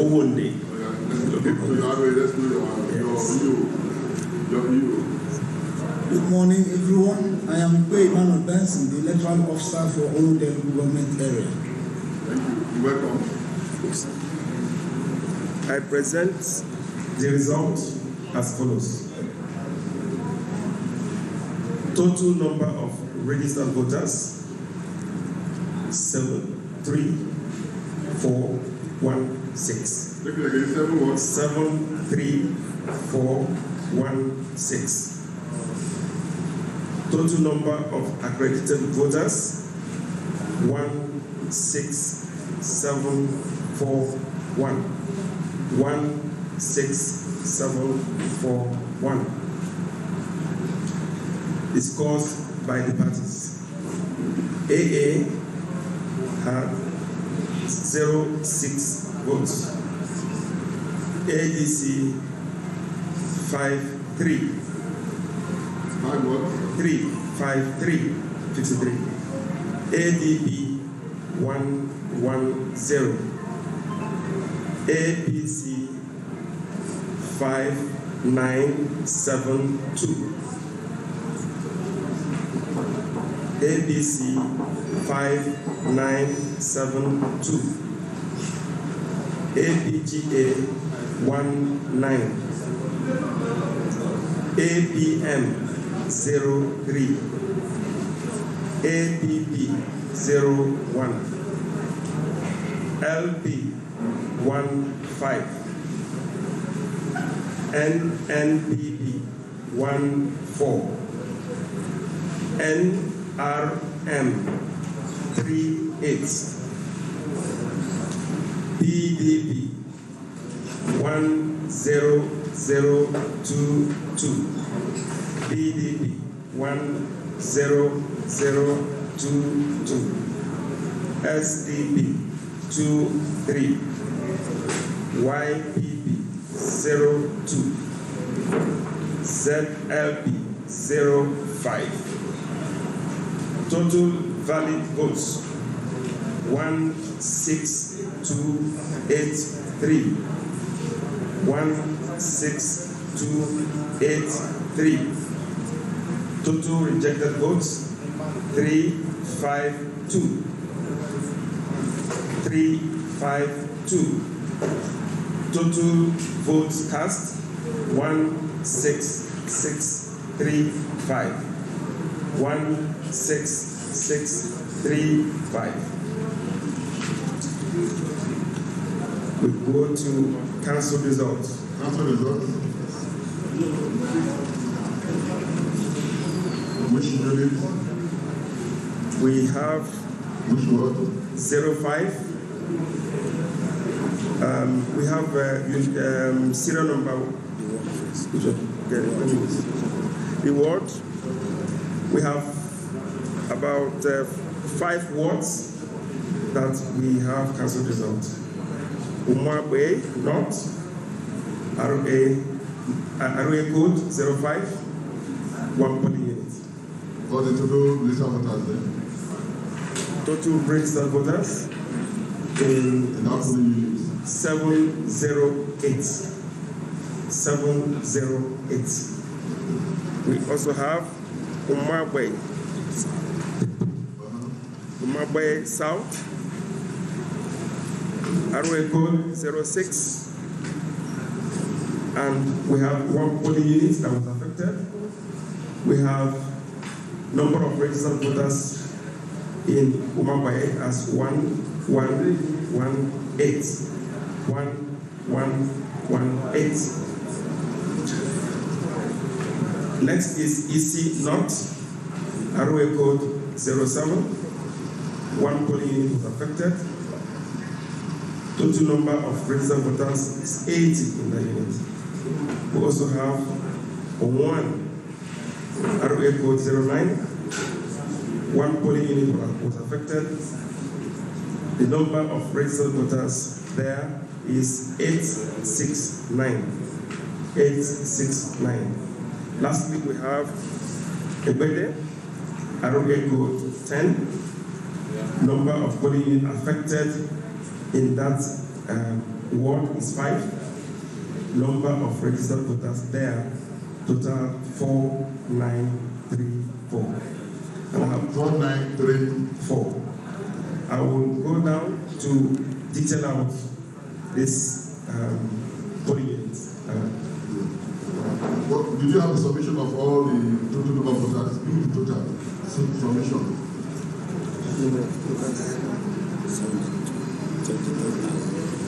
Owonde. Good morning, everyone. I am Emmanuel Benson, the electoral officer for Owonde government area. Thank you. You're welcome. I present the result as follows. Total number of registered voters 73416. 73416. Total number of accredited voters 16741. 16741. Discussed by the parties. AA had 06 votes. ADC 53. 53. ADB 110. APC 5972. ABC 5972. APGA 19. APM 03. APP 01. LP 15. NNPP 14. NRM 38. PDP 10022. PDP 10022. SDP 23. YPP 02. ZLP 05. Total valid votes 16283. 16283. Total rejected votes 352. 352. Total votes cast 16635. 16635. We go to council results. Council results. Which unit? We have which word? 05. We have serial number. The ward. We have about 5 wards that we have council results. Umwabwe North, RA code 05, 1 polling unit. What the total registered voters there? Total registered voters in that polling unit? 708. 708. We also have Umwabwe. Umwabwe South, RA code 06, and we have 1 polling unit that was affected. We have number of registered voters in Umwabwe as 1118. 1118. Next is EC North, ROA code 07. 1 polling unit was affected. Total number of registered voters is 80 in that unit. We also have 1 ROA code 09. 1 polling unit was affected. The number of registered voters there is 869. 869. Lastly, we have Ebede, ROA code 10. Number of polling units affected in that Ward is 5. Number of registered voters there, total 4934. And I have 4934. I will go down to detail out this polling units. Did you have a submission of all the total number of voters? Give me the total submission.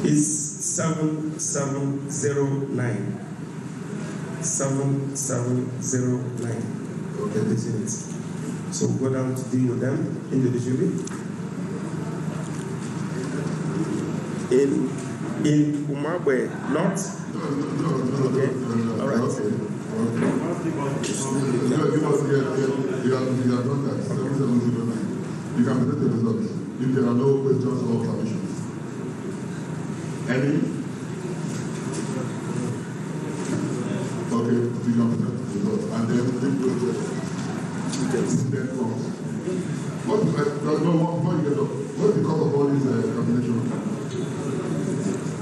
Is 7709. 7709. Okay, this units. So go down to deal with them individually. In Umabwe, not. Okay. All right. Okay. You have done that. 7709. You can present the results if there are no questions or submissions. Any? Okay, we can present the results and then take questions. Then comes. Before you get up, what's the cause of all these combinations?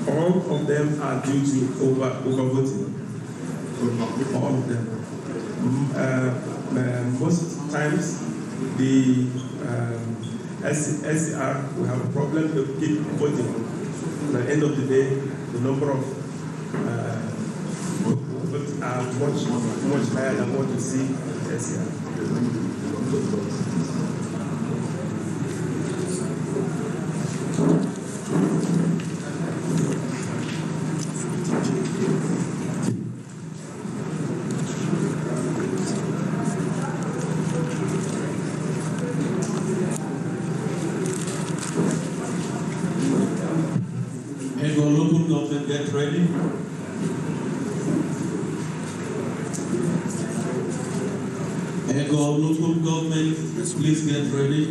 All of them are due to overvoting. All of them. Most times, the SCR will have a problem to keep voting. At the end of the day, the number of votes are much higher than what you see in SCR. Local government get ready. Local government, please get ready.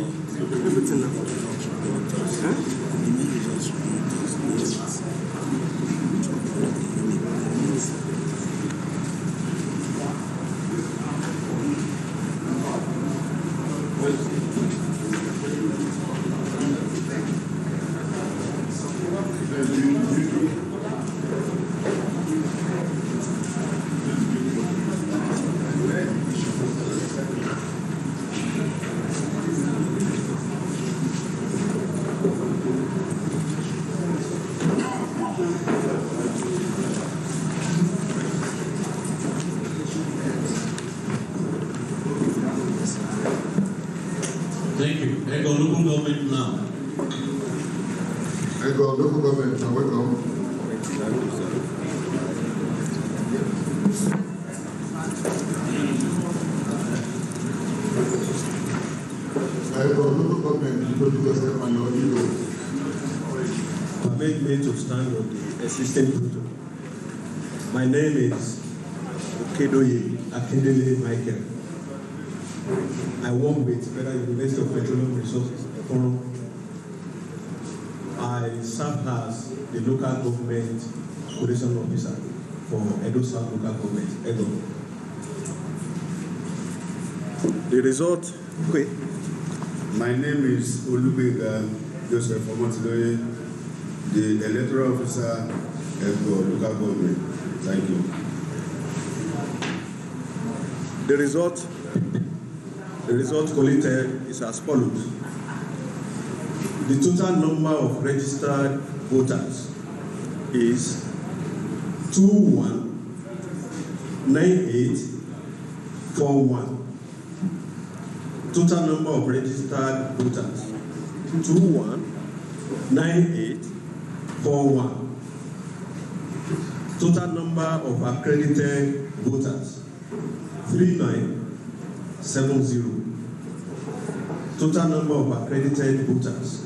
Thank you. Local government now. Local government, welcome. Local government, introduce yourself and your ego. Permit me to stand on the existing protocol. My name is Okedoye Akindele Michael. I work with Federal University of Petroleum Resources, Forum. I serve as the local government coordination officer for Edo South Local Government, Edo. The result, okay. My name is Olubega Joseph Omotiloye, the electoral officer for local government. Thank you. The result collected is as follows. The total number of registered voters is 219841. Total number of registered voters 219841. Total number of accredited voters 3970. Total number of accredited voters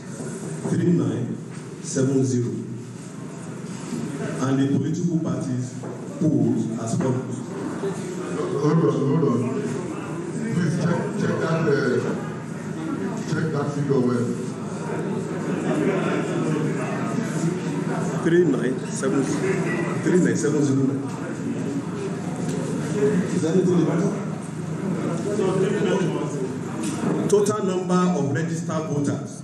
3970. And the political parties polled as follows. Hold on. Please check that figure well. 3970. Is that anything the matter? Total number of registered voters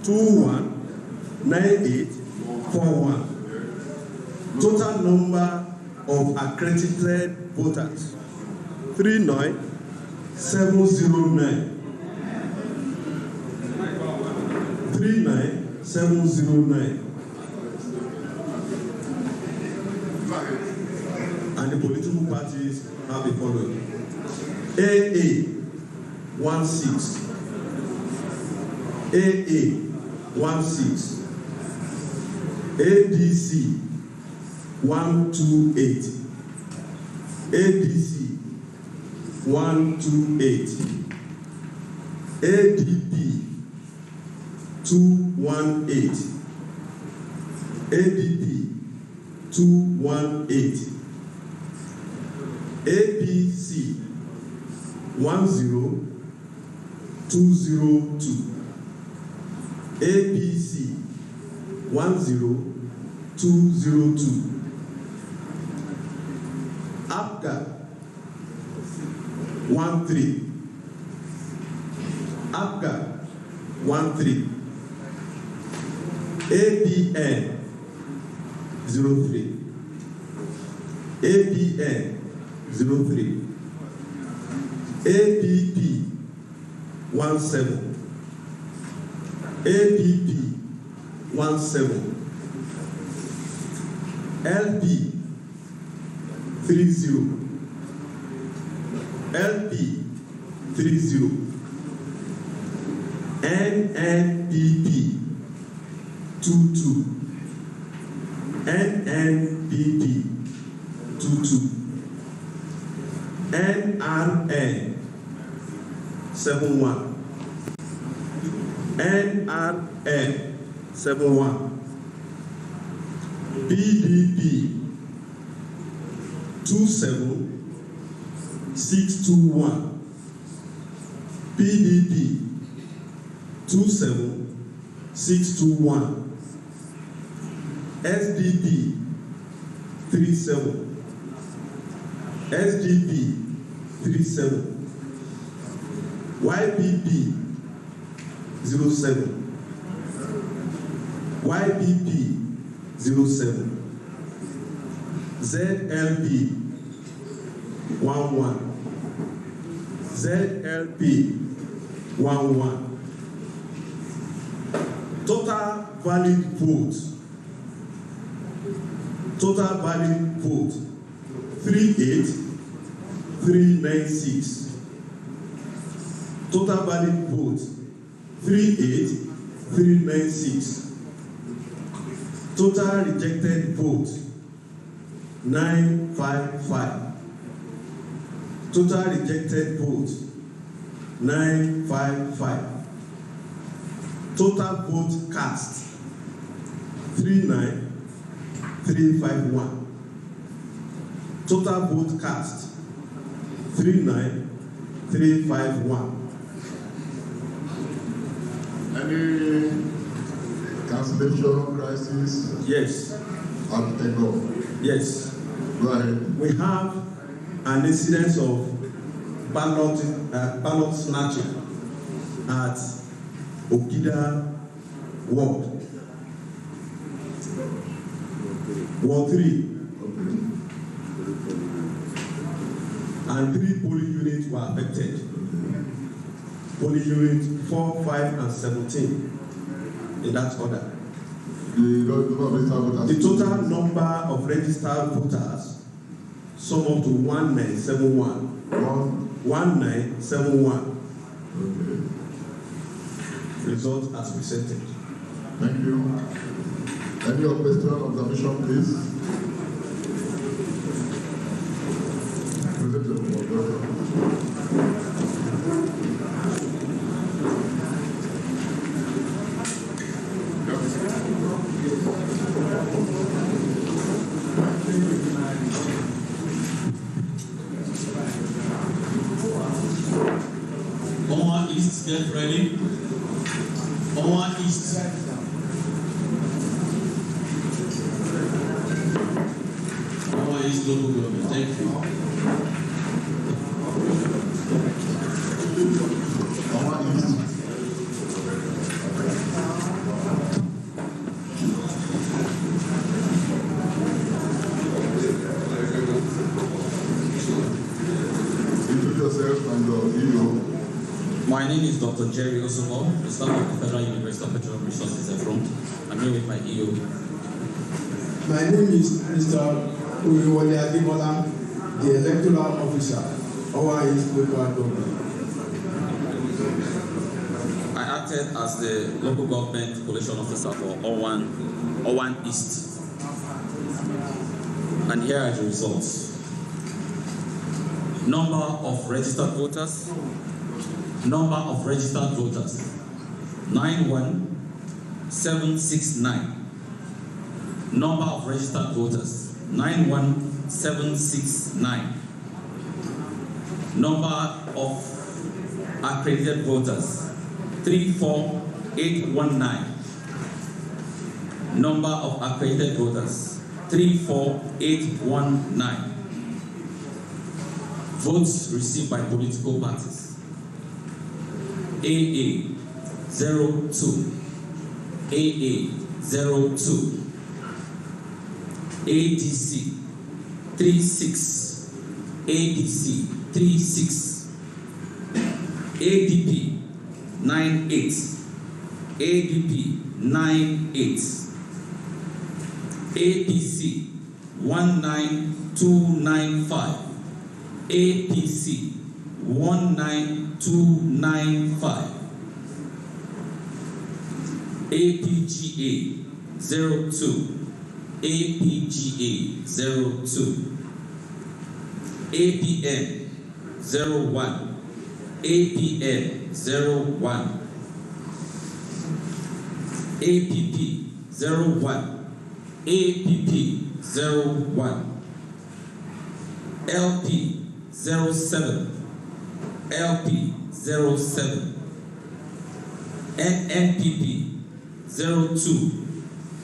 219841. Total number of accredited voters, 39,709. 39,709. And the political parties have the following: AA 16, AA 16, ADC 128, ADC 128, ADP 218, ADP 218, APC 10202, APC 10202, APGA 13, APGA 13, APN 03, APN 03, APP 17, APP 17, LP 30, LP 30, NNPP 22, NNPP 22, NRN 71, NRN 71, BDP 27621, PDP 27621, SDP 37, SDP 37, YPP 07, YPP 07, ZLP 11, ZLP 11. Total valid vote, 38,396. Total valid vote 38,396. Total rejected vote 955. Total rejected vote 955. Total vote cast 39351. Total vote cast 39351. Any cancellation crisis? Yes. At Ego? Yes. Go ahead. We have an incidence of ballot snatching at Okida Ward. Ward 3. And 3 polling units were affected. Polling units 4, 5, and 17 in that order. The total number of registered voters sum up to 1971. 1971. Okay. Result as presented. Thank you. Any other question, observation, please? Present your report. Omaha East, get ready. Omaha East. Omaha East local government. Thank you. Omaha East. My name is Dr. Jerry Osomo, the staff of the Federal University of Petroleum Resources Efron. I'm here with my EO. My name is Mr. Uriwole Adibola, the electoral officer, our local government. I acted as the local government collation officer for Owan East. And here are the results. Number of registered voters. 91769. Number of registered voters 91769. Number of accredited voters 34819. Number of accredited voters 34819. Votes received by political parties. AA 02. AA 02. ADC 36. ADC 36. ADP 98. ADP 98. APC 19295. APC 19295. APGA 02. APGA 02. APN 01. APN 01. APP 01. APP 01. LP 07. LP 07. NNPP 02.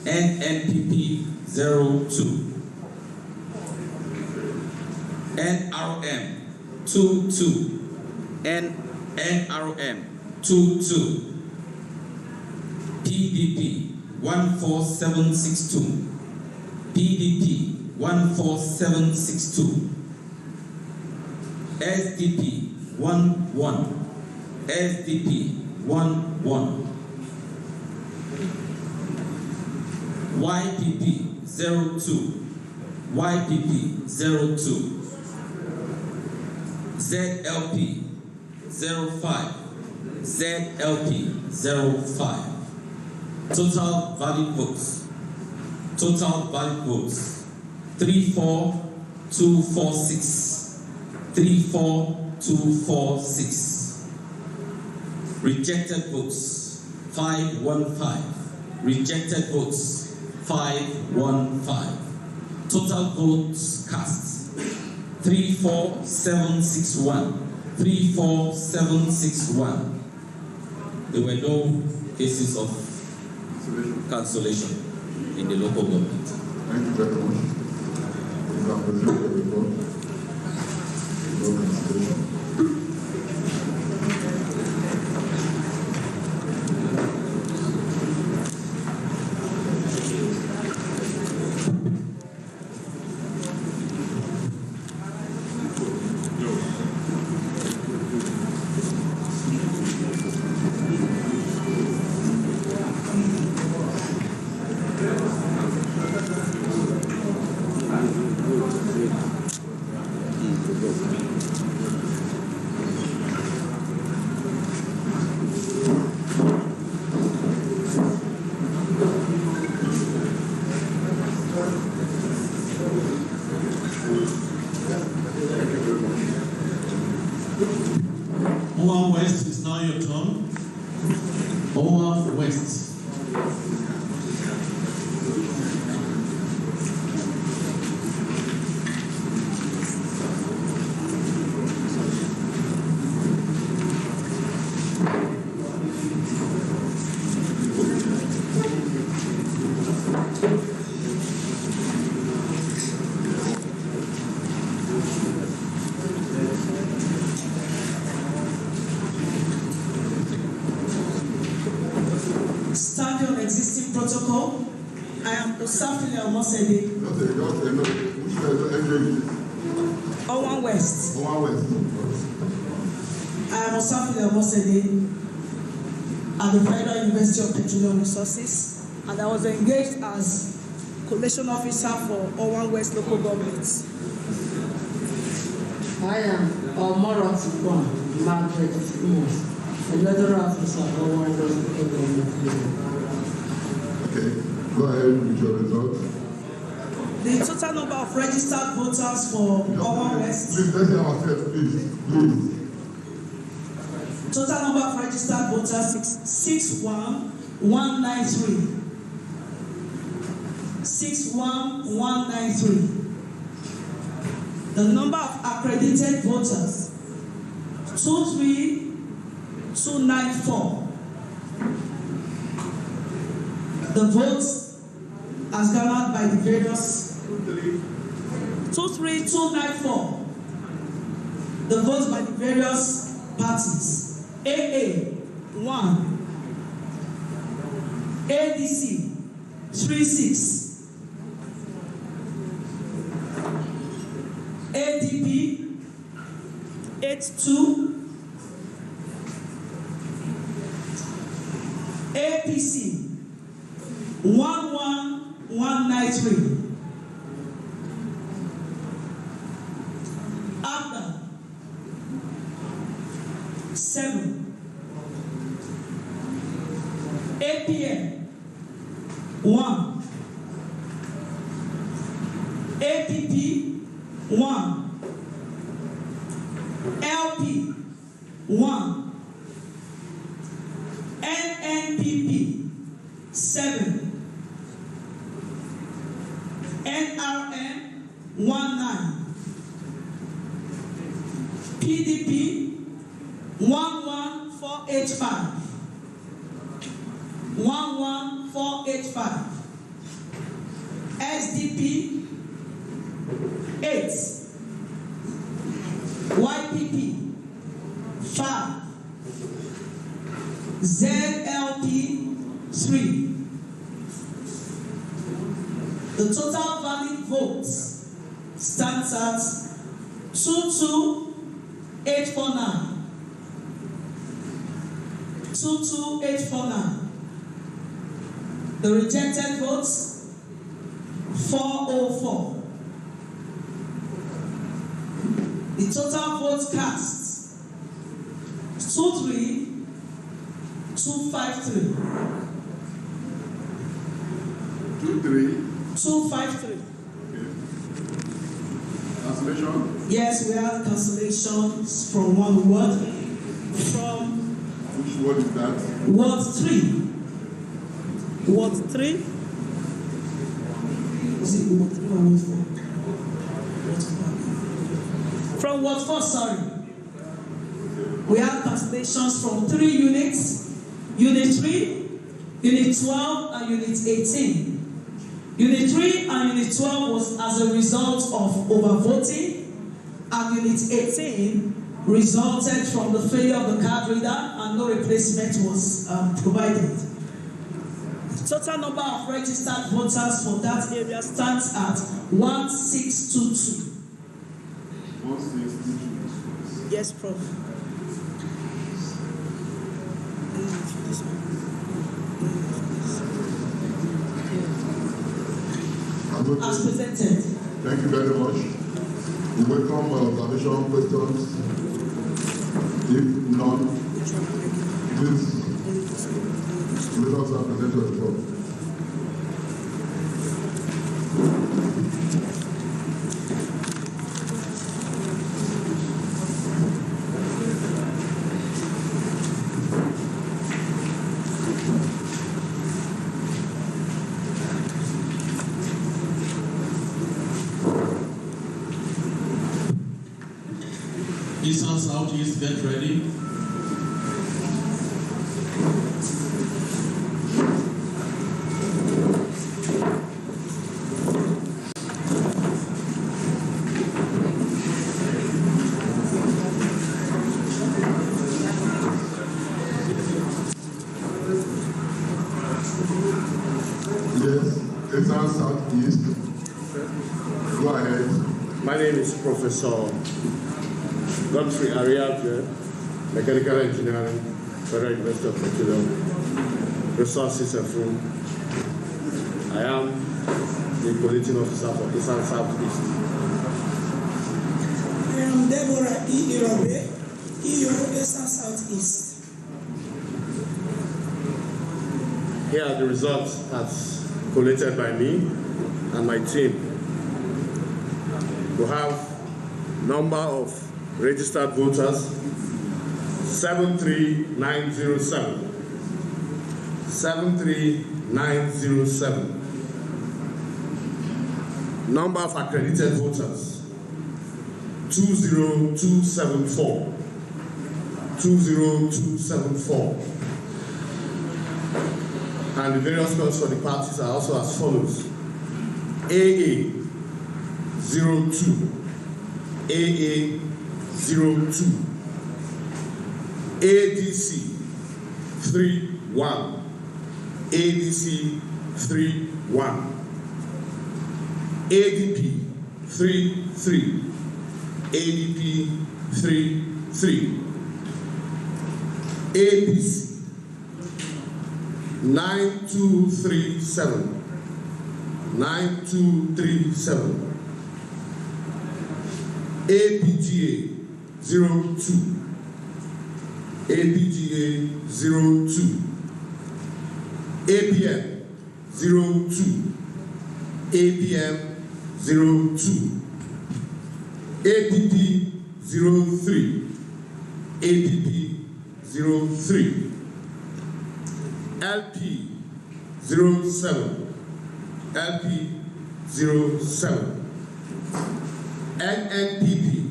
NNPP 02. NRM 22. NRM 22. PDP 14762. PDP 14762. SDP 11. SDP 11. YPP 02. YPP 02. ZLP 05. ZLP 05. Total valid votes. Total valid votes 34246. 34246. Rejected votes 515. Rejected votes 515. Total votes cast 34761. 34761. There were no cases of cancellation in the local government. Thank you very much. You can present the report. Owan West, is now your turn. Owan West. Standing on existing protocol, I am Osafili Omosede. Owan West. Owan West. I am Osafile Omosede at the Federal University of Petroleum Resources, and I was engaged as collation officer for Owan West local government. I am Omoro Tukwan Margaret Amos, a leather officer for Owan West local government. Okay, go ahead with your results. The total number of registered voters for Owan West. Please, let's hear ourselves, please. Total number of registered voters 61193. 61193. The number of accredited voters 23294. The votes as gathered by the various 23294. The votes by the various parties. AA 1, ADC 36, ADP 82, APC 11193, ABDA 7, APM 1, APP 1, LP 1, NNPP 7, NRM 19, PDP 11485, 11485, SDP 8, YPP 5, ZLP 3. The total valid votes stands at 22849. 22849. The rejected votes 404. The total votes cast 23253. 253. Okay. Cancellation? Yes, we have cancellations from one word. From which word is that? Ward 3. Ward 3? Is it Ward 3 or Ward 4? Ward 4. From Ward 4, sorry. We have cancellations from 3 units. Unit 3, Unit 12, and Unit 18. Unit 3 and Unit 12 was as a result of overvoting, and Unit 18 resulted from the failure of the card reader and no replacement was provided. The total number of registered voters for that area stands at 1622. 1622. Yes, Prof. As presented. Thank you very much. We welcome observation questions. If none, please let us present your report. East and Southeast, get ready. Yes, East and Southeast. Go ahead. My name is Professor Godfrey Ariake, Mechanical Engineering, Federal University of Petroleum Resources and Food. I am the coordinating officer for East and Southeast. I am Deborah E. Irobe, East and Southeast. Here are the results as collated by me and my team. We have number of registered voters 73907. 73907. Number of accredited voters 20274. 20274. And the various codes for the parties are also as follows. AA 02. AA 02. ADC 31. ADC 31. ADP 33. ADP 33. APC 9237. 9237. APGA 02. APGA 02. APM 02. APM 02. APP 03. APP 03. LP 07. LP 07. NNPP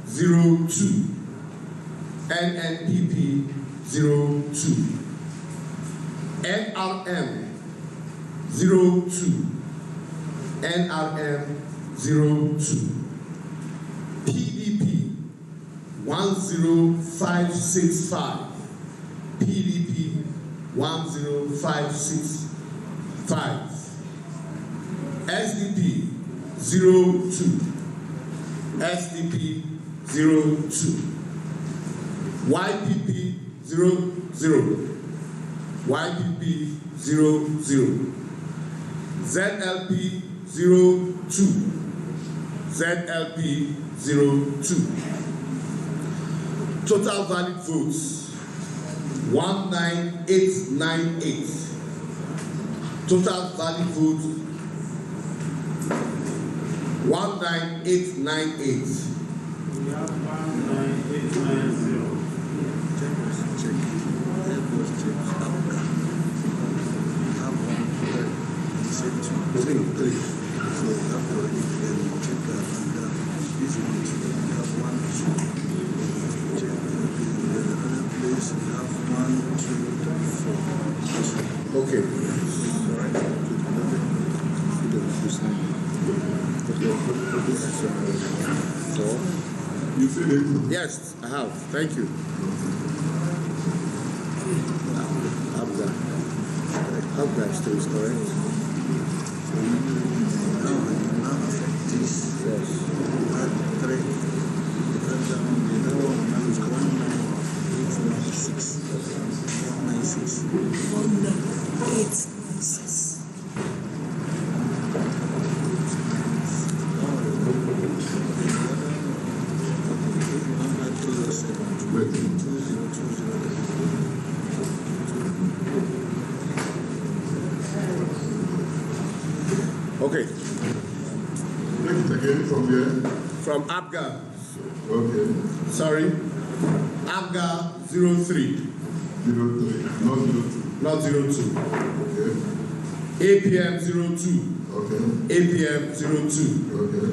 02. NNPP 02. NRM 02. NRM 02. PDP 10565. PDP 10565. SDP 02. SDP 02. YPP 00. YPP 00. ZLP 02. ZLP 02. Total valid votes 19898. Total valid votes 19898. We have 19890. Check. Three. So we have to check that, and this one we have 1, 2. Check the other place we have 1, 2, 3, 4. Okay. You feel it? Yes, I have. Thank you. Abga still is correct. Now affect this. Yes. Add 3. Because the other one now is 19896. 19896. Okay. Take it again from here. From Abga. Okay. Sorry. Abga 03. 03. Not 02. Not 02. Okay. APM 02. Okay. APM 02. Okay.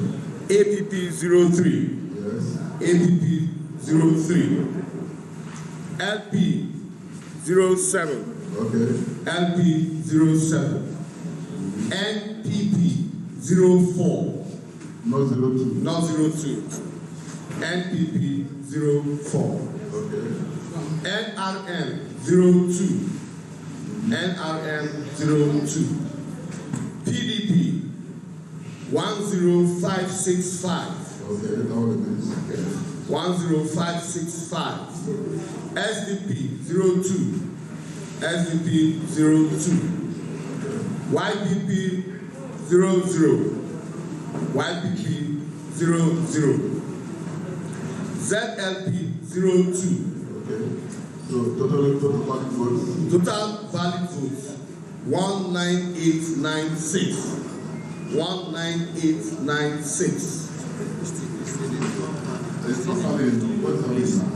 APP 03. Yes. APP 03. LP 07. Okay. LP 07. NPP 04. Not 02. Not 02. NPP 04. Okay. NRM 02. NRM 02. PDP 10565. Okay, that one is 10565. SDP 02. SDP 02. YBP 00. YBP 00. ZLP 02. okay. So total valid votes. Total valid votes 19896. 19896. It's not valid. What's the reason?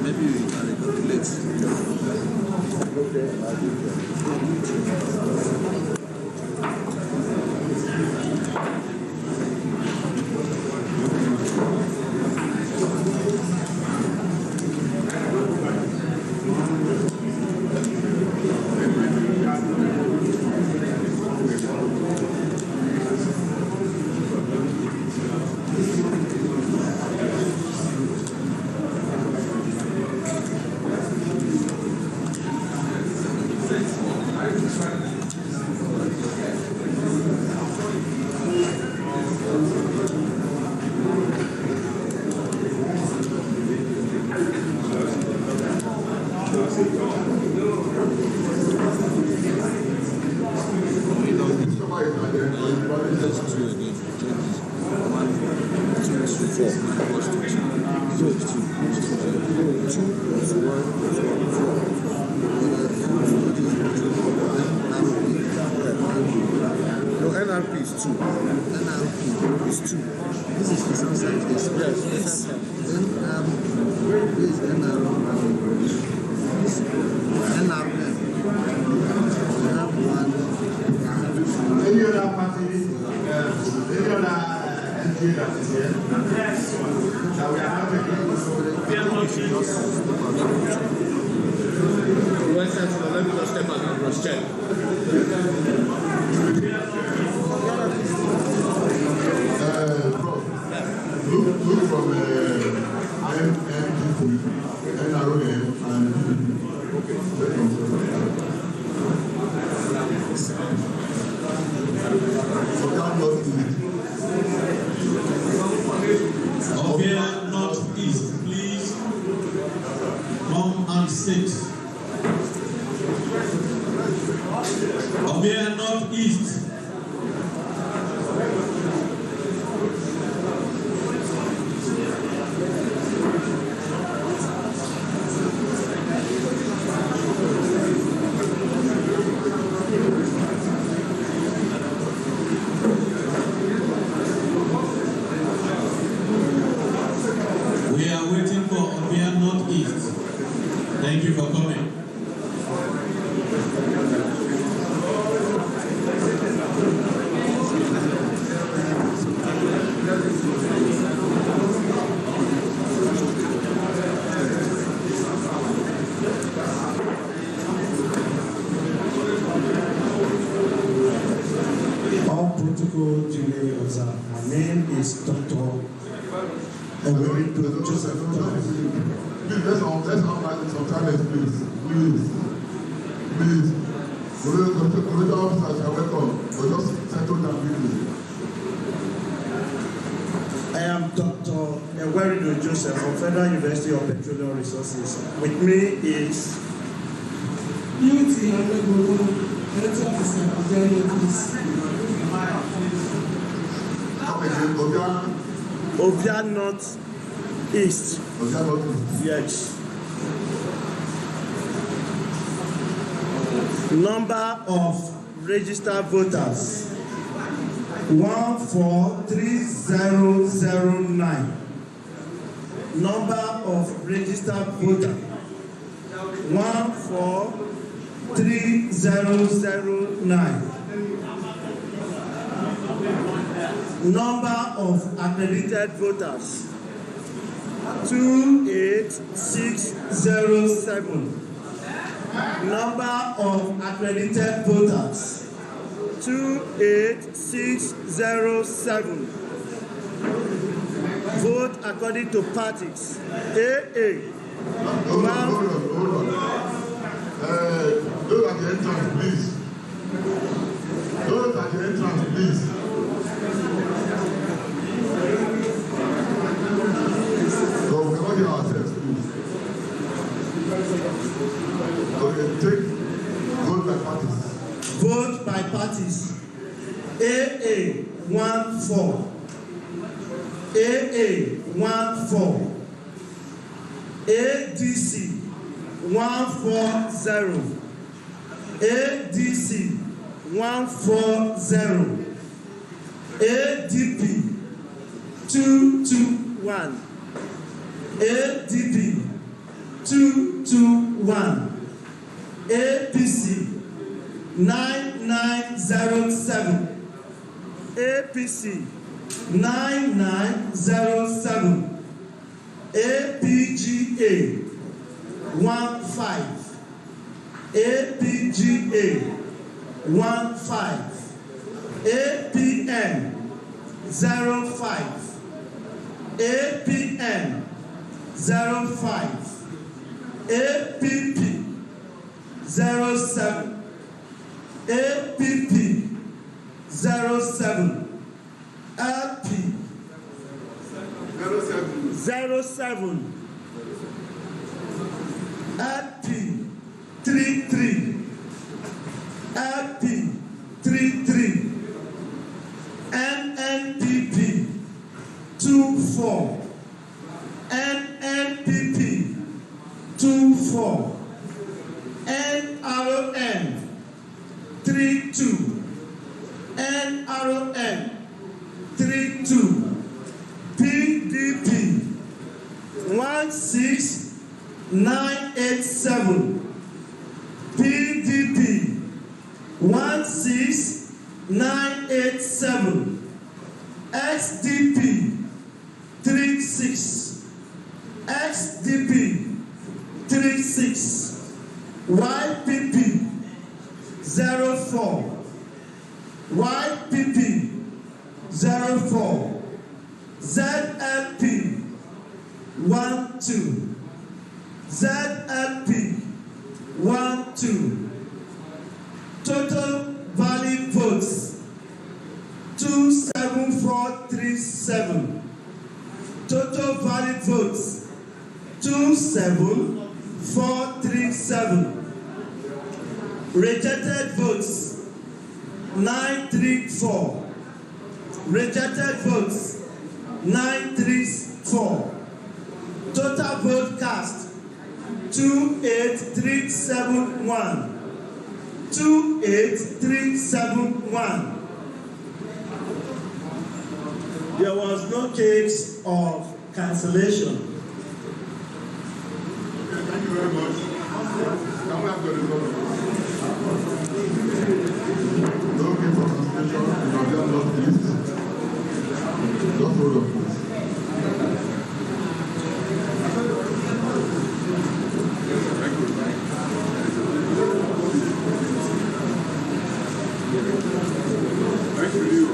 Maybe we can calculate. No, NRP is 2. NRP is 2. This is the sunset. Yes. Then where is NRP? NRP. We have one. Any other party, any other entry that is here, that we are not taking Let me just step out and cross check. Look from NRP, NROM, and okay. Okay, Northeast, please come and sit. Okay, Northeast. We are waiting for Obia Northeast. Thank you for coming. All protocol duly observed. My name is Dr. Joseph. Please, let's have some silence, please. Please. Political officers are welcome, but just settle down quickly. I am Dr. Ewerido Joseph from Federal University of Petroleum Resources. With me is Beauty Honorable Director Officer of the Northeast. Come again, Obia North East. Obia North East. Yes. Number of registered voters 143009. Number of registered voters 143009. Number of accredited voters 28607. Number of accredited voters 28607. Vote according to parties. AA. Hold on. Those at the entrance, please. Those at the entrance, please. So we cannot hear ourselves, please. Okay, take vote by parties. Vote by parties. AA 14. AA 14. ADC 140. ADC 140. ADP 221. ADP 221. APC 9907. APC 9907. APGA 15. APGA 15. APN 05. APN 05. APP 07. APP 07. LP 07. LP 33. LP 33. NNPP 24. NNPP 24. NRN 32. NRN 32. PDP 16987. PDP 16987. XDP 36. XDP 36. YPP 04. YPP 04. ZLP 12. ZLP 12. Total valid votes 27437. Total valid votes 27437. Rejected votes 934. Rejected votes 934. Total vote cast 28371. 28371. There was no case of cancellation. Okay, thank you very much. Can we have the result? No case of cancellation. You have just lost the list. Just hold on, please. Thank you.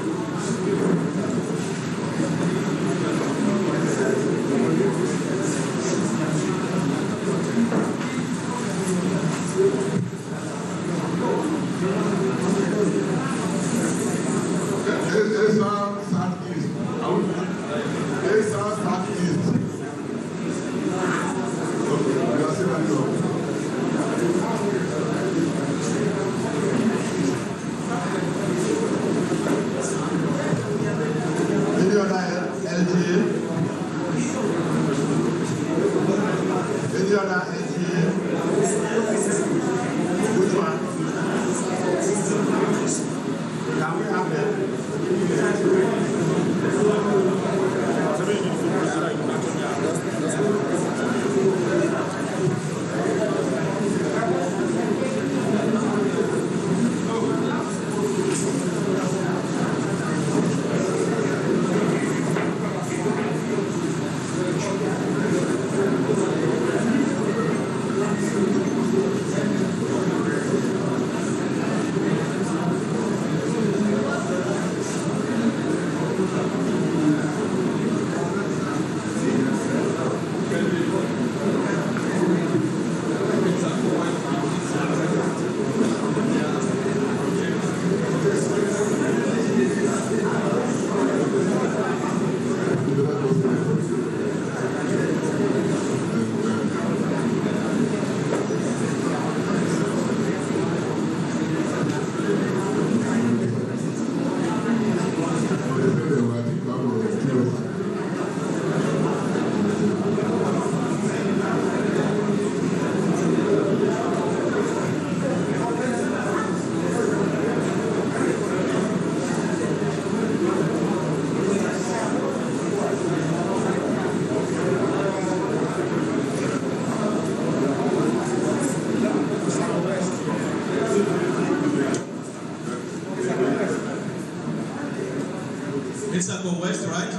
Edisako West, right?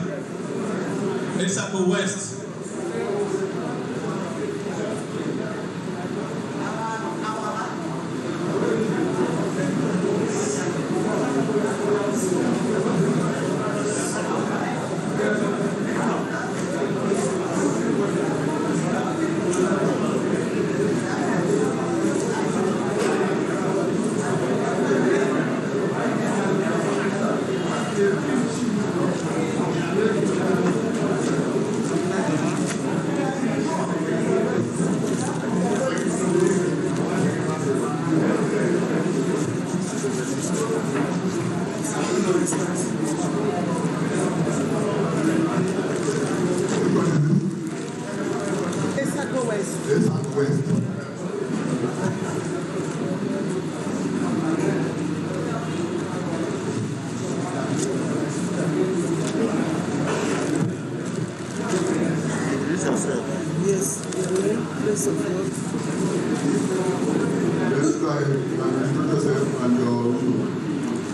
Edisako West.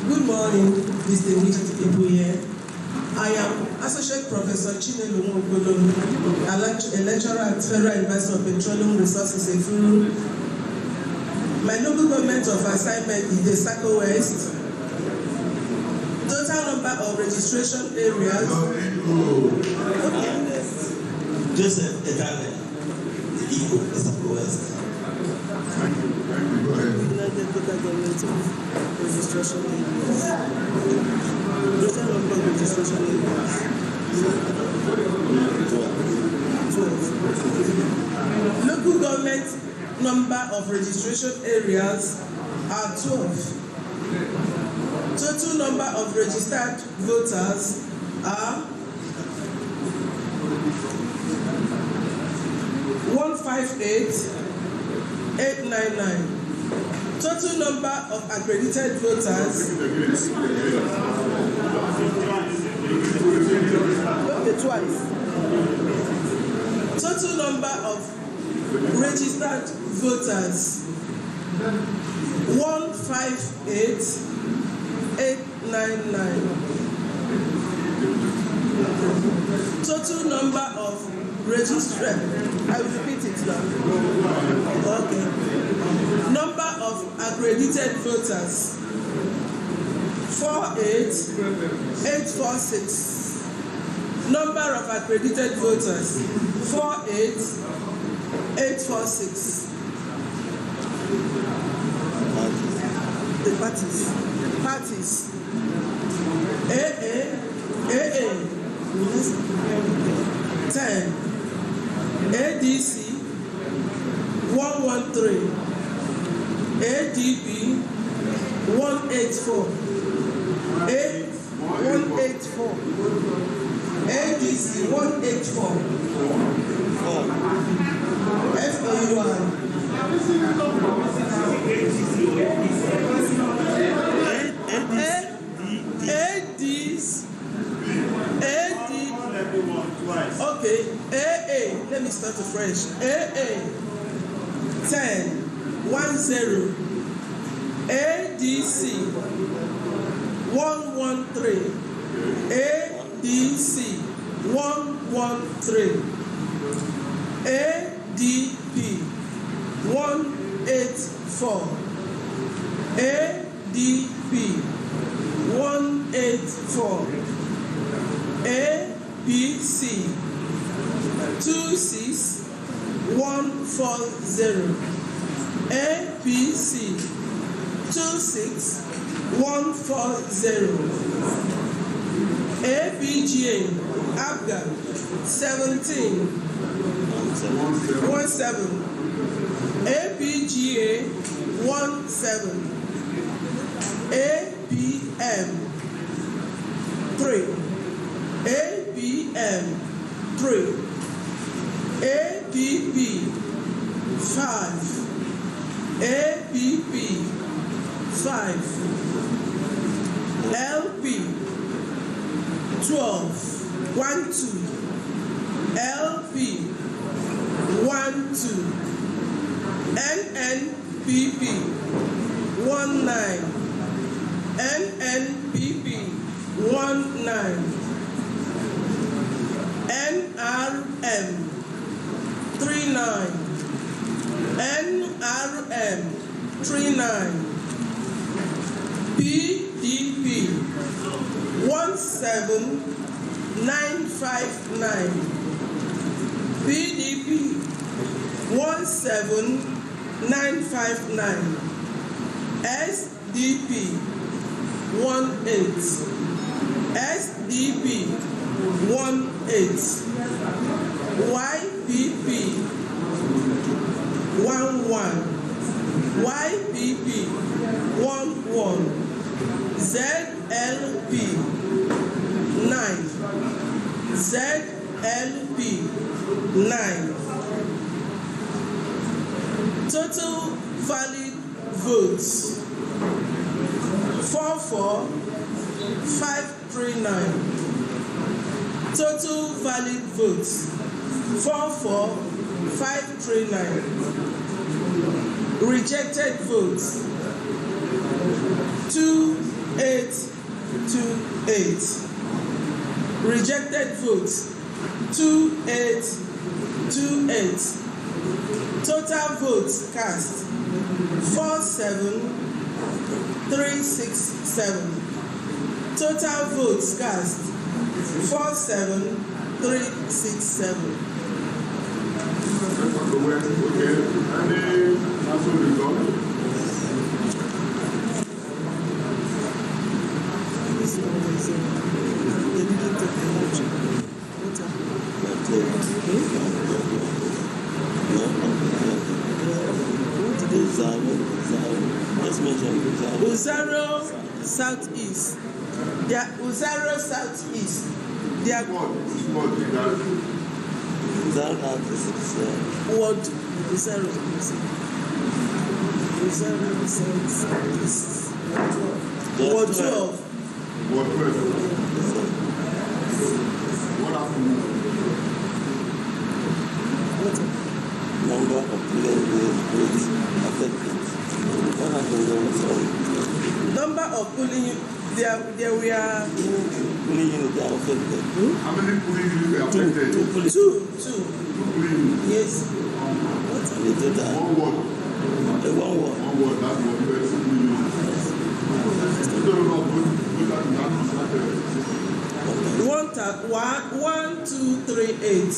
Good morning, distinguished people here. I am Associate Professor Chinelo Mogodolu, a lecturer at Federal University of Petroleum Resources Efuru. My local government of assignment is the Sako West. Total number of registration areas. Joseph Edale, the Igbo, the Sako West. Thank you. Go ahead. United Local Government of Registration Areas. Total number of registration areas. 12. Local government number of registration areas are 12. Total number of registered voters are 158,899. Total number of accredited voters. Okay, twice. Total number of registered voters. 158,899. Total number of registered. I will repeat it now. Okay. Number of accredited voters. 48,846. Number of accredited voters. 48,846. The parties. AA 10. ADC 113. ADB 184. 184. ADC 184. FOUR. Okay, AA, let me start afresh. AA 10 10. ADC 113. ADC 113. ADP 184. ADP 184. ABC 26140. ABC 26140. ABGA ABGA 17 17. ABGA 17. ABM 3. ABM 3. ABB 5. ABB 5. LP 12. 1 2. LP 1 2. NNPP 19. NNPP 19. 539. PDP 17959. PDP 17959. SDP 18. SDP 18. YPP 11. YPP 11. ZLP 9. ZLP 9. Total valid votes 44539. Total valid votes 44539. Rejected votes 2828. Rejected votes 2828. Total votes cast 47367. Total votes cast 47367. Uzaro Southeast. They are Uzaro Southeast. They are Ward Uzaro Southeast. Ward 12. Ward 12. What happened? Number of players affected. What happened? Number of polling there were polling units are affected. How many polling units are affected? Two. Polling units. Yes. What's the total? One ward. One ward. One ward. That's what we are polling units. One 1238.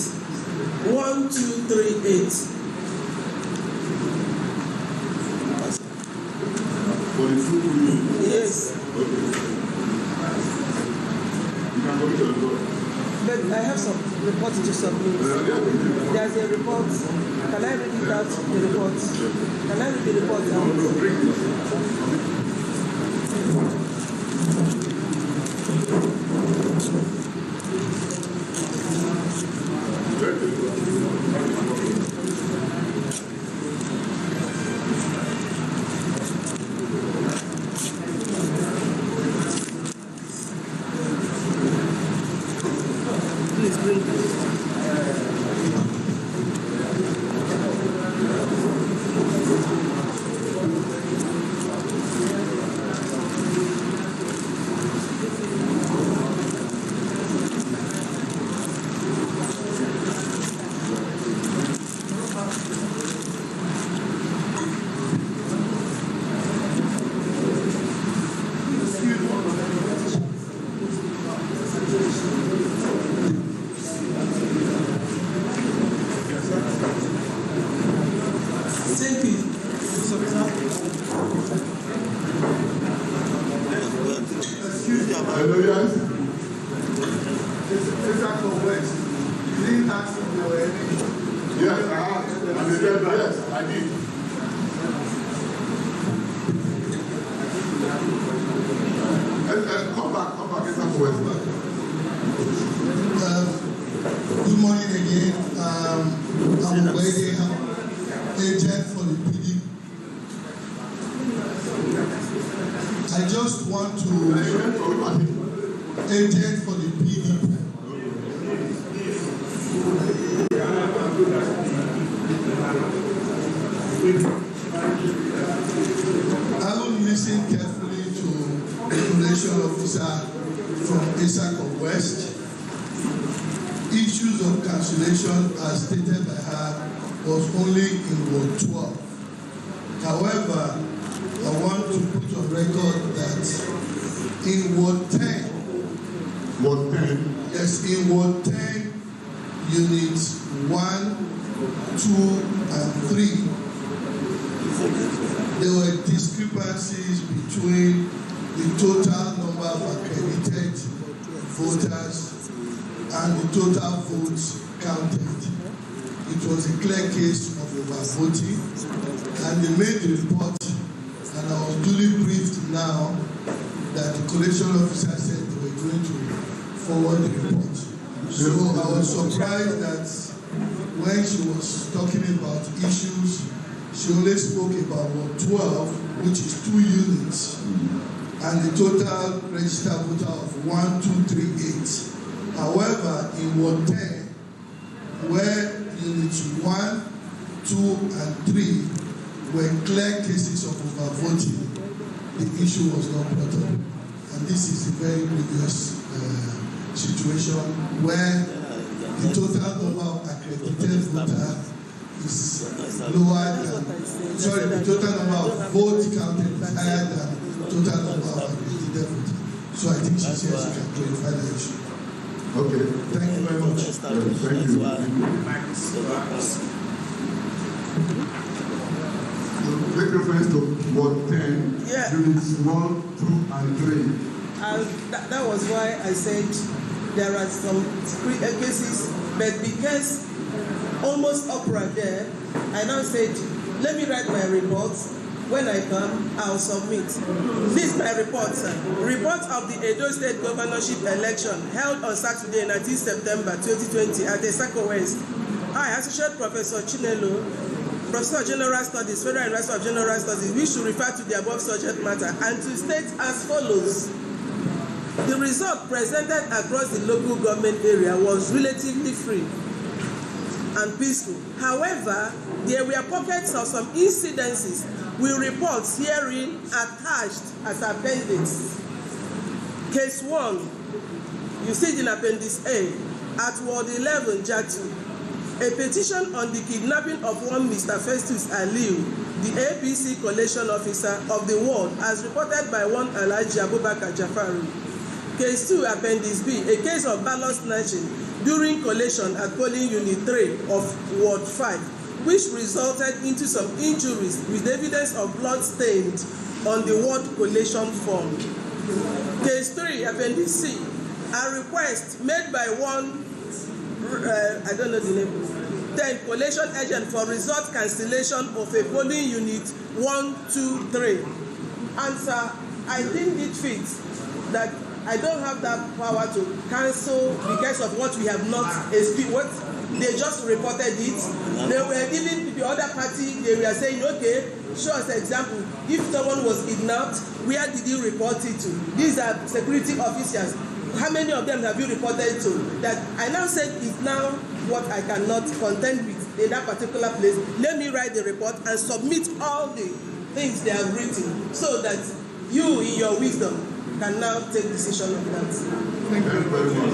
1238. For the two polling units. Yes. Okay. You can go to the door. But I have some reports to submit. There's a report. Can I read it out? The report. Can I read the report out? No, bring it. Please bring it. Good morning again. I'm waiting agent for the PD. I just want to agent for the PD. I will listen carefully to the relation officer from Isaac of West. Issues of cancellation as stated by her was only in Ward 12. However, I want to put on record that in Ward 10, Ward 10? Yes, in Ward 10, Units 1, 2, and 3, there were discrepancies between the total number of accredited voters and the total votes counted. It was a clear case of overvoting, and they made the report, and I was duly briefed now that the collation officer said they were going to forward the report. So I was surprised that when she was talking about issues, she only spoke about Ward 12, which is 2 units, and the total registered voter of 1238. However, in Ward 10, where units 1, 2, and 3 were clear cases of overvoting, the issue was not brought up. And this is a very previous situation where the total number of accredited voters is lower than, the total number of votes counted is higher than the total number of accredited voters. So I think she says she can clarify the issue. Okay. Thank you very much. Thank you. Make reference to Ward 10, units 1, 2, and 3. And that was why I said there are some cases, but because almost upright there, I now said, let me write my report. When I come, I'll submit. This is my report, sir. Report of the Edo State governorship election held on Saturday, 19 September 2020 at the Esako West. I, Associate Professor Chinelo, Professor of General Studies, Federal University of General Studies, wish to refer to the above subject matter and to state as follows. The result presented across the local government area was relatively free and peaceful. However, there were pockets of some incidences with reports herein attached as appendix. Case 1, you see it in appendix A, at Ward 11, Jatu. A petition on the kidnapping of one Mr. Festus Aliu, the APC collation officer of the ward, as reported by one Alhaji Abubakar Jafari. Case 2, appendix B, a case of ballot snatching during collation at polling unit 3 of Ward 5, which resulted into some injuries with evidence of blood stained on the ward collation form. Case 3, appendix C, a request made by one, I don't know the name, then collation agent for result cancellation of a polling unit 1, 2, 3. And sir, I think it fits that I don't have that power to cancel because of what we have not experienced. They just reported it. They were giving the other party, they were saying, okay, show us an example. If someone was kidnapped, where did you report it to? These are security officers. How many of them have you reported to? That I now said is now what I cannot contend with in that particular place. Let me write the report and submit all the things they have written so that you, in your wisdom, can now take decision of that. Thank you very much,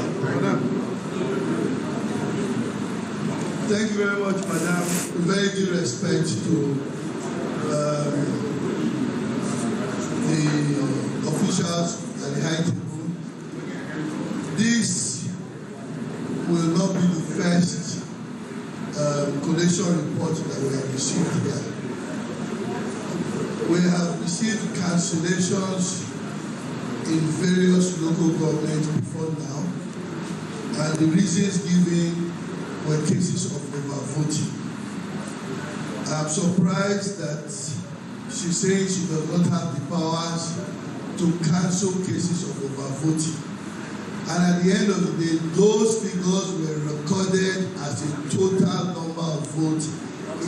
Thank you very much, Madam. Very due respect to the officials at the high table. This will not be the first collation report that we have received here. We have received cancellations in various local governments before now, and the reasons given were cases of overvoting. I'm surprised that she's saying she does not have the powers to cancel cases of overvoting. And at the end of the day, those figures were recorded as a total number of votes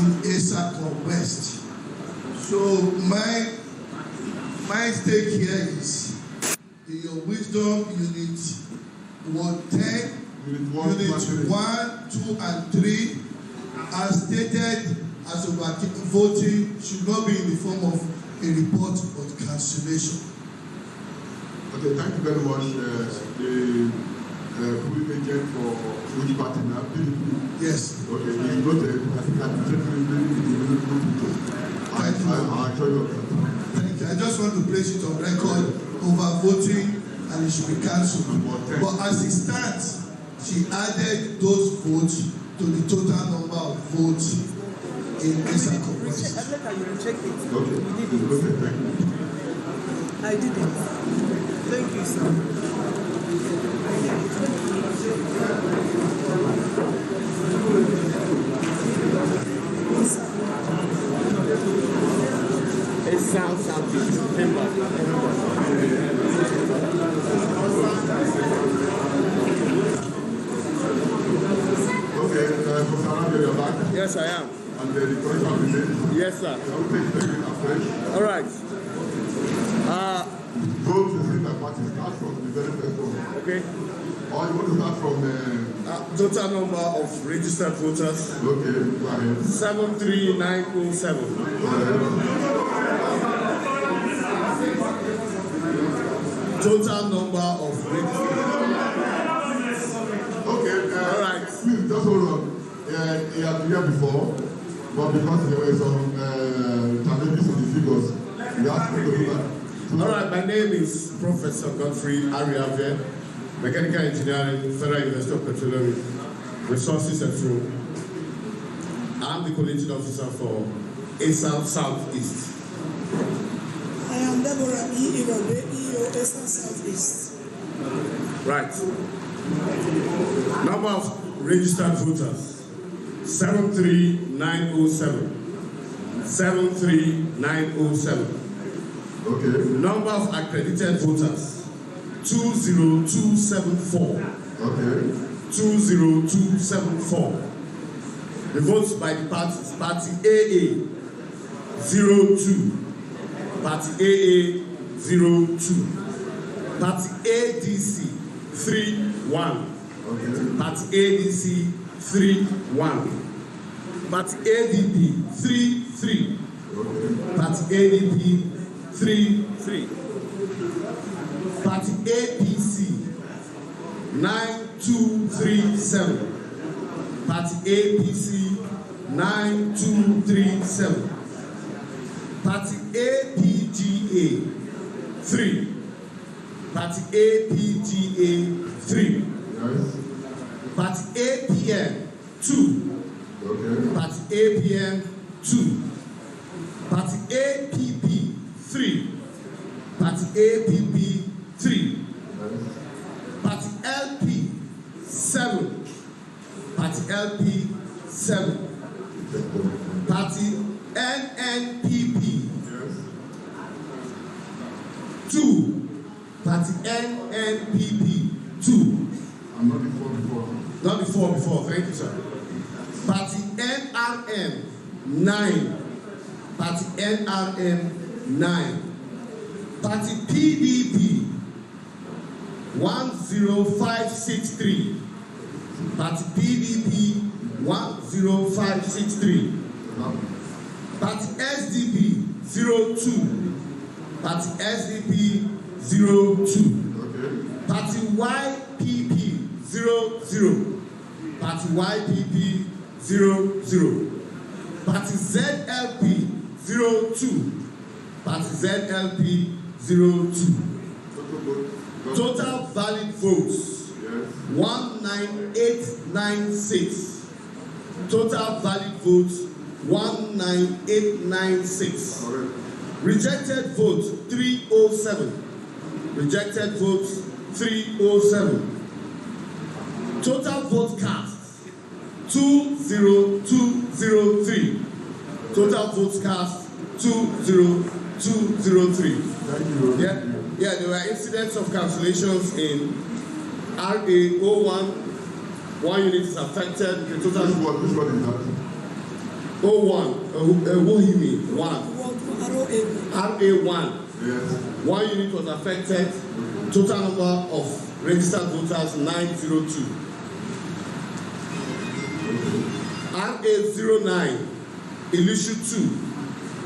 in Esako West. So my stake here is, in your wisdom, unit Ward 10, units 1, 2, and 3, as stated as voting, should not be in the form of a report but cancellation. Okay, thank you very much. The polling agent for which party now? Yes. Okay, you voted. I think I'm certainly I'll show you. Thank you. I just want to place it on record, overvoting, and it should be cancelled. But as it stands, she added those votes to the total number of votes in Esa Congress. Later you will check it. Okay. Okay, thank you. I did it. Thank you, sir. It sounds something. Okay, Professor Arabia, you're back. Yes, I am. And the correction of the name. Yes, sir. I will take it afresh. All right. Vote is in the party. Start from the very first one. Okay. Or you want to start from total number of registered voters. Okay, go ahead. 73907. Total number of registered. Okay, all right. Please, just hold on. He had been here before, but because there were some challenges in the figures, we asked him to do that. All right, my name is Professor Godfrey Ariave, Mechanical Engineering, Federal University of Petroleum Resources and Fuel. I'm the collating officer for ASAP Southeast. I am Deborah E. Irobe, EO ASAP Southeast. Right. Number of registered voters, 73907. 73907. Okay. Number of accredited voters, 20274. Okay. 20274. The votes by the parties, Party AA 02, Party AA 02, Party ADC 31, okay. Party ADC 31, Party ADP 33, okay. Party ADP 33, Party APC 9237, Party APC 9237, Party APGA 3, Party APGA 3, Yes. Party APM 2, Okay. Party APM 2, Party APP 3, Party APP 3, Party LP 7, Party LP 7, Party NNPP 2, Party NNPP 2. I'm not before. Not before, thank you, sir. Party NRM 9, Party NRM 9, Party PDP 10563, Party PDP 10563, Party SDP 02, Party SDP 02, Party YPP 00, Party YPP 00, Party ZLP 02, Party ZLP 02. Total valid votes 19896. Total valid votes 19896. Rejected votes 307. Rejected votes 307. Total vote cast 20203. Total votes cast 20203. Yeah, there were incidents of cancellations in RA01. One unit is affected. The total. Which one is that? 01. Wohimi 1. RA1. Yes. One unit was affected. Total number of registered voters 902. RA09. Ilushu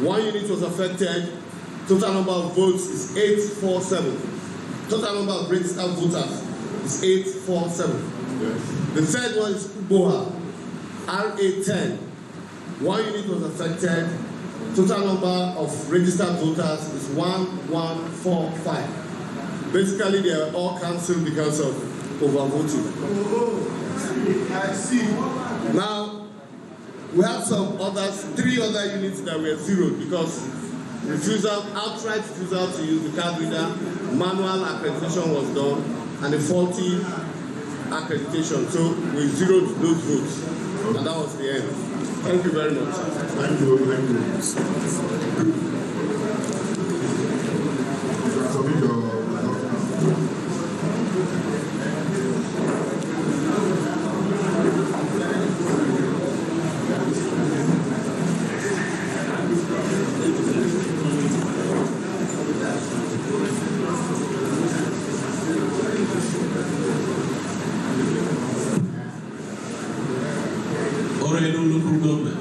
2. One unit was affected. Total number of votes is 847. Total number of registered voters is 847. Yes. The third one is Uboha, RA10. One unit was affected. Total number of registered voters is 1145. Basically, they are all cancelled because of overvoting. I see. Now, we have three other units that were zeroed because outright refusal to use the card reader, manual accreditation was done, and a faulty accreditation. So we zeroed those votes, and that was the end. Thank you very much. Thank you. Submit your local government.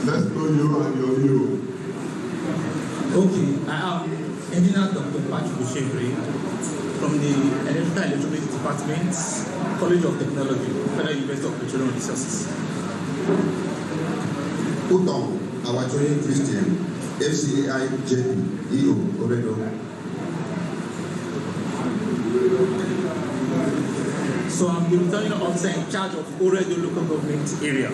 Let's know you and your hero. Okay, I am Engineer Dr. Patrick Oshegre from the Electrical Electronics Department, College of Technology, Federal University of Petroleum Resources. Utom, our training Christian, FCAI JP, EO, Oredo. So I'm the returning officer in charge of Oredo local government area.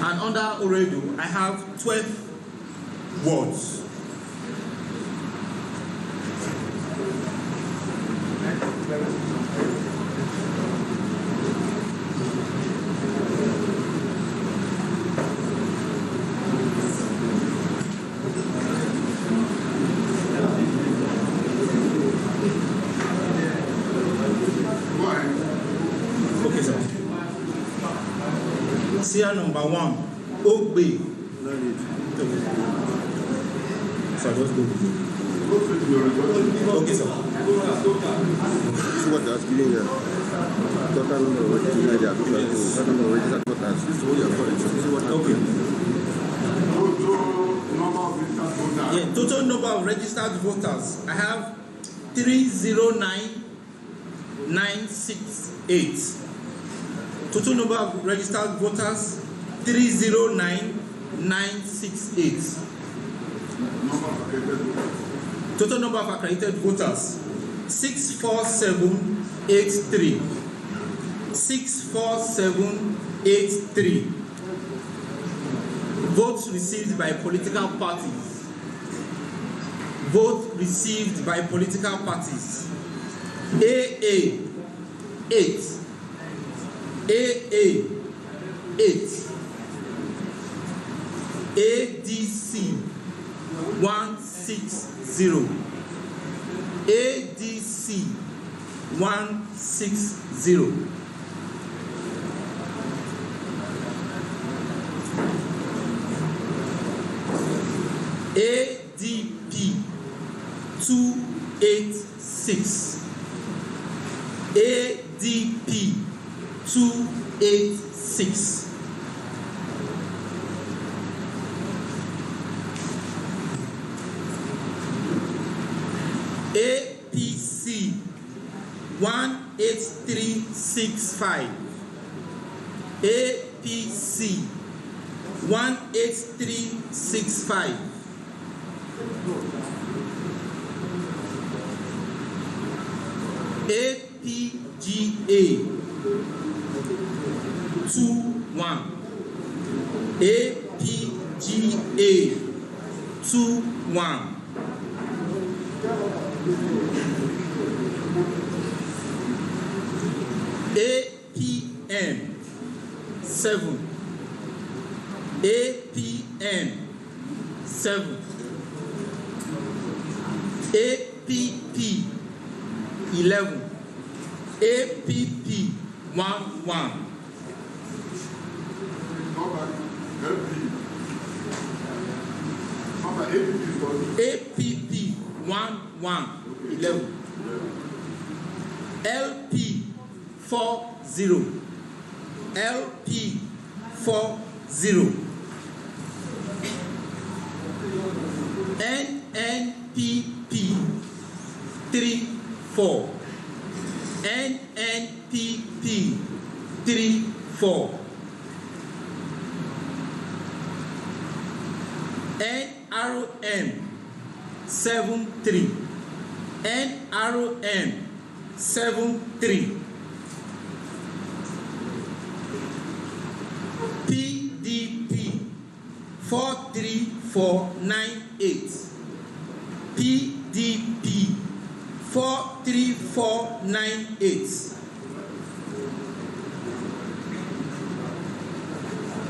And under Oredo, I have 12 wards. Here number 1, Ogbe. So I just go with it. Okay, sir. This is what I was giving you. Total number of registered voters. This is what you are calling. This is what okay. Yeah, total number of registered voters. I have 309,968. Total number of registered voters, 309,968. Total number of accredited voters, 64783. 64783. Votes received by political parties. Vote received by political parties. AA 8. AA 8. ADC 160. ADC 160. ADP 286. ADP 286. APC 18365. APC 18365. APGA 21. APGA 21. APN 7. APN 7. APN APP 11. APP 11. APP 11. LP 40. LP 40. NNPP 34. NNPP 34. NRM 73. NRM 73. PDP 43498. PDP 43498.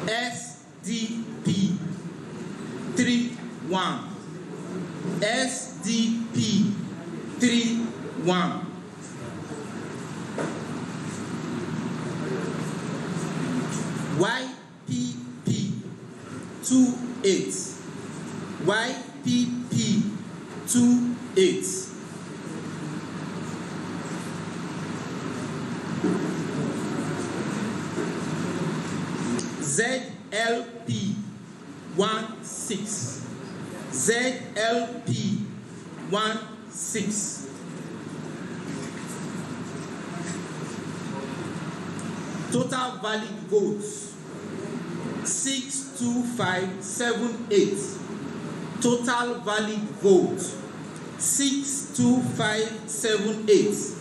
SDP 31. SDP 31. YPP 28. YPP 28. ZLP 16. ZLP 16. Total valid votes 62578. Total valid vote 62578.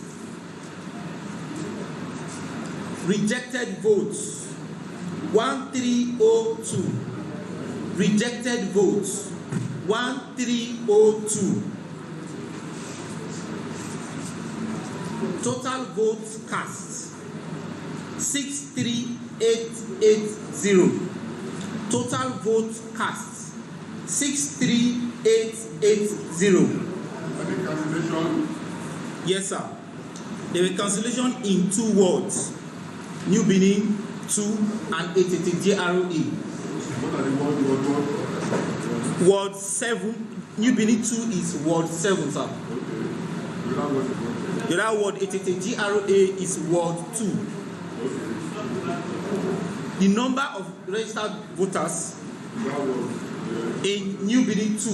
Rejected votes 1302. Rejected votes 1302. Total votes cast 63880. Total votes cast 63880. Any cancellation? Yes, sir. There were cancellation in 2 wards. New Benin 2 and 88 JRE. What are the word? Ward 7. New Benin 2 is Ward 7, sir. Okay. The other ward 88 GRA is Ward 2. Okay. The number of registered voters in New Benin 2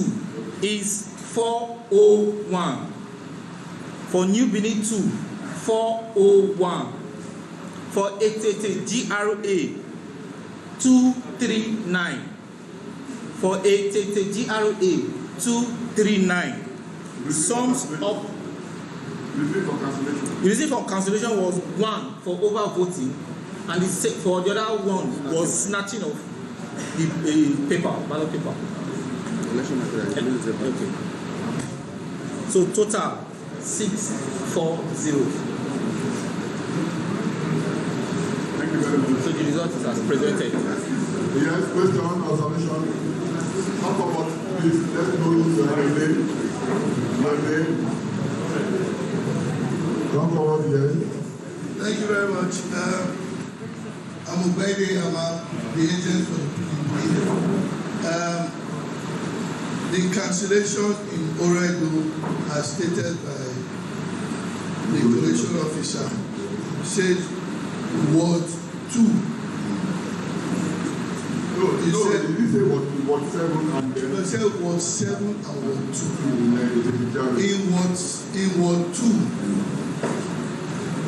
is 401. For New Benin 2, 401. For 88 GRA, 239. For 88 GRA, 239. Sums of the reason for cancellation was 1 for overvoting, and for the other one was snatching of the paper, ballot paper. Okay. So total 640. Thank you very much. So the result is as presented. Yes, question, observation. How about please let know your name. My name. Come forward here. Thank you very much. I'm Ubaide. I'm the agent for the PDP. The cancellation in Oregon, as stated by the election officer, said Ward 2. No, he said Ward 7 and then. He said Ward 7 and Ward 2. In Ward 2,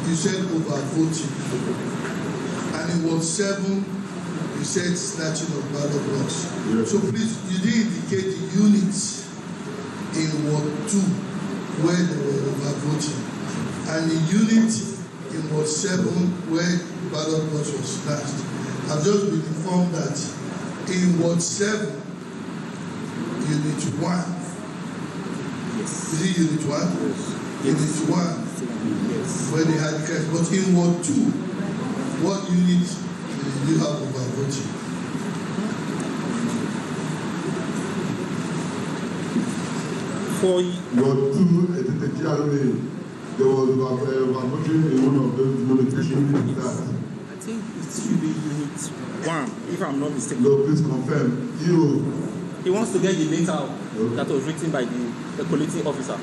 you said overvoting. And in Ward 7, you said snatching of ballot box. Yes. So please, you did indicate the units in Ward 2 where they were overvoting. And the unit in Ward 7 where ballot box was snatched. I've just been informed that in Ward 7, Unit 1. Yes. Is it Unit 1? Yes. Unit 1. Yes. Where they had cast. But in Ward 2, what unit did you have overvoting? For Ward 2, GRA, there was voting in one of those notifications. I think it should be unit 1, if I'm not mistaken. No, please confirm. He wants to get the letter that was written by the collecting officer.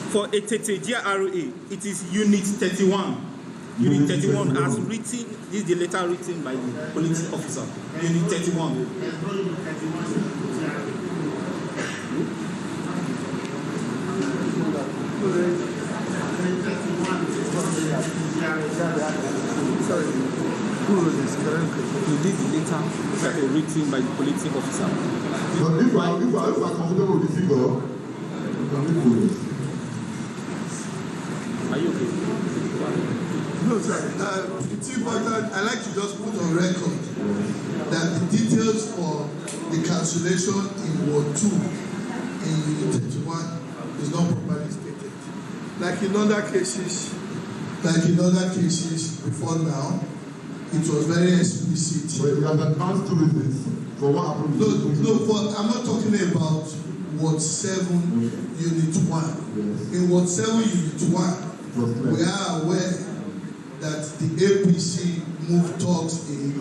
For a GRA, it is unit 31. Unit 31 as written, this is the letter written by the police officer. Unit 31. Sorry, who wrote this? This is the letter that was written by the police officer. But if I comfortable with the figure, you can make progress. Are you okay? No, sir. It's important. I like to just put on record that the details for the cancellation in Ward 2 in Unit 31 is not properly stated. Like in other cases before now, it was very explicit. But you have advanced to this for what happened? I'm not talking about Ward 7 Unit 1. Yes. In Ward 7 Unit 1, we are aware that the APC moved talks in to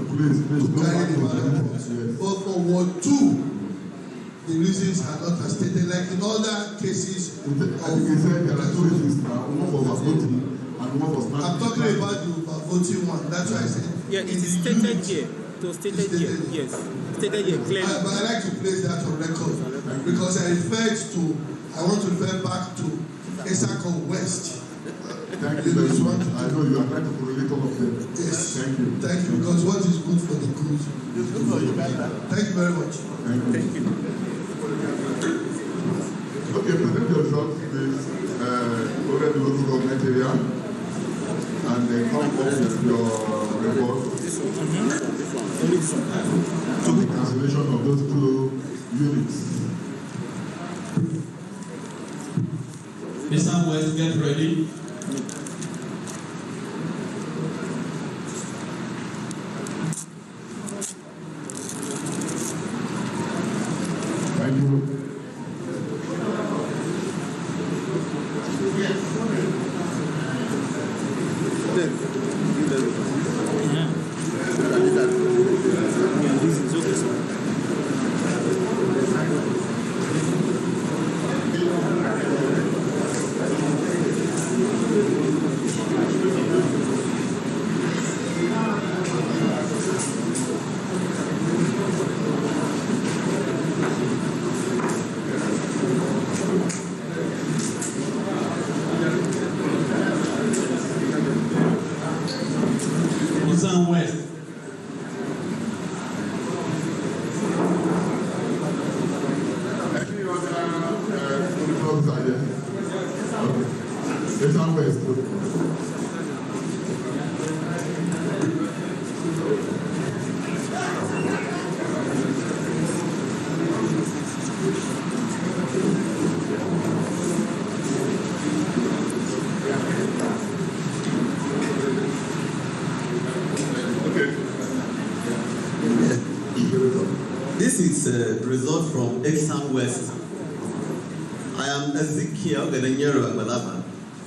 carry the ballot box. But for Ward 2, the reasons are not as stated. Like in other cases, there are two reasons now. One for voting and one for snatching. I'm talking about the voting one. That's why I said. Yeah, it is stated here. It was stated here. Yes, stated here clearly. But I like to place that on record because I want to refer back to Esako West. Thank you very much. I know you are trying to correlate all of them. Yes. Thank you. Thank you, because what is good for the good is good for you. Thank you very much. Thank you. Okay, present your results, please. Over the local government area. And then come up with your report. This one. To the cancellation of those two units. Mr. West, get ready. Thank you. West. This is a result from Exam West. I am Ezekiel Gedenyero Agbalaba,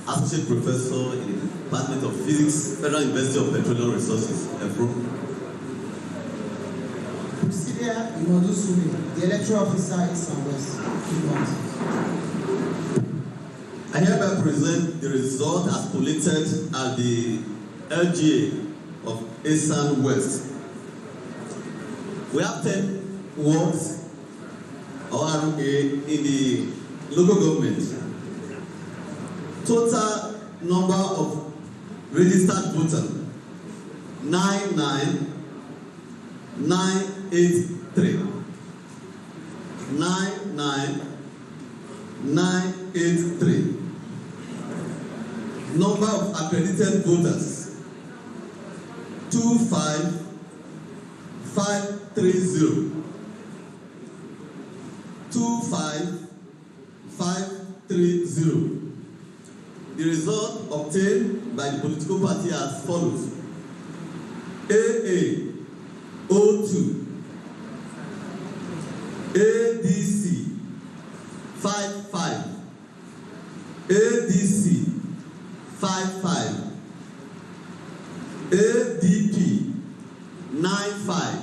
Associate Professor in the Department of Physics, Federal University of Petroleum Resources, EFRO. Presidia Imodusumi, the Electoral Officer, Exam West. I hereby present the result as collated at the LGA of Exam West. We have 10 wards or RA in the local government. Total number of registered voters 99983. 99983. Number of accredited voters 25 530. 25530. The result obtained by the political party as follows: AA 02, ADC 55, ADC 55, ADP 95,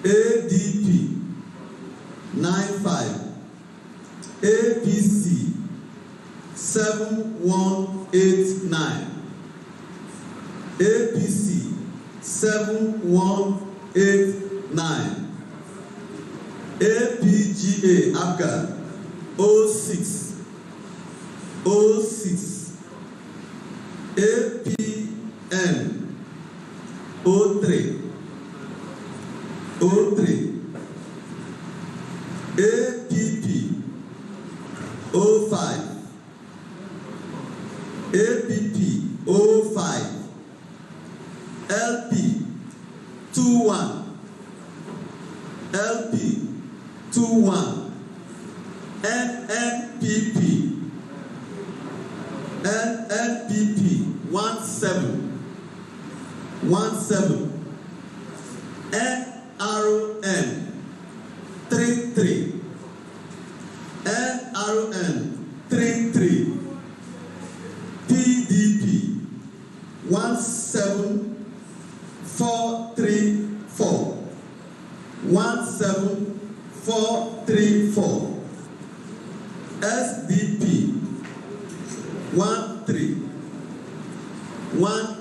ADP 95, APC 7189, APC 7189, APGA APGA 06, 06, APN 03, 03, APP 05, APP 05, LP 21, LP 21, NNPP 17, NRN 33, NRN 33, PDP 17434, 17434, SDP 13,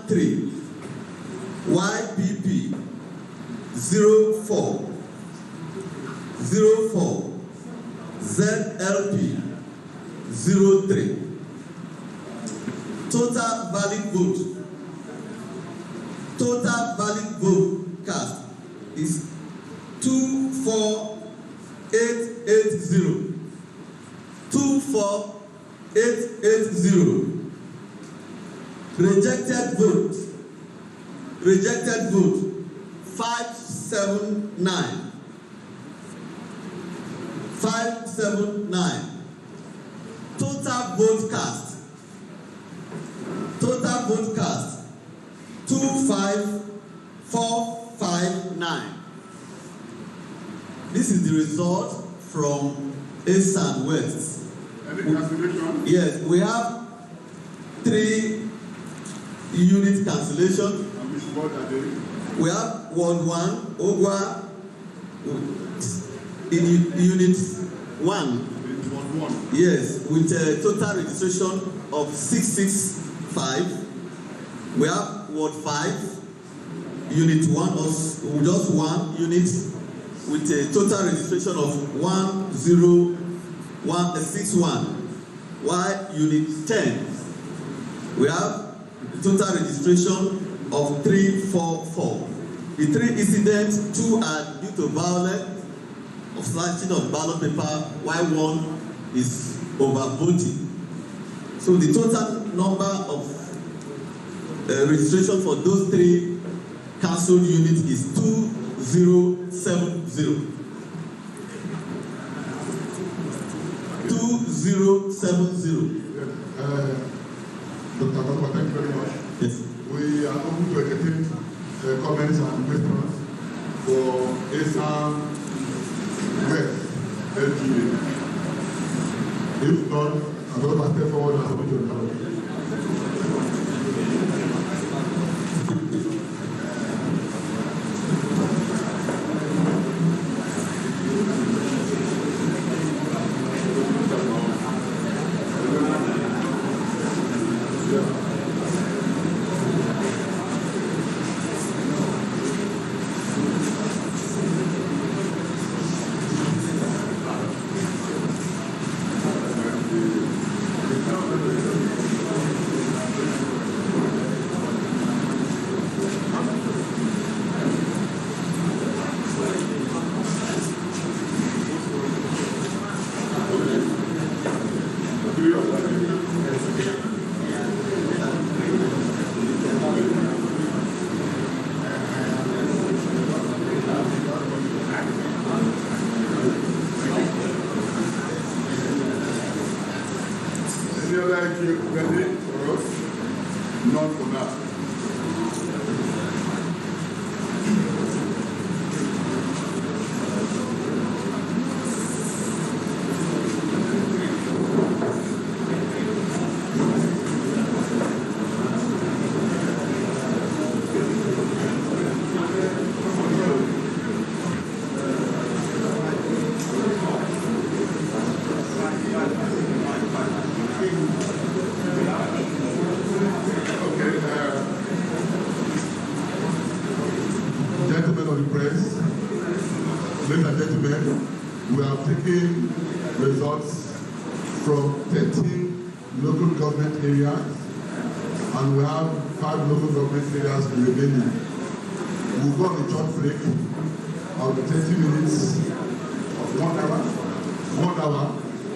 13, YPP 04, 04, ZLP 03. Total valid vote cast is 24880. 24880. Rejected vote 579. 579. Total vote cast 25459. This is the result from East and West. Any cancellation? Yes, we have 3 unit cancellation. And which word are they? We have Ward 1, Ogwa, in Unit 1. Yes, with a total registration of 665. We have Ward 5, Unit 1, or just 1 unit, with a total registration of 10161. While Unit 10, we have total registration of 344. The 3 incidents, 2 are due to violence of snatching of ballot paper, while 1 is overvoting. So the total number of registration for those 3 council units is 2070. 2070. Dr. Bakwa, thank you very much. Yes. We are open to entertain comments and questions for ASAM West LGA. If not, I'm going to step forward and submit your knowledge. like you ready for us? Not for now. Gentlemen of the press, ladies and gentlemen, we have taken results from 13 local government areas, and we have 5 local government areas remaining. We'll go on a short break of 20 minutes, of 1 hour,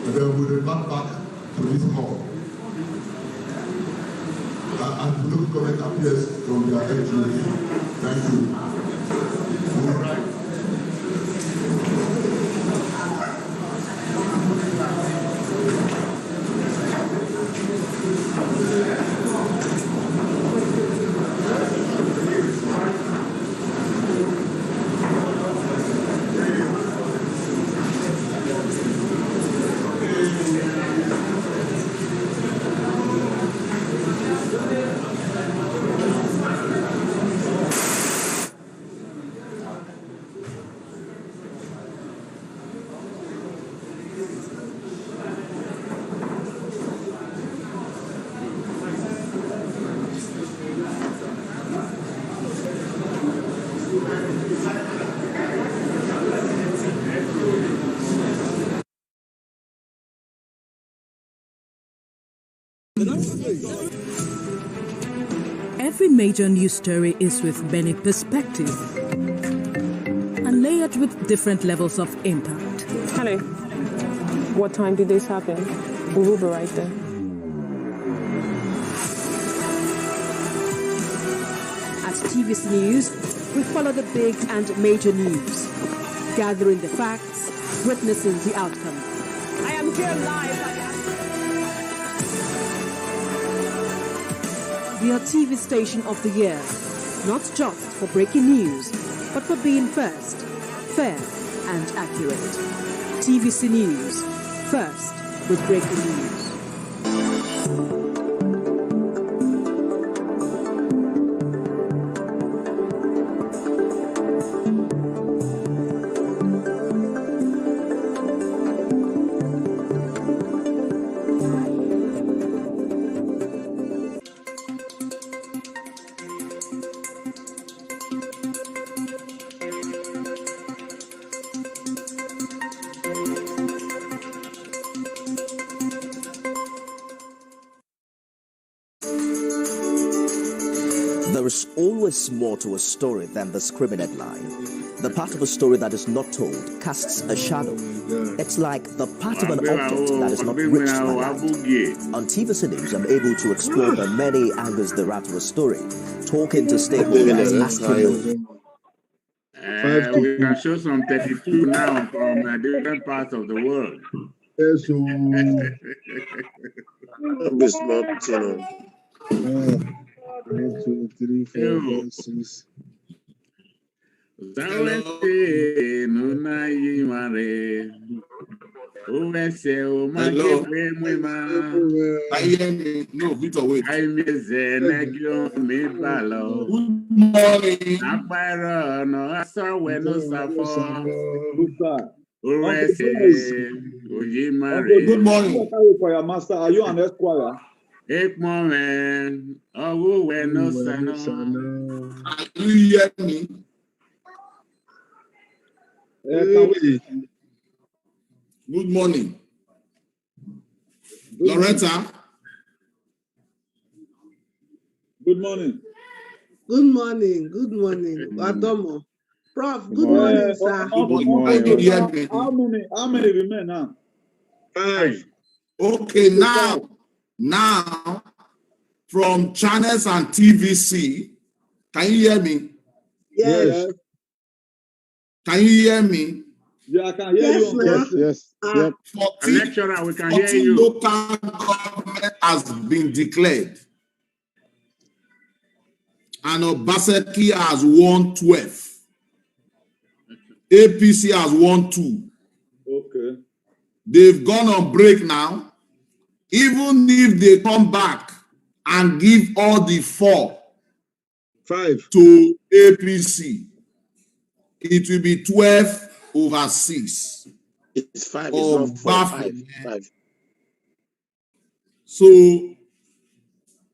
and then we'll revert back to this hall. And the local government appears from their LGA. Thank you. All right. Every major news story is with many perspectives and layered with different levels of impact. Hello. What time did this happen? We will be right there. At TV's News, we follow the big and major news, gathering the facts, witnessing the outcome. I am here live. We are TV Station of the Year, not just for breaking news, but for being first, fair and accurate. TVC News, first with breaking news. There is always more to a story than the screaming headline. The part of a story that is not told casts a shadow. It's like the part of an object that is not reached by light. On TVC News, I'm able to explore the many angles there are to a story, talking to stakeholders, asking them. We can show some 32 now from different parts of the world. Yes, It's not, 1, 2, 3, 4, 5, 6. Hello. No, Victor, wait. Good morning. For your master, are you an esquire? Are you hear me? Good morning. Loretta. Good morning. Good morning. Good morning. Adomo. Prof, good morning, sir. Good morning. How many remain now? 5. Okay, now, from channels and TVC, can you hear me? Yes. Can you hear me? Yeah, I can hear you. Yes. 14 local government has been declared. And Obaseki has won 12. APC has won 2. Okay. They've gone on break now. Even if they come back and give all the 4 to APC, it will be 12/6. It's 5, it's not 4, 5. So,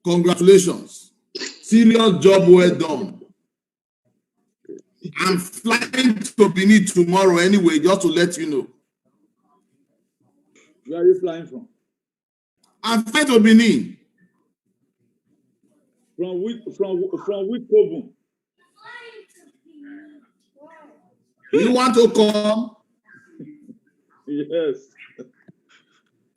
congratulations. Serious job well done. I'm flying to Benin tomorrow anyway, just to let you know. Where are you flying from? I'm flying to Benin. From which province? You want to come? Yes.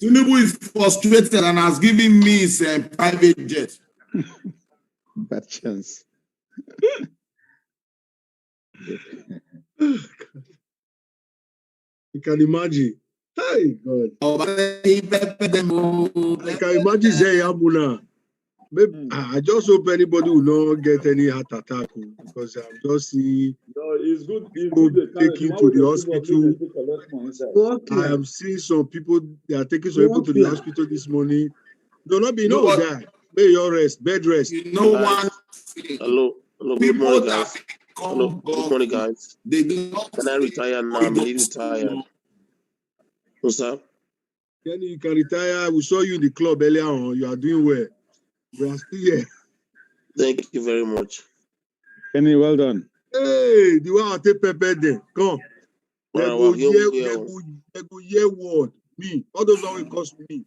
Tinubu is frustrated and has given me his private jet. Bad chance. You can imagine. Hey, God. I can imagine Zayamuna. I just hope anybody will not get any heart attack because I'm just seeing people taken to the hospital. I am seeing some people, they are taking some people to the hospital this morning. There will not be no die. May your rest, bed rest. You know what? Hello, good morning, guys. Hello, good morning, guys. Can I retire now? I'm really tired. What's up? Kenny, you can retire. We saw you in the club earlier on. You are doing well. We are still here. Thank you very much. Kenny, well done. Hey, the one I take Pepe there. Come. They go hear word. Me. All those are what cost me.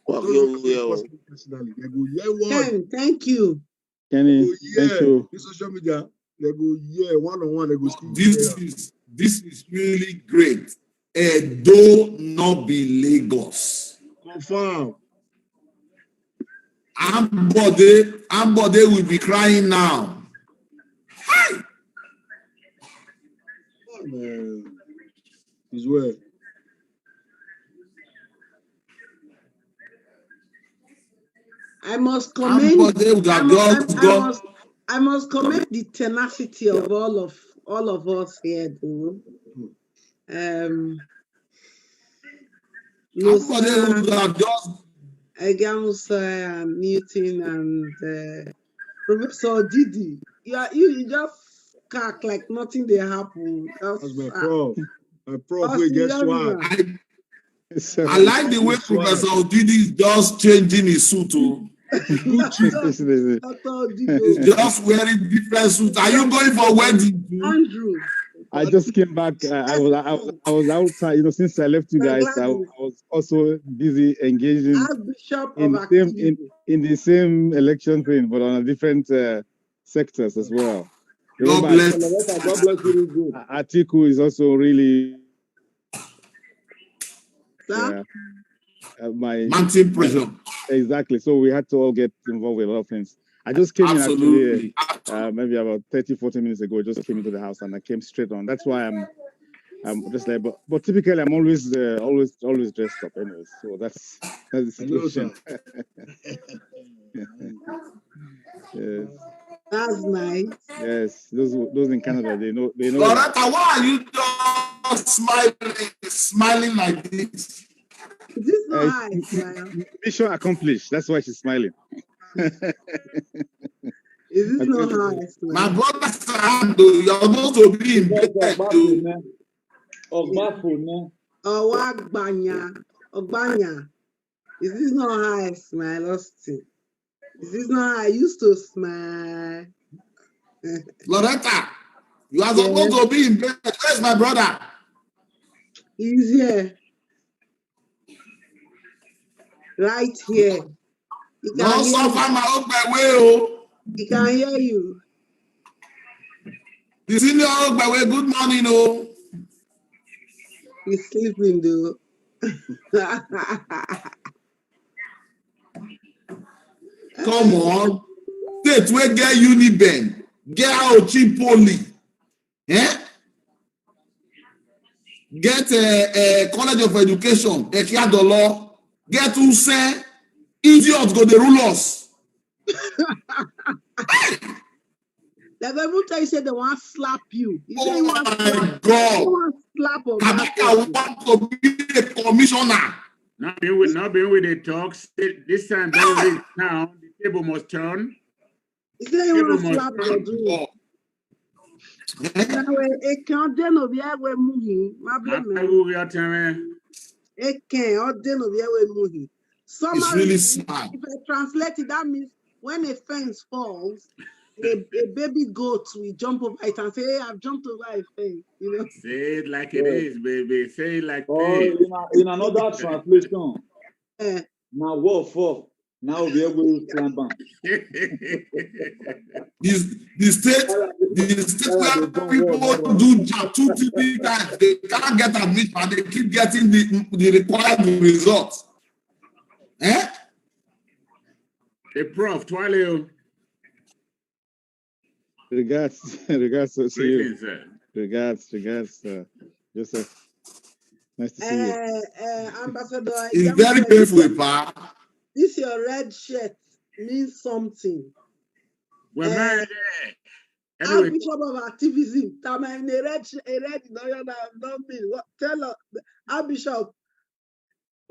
Personally. They go hear word. Thank you. Kenny, thank you. In social media, they go hear one-on-one. They go speak. This is really great. Edo not be Lagos. Confirm. Ambode will be crying now. Hi. Oh, man. He's well. I must commend the tenacity of all of us here, though. Egamusa and Newton and Professor Didi. You just cack like nothing they happen. That's my prof. My prof will get swag. I like the way Professor Didi is just changing his suit. He's just wearing different suits. Are you going for wedding? Andrew. I just came back. I was outside. You know, since I left you guys, I was also busy engaging in the same election thing, but on a different sectors as well. God bless you. Atiku is also really my mountain pressure. Exactly. So we had to all get involved with a lot of things. I just came in actually maybe about 30-40 minutes ago. I just came into the house and I came straight on. That's why I'm just like, but typically I'm always dressed up anyways. So that's the situation. Yes. That's nice. Yes, those in Canada, they know. Loretta, why are you just smiling like this? Is this not high? Mission accomplished. That's why she's smiling. Is this not high? My brother said, you're supposed to be in bed. Ogbanya. Is this not how I smile, Austin? Is this not how I used to smile? Loretta, you are supposed to be in bed. Where's my brother? He's here. Right here. He can hear you. He can hear you. The senior Ogbawe, good morning, oh. He's sleeping, though. Come on. State where get Uniben, get out Chipoli. Get a College of Education, Ekiadolo, get Use. Idiots go, they rule us. They will tell you, say they want to slap you. You say Oh you want to slap. my God. You want to slap or Kabaka want to be a commissioner. Not being with the talks. This time, don't read now. The table must turn. You say you want to slap or do. Now, it can't do no be able to my blame. It can't do no be able to It's really smart. If I translate it, that means when a fence falls, a baby goat will jump over it and say, hey, I've jumped over a fence. You know? Say it like it is, baby. Say it like this. In another translation, now what for? Now we are going to slam bang. The state where people do job 2-3 times, they can't get admission and they keep getting the required results. Eh? Hey, Prof, Twilio. Regards to you. Sir. Regards, Joseph. Nice to see you. Ambassador, it's very painful, Pa. This your red shirt means something. Well, man, anyway. Archbishop of activism. Time in a red, don't mean what? Tell us, Archbishop.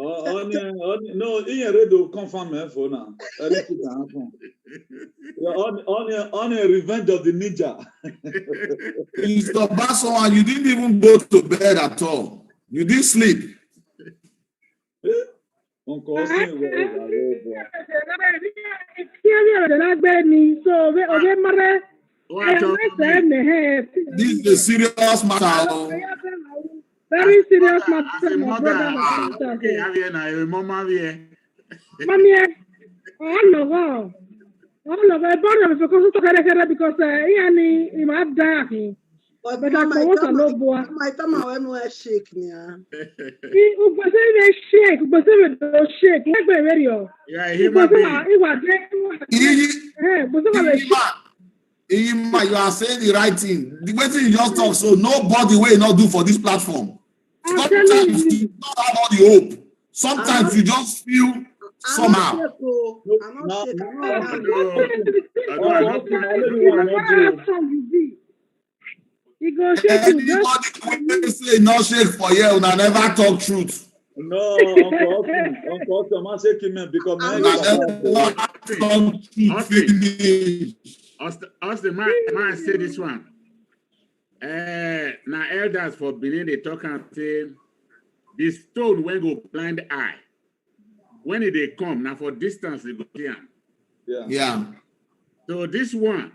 No, in read to confirm me for now. On a revenge of the ninja. Mr. Basso, and you didn't even go to bed at all. You didn't sleep. This is a serious matter. Very serious matter, my brother. But my time I went shake yeah. Shake, but shake. Like my radio. Yeah, you are saying the right thing. The way you just talk, so nobody will not do for this platform. Sometimes you don't have all the hope. Sometimes you just feel somehow. Anybody will say no shake for you and I never talk truth. No, Uncle I'm shaking me because Austin, man, say this one. Now elders for Benin they talk and say the stone when go blind eye. When they come now for distance they go here. Yeah. So this one.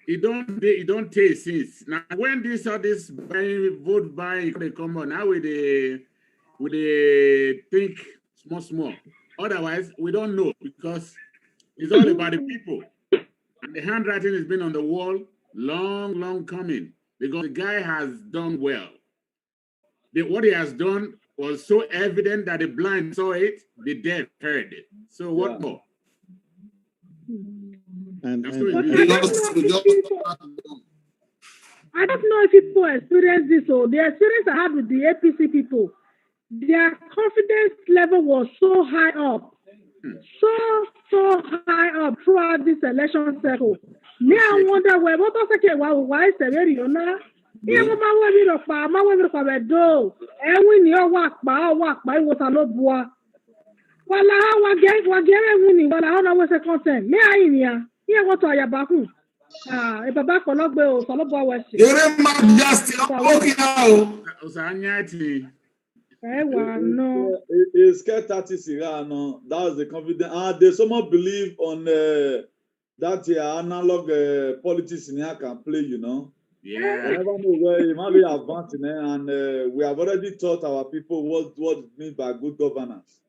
It don't take since now when this vote buying they come on now with the think small. Otherwise we don't know because it's all about the people and the handwriting has been on the wall long coming because the guy has done well. What he has done was so evident that the blind saw it, the deaf heard it. So what more? I don't know if people experience this or the experience I had with the APC people. Their confidence level was so high up, so high up throughout this election cycle. Me, I wonder why is the radio now? Yeah, my women are do, and we knew walk by was a lot boy. Well, I get winning, but I don't know what's the content. Me, I in here. Yeah, what are you back? If a back or not, Bill, so no West. You're just no. It's scared 30 no. That was the confidence. They somewhat believe on that analog politics in here can play, you know. Yeah. I never know where it might be advancing, and we have already taught our people what it means by good governance.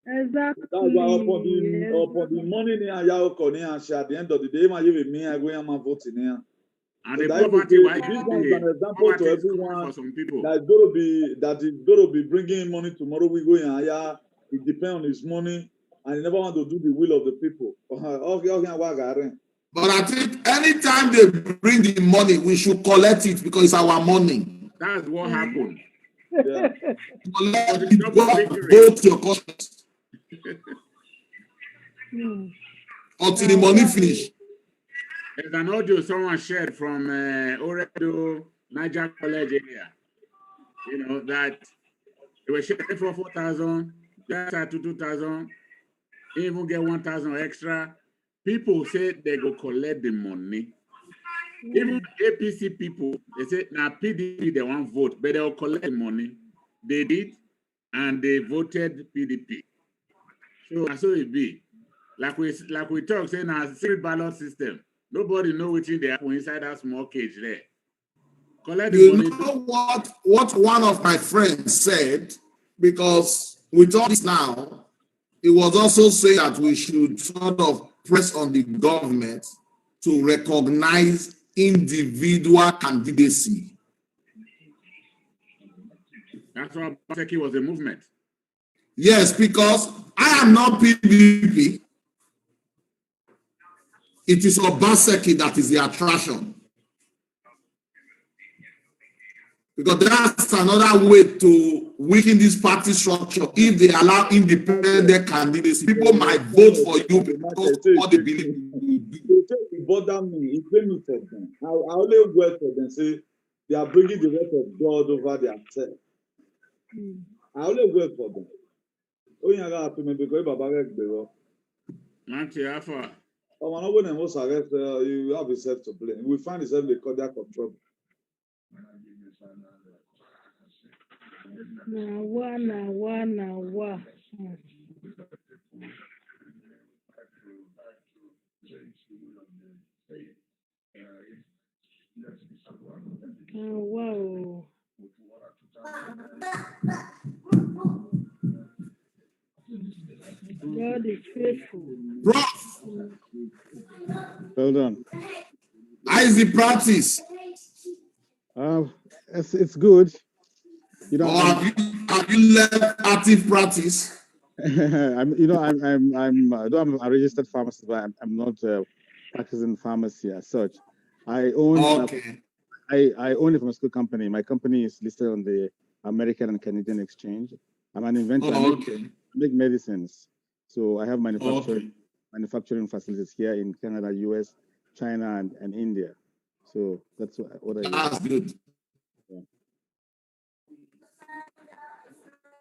Exactly. That's why upon the money at the end of the day, I give me I go and vote in here. And the poverty, why this one is an example to everyone that is going to be bringing money tomorrow. We go in here. It depends on his money, and he never want to do the will of the people. But I think anytime they bring the money, we should collect it because it's our money. That's what happened. Yeah. Collect it, vote your conscience. until the money finish. There's an audio someone shared from Oredo, Niger College area. You know, that they were sharing for 4,000, that's to 2,000, even get 1,000 extra. People say they go collect the money. Even APC people, they say, now PDP, they won't vote, but they'll collect the money. They did, and they voted PDP. So it be. Like we talk, saying a secret ballot system. Nobody know which they happen inside that small cage there. Collect the money. You know what one of my friends said, because with all this now, he was also saying that we should sort of press on the government to recognize individual candidacy. That's why Obaseki was a movement. Yes, because I am not PDP. It is Obaseki that is the attraction. Because that's another way to weaken this party structure. If they allow independent candidates, people might vote for you because of what they believe. It bother me. It pain me for them. I only work for them. Say they are bringing the word of God over their self. I only work for them. Oh, you have to make because Baba get better. Nanti Alpha. Oh, man, when most arrest, you have yourself to blame. We find yourself in the cardiac trouble. Nawa. Wow. God is faithful. Prof. Hold on. How is the practice? It's good. You know, have you left active practice? I'm a registered pharmacist, but I'm not practicing pharmacy as such. I own I own a pharmaceutical company. My company is listed on the American and Canadian exchange. I'm an inventor. I make medicines. So I have manufacturing facilities here in Canada, US, China, and India. So that's what I do. That's good. Yeah.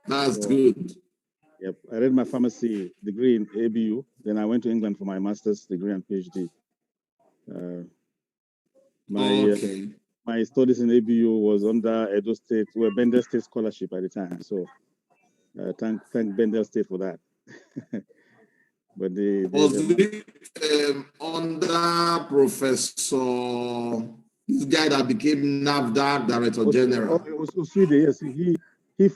That's good. Yep. I read my pharmacy degree in ABU. Then I went to England for my master's degree and PhD. My studies in ABU was under Edo State, Bendel State scholarship at the time. So thank Bendel State for that. But under Professor, this guy that became NAFDAC Director General. Yes,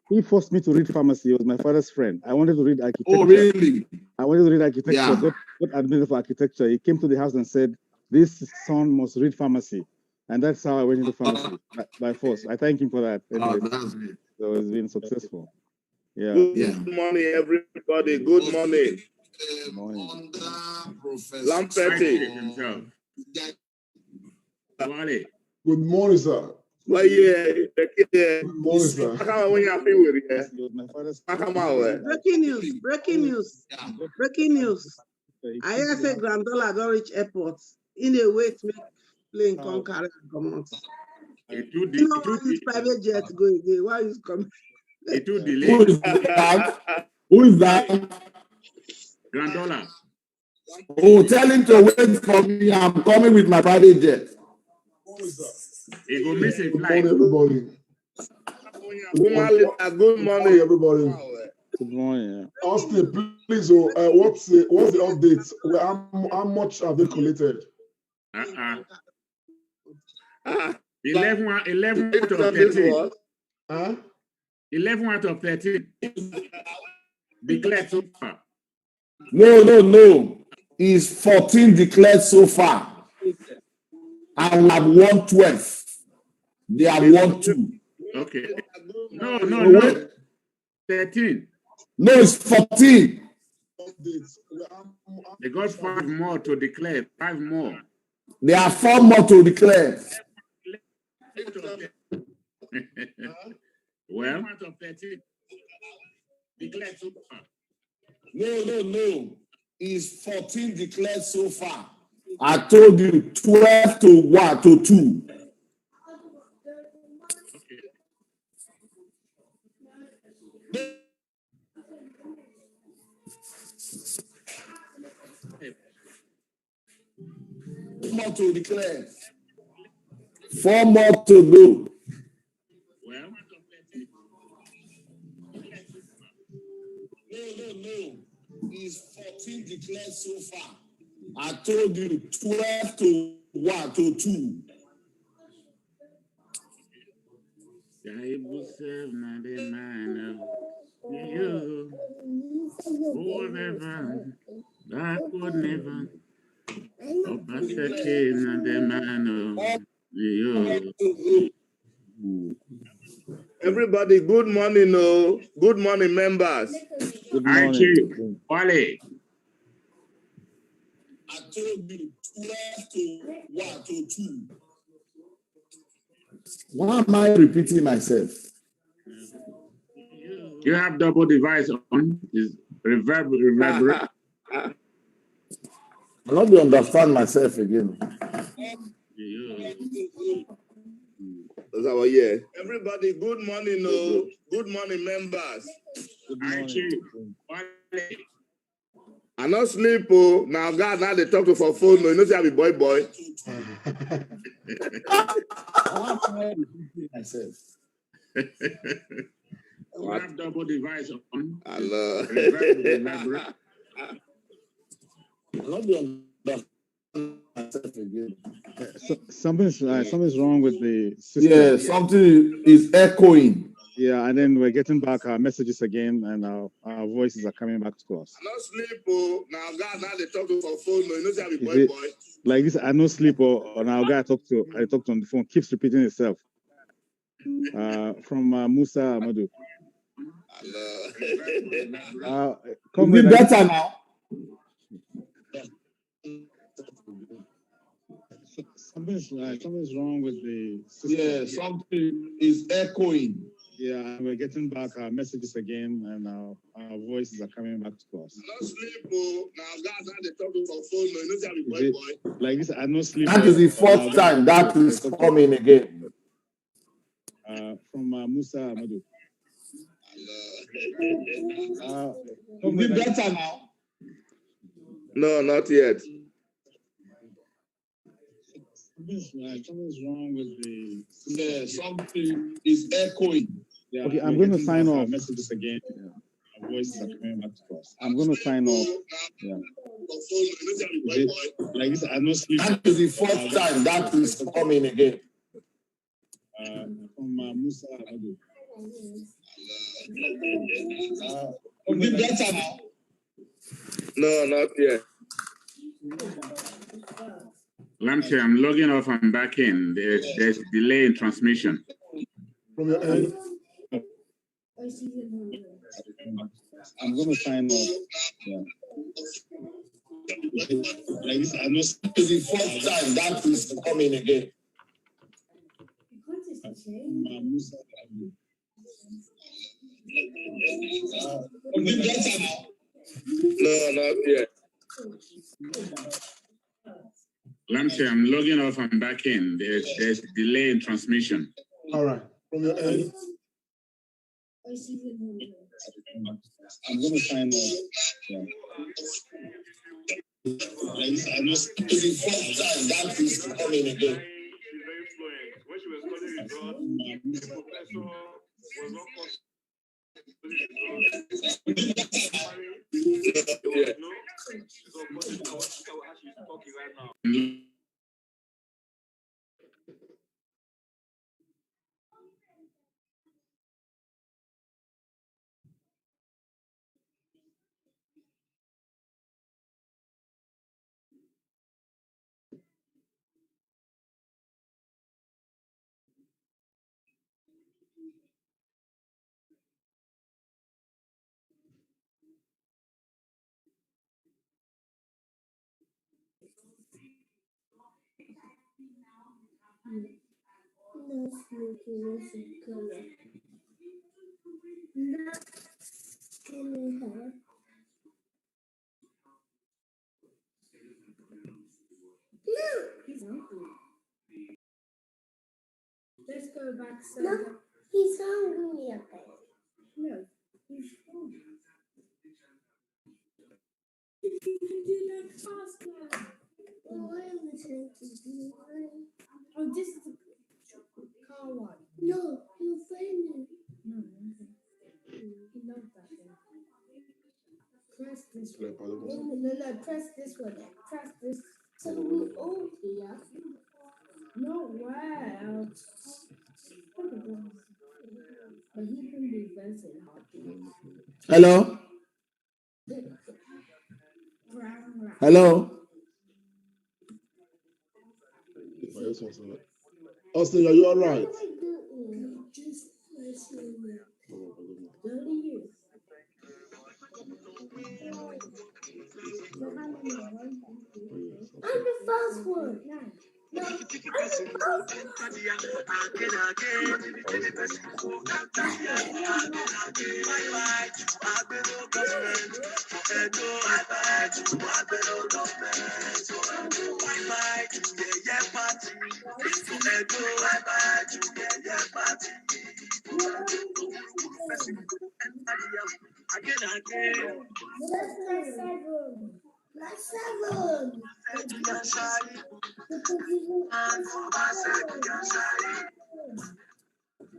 he forced me to read pharmacy. He was my father's friend. I wanted to read architecture. Oh, really? I wanted to read architecture. Yeah. Got admitted for architecture. He came to the house and said, "This son must read pharmacy," and that's how I went into pharmacy by force. I thank him for that. Anyway, so it's been successful. Yeah. Good morning, everybody. Good morning. Good morning. Under Professor Lampetti himself. Good morning, sir. Well, yeah. Good morning, sir. Breaking news. I hear say Grandola don't reach airport in a way to make plane come carry and come out. You know why this private jet go again? Why is coming? It too delayed. Who is that? Who is that? Grandola. Oh, tell him to wait for me. I'm coming with my private jet. He go miss a Good flight. morning, everybody. Good morning, everybody. Good morning. Austin, please. What's the update? How much have they collected? 11 out of 13. Huh? 11 out of 13. Declared so far. No. It's 14 declared so far. And we have won 12. They have won 2. Okay. No. 13. No, it's 14. They got 5 more to declare. 5 more. There are 4 more to declare. Well, out of 13 declared so far. No. It's 14 declared so far. I told you 12 to 1 to 2. Four more to declare. 4 more to do. Well, No. It's 14 declared so far. I told you 12 to 1 to 2. Whatever, that could never. Obaseke na the man. Everybody, good morning, no. Good morning, members. Good Hi, morning. Chief. Wale. I told you 12 to 1 to 2. Why am I repeating myself? You have double device on. Is reverberate. I don't understand myself again. That's our year. Everybody, good morning, no. Good morning, members. Hi, Chief. Wale. I not sleep, oh. Now, God, now they talk to for phone, no. You know, say I be boy. Why am I repeating myself? You have double device on. Hello. Reverberate. I don't understand myself again. Something's wrong with the system. Yeah, something is echoing. Yeah, and then we're getting back our messages again, and our voices are coming back to us. I not sleep, oh. Now, God, now they talk to for phone, no. You know, say I be boy. Like this? I no sleep, or now guy I talked to on the phone keeps repeating itself. From Musa Amadu. Is it better now? Something's wrong with the system. Yeah, something is echoing. Yeah, and we're getting back our messages again, and our voices are coming back to us. I not sleep, oh. Now, God, now they talk to for phone, no. You know, say I be boy. Like this? I no sleep. That is the fourth time that is coming again. From Musa Amadu. Is it better now? No, not yet. Something's wrong with the system. Yeah, something is echoing. Yeah, okay, I'm going to sign off. Messages again. Yeah. Our voices are coming back to us. I'm going to sign off. Yeah. Like this? I no sleep. That is the fourth time that is coming again. From Musa Amadu. Is it better now? No, not yet. Lamche, I'm logging off and back in. There's delay in transmission. From your end. I'm going to sign off. Yeah. Like this? I no sleep. That is the fourth time that is coming again. Musa Amadu. Is it better now? No, not yet. Lamche, I'm logging off and back in. There's delay in transmission. All right. From your end. I'm going to sign off. Yeah. Like this? I no sleep. That is the fourth time that is coming again. When she was studying results, the professor was not No, he's hungry again. No, he's hungry. You can do that faster. Well, I'm listening to you. Oh, this is the car one. No, you're failing. No, he loves that thing. Press this one. No, press this one. Press this. So we're all here. No, wow. But he can be very hard. Hello? Hello? Austin, are you all right? I'm the first one. No, I'm the first one.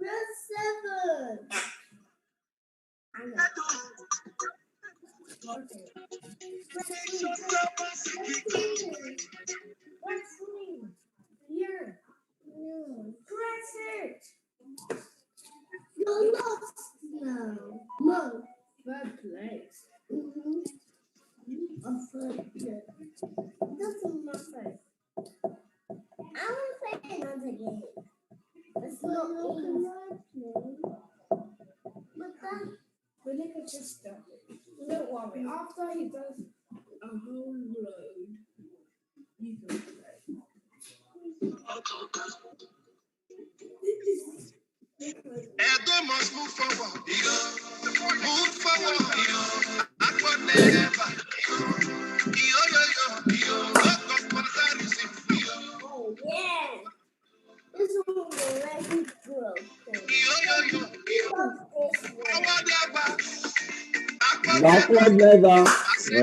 Let's seven. Press 7. Okay. Press me. Here. Press it. You're lost now. No. Third place. A third place. That's my face. I want to play another game. It's not easy. But then, we look at this stuff. Don't worry. After he does a whole load, you can play. Edo must move forward. Move forward. Backward never. Oh, yeah. This one will let you grow. Backward never.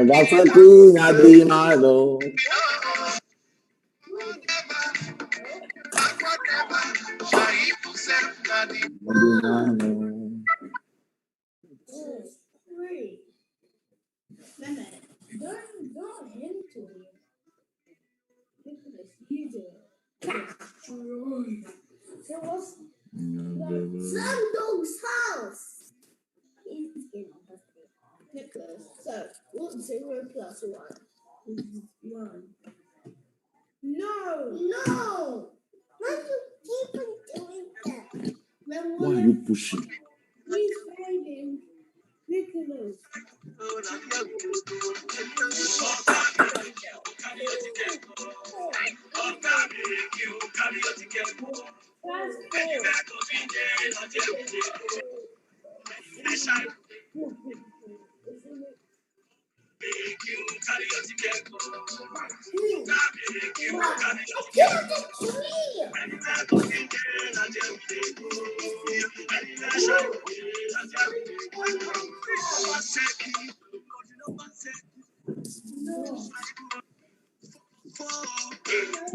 That's a thing I demand. Three. Minute. Don't hint to me. Look at this. You do it. There was some dog's house. He's getting busted. Nicholas. So, what's 0 plus 1? 1. No! Why do you keep on doing that? Why are you pushing? He's failing. Nicholas.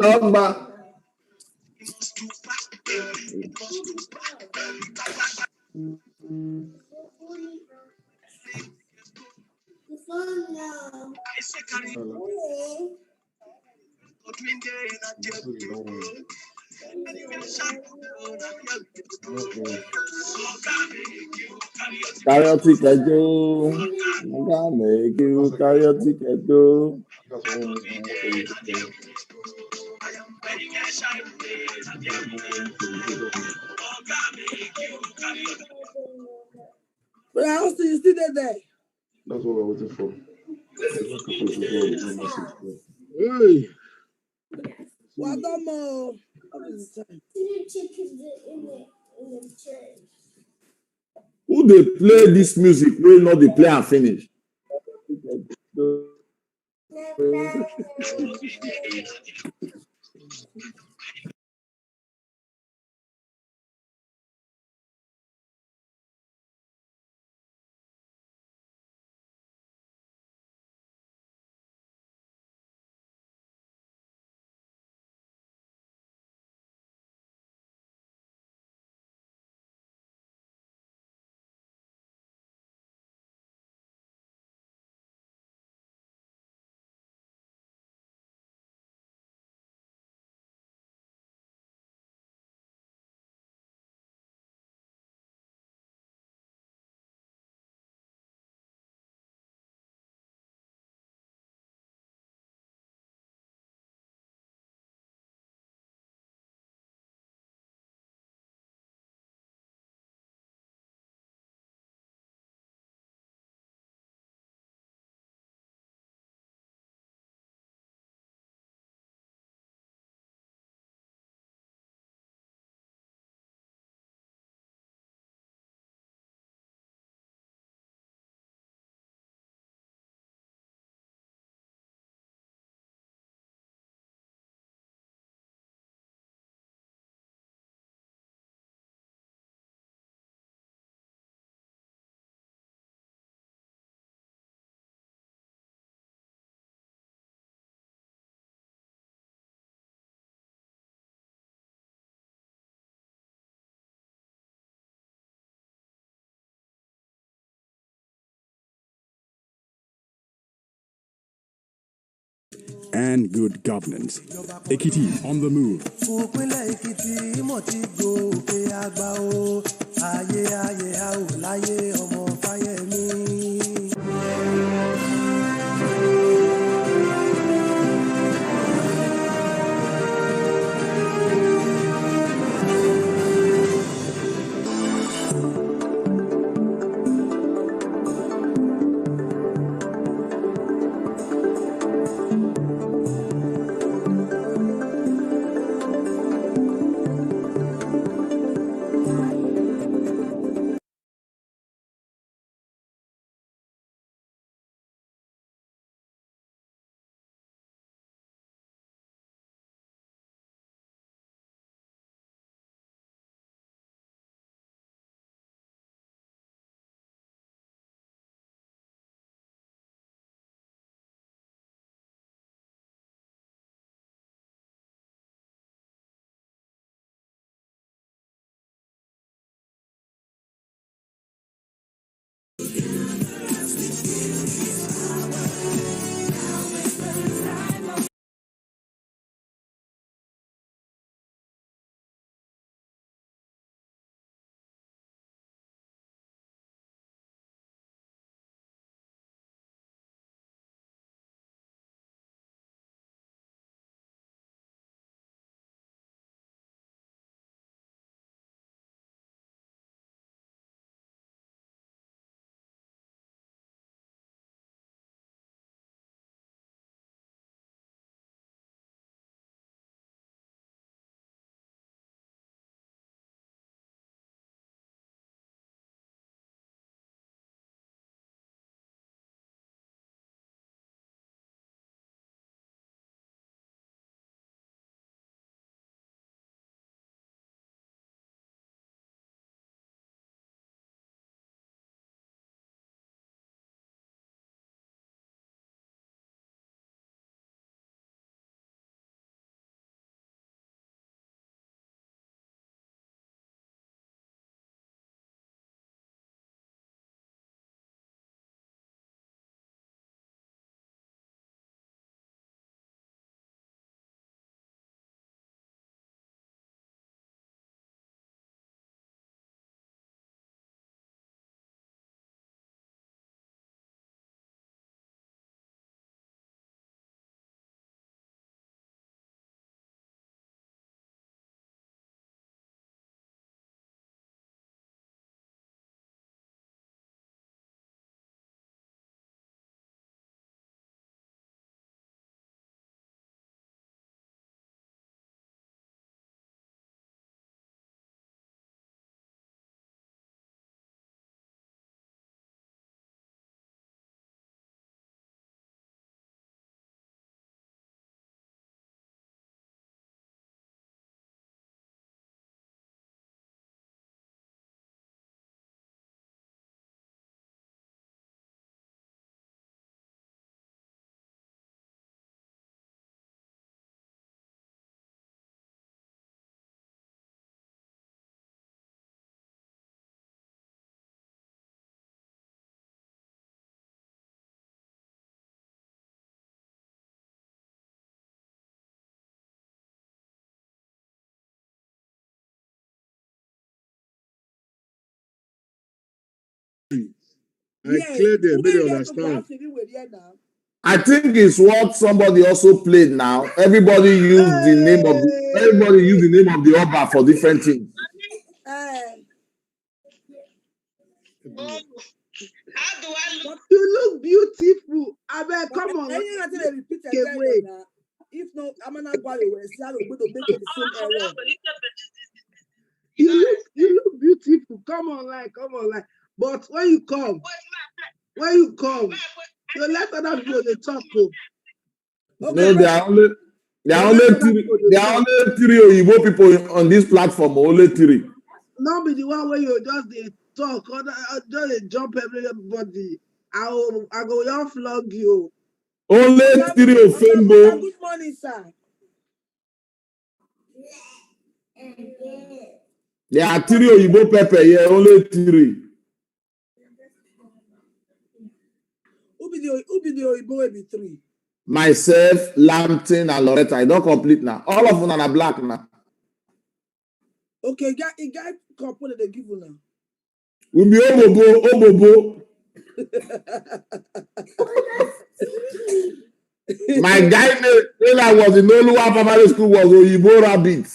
Come back. Carry your ticket, Joe. Make you carry your ticket, Joe. But I also you still there. That's what we're waiting for. Hey. Well done, Mo. Two chickens in the church. Who they play this music? Will not they play and finish? and good governance. Ekiti on the move. I cleared the video, understand. I think it's what somebody also played now. Everybody used the name of the Oba for different things. You look beautiful. I mean, come on. If no, I'm not going to make the same error. You look beautiful. Come on, But when you come, you let other people they talk. No, there are only three Oyibo people on this platform. Only three. Not be the one where you just they talk or just they jump everybody. I go y'all flog you. Only three of Fembo. Good morning, sir. There are three Oyibo pepper here. Only three. Who be the Oyibo will be three? myself, Lampton, and Loretta. I don't complete now. All of them are black now. Okay, guy couple that they give you now. We be obobo. My guy when I was in Oluwa Primary School was Oyibo Rabbit.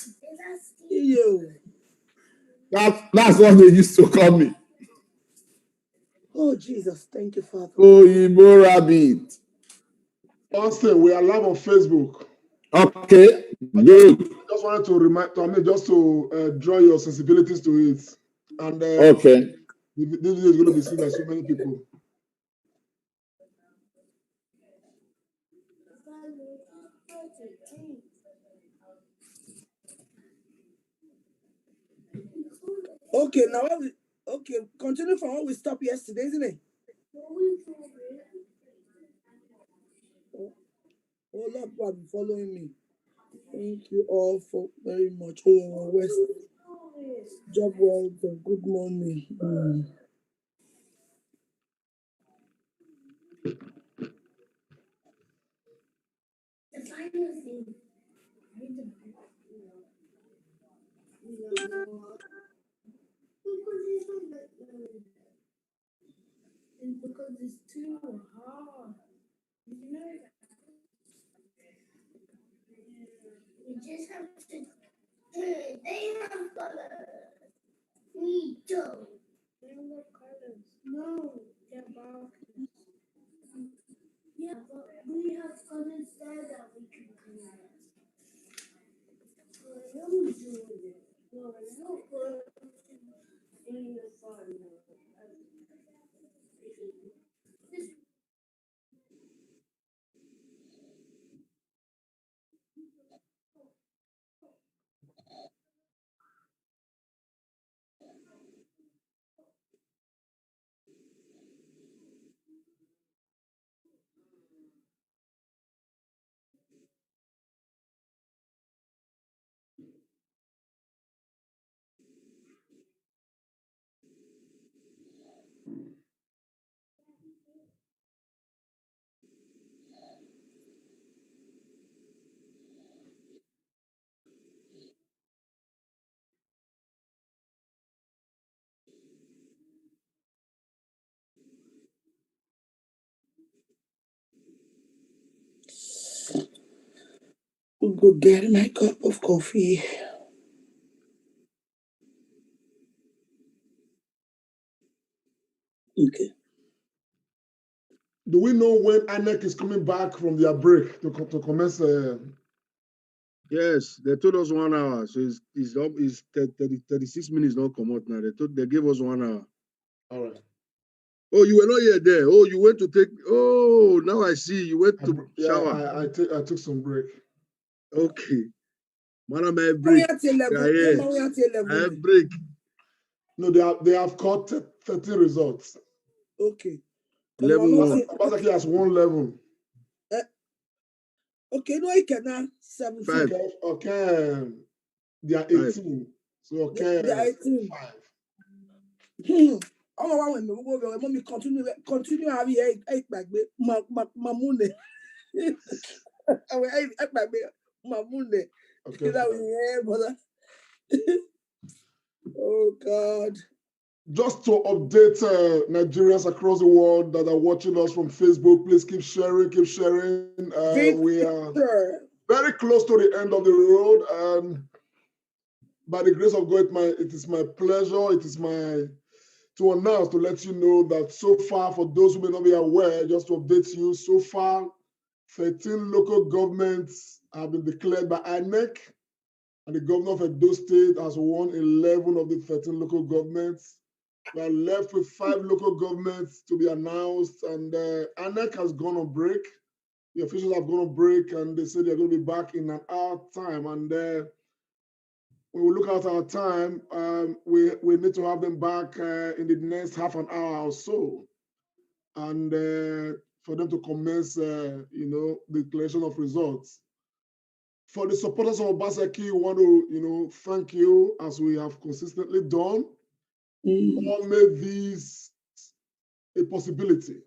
That's what they used to call me. Oh Jesus, thank you, Father. Oyibo Rabbit. Austin, we are live on Facebook. Okay, good. Just wanted to just to draw your sensibilities to it. And okay. This video is going to be seen by so many people. Okay, now continue from where we stopped yesterday, isn't it? Oh Lord, you have been following me. Thank you all for very much. Oh, West. Job well done. Good morning. Because it's too hard. You know that. You just have to. They have colors. We don't. They don't have colors. No, they're boxes. Yeah, but we have colors there that we can color. I am doing it. No, I'm not going to in the fun. We'll go get my cup of coffee. Okay. Do we know when INEC is coming back from their break to commence? Yes, they told us 1 hour. So it's 36 minutes not come out now. They gave us 1 hour. All right. Oh, you were not yet there. Oh, you went to take. Oh, now I see. You went to shower. I took some break. Okay. Madam, I break. I have break. No, they have caught 30 results. Okay. 11-1. Obaseki has won 11. Okay, no, I cannot 17. Okay. They are 18. So okay. They are 18. 5. Oh, when we continue having mamune. Mamune. Okay. Oh God. Just to update Nigerians across the world that are watching us from Facebook, please keep sharing. We are very close to the end of the road, and by the grace of God, it is my pleasure, to announce, to let you know that so far, for those who may not be aware, just to update you, so far, 13 local governments have been declared by INEC, and the governor of Edo State has won 11 of the 13 local governments. We are left with 5 local governments to be announced, and INEC has gone on break. The officials have gone on break, and they said they're going to be back in an hour time. And when we look at our time, we need to have them back in the next half an hour or so, and for them to commence, the declaration of results. For the supporters of Obaseki, we want to, thank you, as we have consistently done. All made this a possibility.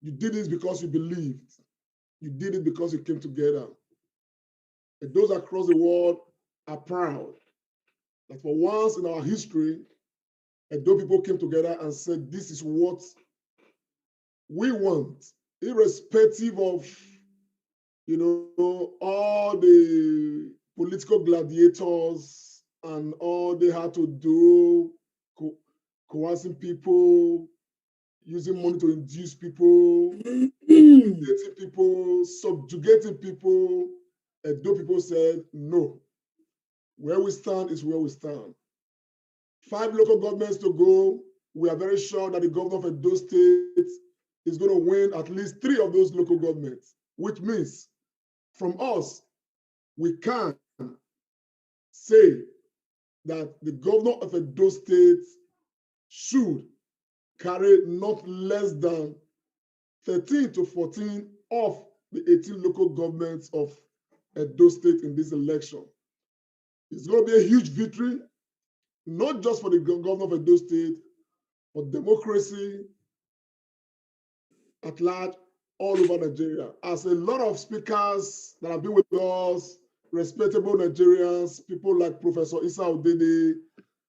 You did this because you believed. You did it because you came together. And those across the world are proud that for once in our history, Edo people came together and said, this is what we want, irrespective of, all the political gladiators and all they had to do, coercing people, using money to induce people, intimidating people, subjugating people. Edo people said, no, where we stand is where we stand. 5 local governments to go. We are very sure that the governor of Edo State is going to win at least 3 of those local governments, which means from us, we can say that the governor of Edo State should carry not less than 13 to 14 of the 18 local governments of Edo State in this election. It's going to be a huge victory, not just for the governor of Edo State, but democracy at large all over Nigeria. As a lot of speakers that have been with us, respectable Nigerians, people like Professor Issa Odede,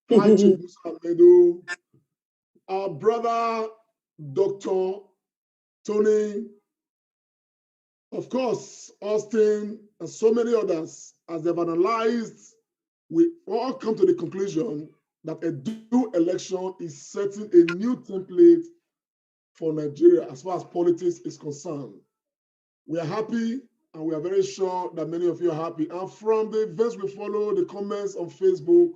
High Chief Musa Amedo, our brother, Dr. Tony, of course, Austin, and so many others, as they've analyzed, we all come to the conclusion that a due election is setting a new template for Nigeria as far as politics is concerned. We are happy, and we are very sure that many of you are happy. And from the events we follow, the comments on Facebook,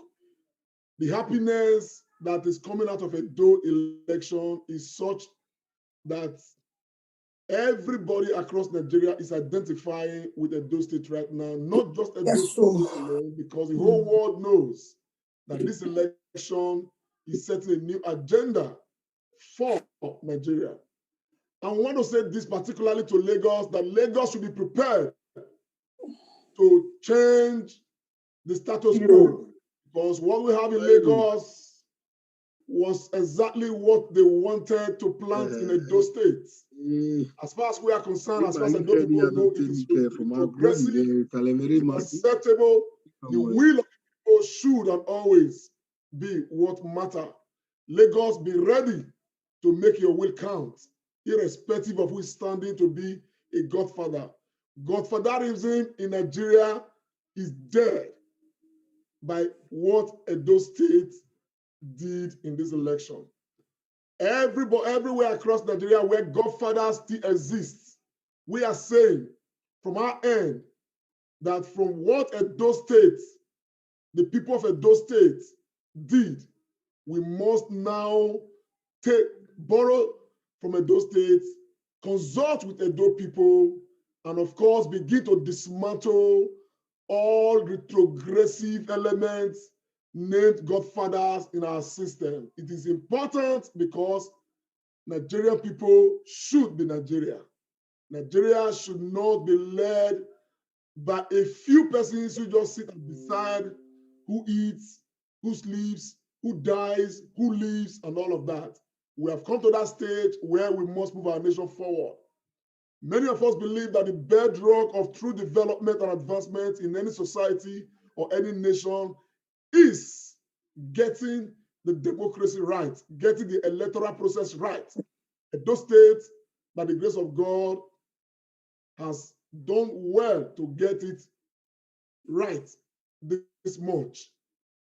the happiness that is coming out of a Edo election is such that everybody across Nigeria is identifying with Edo State right now, not just Edo State alone, because the whole world knows that this election is setting a new agenda for Nigeria. And we want to say this particularly to Lagos, that Lagos should be prepared to change the status quo, because what we have in Lagos was exactly what they wanted to plant in Edo State. As far as we are concerned, as far as Edo people go, it is progressive, acceptable. The will of people should and always be what matter. Lagos, be ready to make your will count, irrespective of who is standing to be a godfather. Godfatherism in Nigeria is dead by what Edo State did in this election. Everywhere across Nigeria where godfathers still exist, we are saying from our end that from what Edo State, the people of Edo State did, we must now borrow from Edo State, consult with Edo people, and of course begin to dismantle all retrogressive elements named godfathers in our system. It is important because Nigerian people should be Nigeria. Nigeria should not be led by a few persons who just sit and decide who eats, who sleeps, who dies, who lives, and all of that. We have come to that stage where we must move our nation forward. Many of us believe that the bedrock of true development and advancement in any society or any nation is getting the democracy right, getting the electoral process right. Edo State, by the grace of God, has done well to get it right this much.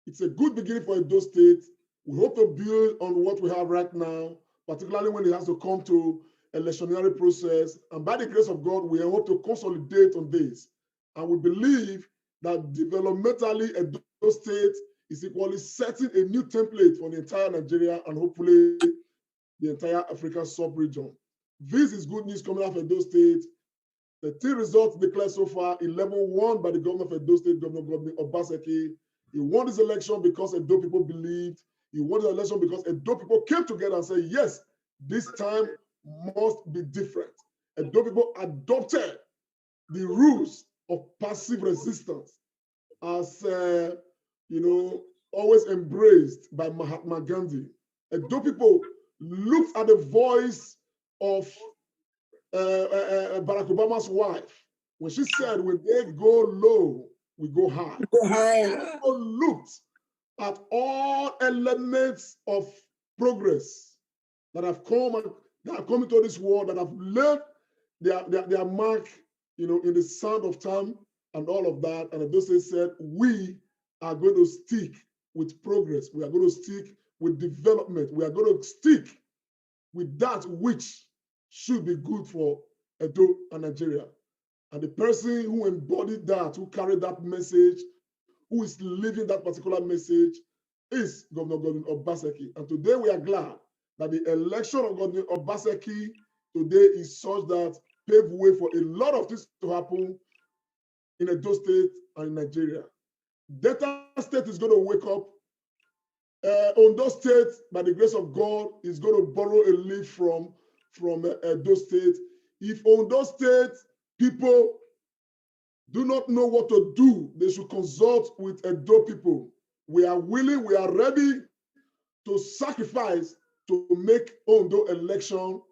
It's a good beginning for Edo State. We hope to build on what we have right now, particularly when it has to come to electionary process. And by the grace of God, we hope to consolidate on this. And we believe that developmentally, Edo State is equally setting a new template for the entire Nigeria and hopefully the entire African sub-region. This is good news coming out of Edo State. The 3 results declared so far, 11-1 by the governor of Edo State, Governor Obaseki. He won this election because Edo people believed. He won the election because Edo people came together and said, yes, this time must be different. Edo people adopted the rules of passive resistance as, always embraced by Mahatma Gandhi. Edo people looked at the voice of Barack Obama's wife, when she said, when they go low, we go high. Go higher. So looked at all elements of progress that have come into this world, that have left their mark, in the sand of time and all of that. And those days said, we are going to stick with progress. We are going to stick with development. We are going to stick with that which should be good for Edo and Nigeria. And the person who embodied that, who carried that message, who is living that particular message, is Governor Godwin Obaseki. And today we are glad that the election of Godwin Obaseki today is such that pave way for a lot of things to happen in Edo State and in Nigeria. Delta State is going to wake up. Ondo State, by the grace of God, is going to borrow a leaf from Edo State. If Ondo State people do not know what to do, they should consult with Edo people. We are willing, we are ready to sacrifice to make Ondo election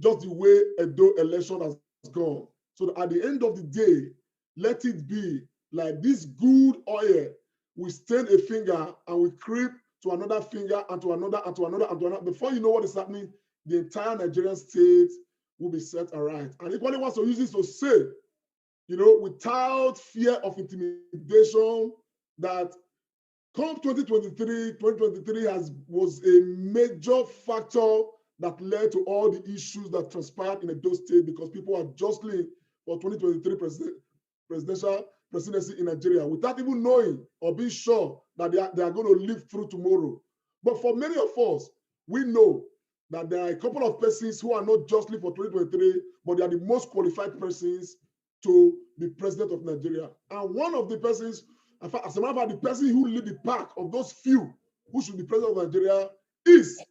just the way Edo election has gone. So that at the end of the day, let it be like this good oil. We stain a finger and we creep to another finger and to another and to another and to another. Before you know what is happening, the entire Nigerian state will be set aright. And equally wants to use this to say, without fear of intimidation, that come 2023 was a major factor that led to all the issues that transpired in Edo State, because people are jostling for 2023 presidency in Nigeria without even knowing or being sure that they are going to live through tomorrow. But for many of us, we know that there are a couple of persons who are not justly for 2023, but they are the most qualified persons to be president of Nigeria. And one of the persons, as a matter of fact, the person who lead the pack of those few who should be president of Nigeria is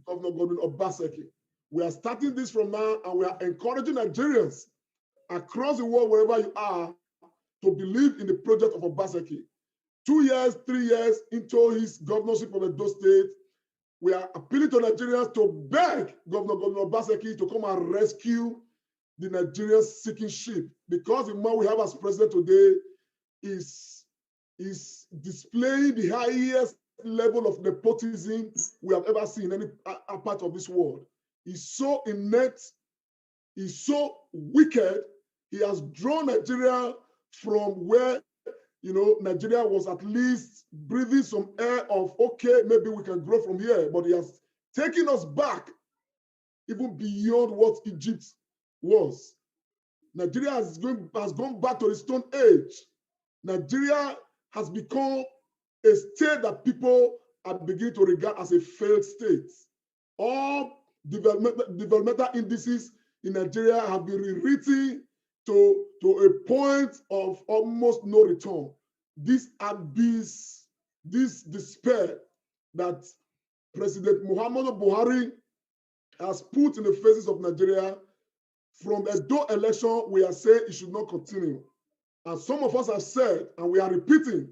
Governor Godwin Obaseki. We are starting this from now, and we are encouraging Nigerians across the world, wherever you are, to believe in the project of Obaseki. 2 years, 3 years into his governorship of Edo State, we are appealing to Nigerians to beg Governor Obaseki to come and rescue the Nigerian sinking ship, because the man we have as president today is displaying the highest level of nepotism we have ever seen in any part of this world. He's so inept, he's so wicked. He has drawn Nigeria from where, Nigeria was at least breathing some air of, okay, maybe we can grow from here, but he has taken us back even beyond what Egypt was. Nigeria has gone back to the Stone Age. Nigeria has become a state that people are beginning to regard as a failed state. All developmental indices in Nigeria have been rewritten to a point of almost no return. This abyss, this despair that President Muhammadu Buhari has put in the faces of Nigeria, from the Edo election, we are saying it should not continue. And some of us have said, and we are repeating,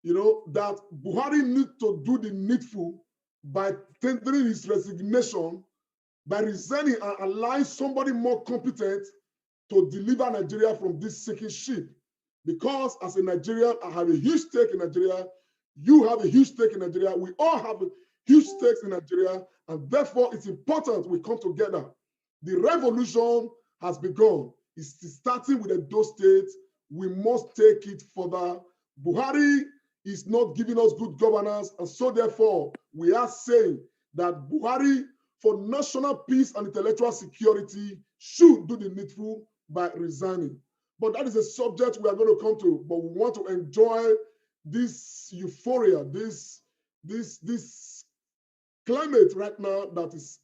that Buhari needs to do the needful by tendering his resignation, by resigning and allowing somebody more competent to deliver Nigeria from this sinking ship. Because as a Nigerian, I have a huge stake in Nigeria. You have a huge stake in Nigeria. We all have huge stakes in Nigeria. And therefore, it's important we come together. The revolution has begun. It's starting with Edo State. We must take it further. Buhari is not giving us good governance. And so therefore, we are saying that Buhari, for national peace and intellectual security, should do the needful by resigning. But that is a subject we are going to come to. But we want to enjoy this euphoria, this climate right now that is,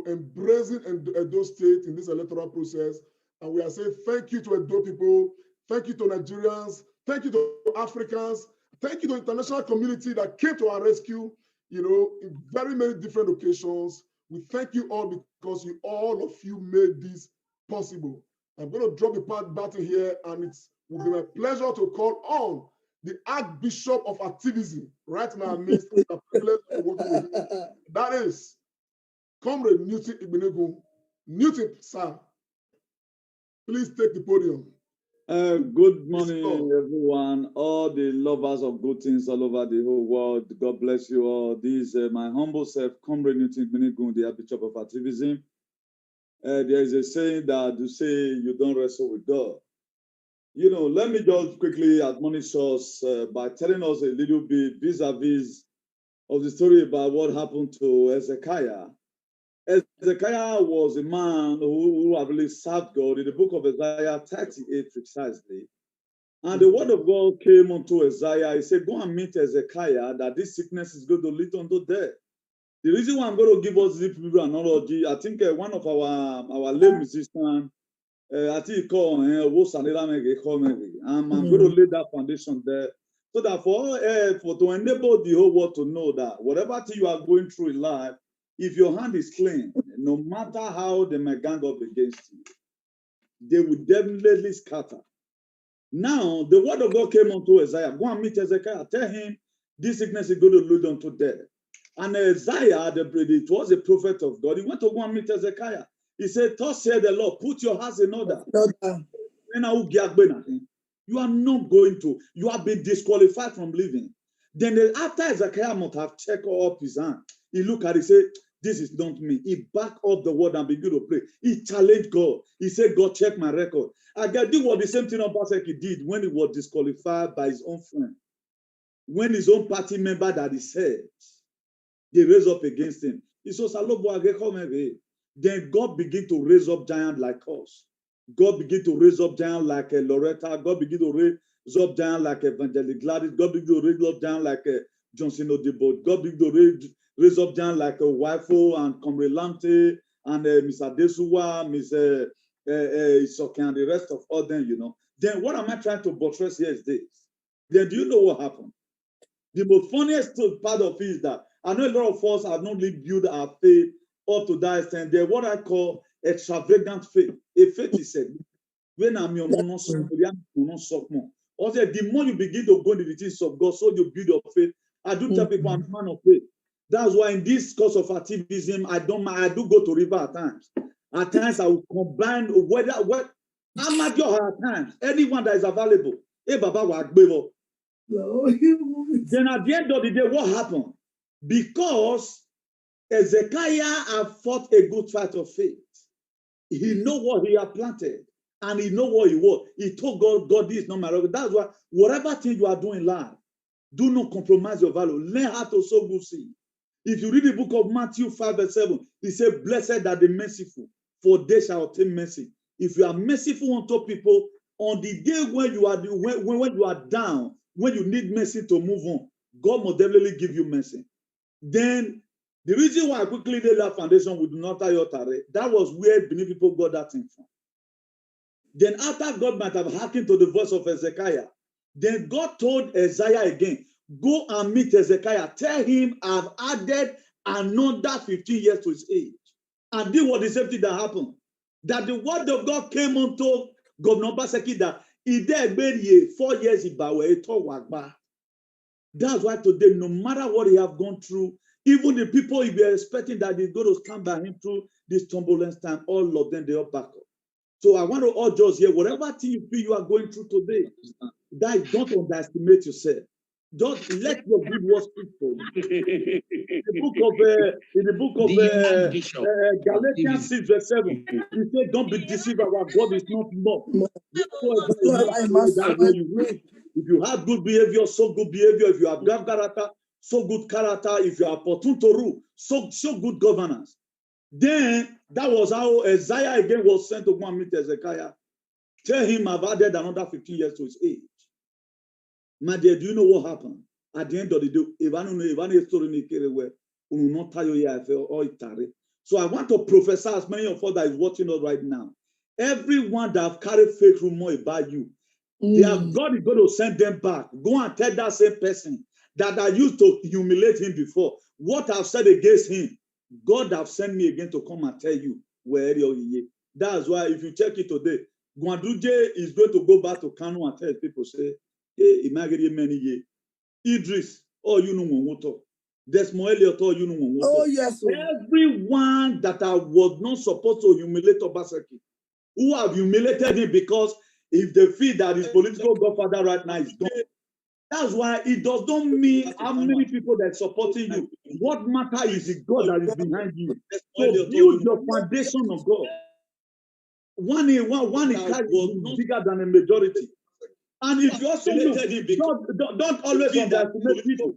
embracing Edo State in this electoral process. And we are saying thank you to Edo people, thank you to Nigerians, thank you to Africans, thank you to the international community that came to our rescue, in very many different occasions. We thank you all because all of you made this possible. I'm going to drop the button here, and it will be my pleasure to call on the Archbishop of Activism right now amidst the privilege of working with him. That is Comrade Newton Igbeneghu. Newton, sir, Please take the podium. Good morning, everyone. All the lovers of good things all over the whole world. God bless you all. This is my humble self, Comrade Newton Benigun, the Bishop of Activism. There is a saying that you say you don't wrestle with God. You know, let me just quickly admonish us by telling us a little bit vis-a-vis of the story about what happened to Hezekiah. Hezekiah was a man who had really served God in the book of Isaiah 38 precisely. And the word of God came unto Isaiah. He said, go and meet Hezekiah that this sickness is going to lead unto death. The reason why I'm going to give us this analogy, I think one of our late musicians, I think he called I'm going to lay that foundation there so that for to enable the whole world to know that whatever thing you are going through in life, if your hand is clean, no matter how they may gang up against you, they will definitely scatter. Now, the word of God came unto Isaiah. Go and meet Hezekiah. Tell him this sickness is going to lead unto death. And Isaiah, it was a prophet of God. He went to go and meet Hezekiah. He said, thus said the Lord, put your house in order. You are not going to. You have been disqualified from living. Then after Hezekiah must have checked up his hand, he looked at it, he said, this is not me. He backed up the word and began to pray. He challenged God. He said, God, check my record. Again, this was the same thing Obaseki did when he was disqualified by his own friend. When his own party member that he said, they raised up against him. He said, then God began to raise up giants like us. God began to raise up giants like Loretta. God began to raise up giants like Evangelist Gladys. God began to raise up giants like Johnson Odebo. God began to raise up giants like Wifo and Comrade Lante and Miss Adesuwa, Miss Isoke and the rest of all them, you know. Then what am I trying to buttress here is this. Then do you know what happened? The most funniest part of it is that I know a lot of us have not really built our faith up to that extent. They're what I call extravagant faith. A faith is said, when I'm your mono, also, the more you begin to go into the things of God, so you build your faith. I do tell people I'm a man of faith. That's why in this course of activism, I do go to river at times. At times I will combine what I'm at your at times. Anyone that is available. Hey, Baba will then at the end of the day, what happened? Because Hezekiah had fought a good fight of faith. He know what he had planted and he know what he was. He told God, God, this is not my record. That's why whatever thing you are doing in life, do not compromise your value. Learn how to sow good seed. If you read the book of Matthew 5 verse 7, he said, blessed are the merciful, for they shall obtain mercy. If you are merciful unto people, on the day when you are when you are down, when you need mercy to move on, God will definitely give you mercy. Then the reason why I quickly laid that foundation with not Tare, that was where many people got that thing from. Then after God might have hearkened to the voice of Hezekiah, then God told Isaiah again, go and meet Hezekiah. Tell him I've added another 15 years to his age. And this was the same thing that happened. That the word of God came unto Governor Obaseki that he did 4 years wagba. That's why today, no matter what he have gone through, even the people he were expecting that they're going to stand by him through this turbulence time, all of them, they are back up. So I want to urge us here, whatever thing you feel you are going through today, that don't underestimate yourself. Don't let your good works speak for you. In the book of Galatians 6 verse 7, he said, don't be deceived, our God is not mocked. If you have good behavior, so good behavior. If you have good character, so good character. If you are opportune to rule, so good governance. Then that was how Isaiah again was sent to go and meet Hezekiah. Tell him I've added another 15 years to his age. My dear, do you know what happened? At the end of the day, so I want to prophesy as many of us that is watching us right now. Everyone that have carried fake rumor about you, God is going to send them back. Go and tell that same person that I used to humiliate him before. What I've said against him, God have sent me again to come and tell you where you're. That's why if you check it today, Gwanduje is going to go back to Kano and tell people, say, hey, imagine many years. Idris, oh, you know what? Desmond Elliott, oh, you know what? Oh, yes. Everyone that I was not supposed to humiliate Obaseki, who have humiliated him because if they feel that his political godfather right now is done. That's why it does not mean how many people that are supporting you. What matters is the God that is behind you. So build your foundation on God. One is bigger than a majority. And if you also look, don't always underestimate people.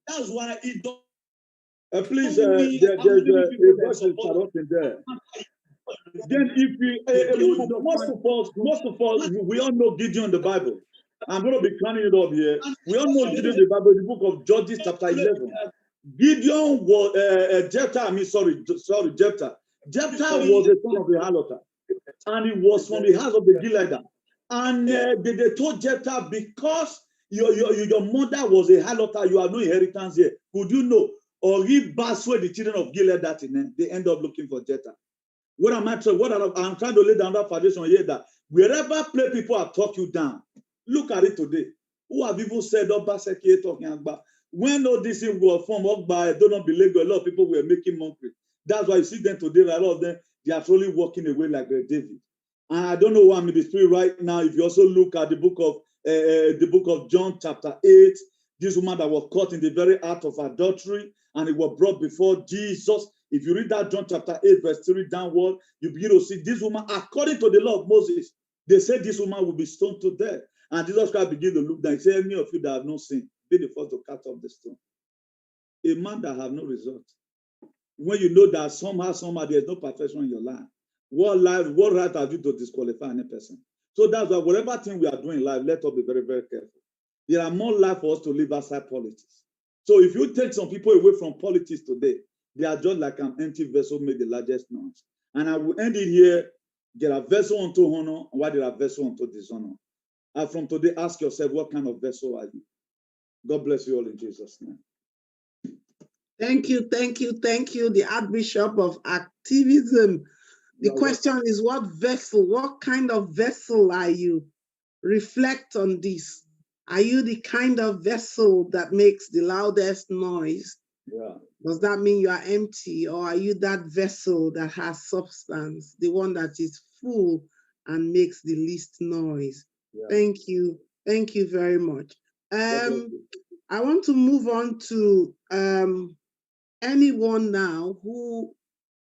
That's why it don't. Please, there's a voice is interrupting there. Then if we, most of us, we all know Gideon in the Bible. I'm going to be cleaning it up here. We all know Gideon in the Bible, the book of Judges chapter 11. Gideon was, Jephthah was the son of the harlot. And he was from the house of the Gilead. And they told Jephthah, because your mother was a harlot, you have no inheritance here. Could you know? Or if Baswe, the children of Gilead, that they end up looking for Jephthah. What am I trying? I'm trying to lay down that foundation here that wherever play people have talked you down, look at it today. Who have even said Obaseki talking about when all this thing was formed up by don't not believe a lot of people were making mockery. That's why you see them today, a lot of them they are slowly walking away like David. And I don't know why I'm in the spirit right now. If you also look at the book of John chapter 8, this woman that was caught in the very act of adultery and it was brought before Jesus. If you read that John chapter 8, verse 3 downward, you begin to see this woman, according to the law of Moses, they said this woman will be stoned to death. And Jesus Christ began to look down and say, any of you that have no sin, be the first to cast off the stone. A man that have no result. When you know that somehow there's no perfection in your life, what right have you to disqualify any person? So that's why whatever thing we are doing in life, let us be very, very careful. There are more life for us to live outside politics. So if you take some people away from politics today, they are just like an empty vessel made the largest noise. And I will end it here. There are vessels unto honor, while there are vessels unto dishonor. And from today, ask yourself, what kind of vessel are you? God bless you all in Jesus' name. Thank you, the Archbishop of Activism. The question is, what kind of vessel are you? Reflect on this. Are you the kind of vessel that makes the loudest noise? Yeah. Does that mean you are empty, or are you that vessel that has substance, the one that is full and makes the least noise? Yeah. Thank you very much. I want to move on to anyone now who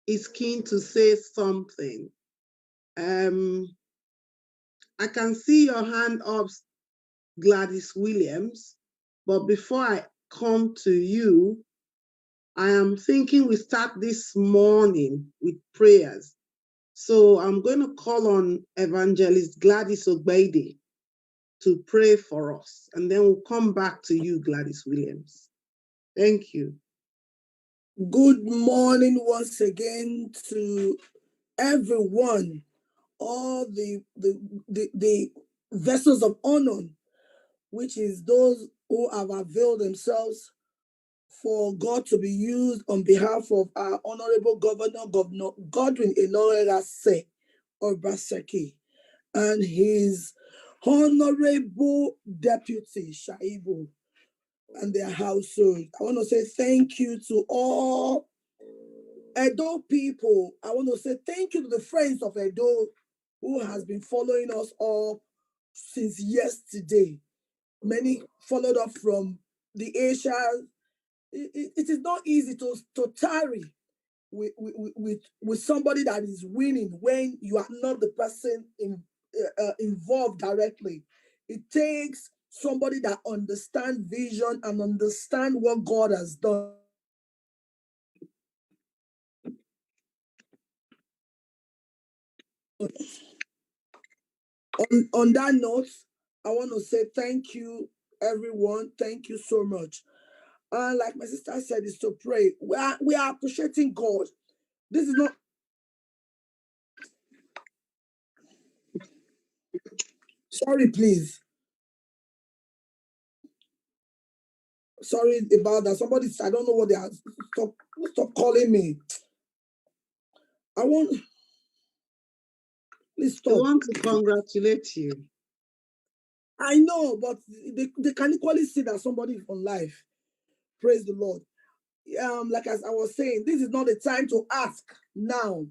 is keen to say something. I can see your hand up, Gladys Williams, but before I come to you, I am thinking we start this morning with prayers. So I'm going to call on Evangelist Gladys Ogbede to pray for us, and then we'll come back to you, Gladys Williams. Thank you. Good morning once again to everyone, all the vessels of honor, which is those who have availed themselves for God to be used on behalf of our Honorable Governor Godwin Enoerase Obaseki and his Honorable Deputy Shaibu and their household. I want to say thank you to all Edo people. I want to say thank you to the friends of Edo who has been following us up since yesterday. Many followed up from the Asia. It is not easy to tarry with somebody that is winning when you are not the person involved directly. It takes somebody that understands vision and understand what God has done. On that note, I want to say thank you, everyone. Thank you so much. And like my sister said, is to pray. We are appreciating God. This is not. Sorry, please. Sorry about that. Somebody, I don't know what they are. Stop calling me. I want. Please stop. I want to congratulate you. I know, but they can equally see that somebody is on life. Praise the Lord. Like as I was saying, this is not the time to ask now.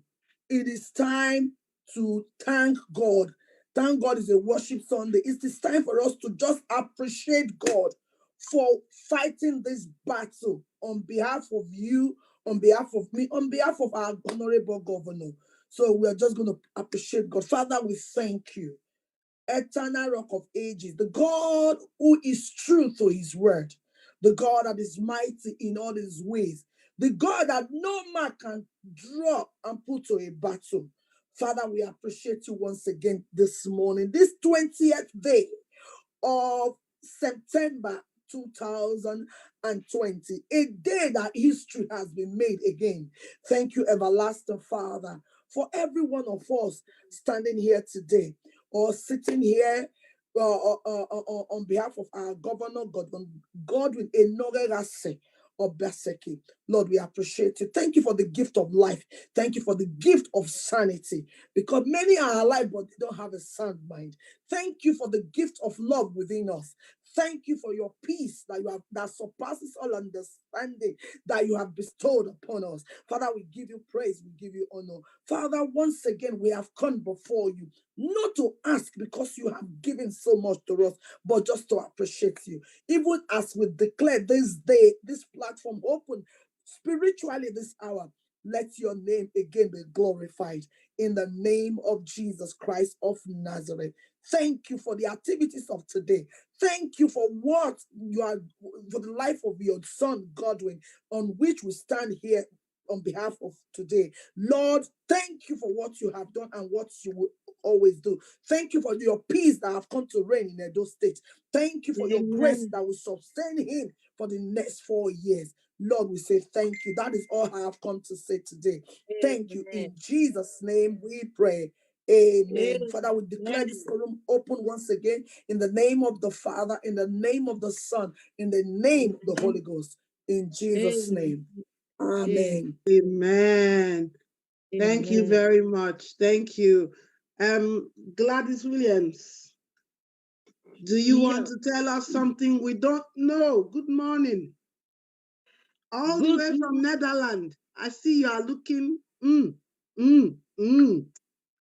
it is time to thank God. Thank God is a worship Sunday. It is time for us to just appreciate God for fighting this battle on behalf of you, on behalf of me, on behalf of our honorable governor. So we are just going to appreciate God. Father, we thank you. Eternal Rock of Ages, the God who is true to his word, the God that is mighty in all his ways, the God that no man can draw and put to a battle. Father, we appreciate you once again this morning, this 20th day of September 2020, a day that history has been made again. Thank you, everlasting Father, for every one of us standing here today or sitting here on behalf of our governor, Godwin Enoregase of Beseki. Lord, we appreciate you. Thank you for the gift of life. Thank you for the gift of sanity, because many are alive, but they don't have a sound mind. Thank you for the gift of love within us. Thank you for your peace that surpasses all understanding that you have bestowed upon us. Father, we give you praise, we give you honor. Father, once again, we have come before you, not to ask because you have given so much to us, but just to appreciate you. Even as we declare this day, this platform open spiritually this hour, let your name again be glorified in the name of Jesus Christ of Nazareth. Thank you for the activities of today. Thank you for what you are, for the life of your son, Godwin, on which we stand here on behalf of today. Lord, thank you for what you have done and what you will always do. Thank you for your peace that have come to reign in Edo State. Thank you for your grace that will sustain him for the next 4 years. Lord, we say thank you. That is all I have come to say today. Thank you. In Jesus' name we pray. Amen. Father, we declare this room open once again in the name of the Father, in the name of the Son, in the name of the Holy Ghost. In Jesus' name. Amen. Amen. Thank you very much. Thank you. Gladys Williams, do you want to tell us something we don't know? Good morning. All the way from Netherlands. I see you are looking.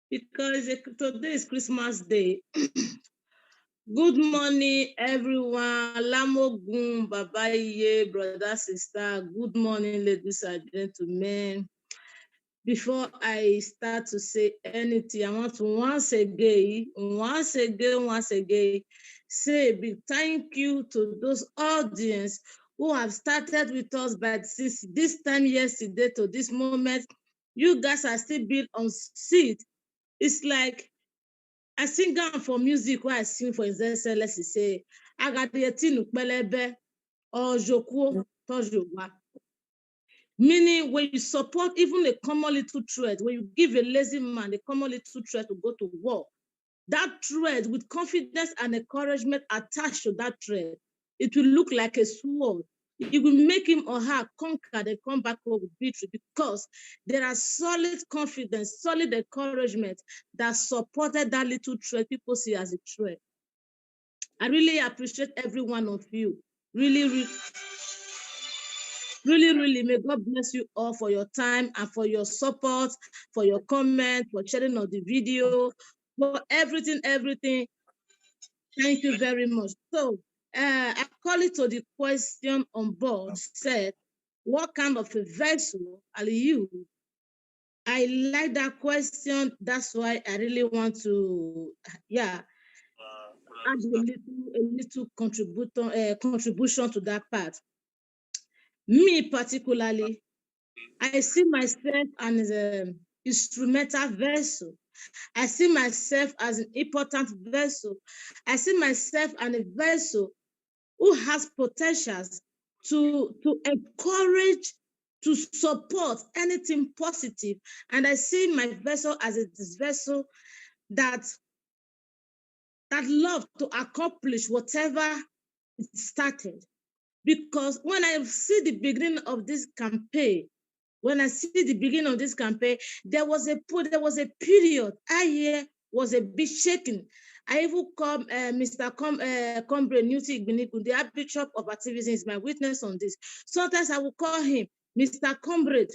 Because today is Christmas Day. Good morning, everyone. Lamogun, Babaye, brother, sister. Good morning, ladies and gentlemen. Before I start to say anything, I want to once again say a big thank you to those audience who have started with us, but since this time yesterday to this moment, you guys are still being on seat. It's like I sing down for music where I sing for His Excellency say, Agadietinu pelebe ojokuo tojowa. Meaning when you support even a common little thread, when you give a lazy man a common little thread to go to war, that thread with confidence and encouragement attached to that thread, it will look like a sword. It will make him or her conquer and come back home with victory, because there are solid confidence, solid encouragement that supported that little thread people see as a thread. I really appreciate every one of you. Really, may God bless you all for your time and for your support, for your comment, for sharing of the video, for everything. Thank you very much. So, according to the question on board, said, what kind of a vessel are you? I like that question. That's why I really want to, add a little contribution to that part. Me particularly, I see myself as an instrumental vessel. I see myself as an important vessel. I see myself as a vessel who has potentials to encourage, to support anything positive. And I see my vessel as a vessel that love to accomplish whatever it started. Because when I see the beginning of this campaign, there was a period I was a bit shaken. I even call Mr. Combre Newty Igbinikun, the Archbishop of Activism, is my witness on this. Sometimes I will call him Mr. Comrade.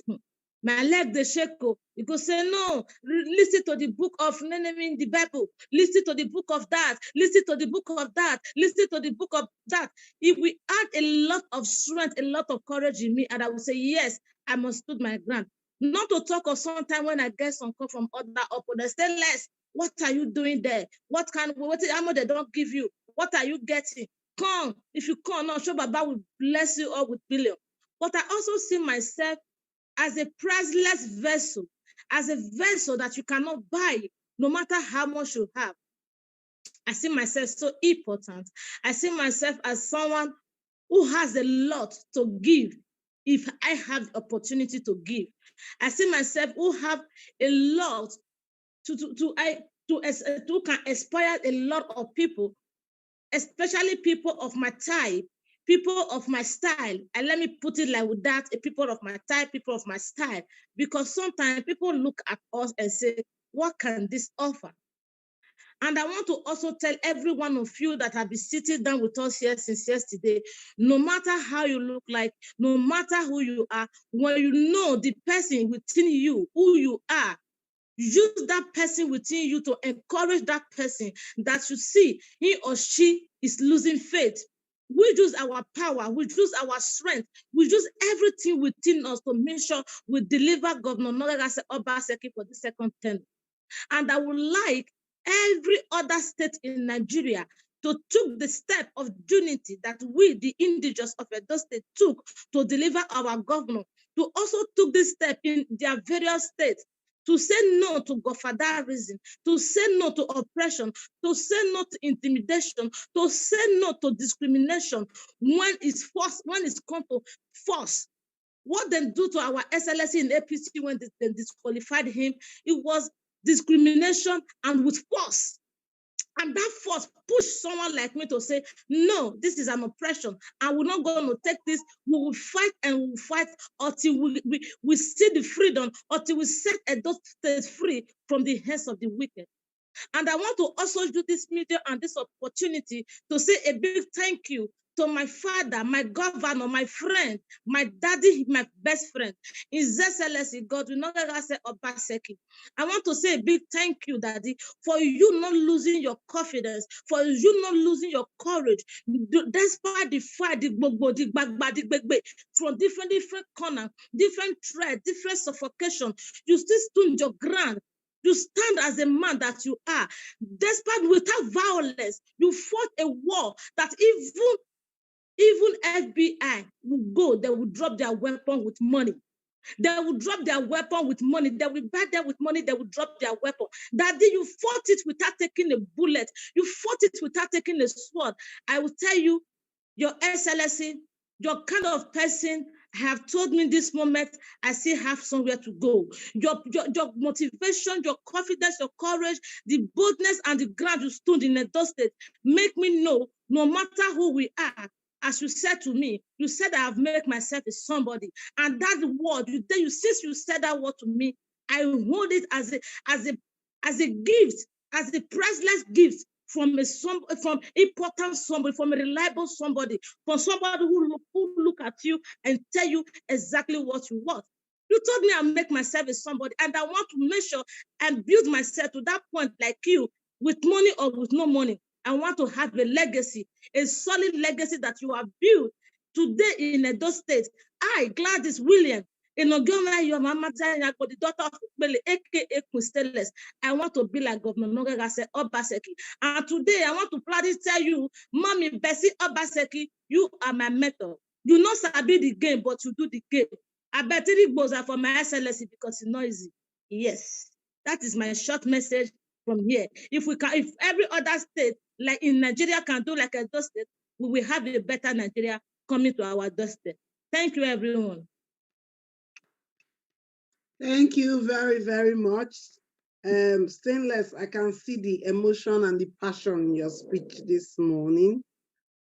My leg they shake. You go say no. Listen to the book of in the Bible. Listen to the book of that. Listen to the book of that. Listen to the book of that. If we add a lot of strength, a lot of courage in me, and I will say yes, I must stood my ground. Not to talk of sometime when I get some call from other opponents. Say less. What are you doing there? What ammo they don't give you? What are you getting? Come. If you come, no, sure Baba will bless you all with billion. But I also see myself as a priceless vessel, as a vessel that you cannot buy, no matter how much you have. I see myself so important. I see myself as someone who has a lot to give if I have the opportunity to give. I see myself who have a lot to can inspire a lot of people, especially people of my type, people of my style. And let me put it like with that, people of my type, people of my style, because sometimes people look at us and say, what can this offer? And I want to also tell every one of you that have been sitting down with us here since yesterday, no matter how you look like, no matter who you are, when you know the person within you, who you are, use that person within you to encourage that person that you see he or she is losing faith. We use our power, we use our strength, we use everything within us to make sure we deliver Governor Nogagase Obaseki for the second term. And I would like every other state in Nigeria to take the step of unity that we, the indigenous of Edo State, took to deliver our governor, to also took this step in their various states, to say no to godfatherism, to say no to oppression, to say no to intimidation, to say no to discrimination when it's forced, when it's come to force. What they do to our SLSC in APC when they disqualified him, it was discrimination and with force. And that force pushed someone like me to say, no, this is an oppression. And we're not going to take this. We will fight and we will fight until we see the freedom, until we set Edo State free from the hands of the wicked. And I want to also use this media and this opportunity to say a big thank you to my father, my governor, my friend, my daddy, my best friend, His Excellency Godwin Nogagase Obaseki. I want to say a big thank you, Daddy, for you not losing your confidence, for you not losing your courage, despite the fight, the gbagba, from different corners, different threats, different suffocation. You still stood your ground. You stand as a man that you are. Despite without violence, you fought a war that even FBI will go, they will drop their weapon with money. They will drop their weapon with money. They will buy them with money. They will drop their weapon. Daddy, you fought it without taking a bullet. You fought it without taking a sword. I will tell you, Your Excellency, your kind of person have told me this moment, I still have somewhere to go. Your motivation, your confidence, your courage, the boldness and the ground you stood in Edo State make me know, no matter who we are, as you said to me, you said I have made myself a somebody. And that word, since you said that word to me, I hold it as a gift, as a priceless gift from important somebody, from a reliable somebody, from somebody who look at you and tell you exactly what you want. You told me I'll make myself a somebody, and I want to make sure and build myself to that point like you, with money or with no money. I want to have a legacy, a solid legacy that you have built today in Edo State. I, Gladys Williams, in Ogoma, your mama, the daughter of Bele, aka Kusteles. I want to be like Governor Nogagase Obaseki. And today, I want to proudly tell you, Mommy Bessie Obaseki, you are my mentor. You know sabi the game, but you do the game. I bet it goes for my SLSC because it's noisy. Yes, that is my short message from here. If every other state, like in Nigeria, can do like Edo State, we will have a better Nigeria coming to our doorstep. Thank you, everyone. Thank you very, very much. Stainless, I can see the emotion and the passion in your speech this morning,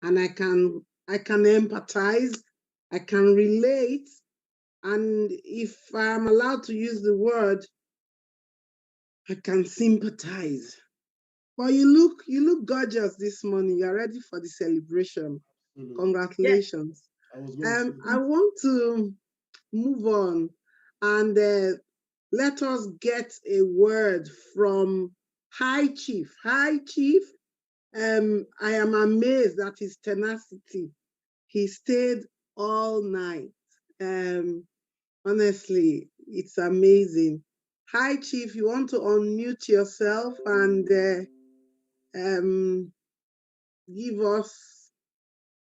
and I can empathize, I can relate, and if I'm allowed to use the word, I can sympathize. But you look gorgeous this morning. You're ready for the celebration. Congratulations. Yes. I want to move on. And let us get a word from High Chief. High Chief, I am amazed at his tenacity. He stayed all night. Honestly, it's amazing. Hi, Chief, you want to unmute yourself and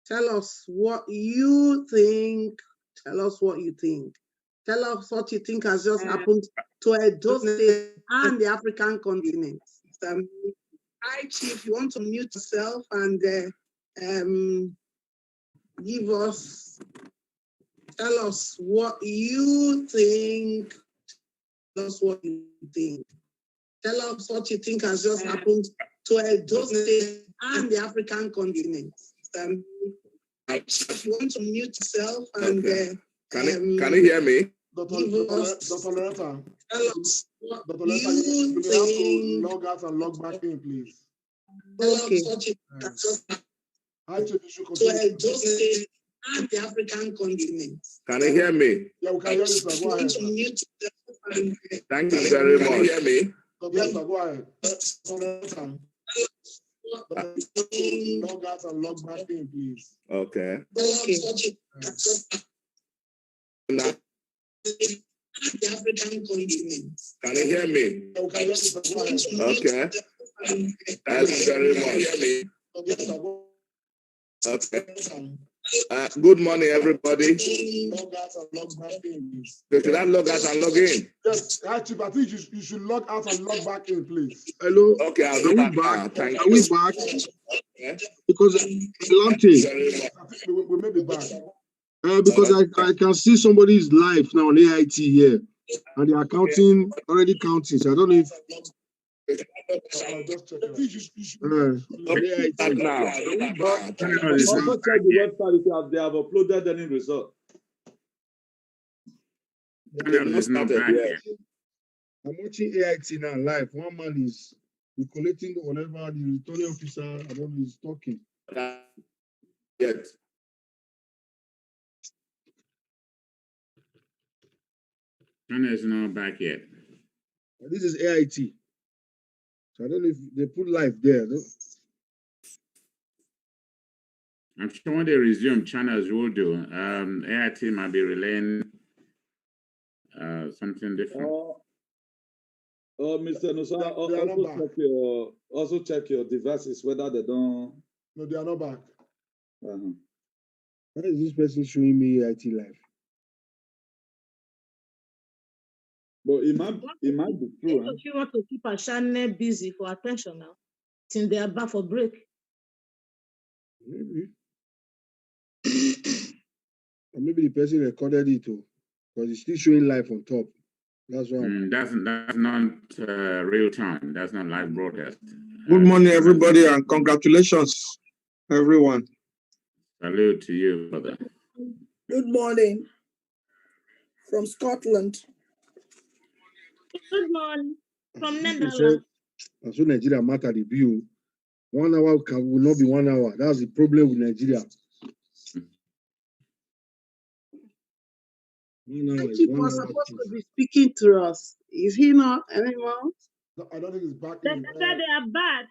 tell us what you think. Tell us what you think. Tell us what you think has just happened to Edo State and the African continent. Hi, Chief, you want to unmute yourself and tell us what you think. Tell us what you think. Tell us what you think has just happened to Edo State and the African continent. If you want to mute yourself and can you hear me? Dr. Loretta, you may have to log out and log back in, please. Okay. Hi, Chief, you should continue. To Edo State and the African continent. Can you hear me? Yeah, we can hear you, sir. Go ahead. Thank you very much. Can you hear me? Yes, sir. Go ahead. Log out and log back in, please. Okay. Now, The African continent. can you hear me? yeah, we can hear you, sir. Go ahead. Okay. Thank you very much. Yes, sir. Go Okay. Good morning, everybody. log out and log back in, please. So should I log out and log in? Yes, Chief, I think you should log out and log back in, please. Hello. Okay, I'll Are do we that back? now. Thank Are you. we back? Okay. Because Lante, We may be back. because I can see somebody's live now on AIT here, and they are counting, already counting. So I don't know if. I'll just check it. You should AIT. Now. Also check the website if they have uploaded any result. It's not back yet. I'm watching AIT now live. One man is collating whatever the returning officer, I don't know, is talking. Yet. China is not back yet. This is AIT. So I don't know if they put live there. No? I'm sure when they resume, channels will do. AIT might be relaying something different. Mr. Nusa, also check your devices whether they don't. No, they are not back. Why is this person showing me AIT live? But it might be true. If you want to keep a channel busy for attention now, since they are back for break. Maybe. Or maybe the person recorded it too, because it's still showing live on top. That's why. That's not real time. That's not live broadcast. Good morning, everybody, and congratulations, everyone. Salute to you, brother. Good morning from Scotland. Good morning from Netherlands. As soon as Nigeria matter the view, 1 hour will not be 1 hour. That's the problem with Nigeria. Chief was supposed to be speaking to us. Is he not anymore? No, I don't think he's back. They said they are back.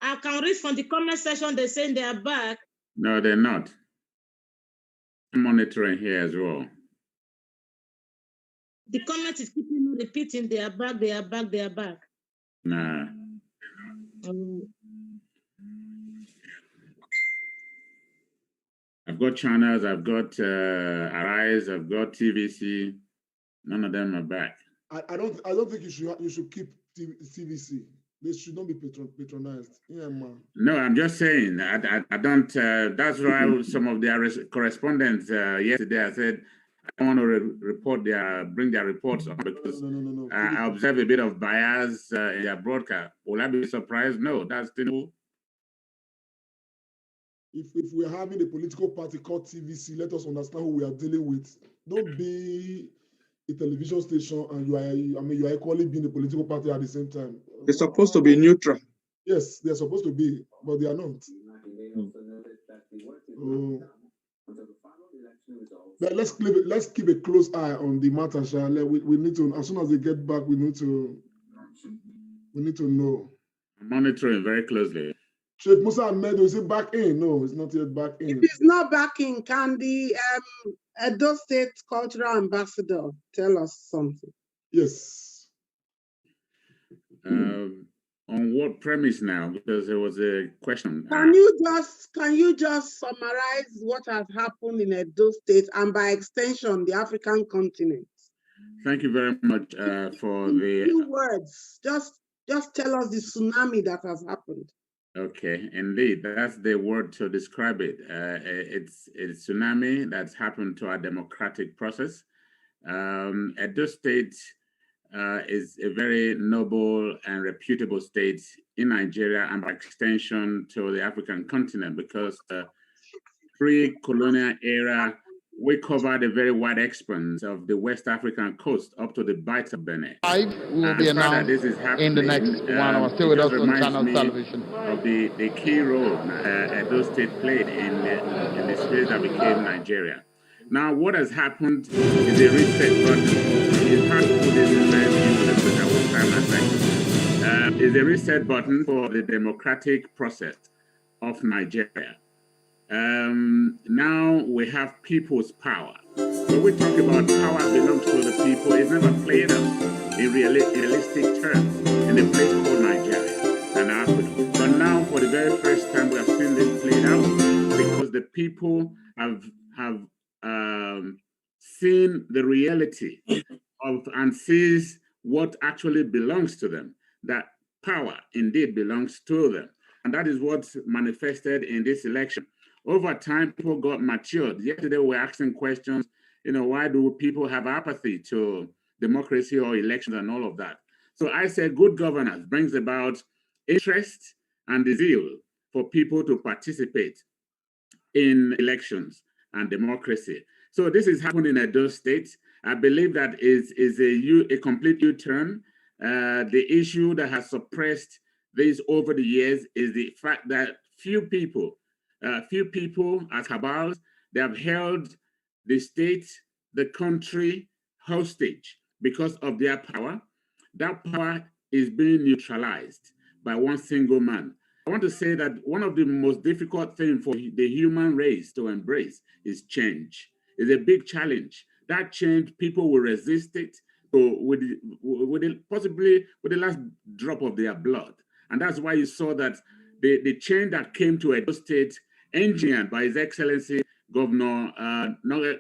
I can read from the comment section. They're saying they are back. No, they're not. I'm monitoring here as well. The comment is keeping repeating. They are back. They are back. They are back. Nah. I've got channels. I've got Arise. I've got TVC. None of them are back. I don't think you should keep TVC. They should not be patronized. Yeah, man. No, I'm just saying. I don't. That's why some of their correspondents yesterday I said I want to bring their reports on because I observe a bit of bias in their broadcast. Will I be surprised? No, that's still. If we're having a political party called TVC, let us understand who we are dealing with. Don't be a television station and you are equally being a political party at the same time. They're supposed to be neutral. Yes, they're supposed to be, but they are not. But let's keep a close eye on the matter, Charlotte. We need to, as soon as they get back, we need to know. Monitoring very closely. Chief Musa Ahmed, is it back in? No, it's not yet back in. If it's not back in, can the Edo State Cultural Ambassador tell us something? Yes. On what premise now? Because there was a question. Can you just summarize what has happened in Edo State and by extension the African continent? Thank you very much for the few words. Just tell us the tsunami that has happened. Okay, indeed, that's the word to describe it. It's a tsunami that's happened to our democratic process. Edo State is a very noble and reputable state in Nigeria and by extension to the African continent because pre-colonial era, we covered a very wide expanse of the West African coast up to the Bight of Benin. Will be announced in the next 1 hour. Stay with us on Channel Television. Of the key role Edo State played in the space that became Nigeria. Now, what has happened is a reset button. It's hard to put this in the time is a reset button for the democratic process of Nigeria. Now we have people's power. When we talk about power belongs to the people, it's never played out in realistic terms in a place called Nigeria and Africa. But now, for the very first time, we have seen this played out because the people have seen the reality of and sees what actually belongs to them. That power indeed belongs to them, and that is what manifested in this election. Over time, people got matured. Yesterday, we were asking questions, why do people have apathy to democracy or elections and all of that? So I said good governance brings about interest and the zeal for people to participate in elections and democracy. So this is happening in Edo State. I believe that is a complete U-turn. The issue that has suppressed this over the years is the fact that few people as cabals, they have held the state, the country hostage because of their power. That power is being neutralized by one single man. I want to say that one of the most difficult things for the human race to embrace is change. It's a big challenge. That change, people will resist it possibly with the last drop of their blood. And that's why you saw that the change that came to Edo State, engineered by His Excellency Governor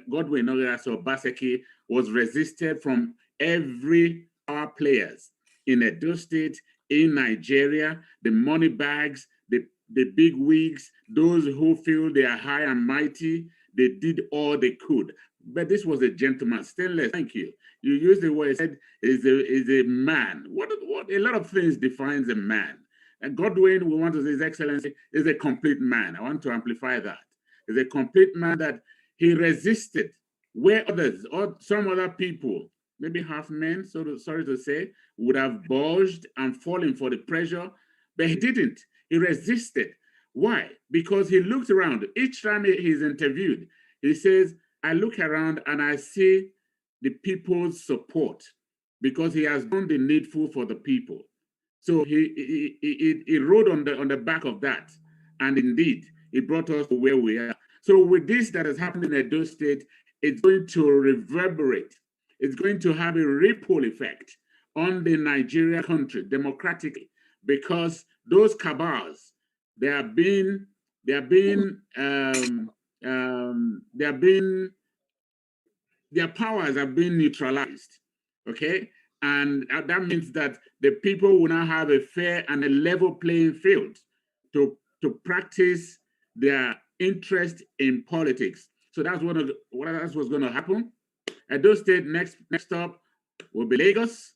Godwin Nogaraso Obaseki, was resisted from every power players in Edo State, in Nigeria, the money bags, the big wigs, those who feel they are high and mighty. They did all they could. But this was a gentleman. Stainless, thank you. You used the word, said is a man. What a lot of things defines a man. And Godwin, we want to say His Excellency, is a complete man. I want to amplify that. He's a complete man that he resisted where others or some other people, maybe half men, sorry to say, would have bulged and fallen for the pressure, but he didn't. He resisted. Why? Because he looked around. Each time he's interviewed, he says, I look around and I see the people's support because he has done the needful for the people. So he rode on the back of that. And indeed, it brought us to where we are. So with this that has happened in Edo State, it's going to reverberate. It's going to have a ripple effect on the Nigeria country democratically, because those cabals, their powers have been neutralized. Okay. And that means that the people will now have a fair and a level playing field to practice their interest in politics. So that's what's going to happen. Edo State next up will be Lagos.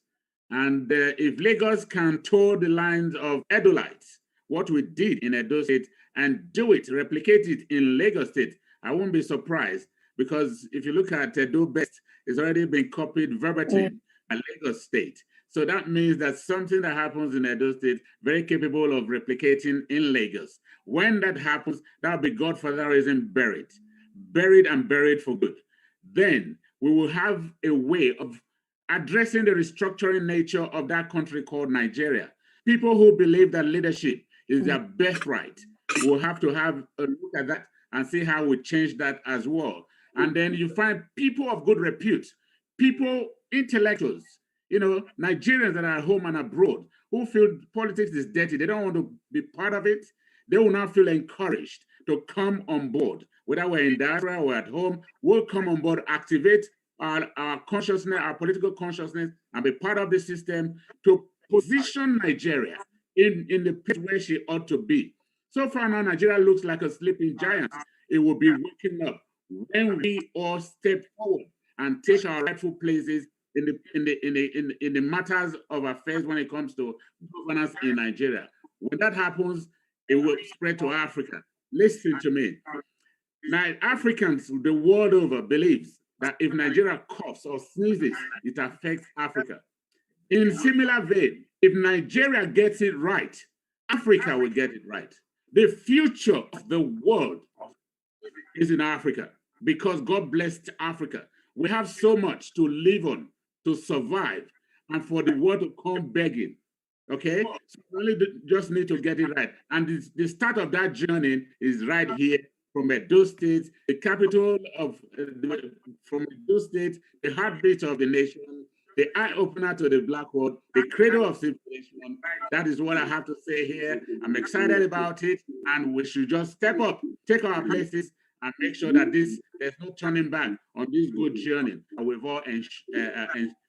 And if Lagos can toe the lines of Edolites, what we did in Edo State, and replicate it in Lagos State, I won't be surprised, because if you look at Edo Best, it's already been copied verbatim at Lagos State. So that means that something that happens in Edo State, very capable of replicating in Lagos. When that happens, that'll be Godfatherism buried and buried for good. then we will have a way of addressing the restructuring nature of that country called Nigeria. People who believe that leadership is their birthright will have to have a look at that and see how we change that as well. And then you find people of good repute, people, intellectuals, you know, Nigerians that are at home and abroad who feel politics is dirty, they don't want to be part of it. They will now feel encouraged to come on board. Whether we're in diaspora or at home, we'll come on board, activate our consciousness, our political consciousness, and be part of the system to position Nigeria in the place where she ought to be. So far now, Nigeria looks like a sleeping giant. It will be waking up when we all step forward and take our rightful places in the matters of affairs when it comes to governance in Nigeria. When that happens, it will spread to Africa. Listen to me. Now, Africans the world over believes that if Nigeria coughs or sneezes, it affects Africa. In similar vein, if Nigeria gets it right, Africa will get it right. The future of the world is in Africa because God blessed Africa. We have so much to live on, to survive, and for the world to come begging. Okay? So we only just need to get it right. And the start of that journey is right here from Edo State, the capital of, from Edo State, the heartbeat of the nation, the eye-opener to the black world, the cradle of civilization. That is what I have to say here. I'm excited about it, and we should just step up, take our places, and make sure that there's no turning back on this good journey. And we've all,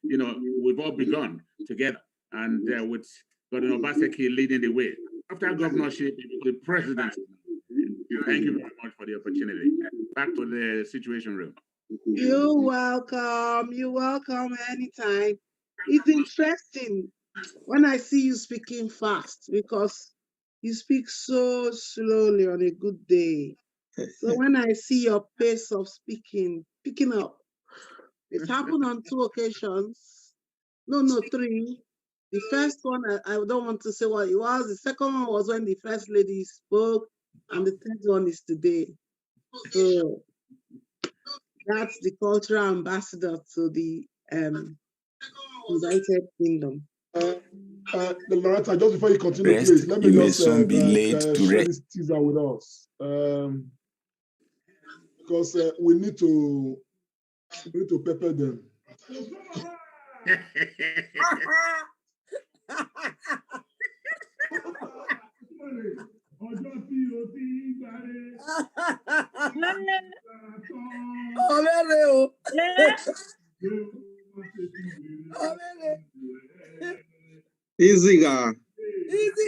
we've all begun together, and with Governor Obaseki leading the way. After governorship, the presidency. Thank you very much for the opportunity. Back to the Situation Room. You're welcome. You're welcome anytime. It's interesting when I see you speaking fast because you speak so slowly on a good day. So when I see your pace of speaking picking up, it happened on 2 occasions. No, 3. The first one, I don't want to say what it was. The second one was when the first lady spoke, and the third one is today. So that's the cultural ambassador to the United Kingdom. Loretta, just before you continue, please, let me just share this teaser with us. Because we need to pepper them. Easy, guy. Easy,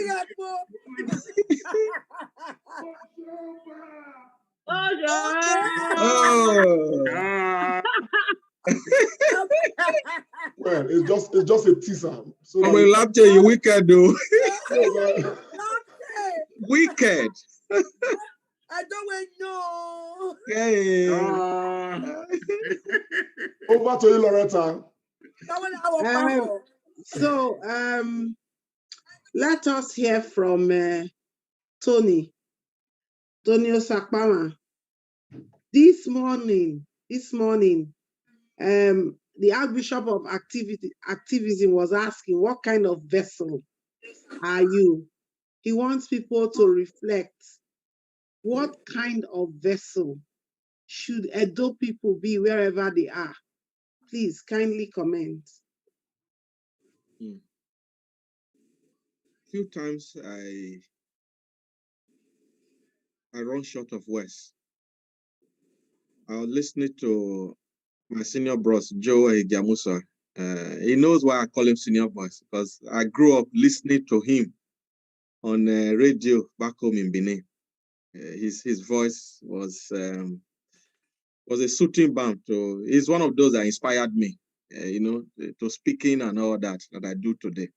Well, it's just a teaser. So I'm a latte, you wicked though. Wicked. I don't know. Yeah. Over to you, Loretta. So let us hear from Tony Osakpama. This morning, the Archbishop of Activism was asking, what kind of vessel are you? He wants people to reflect. What kind of vessel should Edo people be wherever they are? Please kindly comment. Few times I run short of words. I was listening to my senior bros, Joe Egiamusa. He knows why I call him senior boss, because I grew up listening to him on radio back home in Benin. His voice was a soothing balm. He's one of those that inspired me, to speaking and all that I do today.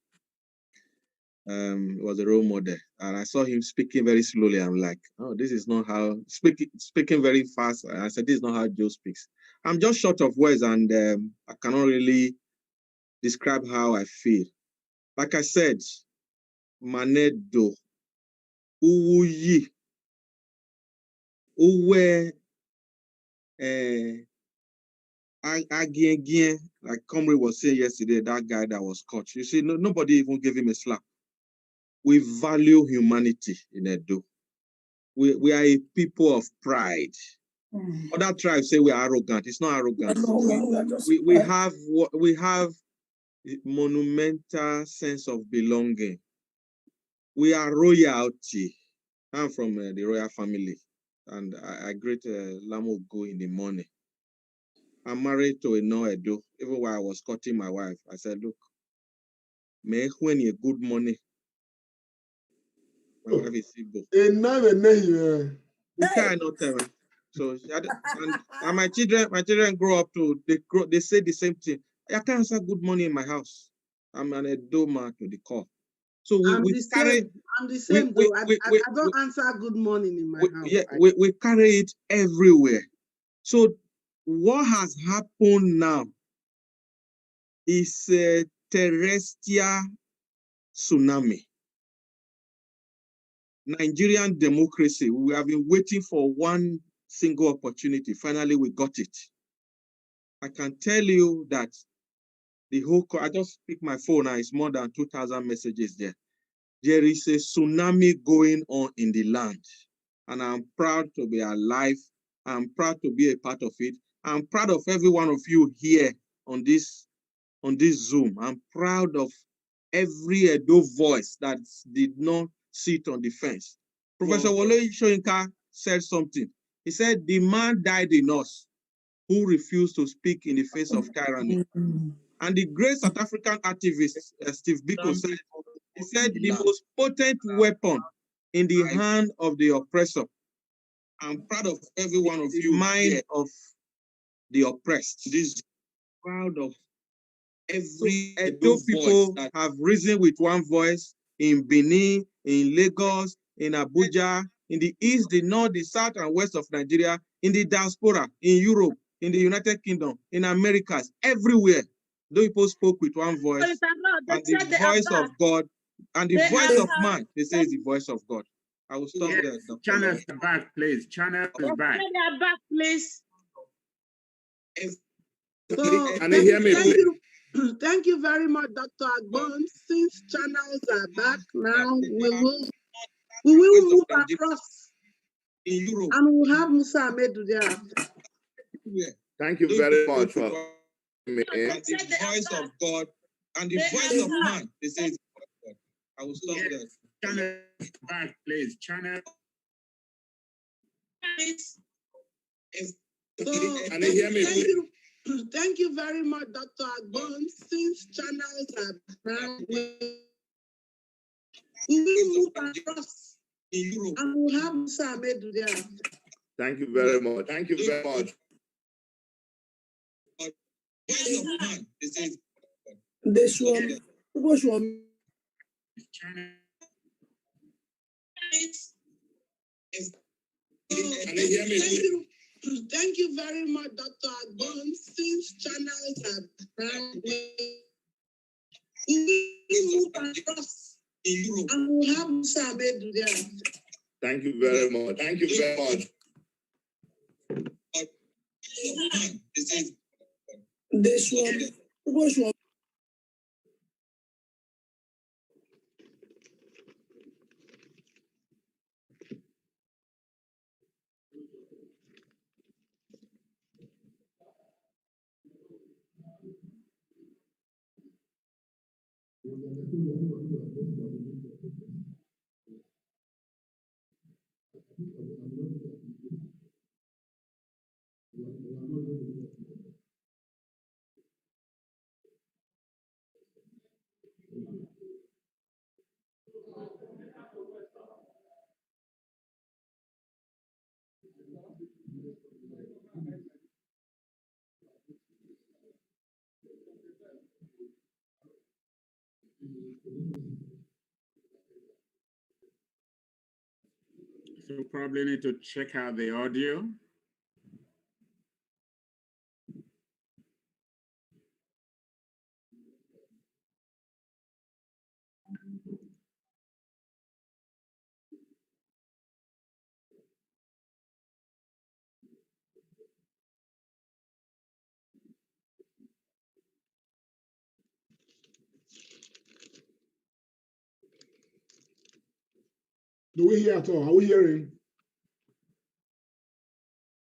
It was a role model, and I saw him speaking very slowly. I'm like, oh, this is not how speaking very fast. I said, this is not how Joe speaks. I'm just short of words, and I cannot really describe how I feel. Like I said, Manedo, Uwuyi, Uwe, Again, like Comrie was saying yesterday, that guy that was caught. You see, nobody even gave him a slap. We value humanity in Edo. We are a people of pride. Other tribes say we are arrogant. It's not arrogance. We have monumental sense of belonging. We are royalty. I'm from the royal family, and I greet Lamo Go in the morning. I'm married to a no-Edo. Even while I was courting my wife, I said, look, may when you good money. My wife is Igbo. So and my children grow up to they say the same thing. I can't answer good money in my house. I'm an Edo man to the core. So I'm the same though. I don't answer good morning in my house. Yeah, we carry it everywhere. So what has happened now is a terrestrial tsunami. Nigerian democracy, we have been waiting for one single opportunity. Finally, we got it. I can tell you that the whole, I just picked my phone and it's more than 2,000 messages there. There is a tsunami going on in the land. And I'm proud to be alive. I'm proud to be a part of it. I'm proud of every one of you here on this Zoom. I'm proud of every Edo voice that did not sit on the fence. Professor Wole Soyinka said something. He said, the man died in us who refused to speak in the face of tyranny. And the great South African activist, Steve Biko, said, he said, the most potent weapon in the hand of the oppressor. I'm proud of every one of you, mind of the oppressed. This proud of every Edo people that have risen with one voice in Benin, in Lagos, in Abuja, in the east, the north, the south, and west of Nigeria, in the diaspora, in Europe, in the United Kingdom, in Americas, everywhere. Those people spoke with one voice, and the voice of God, and the voice of man, they say is the voice of God. I will stop there. Channel back, please. Channel back. Channel back, please. So can you hear me, please? Thank you very much, Dr. Agbon. Since channels are back now, we will move across and we'll have Musa Ahmedu thereafter. Thank you very much for me. And the voice of God and the voice of man, they say it's God. I will stop there. Channel back, please. Channel. So, can you hear me? Thank you very much, Dr. Agbon. Since channels are now, we will move across and we'll have Musa Ahmedu thereafter. Thank you very much. Thank you very much. Can you hear me? Thank you very much, Dr. Agbon. Since channels are now, we will move across and we'll have Musa Ahmedu thereafter. Thank you very much. Thank you very much. So probably need to check out the audio. Do we hear at all? Are we hearing?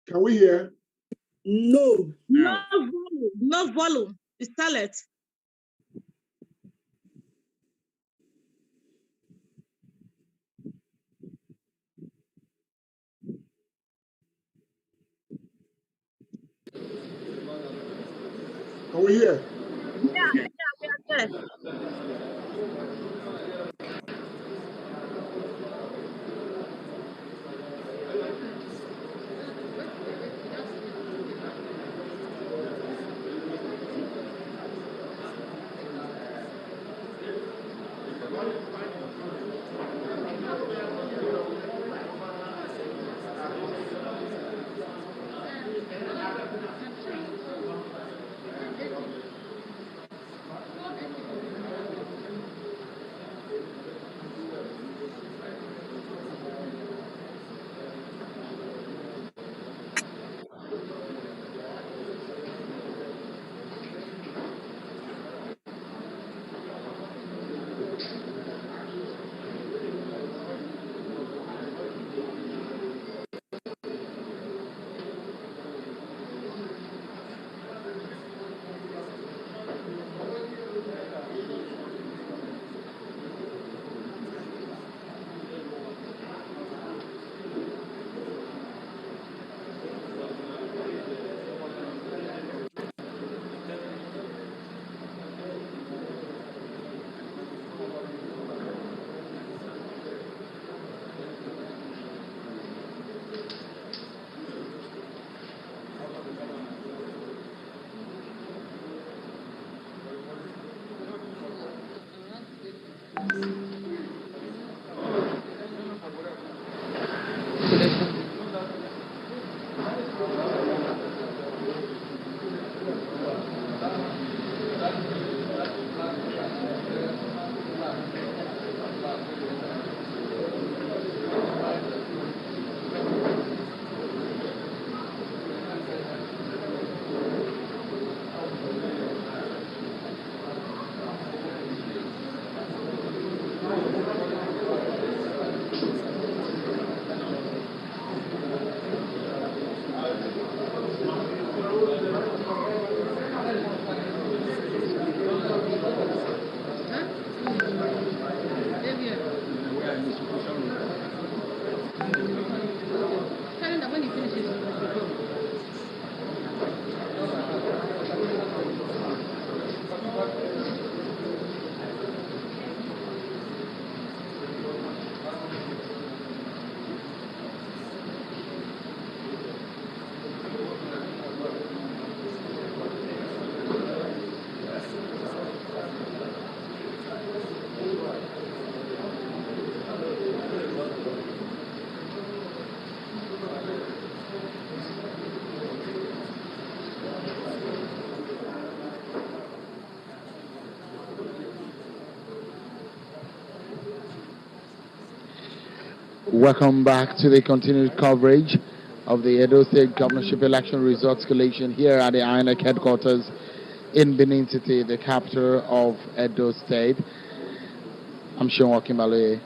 Can we hear? No. No volume. No volume. It's silent. Can we hear? Yeah. Welcome back to the continued coverage of the Edo State Governorship Election Results Collation here at the INEC headquarters in Benin City, the capital of Edo State. I'm Sean Wakimbale.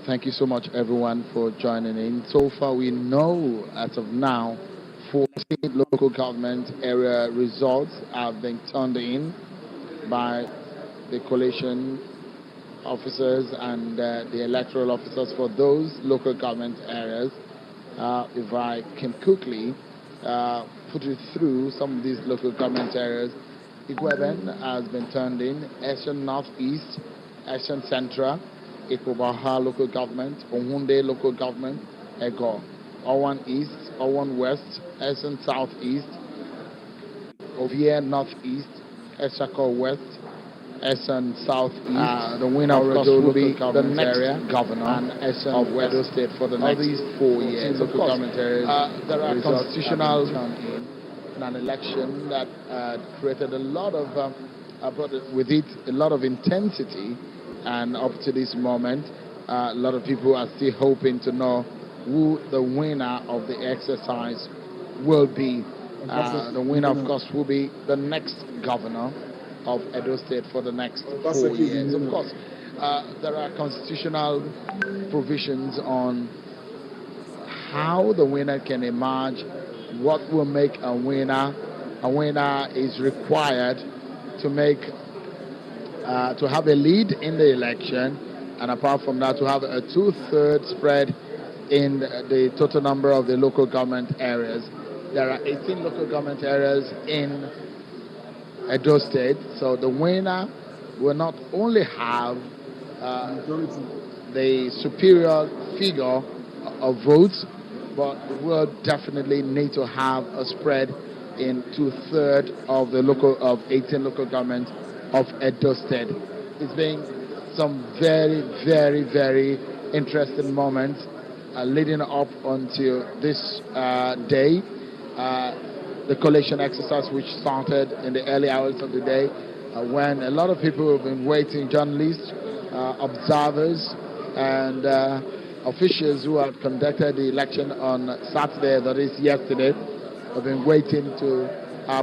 Thank you so much, everyone, for joining in. So far, we know, as of now, 14 local government area results have been turned in by the coalition officers and the electoral officers for those local government areas. If I can quickly put you through some of these local government areas, Igweben has been turned in, Eastern Northeast, Eastern Central, Ikobaha local government, Ohunde local government, Ego, Owan East, Owan West, Eastern Southeast, Ovie Northeast, Esako West, Essen Southeast. The winner, of course, will be the next governor and Essen of Edo State for the next 4 years. Of course, there are constitutional in an election that created a lot of, brought with it a lot of intensity, and up to this moment, a lot of people are still hoping to know who the winner of the exercise will be. The winner, of course, will be the next governor of Edo State for the next 4 years. Of course, there are constitutional provisions on how the winner can emerge, what will make a winner. A winner is required to make to have a lead in the election, and apart from that, to have a 2/3 spread in the total number of the local government areas. There are 18 local government areas in Edo State, so the winner will not only have the superior figure of votes, but will definitely need to have a spread in 2/3 of the 18 local governments of Edo State. It's been some very, very, very interesting moments leading up until this day. The collation exercise, which started in the early hours of the day, when a lot of people have been waiting, journalists, observers, and officials who have conducted the election on Saturday, that is yesterday, have been waiting to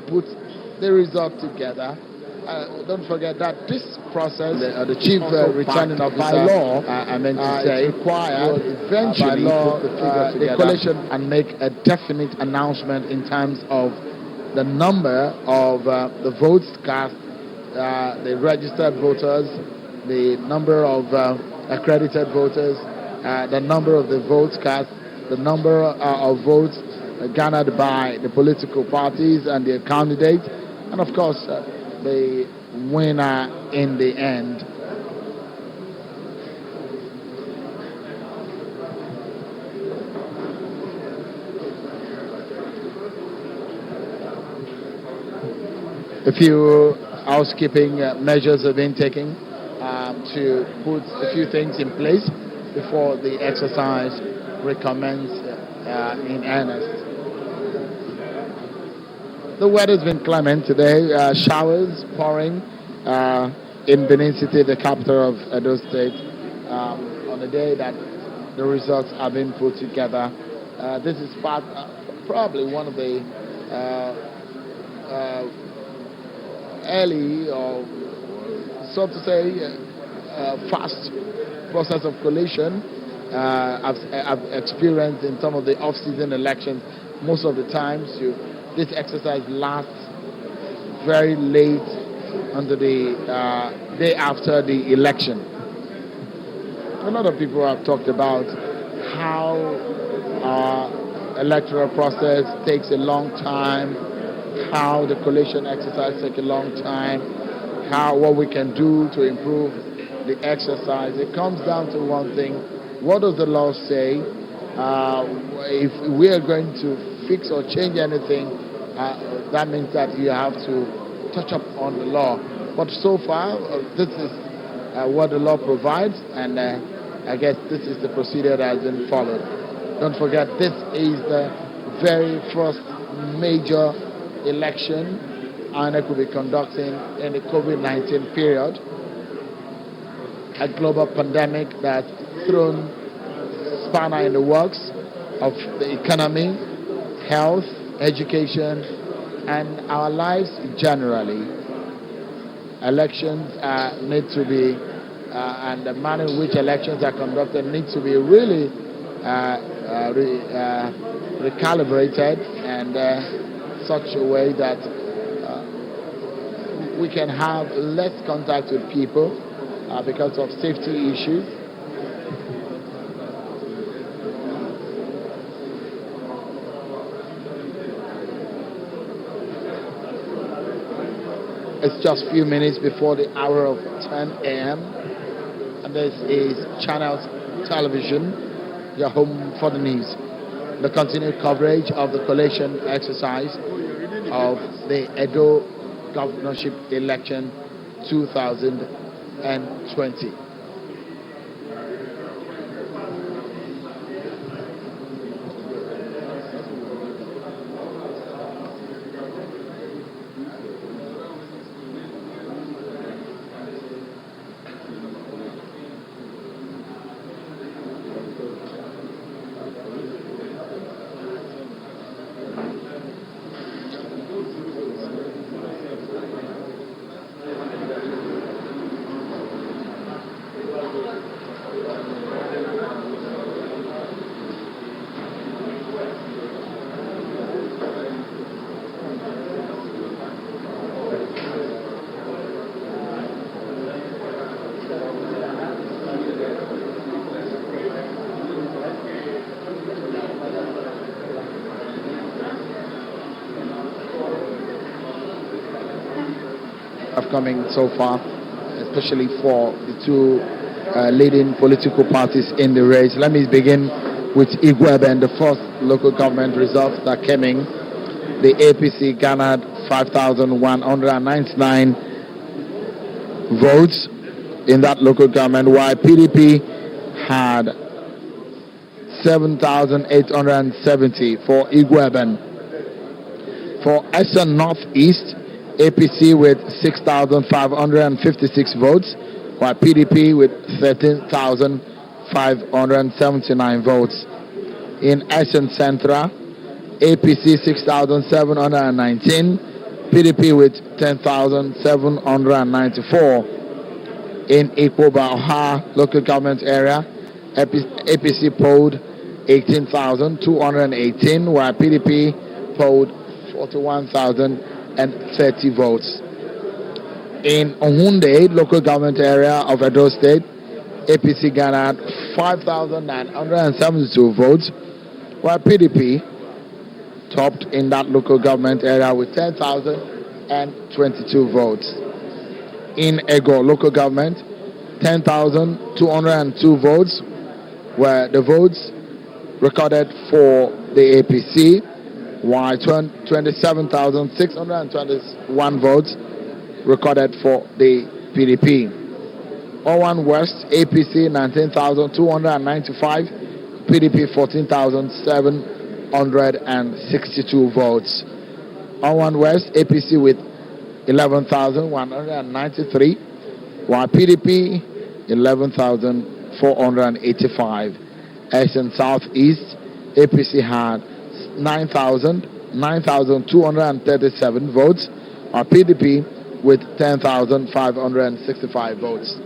put the result together. Don't forget that this process, the chief returning officer by law, I meant to say, required eventually by law, put the collation and make a definite announcement in terms of the number of the votes cast, the registered voters, the number of accredited voters, the number of the votes cast, the number of votes garnered by the political parties and their candidates, and of course the winner in the end. A few housekeeping measures have been taken to put a few things in place before the exercise recommences in earnest. The weather's been clement today, showers pouring in Benin City, the capital of Edo State, on the day that the results have been put together. This is probably one of the early, or so to say, fast process of collation I've experienced in some of the off-season elections. Most of the times, this exercise lasts very late under the day after the election. A lot of people have talked about how our electoral process takes a long time, how the collation exercise takes a long time, what we can do to improve the exercise. It comes down to one thing: what does the law say? If we are going to fix or change anything, that means that you have to touch up on the law. But so far, this is what the law provides, and I guess this is the procedure that has been followed. Don't forget, this is the very first major election INEC will be conducting in the COVID-19 period, a global pandemic that's thrown spanner in the works of the economy, health, education, and our lives generally. Elections need to be, and the manner in which elections are conducted needs to be really recalibrated and such a way that we can have less contact with people because of safety issues. It's just a few minutes before the hour of 10 a.m. and this is Channels Television, your home for the news. The continued coverage of the collation exercise of the Edo governorship election 2020. forthcoming so far, especially for the two leading political parties in the race. Let me begin with Igwebe and the first local government results that came in. The APC garnered 5,199 votes in that local government, while PDP had 7,870 for Igweben. For Eastern Northeast, APC with 6,556 votes, while PDP with 13,579 votes. In Eastern Central, APC 6,719, PDP with 10,794. In Ikwo-Baoha local government area, APC polled 18,218, while PDP polled 41,030 votes. In Ohunde local government area of Edo State, APC garnered 5,972 votes, while PDP topped in that local government area with 10,022 votes. In Ego local government, 10,202 votes were the votes recorded for the APC, while 27,621 votes recorded for the PDP. Owan West, APC 19,295, PDP 14,762 votes. Owan West, APC with 11,193, while PDP 11,485. Eastern Southeast, APC had 9,237 votes, while PDP with 10,565 votes.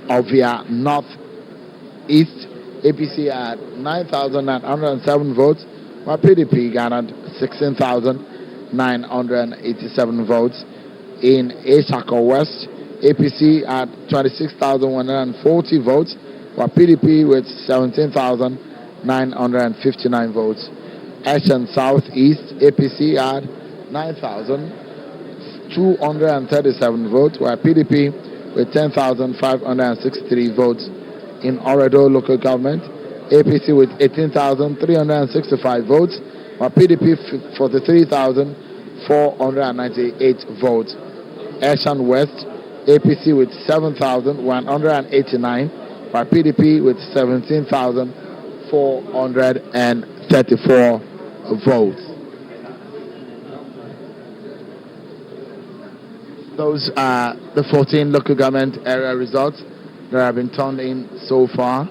Ovia Northeast, APC had 9,907 votes, while PDP garnered 16,987 votes. In Ashako West, APC had 26,140 votes, while PDP with 17,959 votes. Ashton Southeast, APC had 9,237 votes, while PDP with 10,563 votes. In Oredo local government, APC with 18,365 votes, while PDP 43,498 votes. Ashton West, APC with 7,189, while PDP with 17,434 votes. Those are the 14 local government area results that have been turned in so far.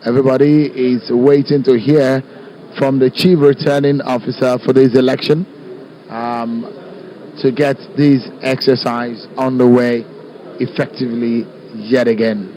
Everybody is waiting to hear from the chief returning officer for this election to get this exercise on the way effectively yet again.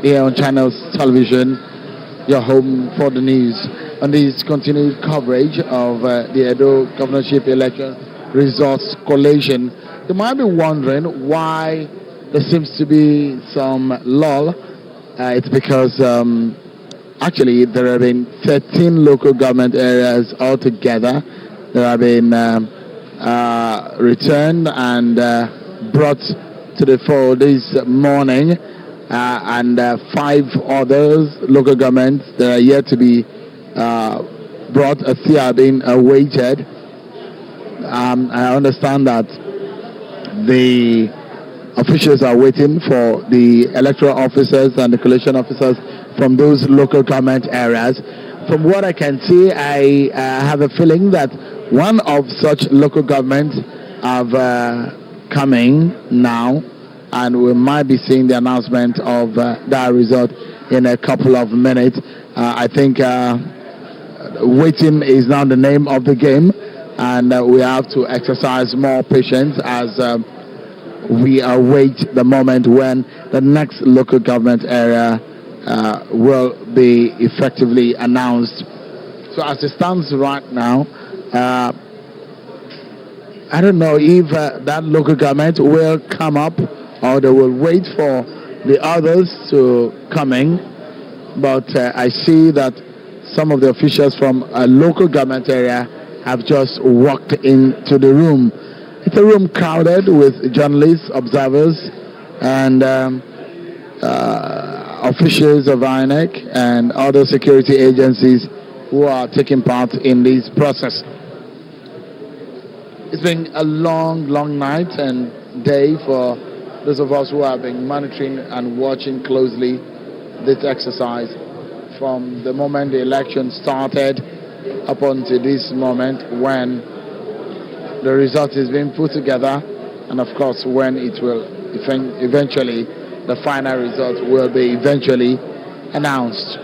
Here on Channels Television, your home for the news. On this continued coverage of the Edo governorship election results collation, you might be wondering why there seems to be some lull. It's because actually there have been 13 local government areas altogether that have been returned and brought to the fore this morning. And 5 others local governments that are yet to be brought as they are being awaited. I understand that the officials are waiting for the electoral officers and the collation officers from those local government areas. From what I can see, I have a feeling that one of such local governments have coming now, and we might be seeing the announcement of that result in a couple of minutes. I think waiting is now the name of the game, and we have to exercise more patience as we await the moment when the next local government area will be effectively announced. So as it stands right now, I don't know if that local government will come up or they will wait for the others to come in. But I see that some of the officials from a local government area have just walked into the room. It's a room crowded with journalists, observers, and officials of INEC and other security agencies who are taking part in this process. It's been a long, long night and day for those of us who have been monitoring and watching closely this exercise from the moment the election started up until this moment when the result is being put together, and of course when it will eventually, the final result will be eventually announced.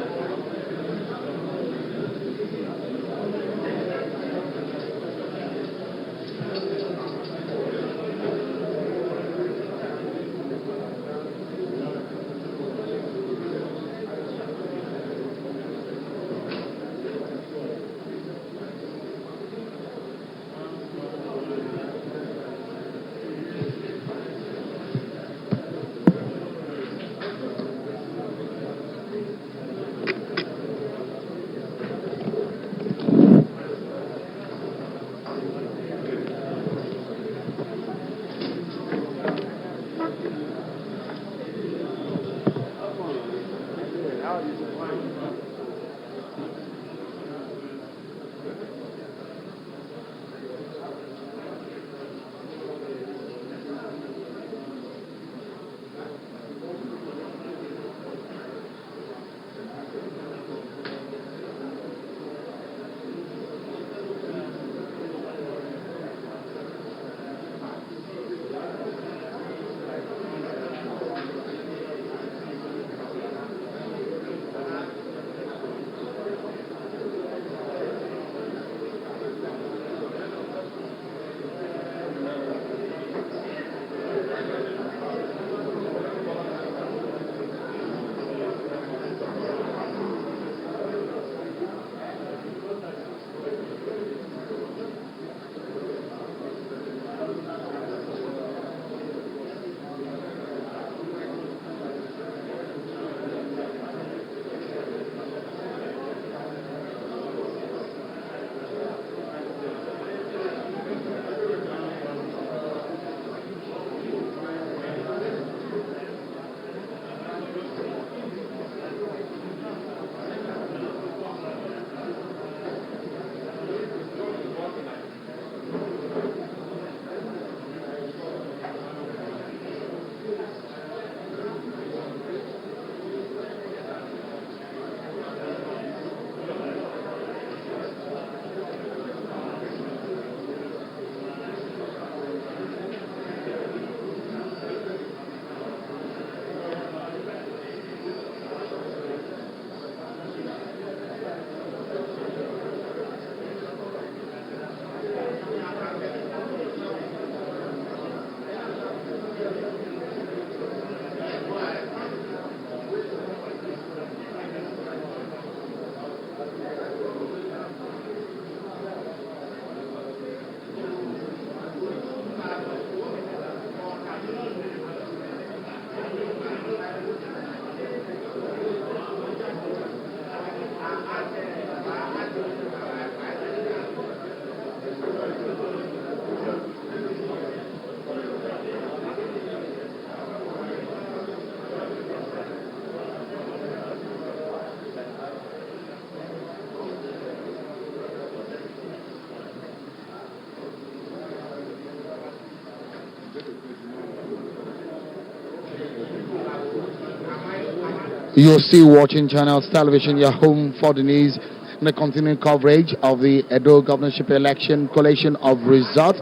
You're still watching Channels Television, your home for the news and the continuing coverage of the Edo governorship election collation of results.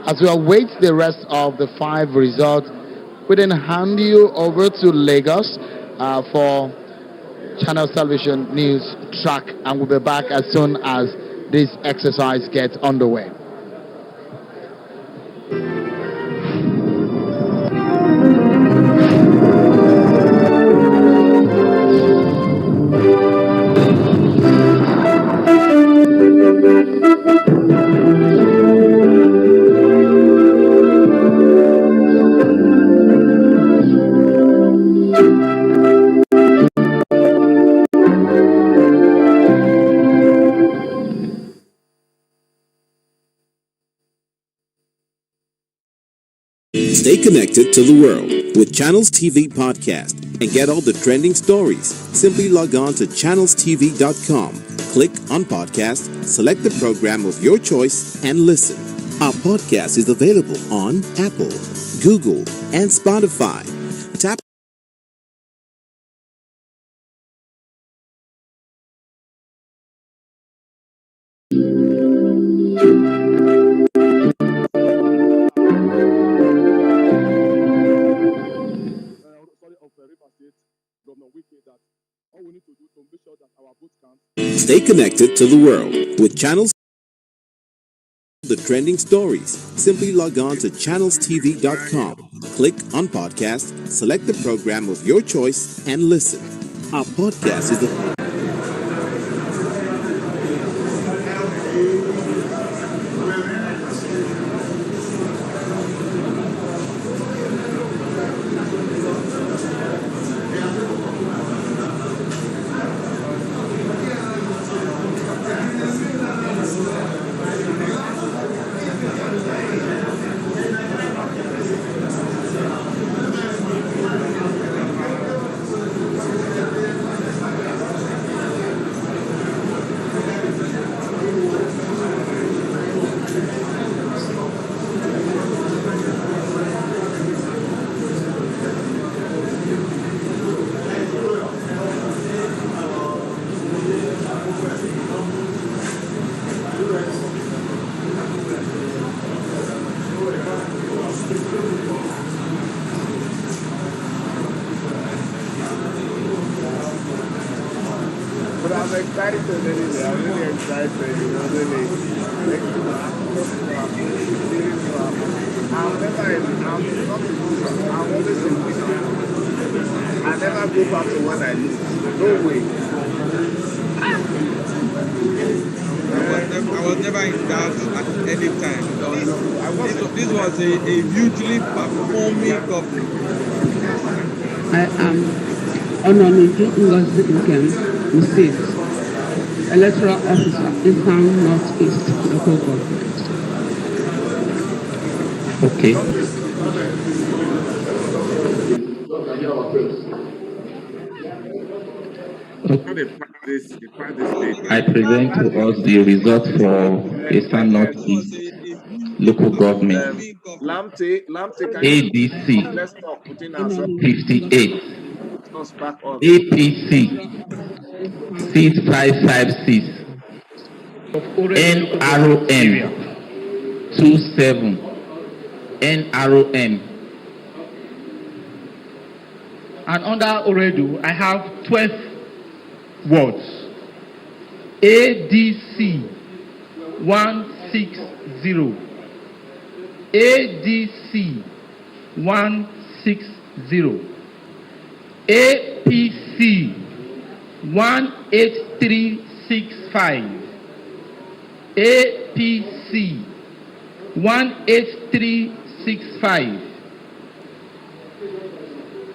As we await the rest of the 5 results, we then hand you over to Lagos for Channels Television news track, and we'll be back as soon as this exercise gets underway. Stay connected to the world with Channels TV Podcast and get all the trending stories. Simply log on to channelstv.com, click on podcast, select the program of your choice, and listen. Our podcast is available on Apple, Google, and Spotify. Tap Stay connected to the world with Channels. The trending stories. Simply log on to channelstv.com, click on podcast, select the program of your choice, and listen. Our podcast is the But I'm excited anyway. I'm really excited. You know, really. I'm not I'm always a winner. I never go back to when I lose. No way. I was never in doubt at any time. This was a hugely performing government. I am Ononuju Ngozi Nkem, Mrs. Electoral Officer, Eastern Northeast Local Government. Okay. I present to us the results for Eastern Northeast Local Government. ADC Let's talk within ourselves. 58, APC 6556, NROM 27, NROM. And under Oredu, I have 12 words. ADC 160. ADC 160. APC 18365. APC 18365.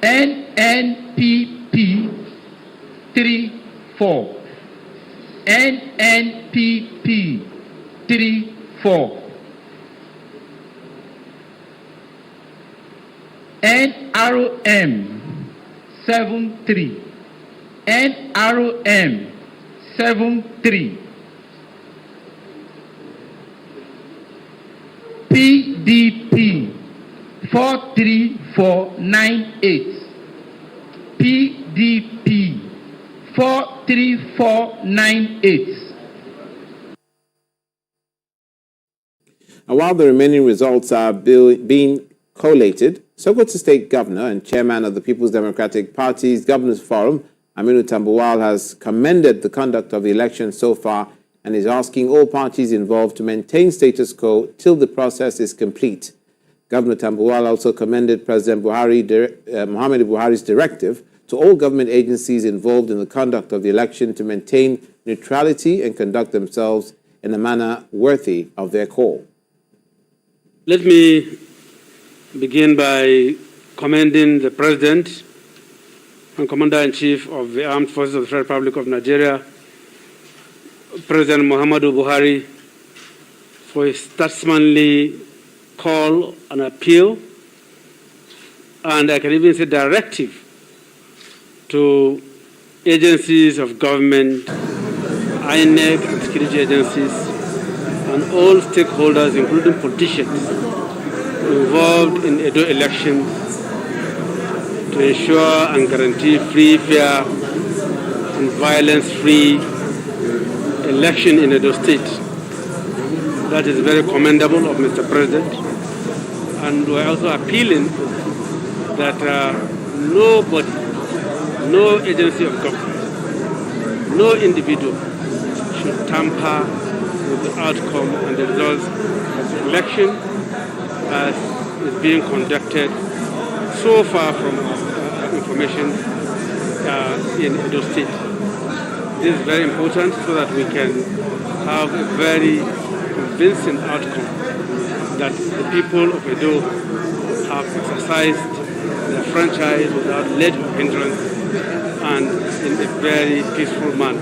NNPP 34. NNPP 34. NRM 73. NRM 73. PDP 43498. PDP 43498. And while the remaining results are being collated, Sokoto State Governor and Chairman of the People's Democratic Party's Governors Forum, Aminu Tambuwal, has commended the conduct of the election so far and is asking all parties involved to maintain status quo till the process is complete. Governor Tambuwal also commended President Muhammadu Buhari's directive to all government agencies involved in the conduct of the election to maintain neutrality and conduct themselves in a manner worthy of their call. Let me begin by commending the President and Commander-in-Chief of the Armed Forces of the Federal Republic of Nigeria, President Muhammadu Buhari, for his statesmanly call and appeal, and I can even say directive to agencies of government, INEC and security agencies, and all stakeholders, including politicians, involved in Edo elections to ensure and guarantee free, fair, and violence-free election in Edo State. That is very commendable of Mr. President. And we're also appealing that nobody, no agency of government, no individual should tamper with the outcome and the results of the election as is being conducted so far from information in Edo State. This is very important so that we can have a very convincing outcome that the people of Edo have exercised their franchise without let or hindrance and in a very peaceful manner.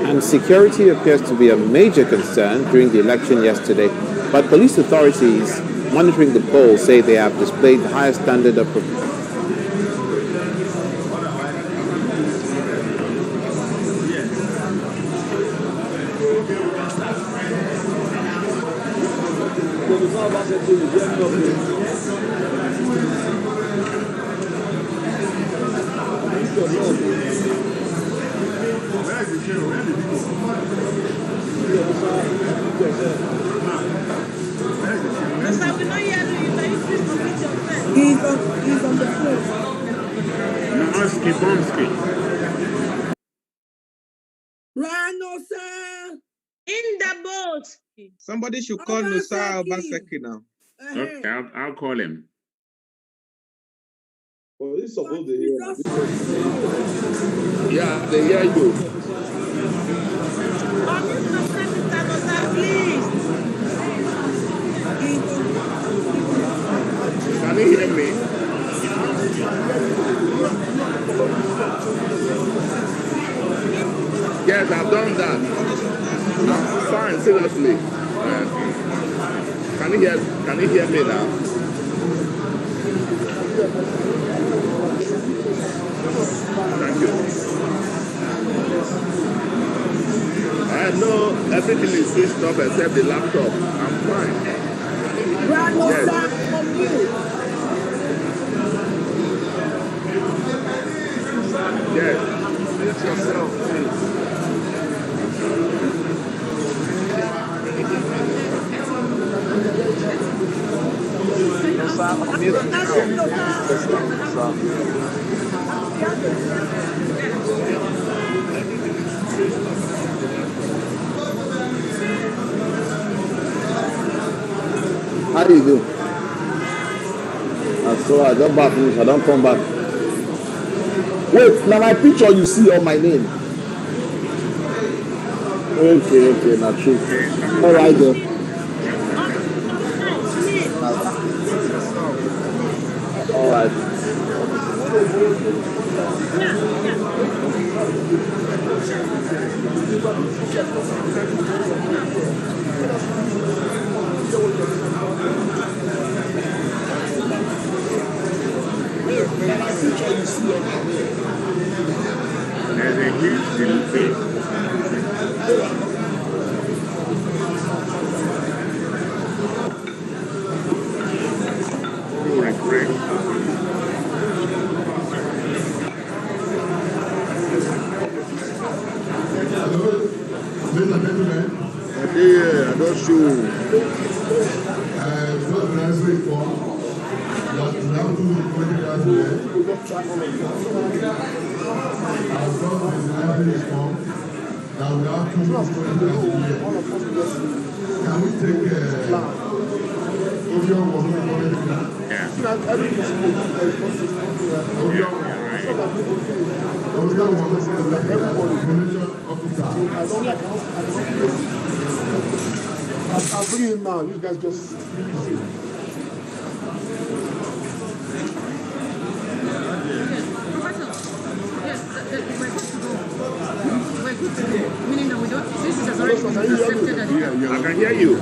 And security appears to be a major concern during the election yesterday, but police authorities monitoring the polls say they have displayed the highest standard of He's on the phone. Rano, sir. In the boat. Somebody should call Nusa Obaseki now. Okay, I'll call him. Well, he's supposed to hear. Yeah, they hear you. Can you hear me? Yes, I've done that. Fine, seriously. Can you hear me now? Thank you. I know everything is switched off except the laptop. I'm fine. Yes. Yes. Mute yourself, please. How you do? So I don't back finish. I don't come back. Wait, now my picture you see on my name. Okay, not true. All right, then. All right. There's a huge delay. Refresh. Ladies and gentlemen, I don't show. just an answer form that we have to do political today. I've got this answer form that we have to do political today. Can we take audio or political? Yeah. Audio I'll bring him now. You guys just. Meaning that we don't, this is already been accepted as I can hear you.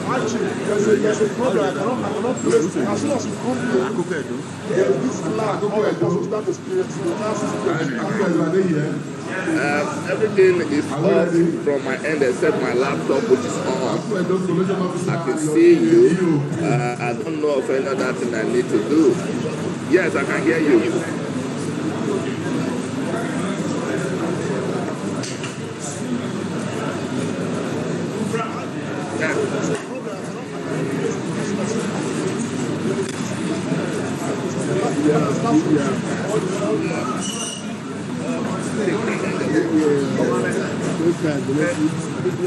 Actually, there's a problem. I cannot place it. As soon as you come here, there's this lag. All I can start experiencing the Everything is off from my end except my laptop, which is on. I can see you. I don't know of any other thing I need to do. Yes, I can hear you.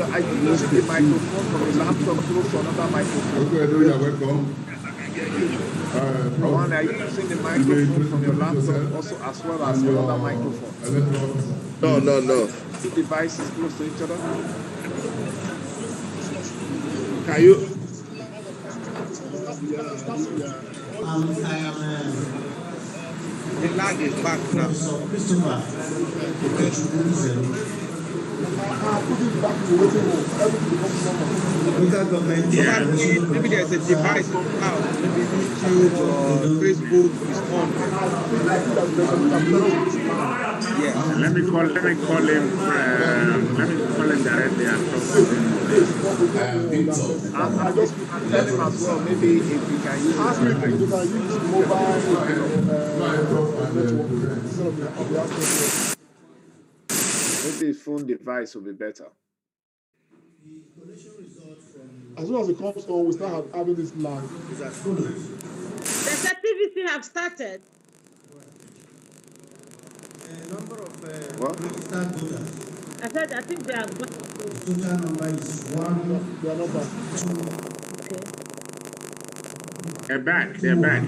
I use the microphone from the laptop close to another microphone. Okay, you're welcome. Are you using the microphone from your laptop also as well as another microphone? No. Two devices close to each other? Can you? I am the lag is back now. Christopher. Maybe there's a device now, maybe YouTube or Facebook is on. Yeah. Let me call him. Let me call him directly and talk to him. I just tell him as well. Maybe if you can use mobile maybe a phone device will be better. As soon as it comes on, we start having this lag. The activity have started. Number of what? I said, I think they are. The total number is 1. They are not back. 2. Okay. They're back. They're back.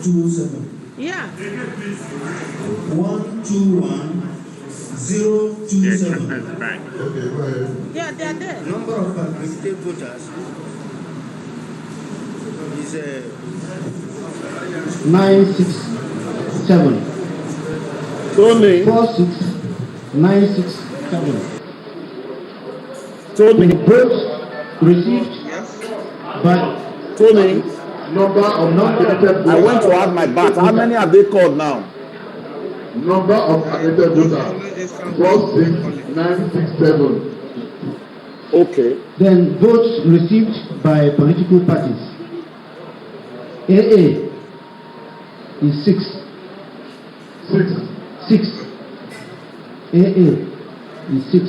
027. Yeah. 121-027. Yeah, they are there. Number of accredited voters is 967. Tony. 46967. Tony. Votes received by Tony. Number accredited voters. I went to have my bath. How many have they called now? Number of accredited voters 46967. Okay. Then votes received by political parties. AA is 6. AA is 6.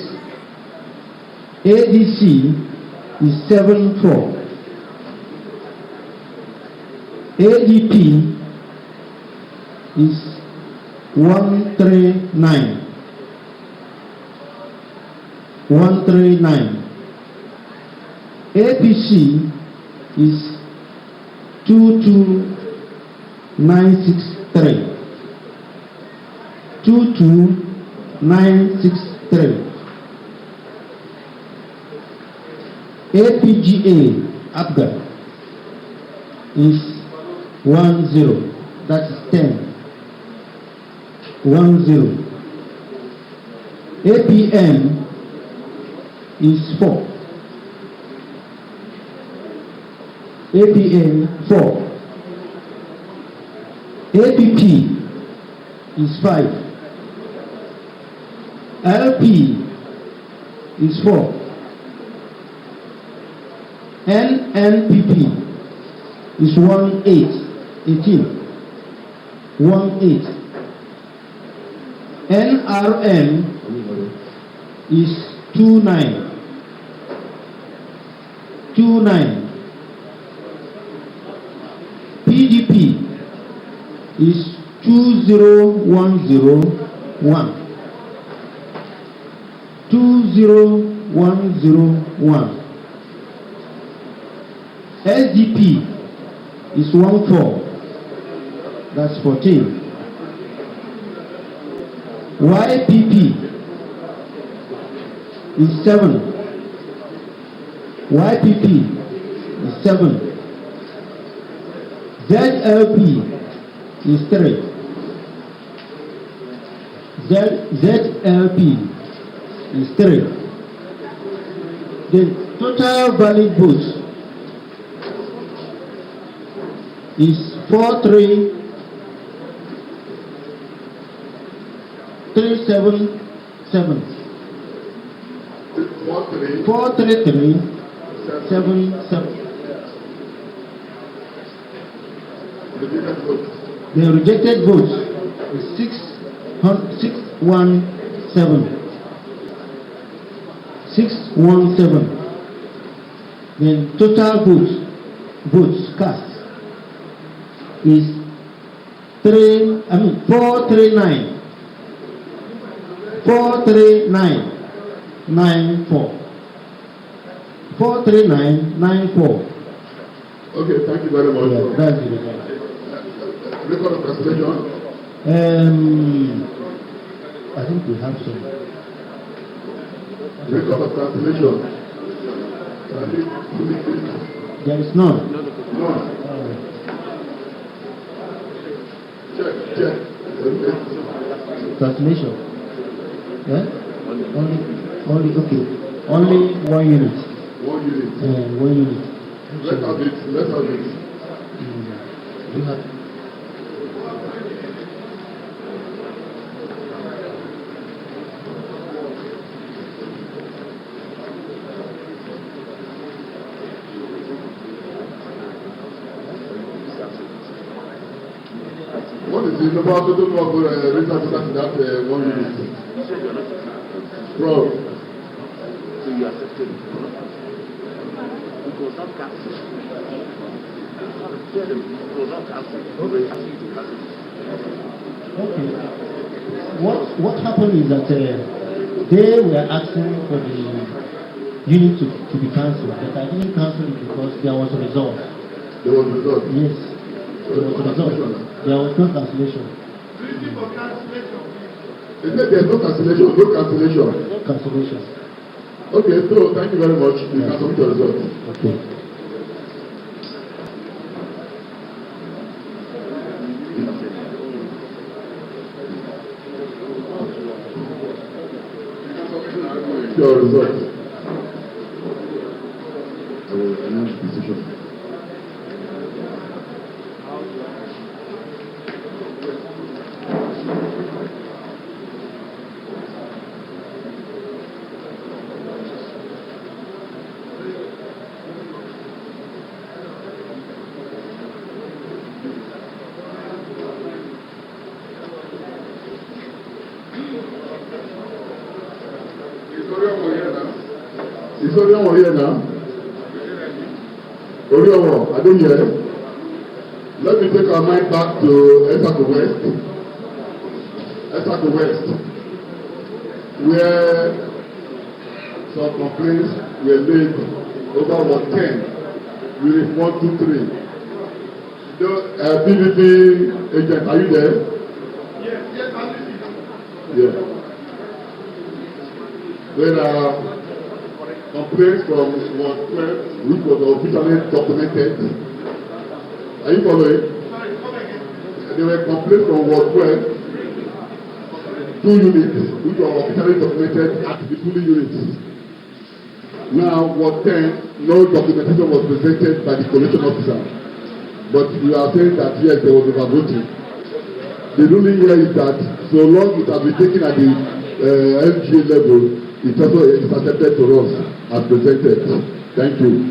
ADC is 74. ADP is 139. 139. APC is 22963. 22963. APGA Afghan is 10. That is 10. 10. APM is 4. APM 4. APP is 5. LP is 4. NNPP is 18. 18. NRM is 29. 29. PDP is 20101. 20101. SDP is 14. That's 14. YPP is 7. YPP is 7. ZLP is 3. ZLP is 3. The total valid votes is 43377. 43377. The rejected votes is 617. 617. The total votes cast is 439. 43994. 43994. Okay, thank you very much. Yeah, that's the result. Record of translation. I think we have some. Record of translation. There is none. No. Check. Translation. Yeah? Only okay. Only 1 unit. 1 unit. 1 unit. Let's have it. You have. What is the number of research that 1 unit? Bro. So you accepted it. It was not cancelled. Tell them it was not cancelled. Okay. Okay. What happened is that they were asking for the unit to be cancelled, but I didn't cancel it because there was a result. There was a result? Yes. There was a result. There was no cancellation. They said there's no cancellation. No cancellation. No cancellation. Okay, so thank you very much. You can submit your result. Okay. Your result. I will announce the decision. Historian were here now. Oriowo, I don't hear. Let me take our mind back to Esako West. Esako West, where some complaints were made over Ward 10, Unit 123. PVP agent, are you there? Yes, I'm listening. Yeah. There are complaints from Ward 12, which was officially documented. Are you following? There were complaints from Ward 12, 2 units, which were officially documented at the 2 units. Now, Ward 10, no documentation was presented by the collection officer. But we are saying that yes, there was overvoting. The ruling here is that so long it has been taken at the FGA level, it also is accepted to us as presented. Thank you.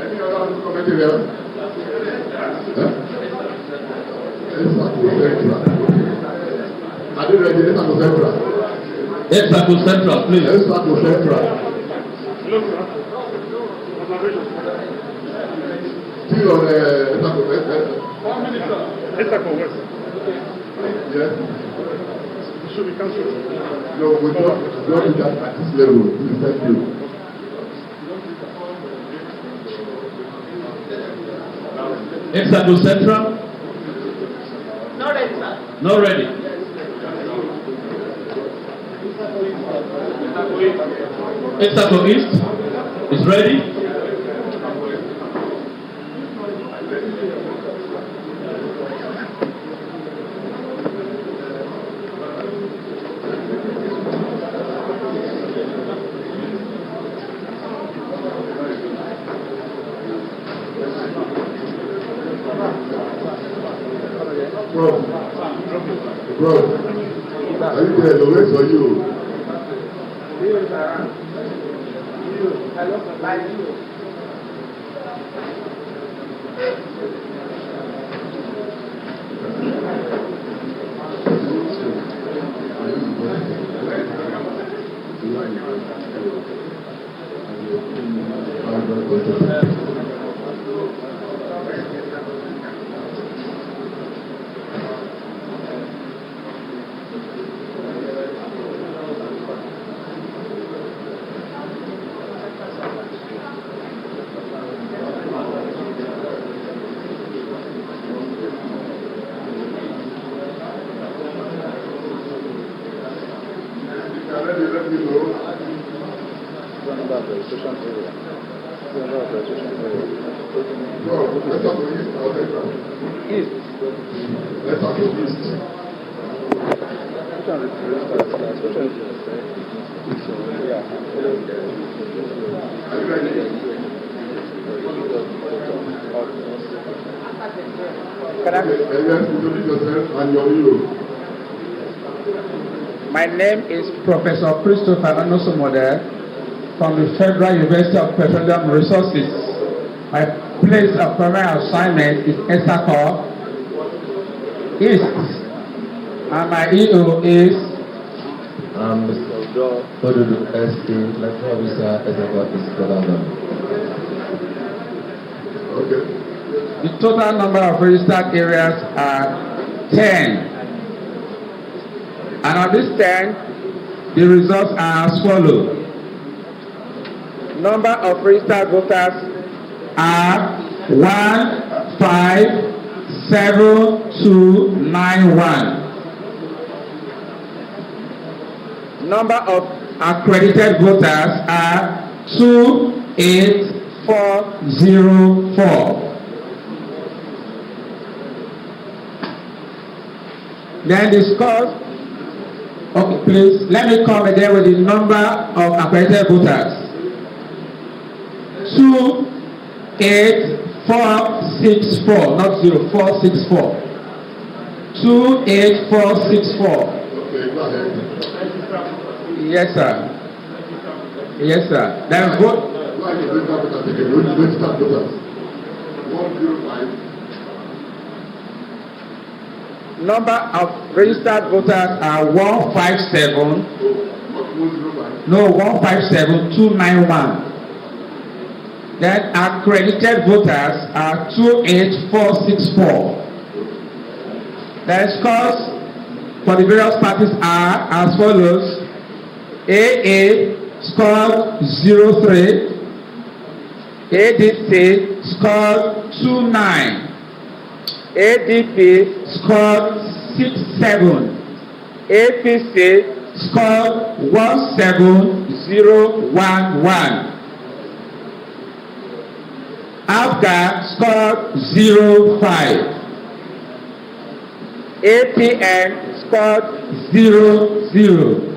Any other comment here? Are you ready? Esako Central. Esako Central, please. Esako Central. Still on Esako West. 4 minutes, sir. Esako West. Yes. It should be cancelled. No, we don't do that at this level. Please, thank you. Esako Central. Not ready, sir. Not ready. Esako East is ready. Bro, are you there? The rest for you. My name is Professor Christopher Anosomode from the Federal University of Petroleum Resources. My place of primary assignment is Esako East, and my EO is Mr. Odo Odudu SK, Lecturer Officer, Esako East, London. Okay. The total number of registered areas are 10. And on this 10, the results are as follows. Number of registered voters are 157291. Number of accredited voters are 28404. Then the scores. Okay, please, let me come again with the number of accredited voters. 28464, not 0464. 28464. Okay, go ahead. Yes, sir. Yes, sir. Then vote. Why are you doing that? 105. Number of registered voters are 157. No, 157,291. Then accredited voters are 28464. The scores for the various parties are as follows. AA scored 03. ADC scored 29. ADP scored 67. APC scored 17011. AFGA scored 05. APN scored 00.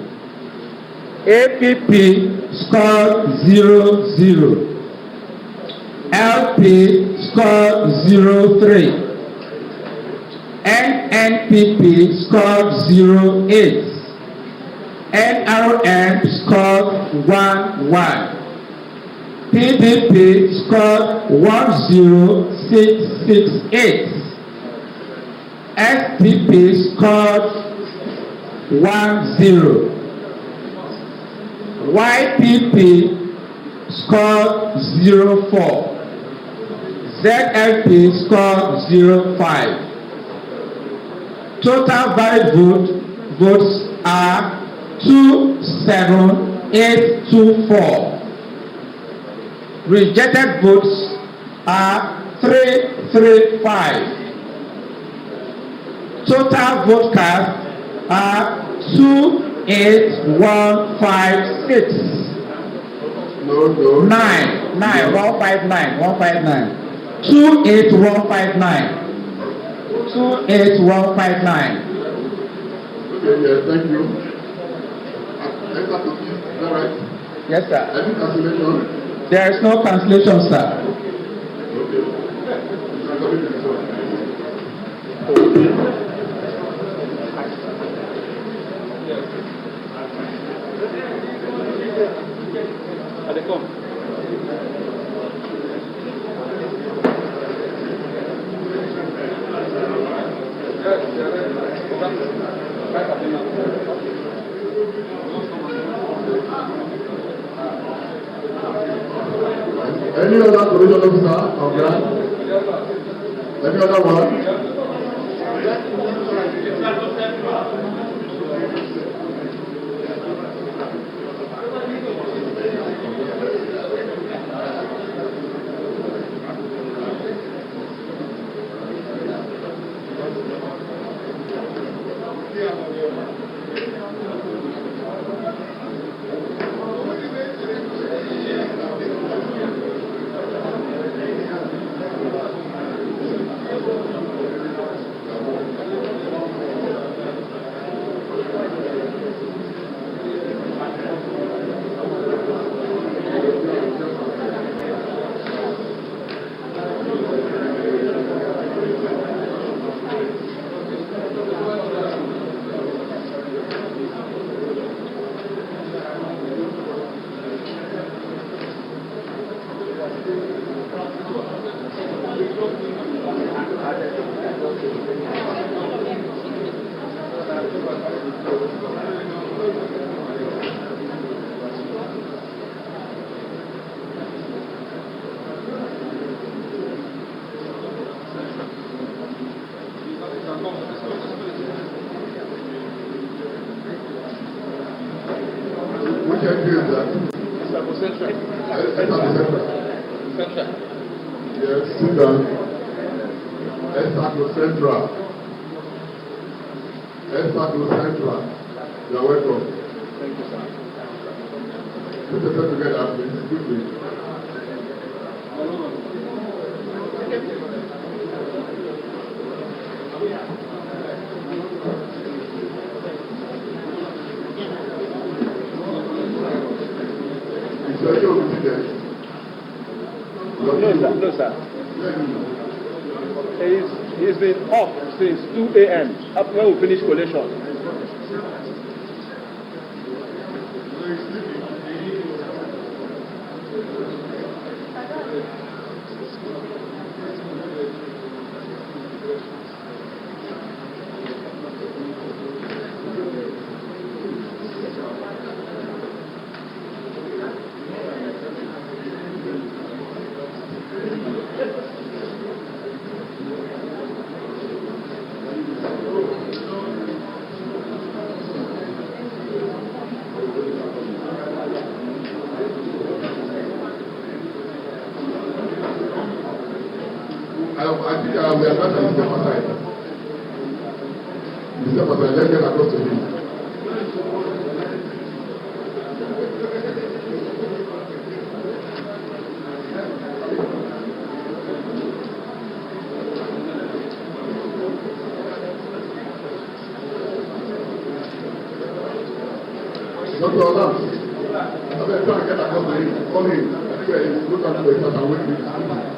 APP scored 00. LP scored 03. NNPP scored 08. NRN scored 11. PDP scored 10668. SDP scored 10. YPP scored 04. ZLP scored 05. Total valid votes are 27824. Rejected votes are 335. Total vote cast are 28156. No. 159. 28159. 28159. Okay, yeah, thank you. Is that right? Yes, sir. Any cancellation? There is no cancellation, sir. Any other provision officer of grant? Any other one? Which entry is that? Central. Yes, sit down. Central. Central. You are welcome. Thank you, sir. Put yourself together, please. Quickly. No, sir. He's been off since 2 a.m. up when we finish collation. I think we are not at the second side. The second side, let's get across to him. Dr. Olam, I'm going to try and get across to him. Call him. I think he's look at the way and wait for him.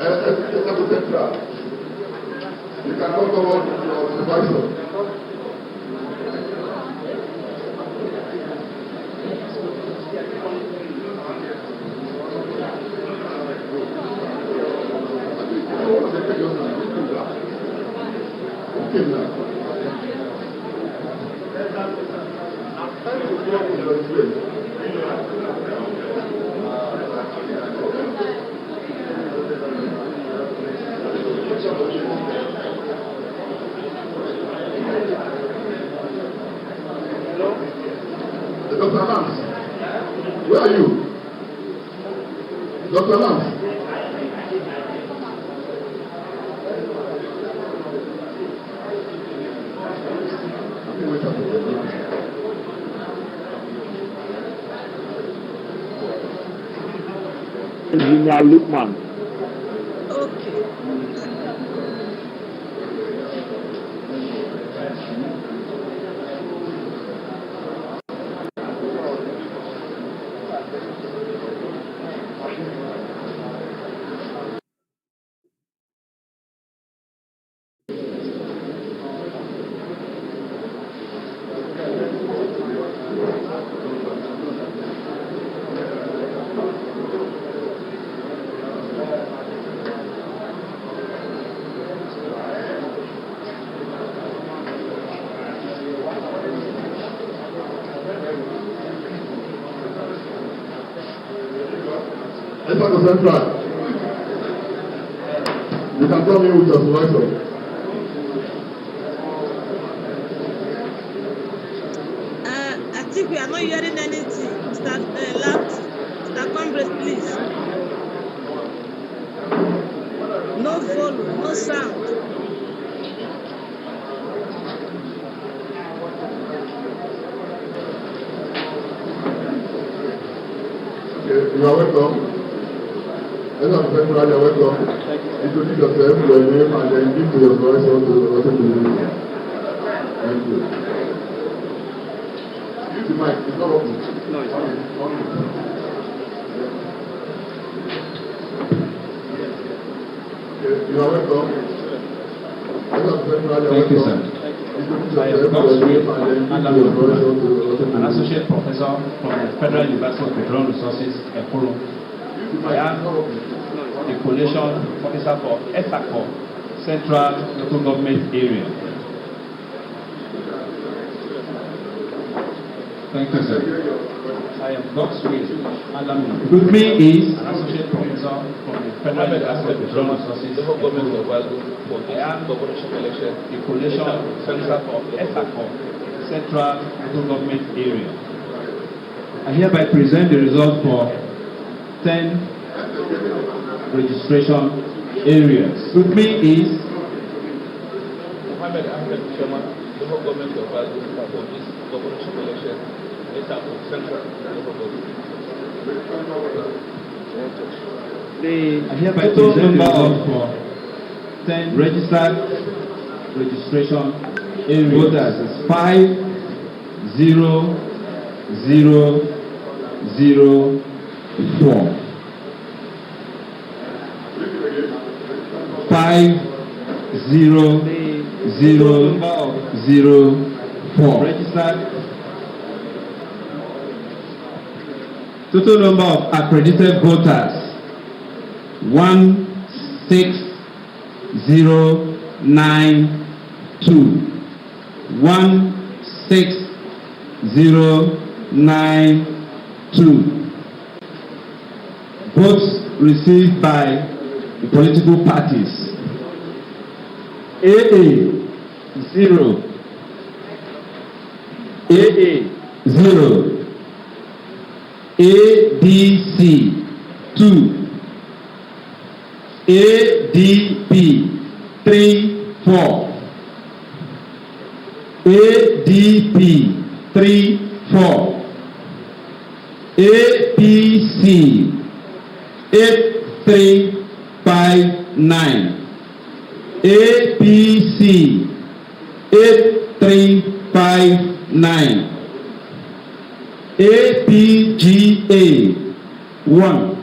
You can talk about your supervisor. Dr. Lance, where are you? Dr. Lance? Engineer Lukman. Okay. Central. You can come in with your supervisor. I think we are not hearing anything. Mr. Lafty, Mr. Congress, please. No volume, no sound. Okay, you are welcome. As I'm Central, you are welcome. Introduce yourself, your name, and then give to your supervisor to also do it. Thank you. Use the mic, it's not working. No, it's not. Okay, you are welcome. As I'm Central, you are Thank you, welcome. sir. I am an associate professor from the Federal University of Petroleum Resources, Ekuru. I am the coalition officer for ESACO, Central Local Government Area. Thank you, sir. I am Godswill Alamu. With me is an associate professor from the Federal University of Petroleum Resources, Ekuru. I am the coalition officer for ESACO, Central Local Government Area. I hereby present the result for 10 registration areas. With me is Mohammed Ahmed Chairman, local government of Valdo for this governorship election, ESACO, Central Local Government. I hereby present the result for 10 registered registration areas. Voters is 50004. 50004. Registered. Total number of accredited voters 16092. 16092. Votes received by the political parties. AA 0. AA 0. ADC 2. ADP 3-4. ADP 3-4. APC 8359. APC 8359. APGA 1.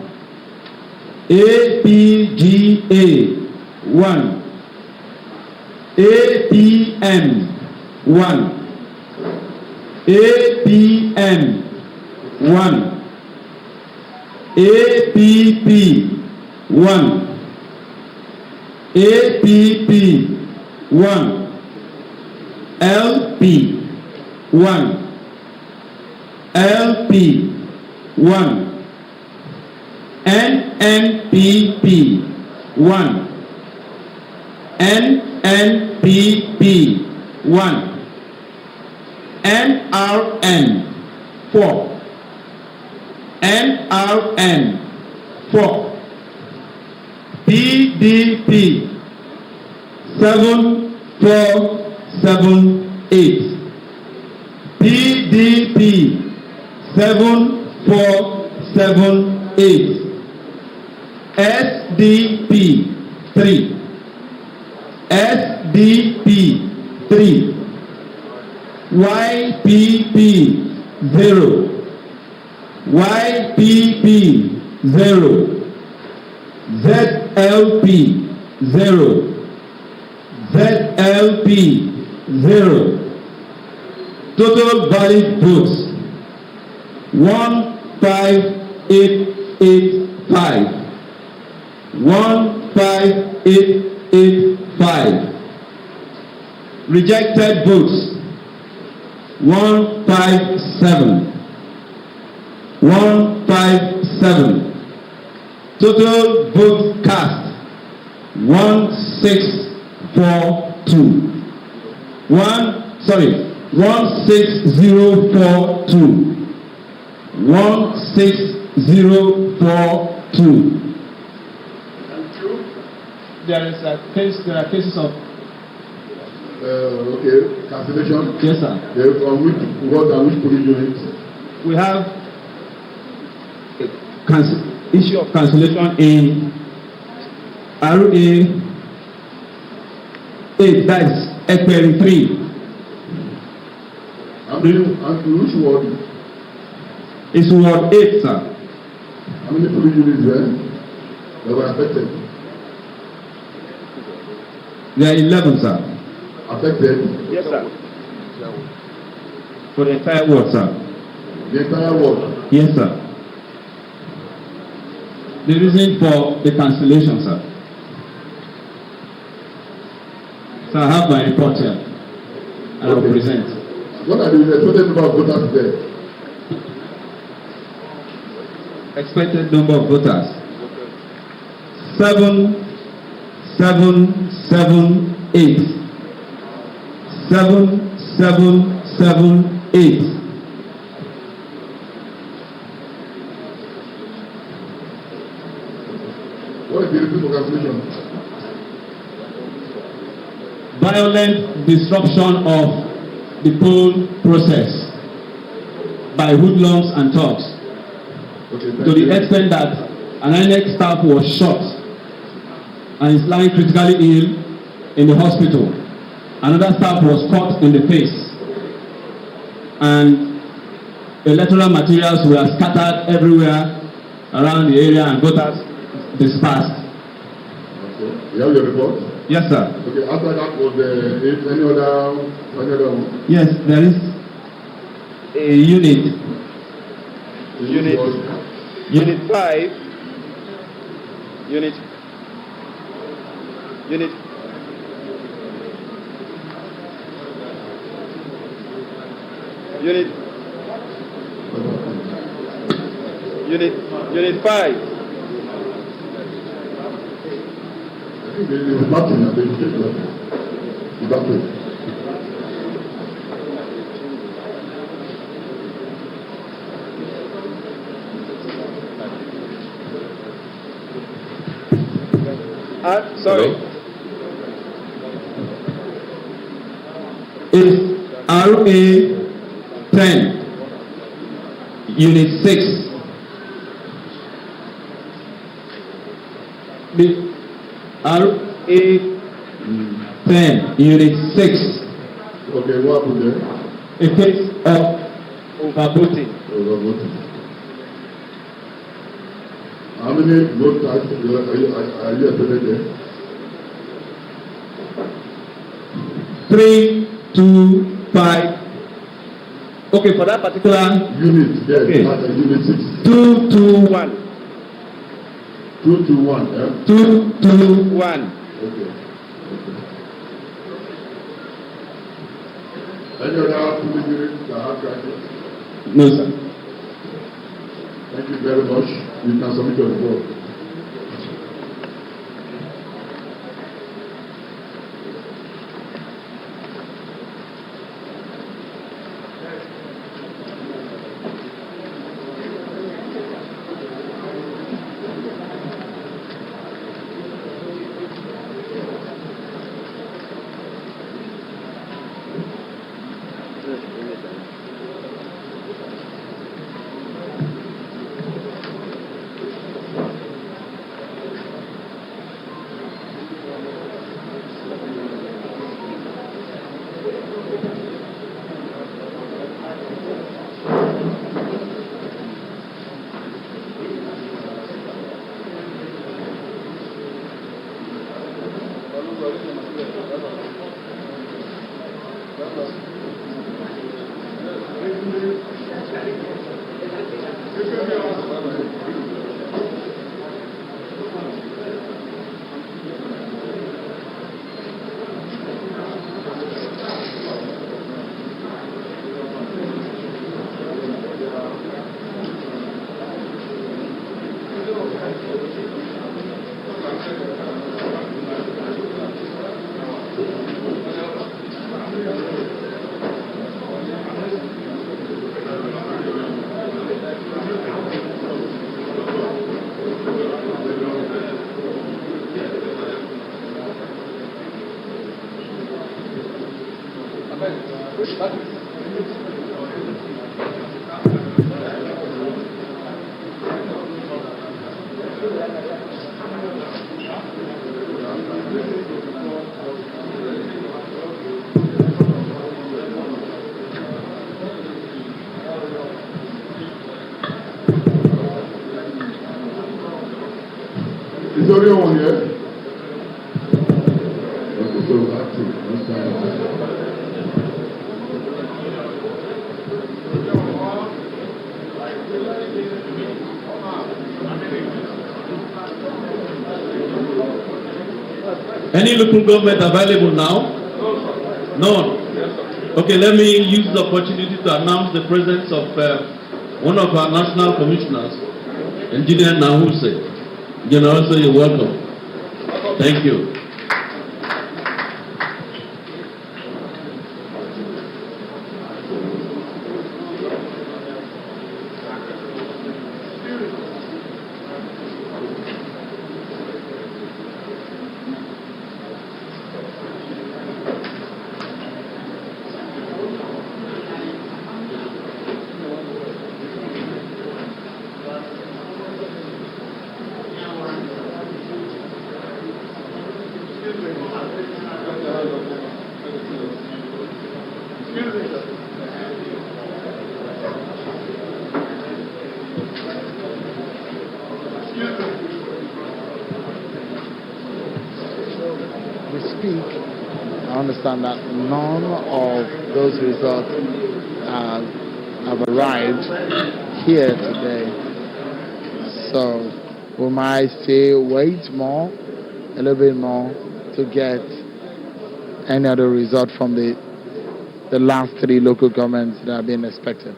APGA 1, APM 1, APM 1, APP 1, APP 1, LP 1, LP 1, NNPP 1, NNPP 1, NRN 4, NRN 4, PDP 7478, PDP 7478, SDP 3, SDP 3, YPP 0, YPP 0, ZLP 0, ZLP 0. Total valid votes 15885. 15885. Rejected votes 157. 157. Total votes cast 1642. 16042. 16042. There are cases of okay, cancellation. Yes, sir. On which police units? We have issue of cancellation in RA 8, that's Ekperi 3. And which ward? It's Ward 8, sir. How many police units there that were affected? There are 11, sir. Affected? Yes, sir. For the entire ward, sir. The entire ward? Yes, sir. The reason for the cancellation, sir. So I have my report here. I will present. What are the expected number of voters there? Expected number of voters 7778. 7778. What is the reason for cancellation? Violent disruption of the poll process by hoodlums and thugs. Okay, to the extent that an INEC staff was shot and is lying critically ill in the hospital. Another staff was cut in the face, and electoral materials were scattered everywhere around the area and voters dispersed. Okay. You have your report? Yes, sir. Okay, after that was any other one? Yes, there is a unit. Unit 5. Unit. Unit 5. I think there was nothing. Sorry. It's RA 10, Unit 6. The RA 10, Unit 6. Okay, what happened there? A case of overvoting. How many vote types are you attended there? 3, 2, 5. Okay, for that particular unit, yes, okay. Unit 6. 2, 2, 1. 2 to 1, yeah? 2, 2, 1. Okay. Any other police that have questions? No, sir. Thank you very much. You can submit your report. Is there anyone here? Okay, so active. Any local government available now? None. Okay, let me use the opportunity to announce the presence of one of our national commissioners, Engineer Nahuse. General, so you're welcome. Thank you. We speak, I understand that none of those results have arrived here today. So we might say wait more, a little bit more, to get any other result from the last 3 local governments that are being expected.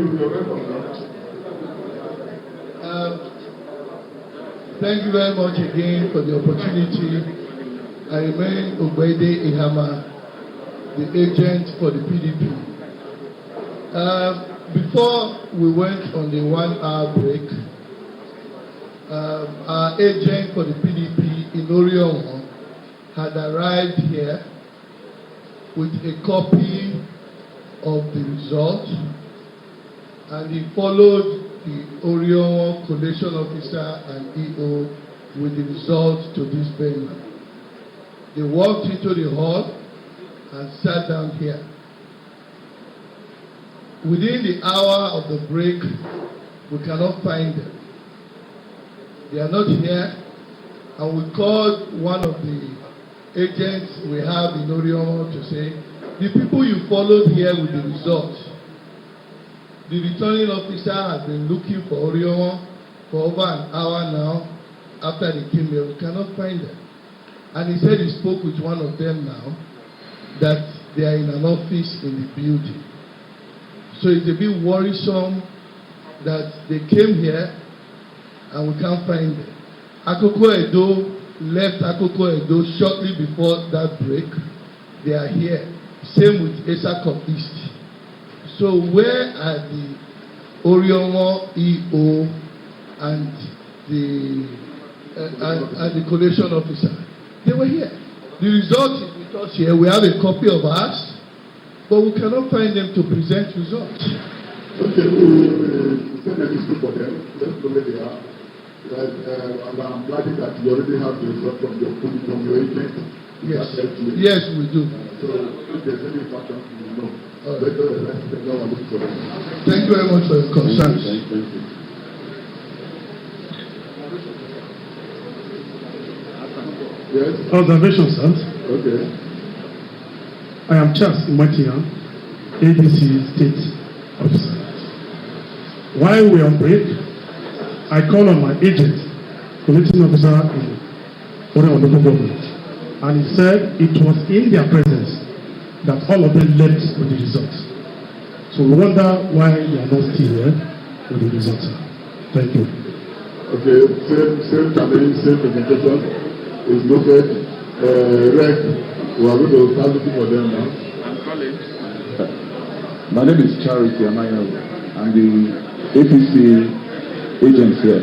Thank you very much again for the opportunity. I remain Ogbede Ihama, the agent for the PDP. Before we went on the 1 hour break, our agent for the PDP in Oriomo had arrived here with a copy of the results, and he followed the Oriomo collation officer and EO with the results to this venue. They walked into the hall and sat down here. Within the hour of the break, we cannot find them. They are not here, and we called one of the agents we have in Oriomo to say, the people you followed here with the results, the returning officer has been looking for Oriomo for over an hour now after they came here. We cannot find them. And he said he spoke with one of them now that they are in an office in the building. So it's a bit worrisome that they came here and we can't find them. Akoko Edo left Akoko Edo shortly before that break. They are here. Same with Esako East. So where are the Oriomo EO and the collation officer? They were here. The result is with us here. We have a copy of ours, but we cannot find them to present results. Okay, we send a list for them. Let's know where they are. And I'm glad that you already have the result from your agent. Yes, yes, we do. So if there's any information, we know. Let us know and look for them. Thank you very much for your concerns. Thank you. Yes. Observation, sir. Okay. I am Charles Imatian, ADC State Officer. While we are on break, I call on my agent, collecting officer in Oriomo local government, and he said it was in their presence that all of them left with the results. So we wonder why they are not still here with the results. Thank you. Okay, same challenge, same presentation is noted. Rec, we are going to start looking for them now. I'm calling. My name is Charity Amayo. I'm the APC agent here.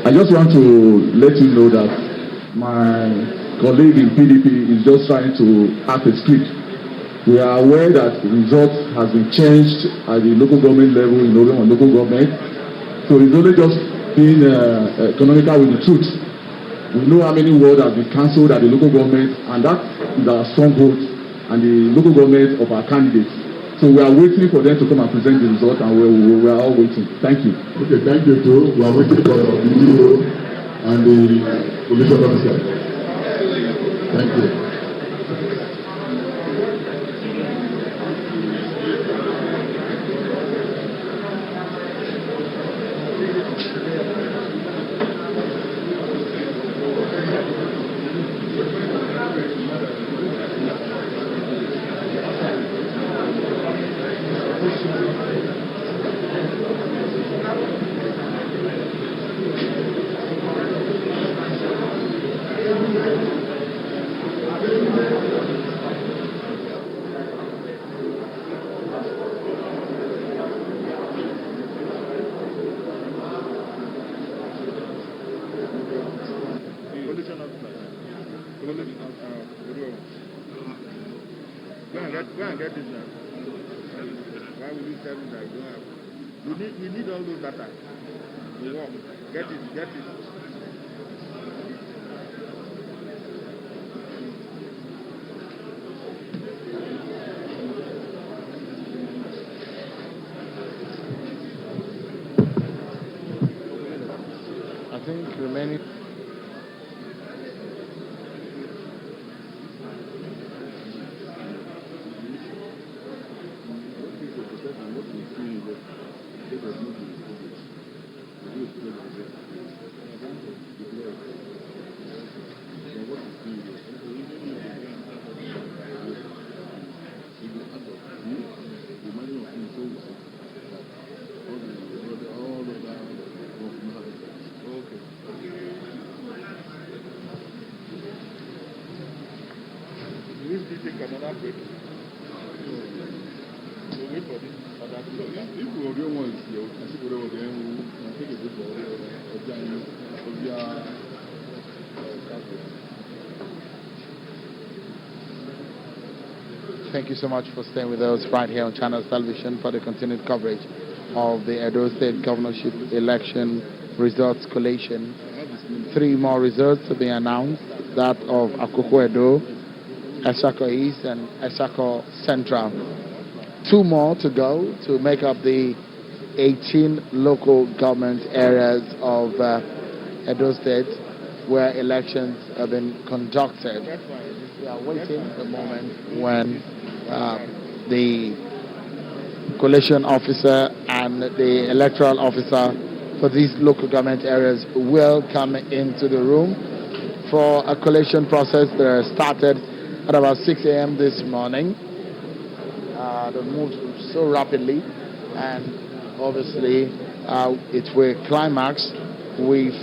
I just want to let you know that my colleague in PDP is just trying to act a script. We are aware that the result has been changed at the local government level in Oriomo local government. So it's only just being economical with the truth. We know how many wards have been cancelled at the local government, and that is our stronghold and the local government of our candidates. So we are waiting for them to come and present the result, and we are all waiting. Thank you. Okay, thank you too. We are waiting for the EO and the police officer. Thank you. Go and get this now. Why will you tell me that you don't have? We need all those data. We work. Get it. I think remaining. take another break? We'll wait for this other So if we don't want to see you, I think we'll take a break for Thank you so much for staying with us right here on Channels Television for the continued coverage of the Edo State governorship election results collation. 3 more results to be announced, that of Akoko Edo, Esako East and Esako Central. 2 more to go to make up the 18 local government areas of Edo State where elections have been conducted. We are waiting the moment when the collation officer and the electoral officer for these local government areas will come into the room for a collation process that started at about 6 a.m. this morning. They moved so rapidly, and obviously it will climax with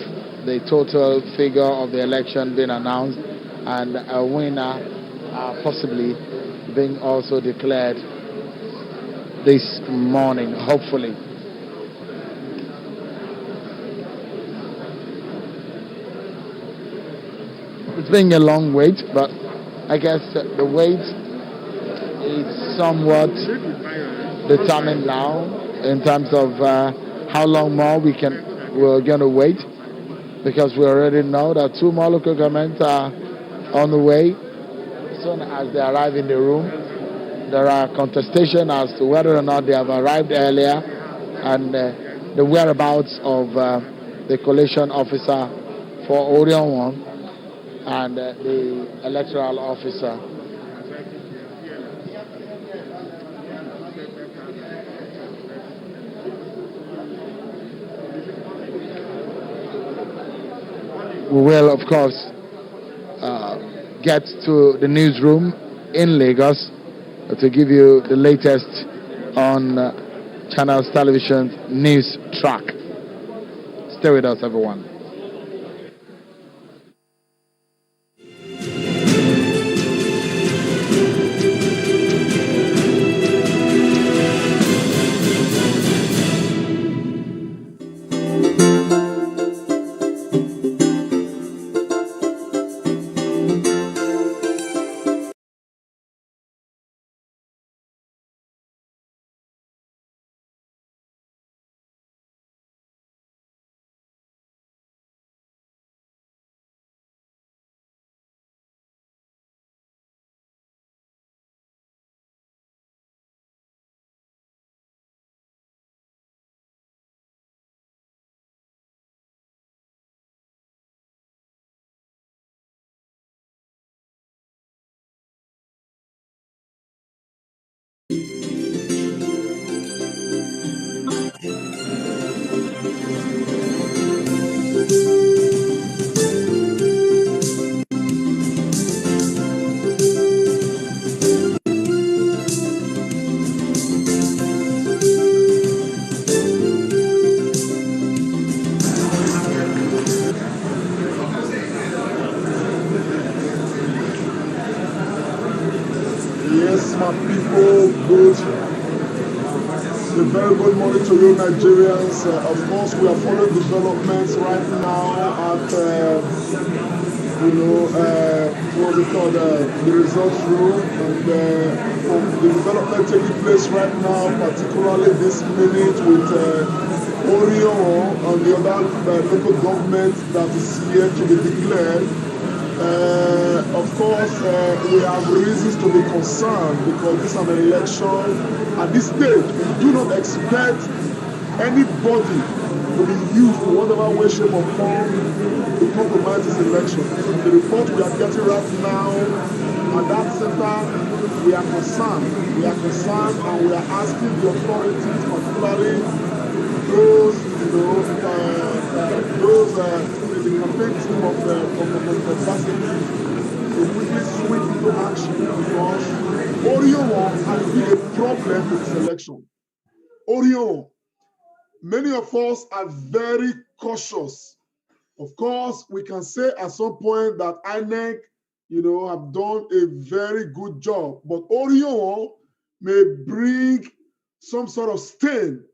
the total figure of the election being announced and a winner possibly being also declared this morning, hopefully. It's been a long wait, but I guess the wait is somewhat determined now in terms of how long more we're going to wait, because we already know that 2 more local governments are on the way. As soon as they arrive in the room, there are contestation as to whether or not they have arrived earlier, and the whereabouts of the collation officer for Orion 1 and the electoral officer. We will, of course, get to the newsroom in Lagos to give you the latest on Channels Television's news track. Stay with us, everyone. Yes, my people, a very good morning to you Nigerians. Of course, we are following developments right now at, what we call the results room. And the development taking place right now, particularly this minute with Orion and the other local government that is yet to be declared. Of course, we have reasons to be concerned because this is an election. At this stage, we do not expect anybody to be used in whatever way, shape, or form to compromise this election. From the report we are getting right now, at that center, we are concerned. We are concerned, and we are asking the authorities, particularly those, the campaign team of the ambassador, to quickly switch into action because Orion has been a problem to this election. Orion, many of us are very cautious. Of course, we can say at some point that INEC have done a very good job. But Orion may bring some sort of stain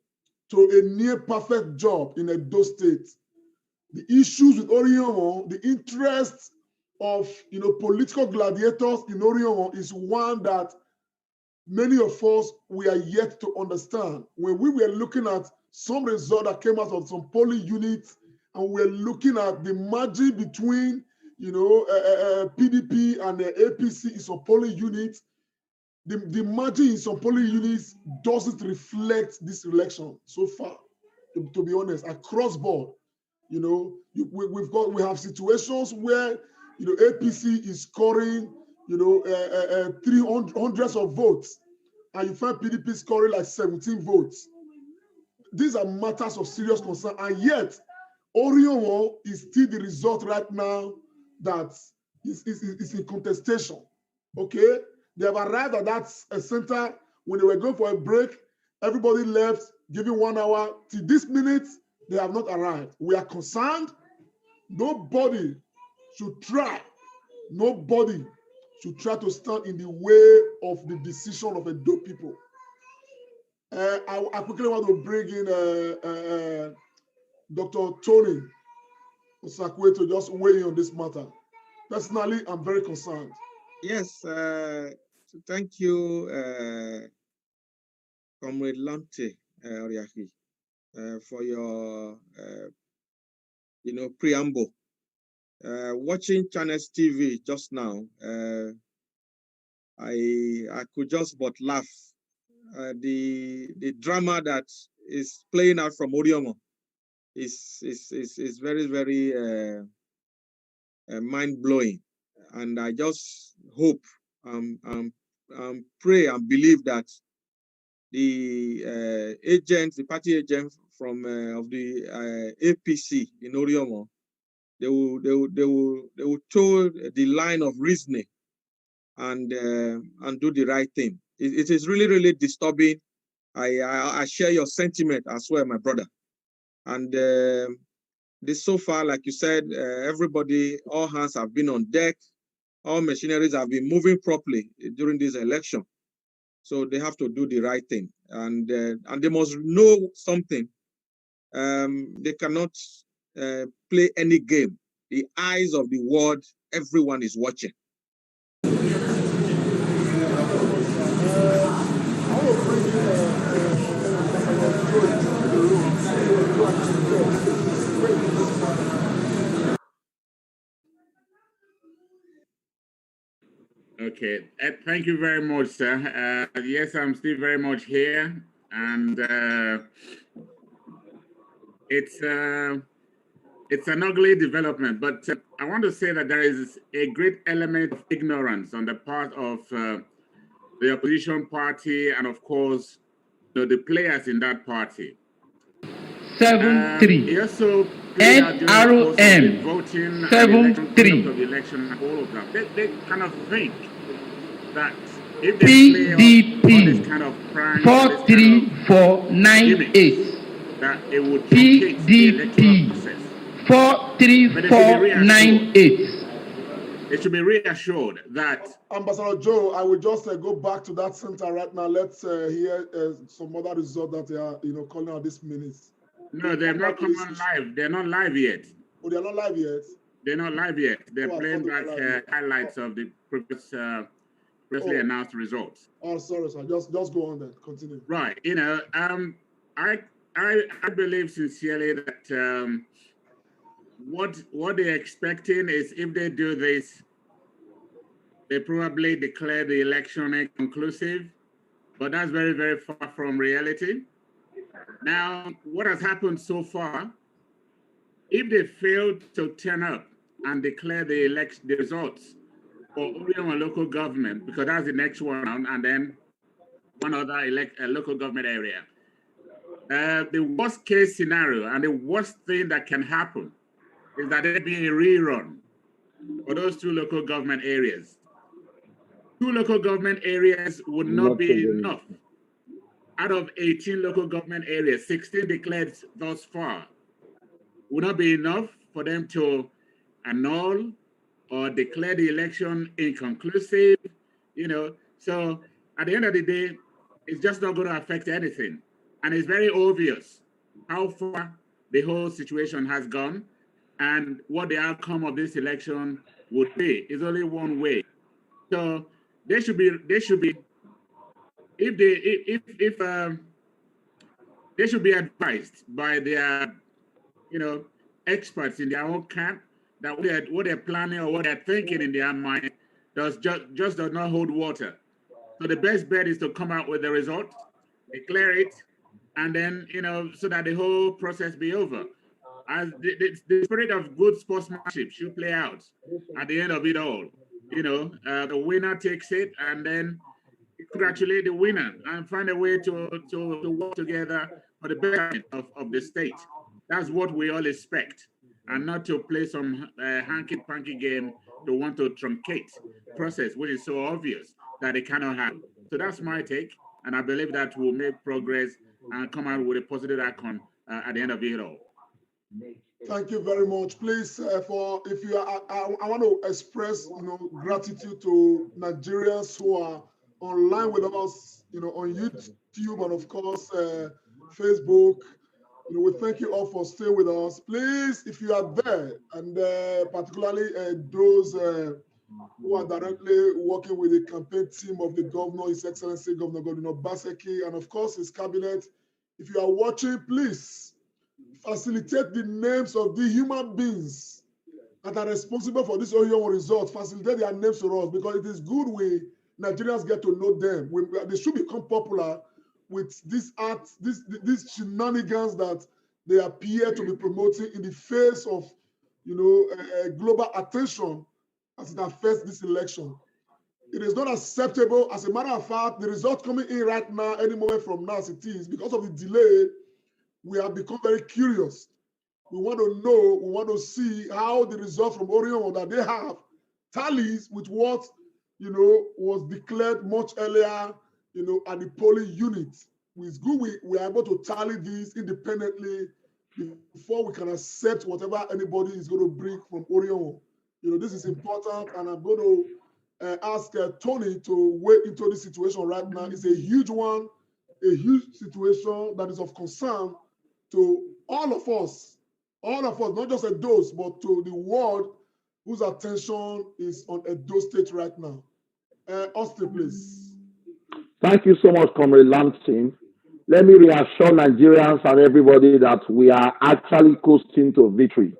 to a near perfect job in Edo State. The issues with Orion, the interest of political gladiators in Orion is one that many of us we are yet to understand. When we were looking at some result that came out of some polling units, and we're looking at the margin between PDP and the APC in some polling units, the margin in some polling units doesn't reflect this election so far. To be honest, across board, we have situations where APC is scoring 300 of votes, and you find PDP scoring like 17 votes. These are matters of serious concern, and yet Orion is still the result right now that is in contestation. Okay, they have arrived at that center when they were going for a break. Everybody left, giving 1 hour. Till this minute, they have not arrived. We are concerned. Nobody should try to stand in the way of the decision of Edo people. I quickly want to bring in Dr. Tony Osakwe to just weigh in on this matter. Personally, I'm very concerned. Yes, thank you, Comrade Lamte Oriaki, for your, preamble. Watching Channels TV just now, I could just but laugh. The drama that is playing out from Oriomo is very, very mind blowing, and I just hope, pray and believe that the the party agents from of the APC in Oriomo, they will toe the line of reasoning and do the right thing. It is really, really disturbing. I share your sentiment as well, my brother. And this so far, like you said, everybody, all hands have been on deck. All machineries have been moving properly during this election. So they have to do the right thing. And they must know something. They cannot play any game. The eyes of the world, everyone is watching. Okay, thank you very much, sir. Yes, I'm still very much here, and it's an ugly development. But I want to say that there is a great element of ignorance on the part of the opposition party, and of course, the players in that party. 7-3. Also, NRM voting, 7-3 of the election, and all of that. They kind of think that if they play all this kind of prank, 43498, that it would truncate the electoral process. 43498. They should be reassured that. Ambassador Joe, I will just go back to that center right now. Let's hear some other result that they are, calling out this minute. No, they're not coming live. They're not live yet. Oh, they're not live yet? They're not live yet. They're playing back highlights of the previously announced results. Oh, sorry, sir. Just go on then. Continue. Right. I believe sincerely that what they're expecting is, if they do this, they probably declare the election inconclusive, but that's very, very far from reality. Now, what has happened so far, if they fail to turn up and declare the results for Orion local government, because that's the next one, and then one other local government area, the worst case scenario and the worst thing that can happen is that there be a rerun for those 2 local government areas. 2 local government areas would not be enough. Out of 18 local government areas, 16 declared thus far, would not be enough for them to annul or declare the election inconclusive, you know. So at the end of the day, it's just not going to affect anything. And it's very obvious how far the whole situation has gone and what the outcome of this election would be. It's only one way. So they should be if they should be advised by their experts in their own camp that what they're planning or what they're thinking in their mind just does not hold water. So the best bet is to come out with the result, declare it, and then so that the whole process be over. As the spirit of good sportsmanship should play out at the end of it all. The winner takes it, and then congratulate the winner and find a way to work together for the betterment of the state. That's what we all expect, and not to play some hanky-panky game to want to truncate process, which is so obvious that it cannot happen. So that's my take, and I believe that we'll make progress and come out with a positive outcome at the end of it all. Thank you very much. Please, I want to express, gratitude to Nigerians who are online with us, on YouTube and of course Facebook. We thank you all for staying with us. Please, if you are there, and particularly those who are directly working with the campaign team of the governor, His Excellency Governor Godwin Obaseki, and of course his cabinet, if you are watching, please facilitate the names of the human beings that are responsible for this Oyo result. Facilitate their names to us, because it is good we Nigerians get to know them. They should become popular with this art, these shenanigans that they appear to be promoting in the face of, global attention as it affects this election. It is not acceptable. As a matter of fact, the result coming in right now, any moment from now as it is, because of the delay, we have become very curious. We want to know, we want to see how the result from Orion that they have tallies with what, was declared much earlier, at the polling unit. It's good we are able to tally these independently before we can accept whatever anybody is going to bring from Orion. This is important, and I'm going to ask Tony to weigh into this situation right now. It's a huge one, a huge situation that is of concern to all of us, not just Edos, but to the world whose attention is on Edo State right now. Austin, please. Thank you so much, Comrade Lampton. Let me reassure Nigerians and everybody that we are actually coasting to victory.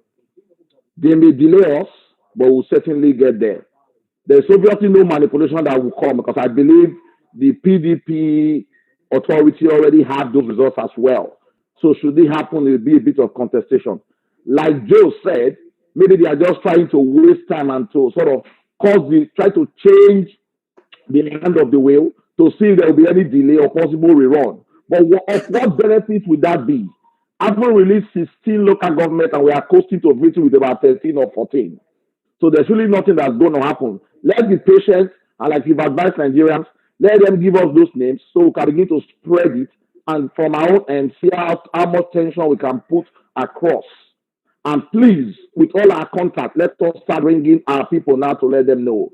They may delay us, but we'll certainly get there. There's obviously no manipulation that will come, because I believe the PDP authority already have those results as well. So should it happen, it will be a bit of contestation. Like Joe said, maybe they are just trying to waste time and to sort of try to change the hand of the wheel to see if there will be any delay or possible rerun. But what benefit would that be? After released 16 local government and we are coasting to victory with about 13 or 14. So there's really nothing that's going to happen. Let's be patient, and like you've advised Nigerians, let them give us those names so we can begin to spread it, and from our own end, see how much tension we can put across. And please, with all our contact, let us start ringing our people now to let them know.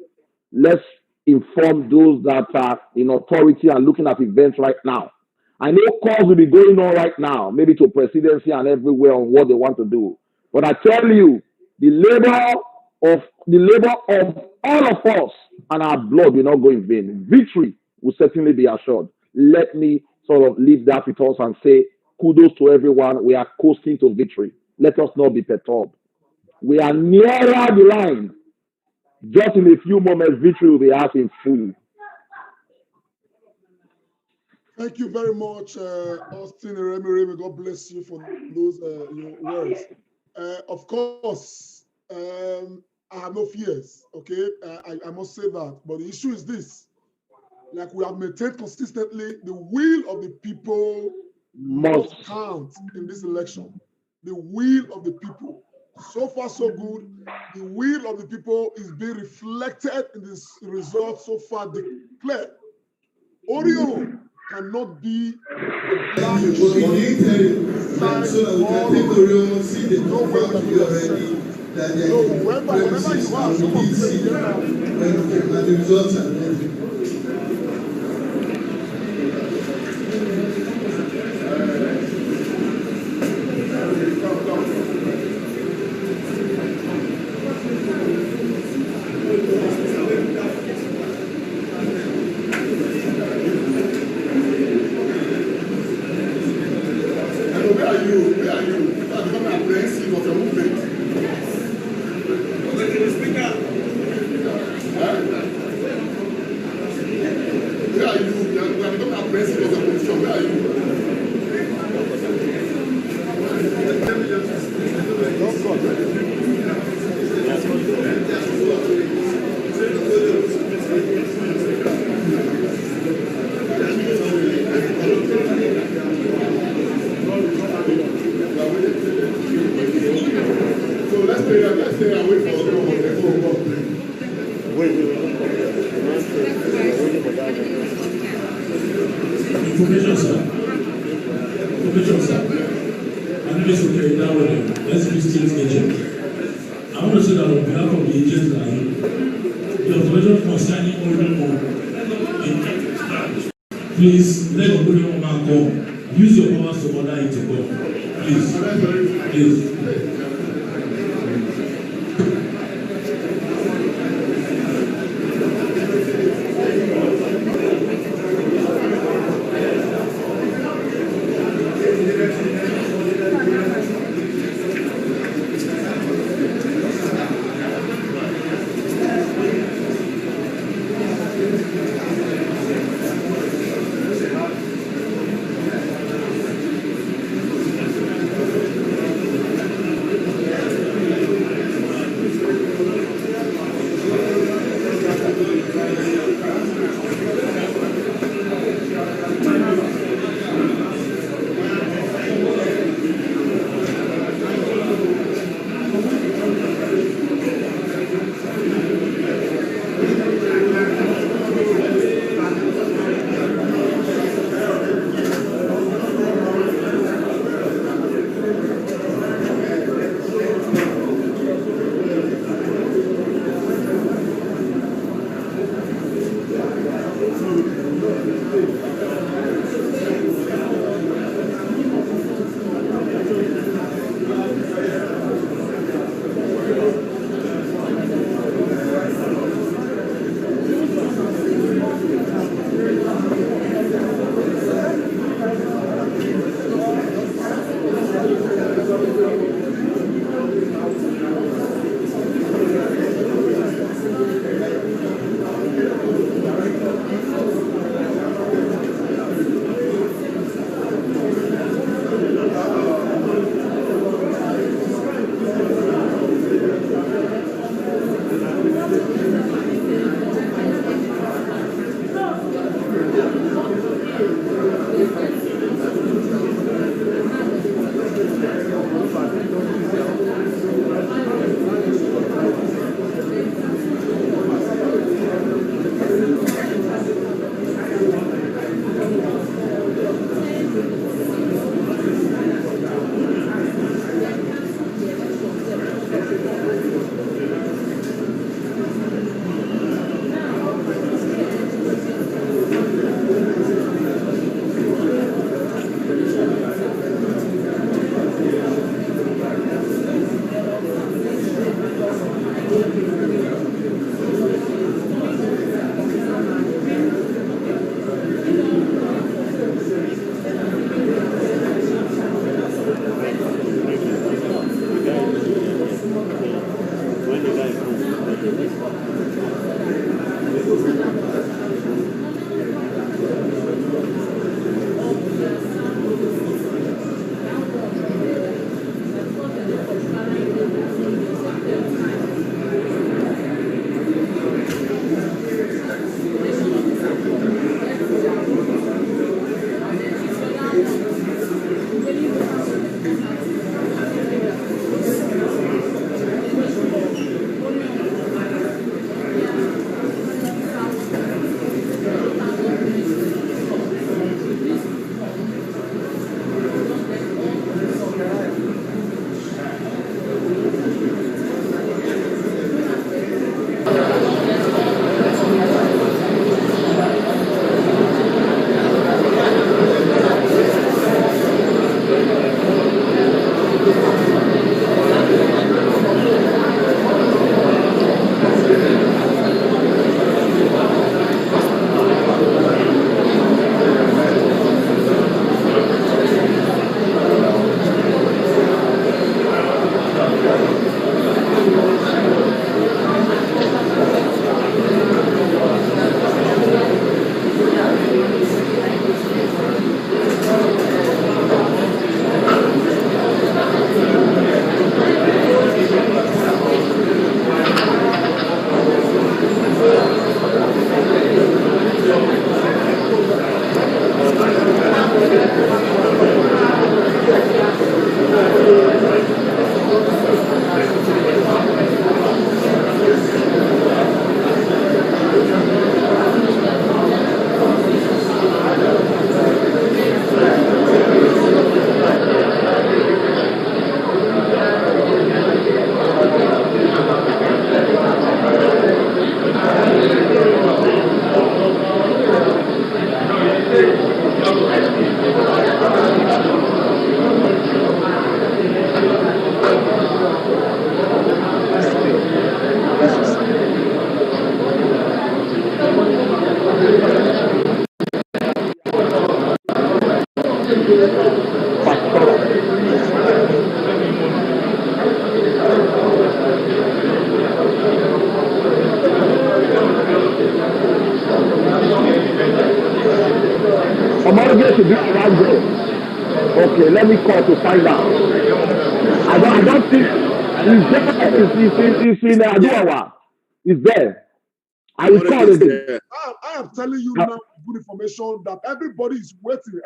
Let's inform those that are in authority and looking at events right now. I know calls will be going on right now, maybe to presidency and everywhere on what they want to do. But I tell you, the labor of all of us and our blood will not go in vain. Victory will certainly be assured. Let me sort of leave that with us and say kudos to everyone. We are coasting to victory. Let us not be perturbed. We are nearer the line. Just in a few moments, victory will be ours in full. Thank you very much, Austin Remy. God bless you for those words. Of course, I have no fears, okay? I must say that. But the issue is this. Like we have maintained consistently, the will of the people must count in this election. The will of the people. So far, so good. The will of the people is being reflected in this result so far declared. Orion cannot be a black inside all no way So whenever you are, some of you may get out. And the results are ready. Where are you? You are becoming apprehensive of your movement. Where are you? You are becoming apprehensive of your position. Where are you? So let's stay away for Information, sir. Information, sir. I know this will carry down with them. Let's be state agent. I want to say that on behalf of the agents that are here, the information concerning please let the Holy man come. Use your powers to order him to come. Please. Okay, let me call to find out. I don't think it's in Aduawa. It's there. I will call again. I am telling you now good information that everybody is waiting.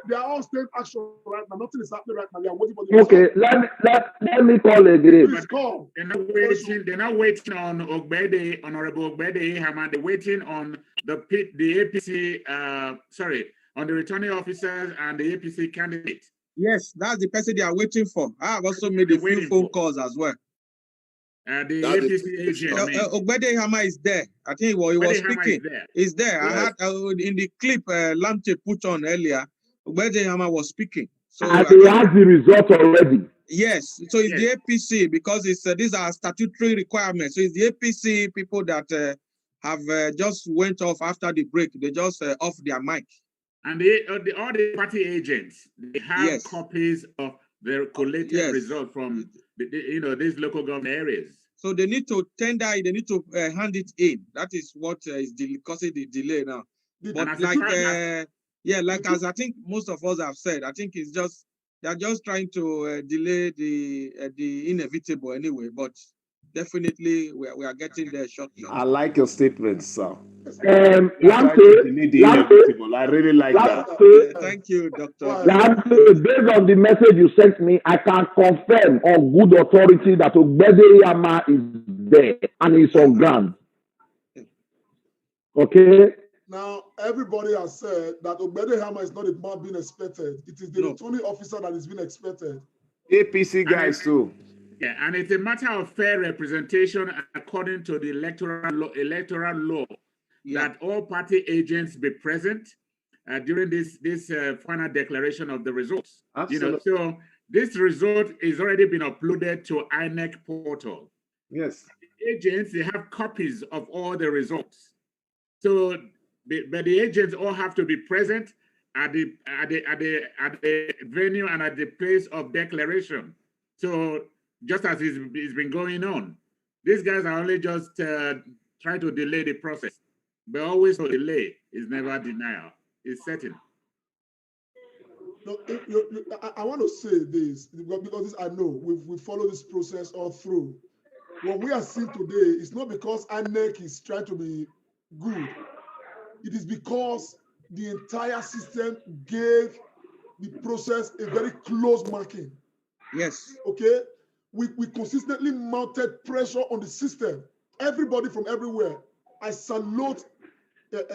They are all staying action right now. Nothing is happening right now. They are waiting for the Okay, let me call again. Please call. They're not waiting on Ogbede, Honorable Ogbede Ihama. They're waiting on the APC, on the returning officers and the APC candidate. Yes, that's the person they are waiting for. I have also made a few phone calls as well. The APC agent. Ogbede Ihama is there. I think he was speaking. He's there. Yes. I had in the clip Lamte put on earlier, Ogbede Ihama was speaking. So and they have the result already. Yes, so it's the APC because it's these are statutory requirements. So it's the APC people that have just went off after the break. They just off their mic. And all the party agents, they have copies of their collected result from these local government areas. So they need to tender it. They need to hand it in. That is what is causing the delay now. But like as I think most of us have said, I think it's just they're just trying to delay the inevitable anyway. But definitely we are getting there shortly. I like your statement, sir. I really like that. Thank you, Doctor. Based on the message you sent me, I can confirm on good authority that Ogbede Ihama is there and he's on ground. Okay? Now, everybody has said that Ogbede Ihama is not a man being expected. It is the returning officer that is being expected. APC guys too. Yeah, and it's a matter of fair representation according to the electoral law that all party agents be present during this final declaration of the results. Absolutely. So this result is already been uploaded to INEC portal. Yes. The agents, they have copies of all the results. So, but the agents all have to be present at the venue and at the place of declaration. So just as it's been going on, these guys are only just trying to delay the process. But always delay is never denial. It's certain. No, I want to say this because I know we follow this process all through. What we are seeing today is not because INEC is trying to be good. It is because the entire system gave the process a very close marking. Yes. Okay? We consistently mounted pressure on the system. Everybody from everywhere. I salute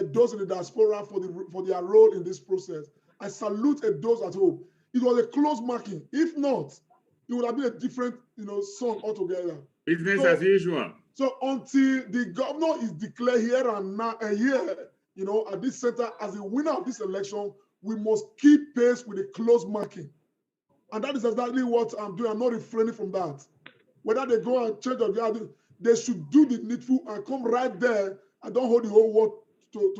those in the diaspora for their role in this process. I salute those at home. It was a close marking. If not, it would have been a different, song altogether. Business as usual. So until the governor is declared here and now, at this center as the winner of this election, we must keep pace with a close marking. And that is exactly what I'm doing. I'm not refraining from that. Whether they go and change the they should do the needful and come right there and don't hold the whole world to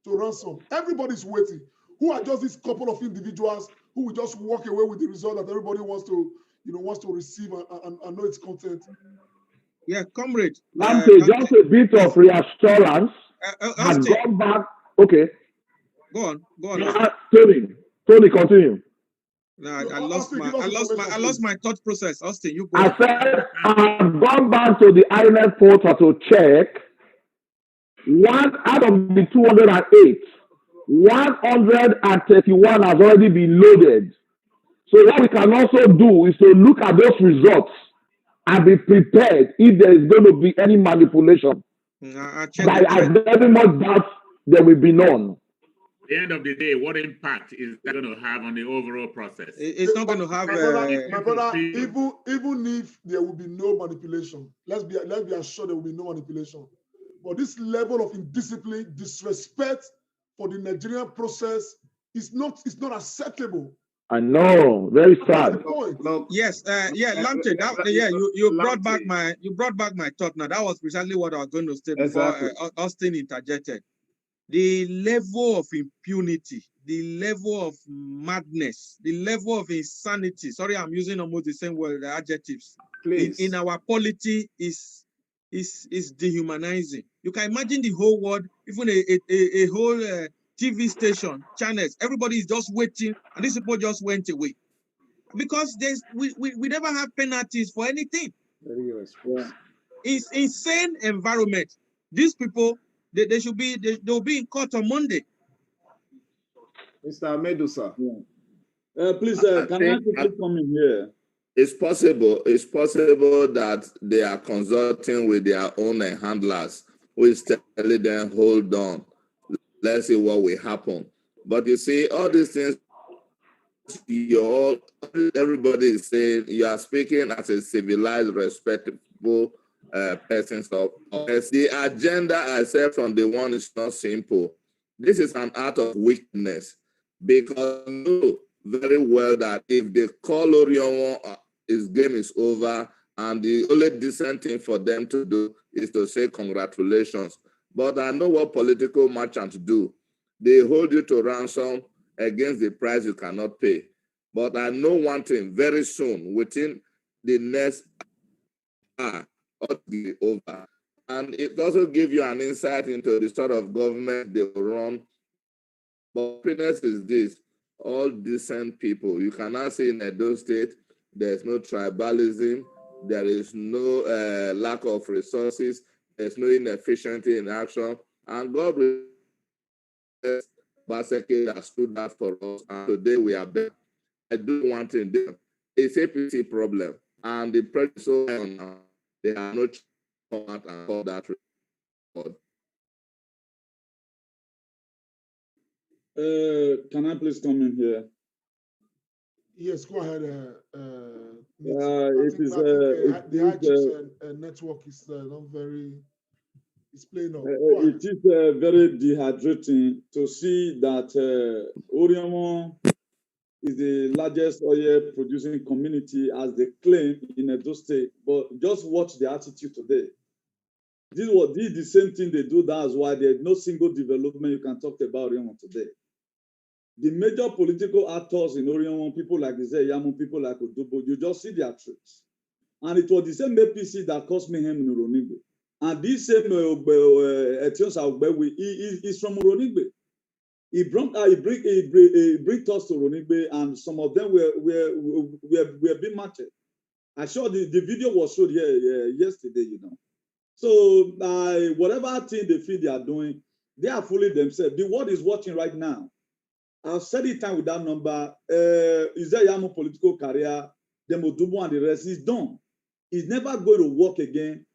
ransom. Everybody's waiting. Who are just these couple of individuals who will just walk away with the result that everybody wants to receive and know its content. Yeah, comrade. Just a bit of reassurance. Has gone back. Okay. Go on. Tony, continue. No, I lost my thought process. Austin, you go. I said I've gone back to the INEC portal to check. One out of the 208, 131 has already been loaded. So what we can also do is to look at those results and be prepared if there is going to be any manipulation. I very much doubt there will be none. At the end of the day, what impact is that going to have on the overall process? It's not going to have. My brother, even if there will be no manipulation, let's be assured there will be no manipulation. But this level of indiscipline, disrespect for the Nigerian process is not acceptable. I know, very sad. Yes, Lamte, you brought back my thought. Now that was precisely what I was going to say before Austin interjected. The level of impunity, the level of madness, the level of insanity. Sorry, I'm using almost the same word, the adjectives. In our polity is dehumanizing. You can imagine the whole world, even a whole TV station, channels, everybody is just waiting, and these people just went away. Because we never have penalties for anything. It's insane environment. These people, they should be, they'll be in court on Monday. Mr. Medusa. Please, can I quickly come in here? It's possible that they are consulting with their own handlers, who is telling them, hold on, let's see what will happen. But you see, all these things, everybody is saying, you are speaking as a civilized, respectable person. So the agenda I said from the one is not simple. This is an act of weakness, because you know very well that if they call Orion, his game is over, and the only decent thing for them to do is to say congratulations. But I know what political merchants do. They hold you to ransom against the price you cannot pay. But I know one thing, very soon, within the next hour, it'll be over. And it also gives you an insight into the sort of government they will run. But happiness is this, all decent people. You cannot say in Edo State, there's no tribalism, there is no lack of resources, there's no inefficiency in action, and God bless Baseke that stood up for us, and today we are better. I do one thing there. It's a APC problem, and the president so now, they have no chance to come out and call that report. Can I please come in here? Yes, go ahead. It is the IG's network is not very. It's playing up. It is very dehydrating to see that Orion is the largest oil producing community as they claim in Edo State. But just watch the attitude today. This is the same thing they do. That's why there's no single development you can talk about Orion today. The major political actors in Orion, people like Yamu, people like Odubo, you just see their tricks. And it was the same APC that caused mayhem in Uronigbe. And this same Etios Augbewi is from Uronigbe. He brought us to Uronigbe, and some of them were being matched. I saw the video was showed here yesterday, you know. So whatever thing they feel they are doing, they are fooling themselves. The world is watching right now. I've said it time with that number. Is there Yamu political career? The Modubo and the rest is done. It's never going to work again.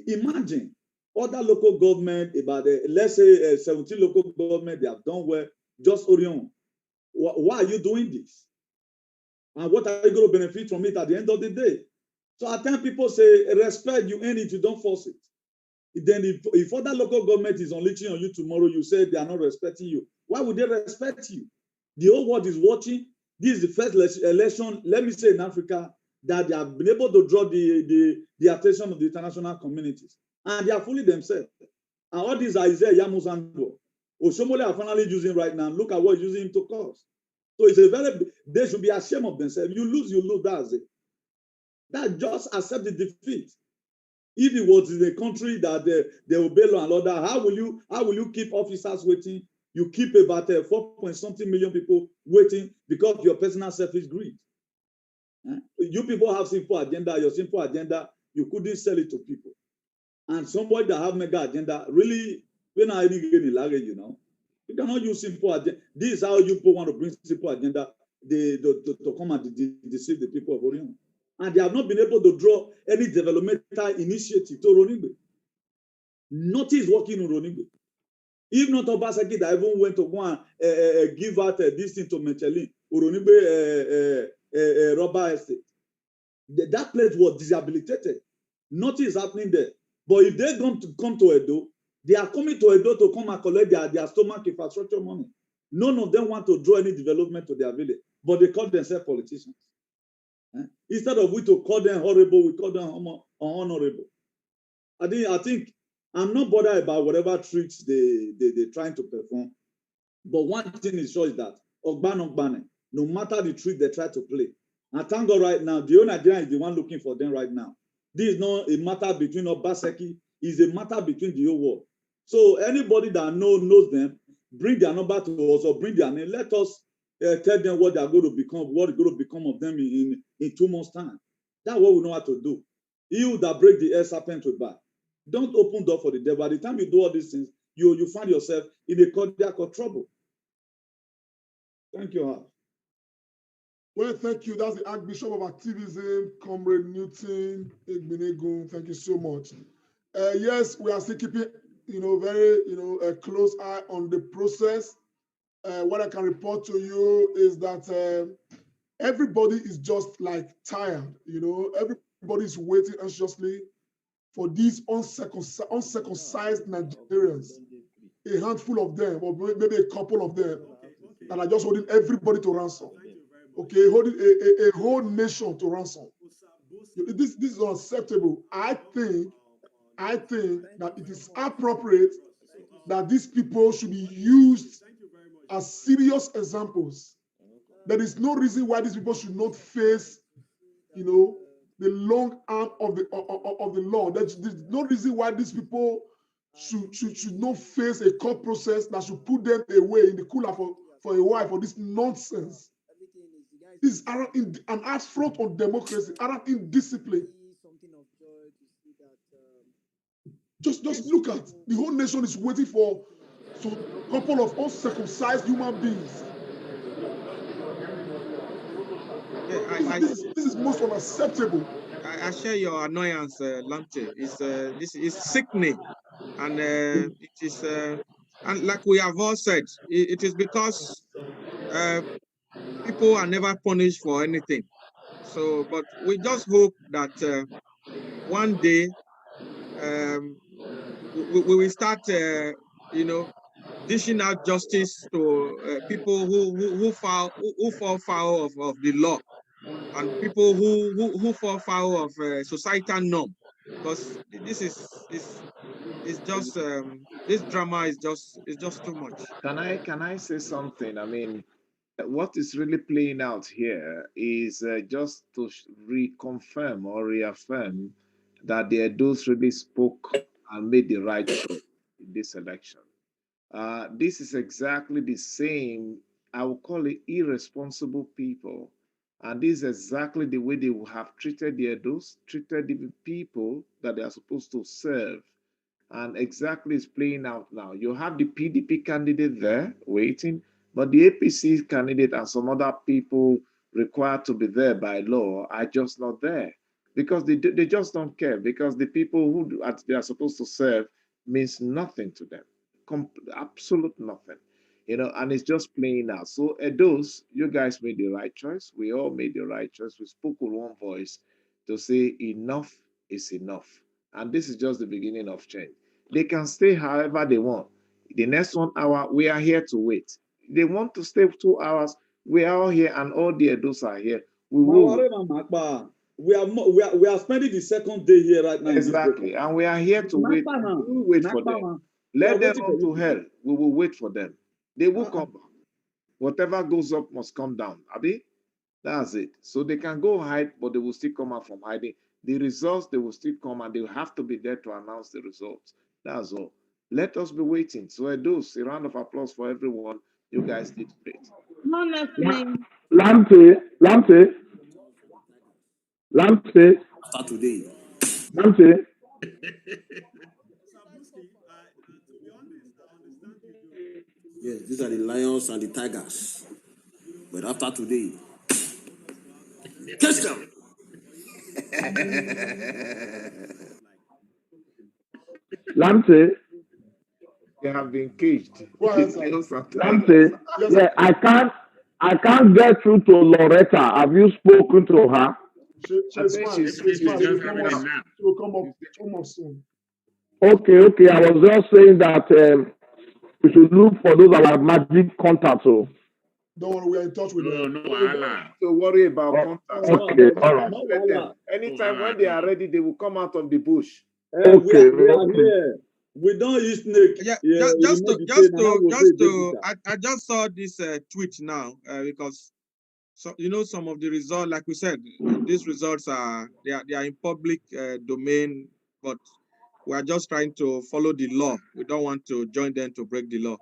Imagine other local government, about let's say 17 local government, they have done well, just Orion. Why are you doing this? And what are you going to benefit from it at the end of the day? So at times people say, respect, you earn it, you don't force it. Then if other local government is unleashing on you tomorrow, you say they are not respecting you. Why would they respect you? The whole world is watching. This is the first election, let me say in Africa, that they have been able to draw the attention of the international communities. And they are fooling themselves. And all these are Isaiah Yamuzando. Oshomole are finally using right now. Look at what he's using him to cause. So it's a they should be ashamed of themselves. You lose, that's it. That just accept the defeat. If it was in a country that they obey law and order, how will you keep officers waiting? You keep about 4.something million people waiting because of your personal selfish greed. You people have simple agenda. Your simple agenda, you couldn't sell it to people. And somebody that have mega agenda, really, when I you know, you cannot use simple agenda. This is how you people want to bring simple agenda to come and deceive the people of Orion. And they have not been able to draw any developmental initiative to Uronigbe. Nothing is working in Uronigbe. If not Obaseki that even went to go and give out this thing to Michelin, Uronigbe rubber estate. That place was disabilitated. Nothing is happening there. But if they come to Edo, they are coming to Edo to come and collect their stomach infrastructure money. None of them want to draw any development to their village, but they call themselves politicians. Instead of we to call them horrible, we call them honorable. I think I'm not bothered about whatever tricks they're trying to perform. But one thing is sure is that Ogbane, no matter the trick they try to play, and thank God right now, the Nigerian is the one looking for them right now. This is not a matter between Obaseki, it's a matter between the whole world. So anybody that knows them, bring their number to us or bring their name. Let us tell them what they are going to become, what is going to become of them in 2 months' time. That's what we know how to do. You that break the air serpent will bite. Don't open door for the devil. By the time you do all these things, you find yourself in a cardiac trouble. Thank you, Hal. Well, thank you. That's the Archbishop of Activism, Comrade Newton Egbenegun. Thank you so much. Yes, we are still keeping, very, a close eye on the process. What I can report to you is that everybody is just like tired. Everybody is waiting anxiously for these uncircumcised Nigerians, a handful of them, or maybe a couple of them, that are just holding everybody to ransom. Okay, holding a whole nation to ransom. This is unacceptable. I think that it is appropriate that these people should be used as serious examples. There is no reason why these people should not face, the long arm of the law. There's no reason why these people should not face a court process that should put them away in the cooler for a while for this nonsense. This is an affront on democracy, indiscipline. Just look at the whole nation is waiting for a couple of uncircumcised human beings. This is most unacceptable. I share your annoyance, Lante. This is sickening, and it is, and like we have all said, it is because people are never punished for anything. So, but we just hope that one day we will start, dishing out justice to people who fall foul of the law, and people who fall foul of societal norm, because this is just this drama is just too much. Can I say something? I mean, what is really playing out here is just to reconfirm or reaffirm that the Edos really spoke and made the right choice in this election. This is exactly the same, I will call it irresponsible people. And this is exactly the way they will have treated the Edos, treated the people that they are supposed to serve. And exactly is playing out now. You have the PDP candidate there waiting, but the APC candidate and some other people required to be there by law are just not there because they just don't care, because the people who they are supposed to serve means nothing to them, absolute nothing, and it's just playing out. So those, you guys made the right choice. We all made the right choice. We spoke with one voice to say enough is enough. And this is just the beginning of change. They can stay however they want. The next 1 hour, we are here to wait. They want to stay 2 hours, we are all here, and all the Edos are here. We are spending the second day here right now. Exactly, and we are here to wait. We will wait for them. Let them run to hell. We will wait for them. They will come back. Whatever goes up must come down. Abi? That's it. So they can go hide, but they will still come out from hiding. The results, they will still come, and they will have to be there to announce the results. That's all. Let us be waiting. So I do a round of applause for everyone. You guys did great. Lamte. Start today. Lamte. Yes, these are the lions and the tigers. But after today, catch them. Lamte. They have been caged. Lamte. Yeah, I can't get through to Loretta. Have you spoken to her? She's fine. She will come up soon. Okay. I was just saying that we should look for those our magic contacts. So. Don't worry, we are in touch with them. No, don't worry about contacts. Okay, all right. Anytime when they are ready, they will come out of the bush. Okay. We are here. We don't eat snake. Yeah, I just saw this tweet now because some of the results, like we said, these results are in public domain, but we are just trying to follow the law. We don't want to join them to break the law.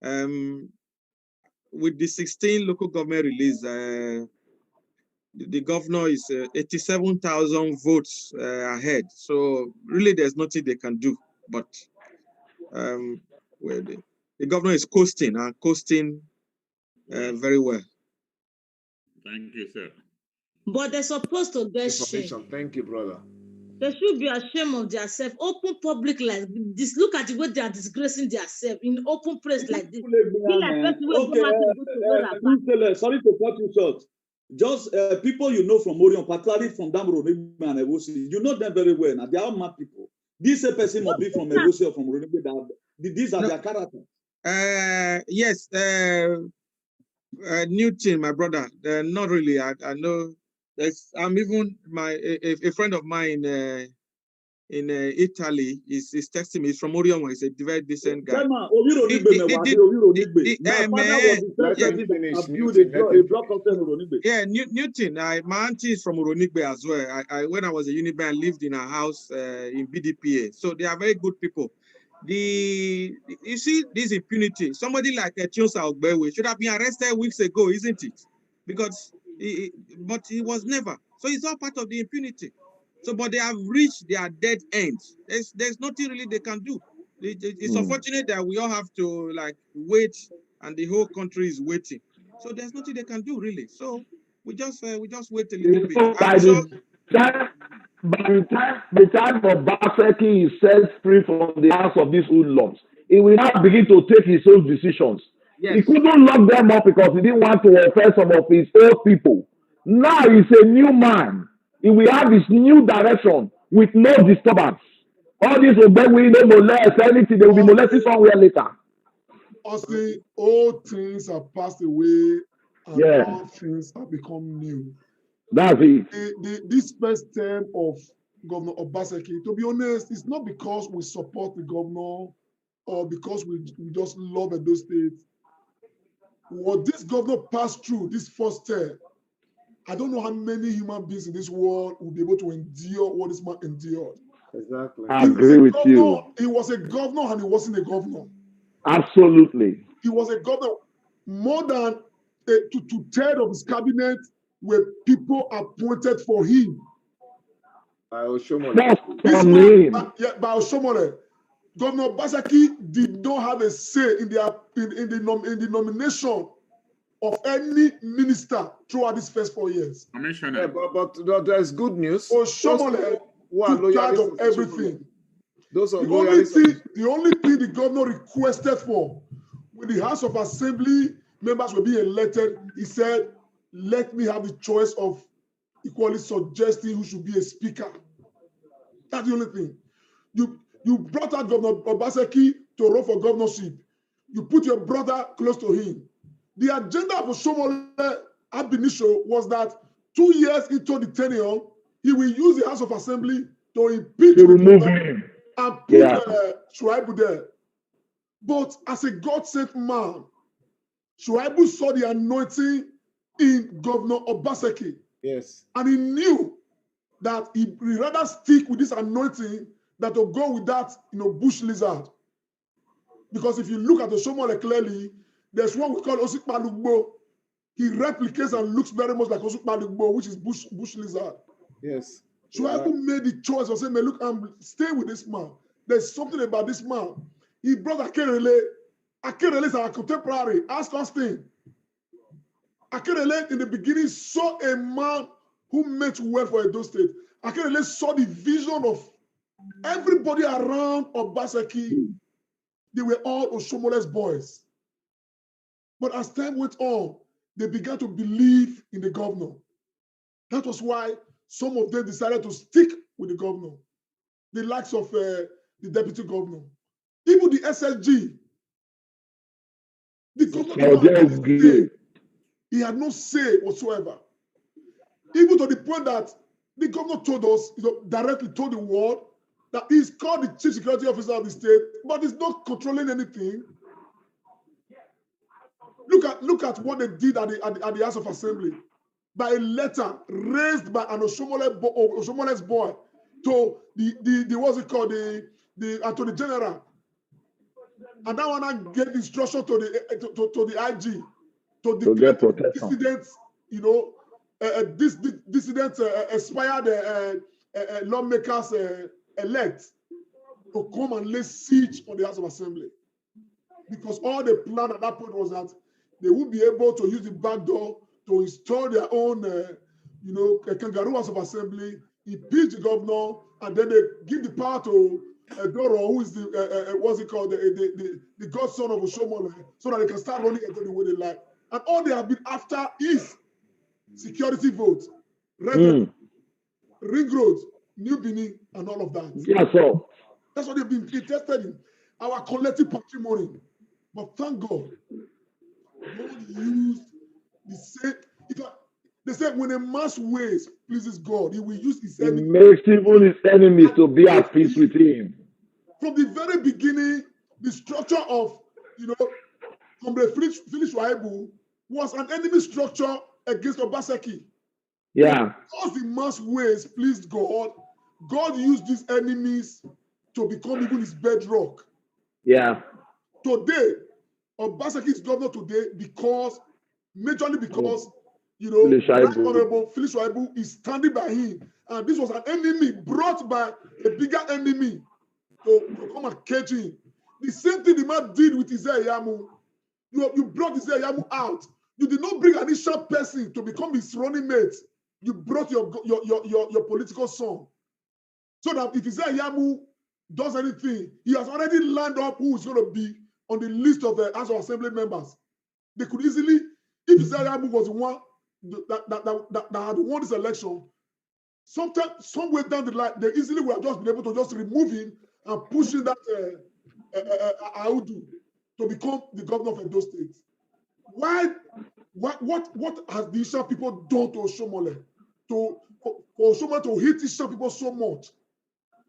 With the 16 local government release, the governor is 87,000 votes ahead. So really, there's nothing they can do. But well, the governor is coasting and coasting very well. Thank you, sir. But they're supposed to get shame. Thank you, brother. They should be ashamed of themselves. Open public like this. Look at the way they are disgracing themselves in open place like this. Okay, sorry to cut you short. Just people you know from Orion, particularly from Damronigbe and Ewosi, you know them very well. Now they are mad people. This person must be from Ewosi or from Ronigbe. These are their characters. Yes, Newton, my brother. Not really. I know. I'm even a friend of mine in Italy is texting me. He's from Orion. He's a very decent guy. Yeah, Newton. My auntie is from Oronigbe as well. When I was a Unibe, I lived in a house in BDPA. So they are very good people. You see this impunity. Somebody like Chiosa Ogbewe should have been arrested weeks ago, isn't it? Because but he was never. So it's all part of the impunity. So, but they have reached their dead end. There's nothing really they can do. It's unfortunate that we all have to like wait, and the whole country is waiting. So there's nothing they can do really. So we just wait a little bit. By the time Obaseki is set free from the hands of these hoodlums, he will now begin to take his own decisions. Yes. He couldn't lock them up because he didn't want to offend some of his old people. Now he's a new man. He will have his new direction with no disturbance. All these Ogbewi, no molest anything, they will be molested somewhere later. Also, all things have passed away and all things have become new. That's it. This first term of Governor Obaseki, to be honest, it's not because we support the governor or because we just love Edo State. What this governor passed through this first term, I don't know how many human beings in this world will be able to endure what this man endured. Exactly. I agree with you. He was a governor and he wasn't a governor. Absolutely. He was a governor. More than two-thirds of his cabinet were people appointed for him. By Oshomole. By Oshomole. Governor Obaseki did not have a say in the nomination of any minister throughout these first 4 years. Yeah, but there's good news. Oshomole took charge of everything. The only thing the governor requested for, when the House of Assembly members were being elected, he said, let me have the choice of equally suggesting who should be a speaker. That's the only thing. You brought out Governor Obaseki to run for governorship. You put your brother close to him. The agenda of Oshomole ab initio was that 2 years into the tenure, he will use the House of Assembly to impeach remove him and put Shuaibu there. But as a God-sent man, Shuaibu saw the anointing in Governor Obaseki. Yes. And he knew that he'd rather stick with this anointing than to go with that, bush lizard. Because if you look at the Oshomole clearly, there's one we call Osikpalugbo. He replicates and looks very much like Osikpalugbo, which is bush lizard. Yes. Shuaibu made the choice of saying, look, I'm staying with this man. There's something about this man. He brought Akerele. Akerele is our contemporary. Ask Austin. Akerele in the beginning saw a man who meant well for Edo State. Akerele saw the vision of everybody around Obaseki. They were all Oshomole's boys. But as time went on, they began to believe in the governor. That was why some of them decided to stick with the governor. The likes of the deputy governor. Even the SSG. The governor he had no say whatsoever. Even to the point that the governor told us, directly told the world, that he's called the chief security officer of the state, but he's not controlling anything. Look at what they did at the House of Assembly by a letter raised by an Oshomole's boy to the Attorney General. And that one I gave instruction to the IG to get declare protection. dissidents, you know, dissidents aspired lawmakers elect to come and lay siege on the House of Assembly. Because all the plan at that point was that they would be able to use the back door to install their own, you know, kangaroo House of Assembly, impeach the governor, and then they give the power to Doro, who is the, what's it called, the godson of Oshomole, so that they can start running it the way they like. And all they have been after is security votes, ring roads, New Benin, and all of that. Yes, sir. That's what they've been tested in, our collective patrimony. But thank God, God used the same. They said when a man's ways pleases God, he will use his He enemies. makes even his enemies to be at peace with him. From the very beginning, the structure of, you know, from the Phyllis Waibu was an enemy structure against Obaseki. Yeah. Because the man's ways pleased God, God used these enemies to become even his bedrock. Yeah. Today, Obaseki is governor today majorly because, you know, Right Honorable Phyllis Waibu is standing by him. And this was an enemy brought by a bigger enemy to come and catch him. The same thing the man did with Isaiah Yamu. You brought Isaiah Yamu out. You did not bring an initial person to become his running mate. You brought your political son. So that if Isaiah Yamu does anything, he has already lined up who is going to be on the list of the House of Assembly members. They could easily, if Isaiah Yamu was the one that had won this election, somewhere down the line, they easily would have just been able to just remove him and push in that Audu to become the governor of Edo State. What has the Isha people done to Oshomole? For Oshomole to hate Isha people so much.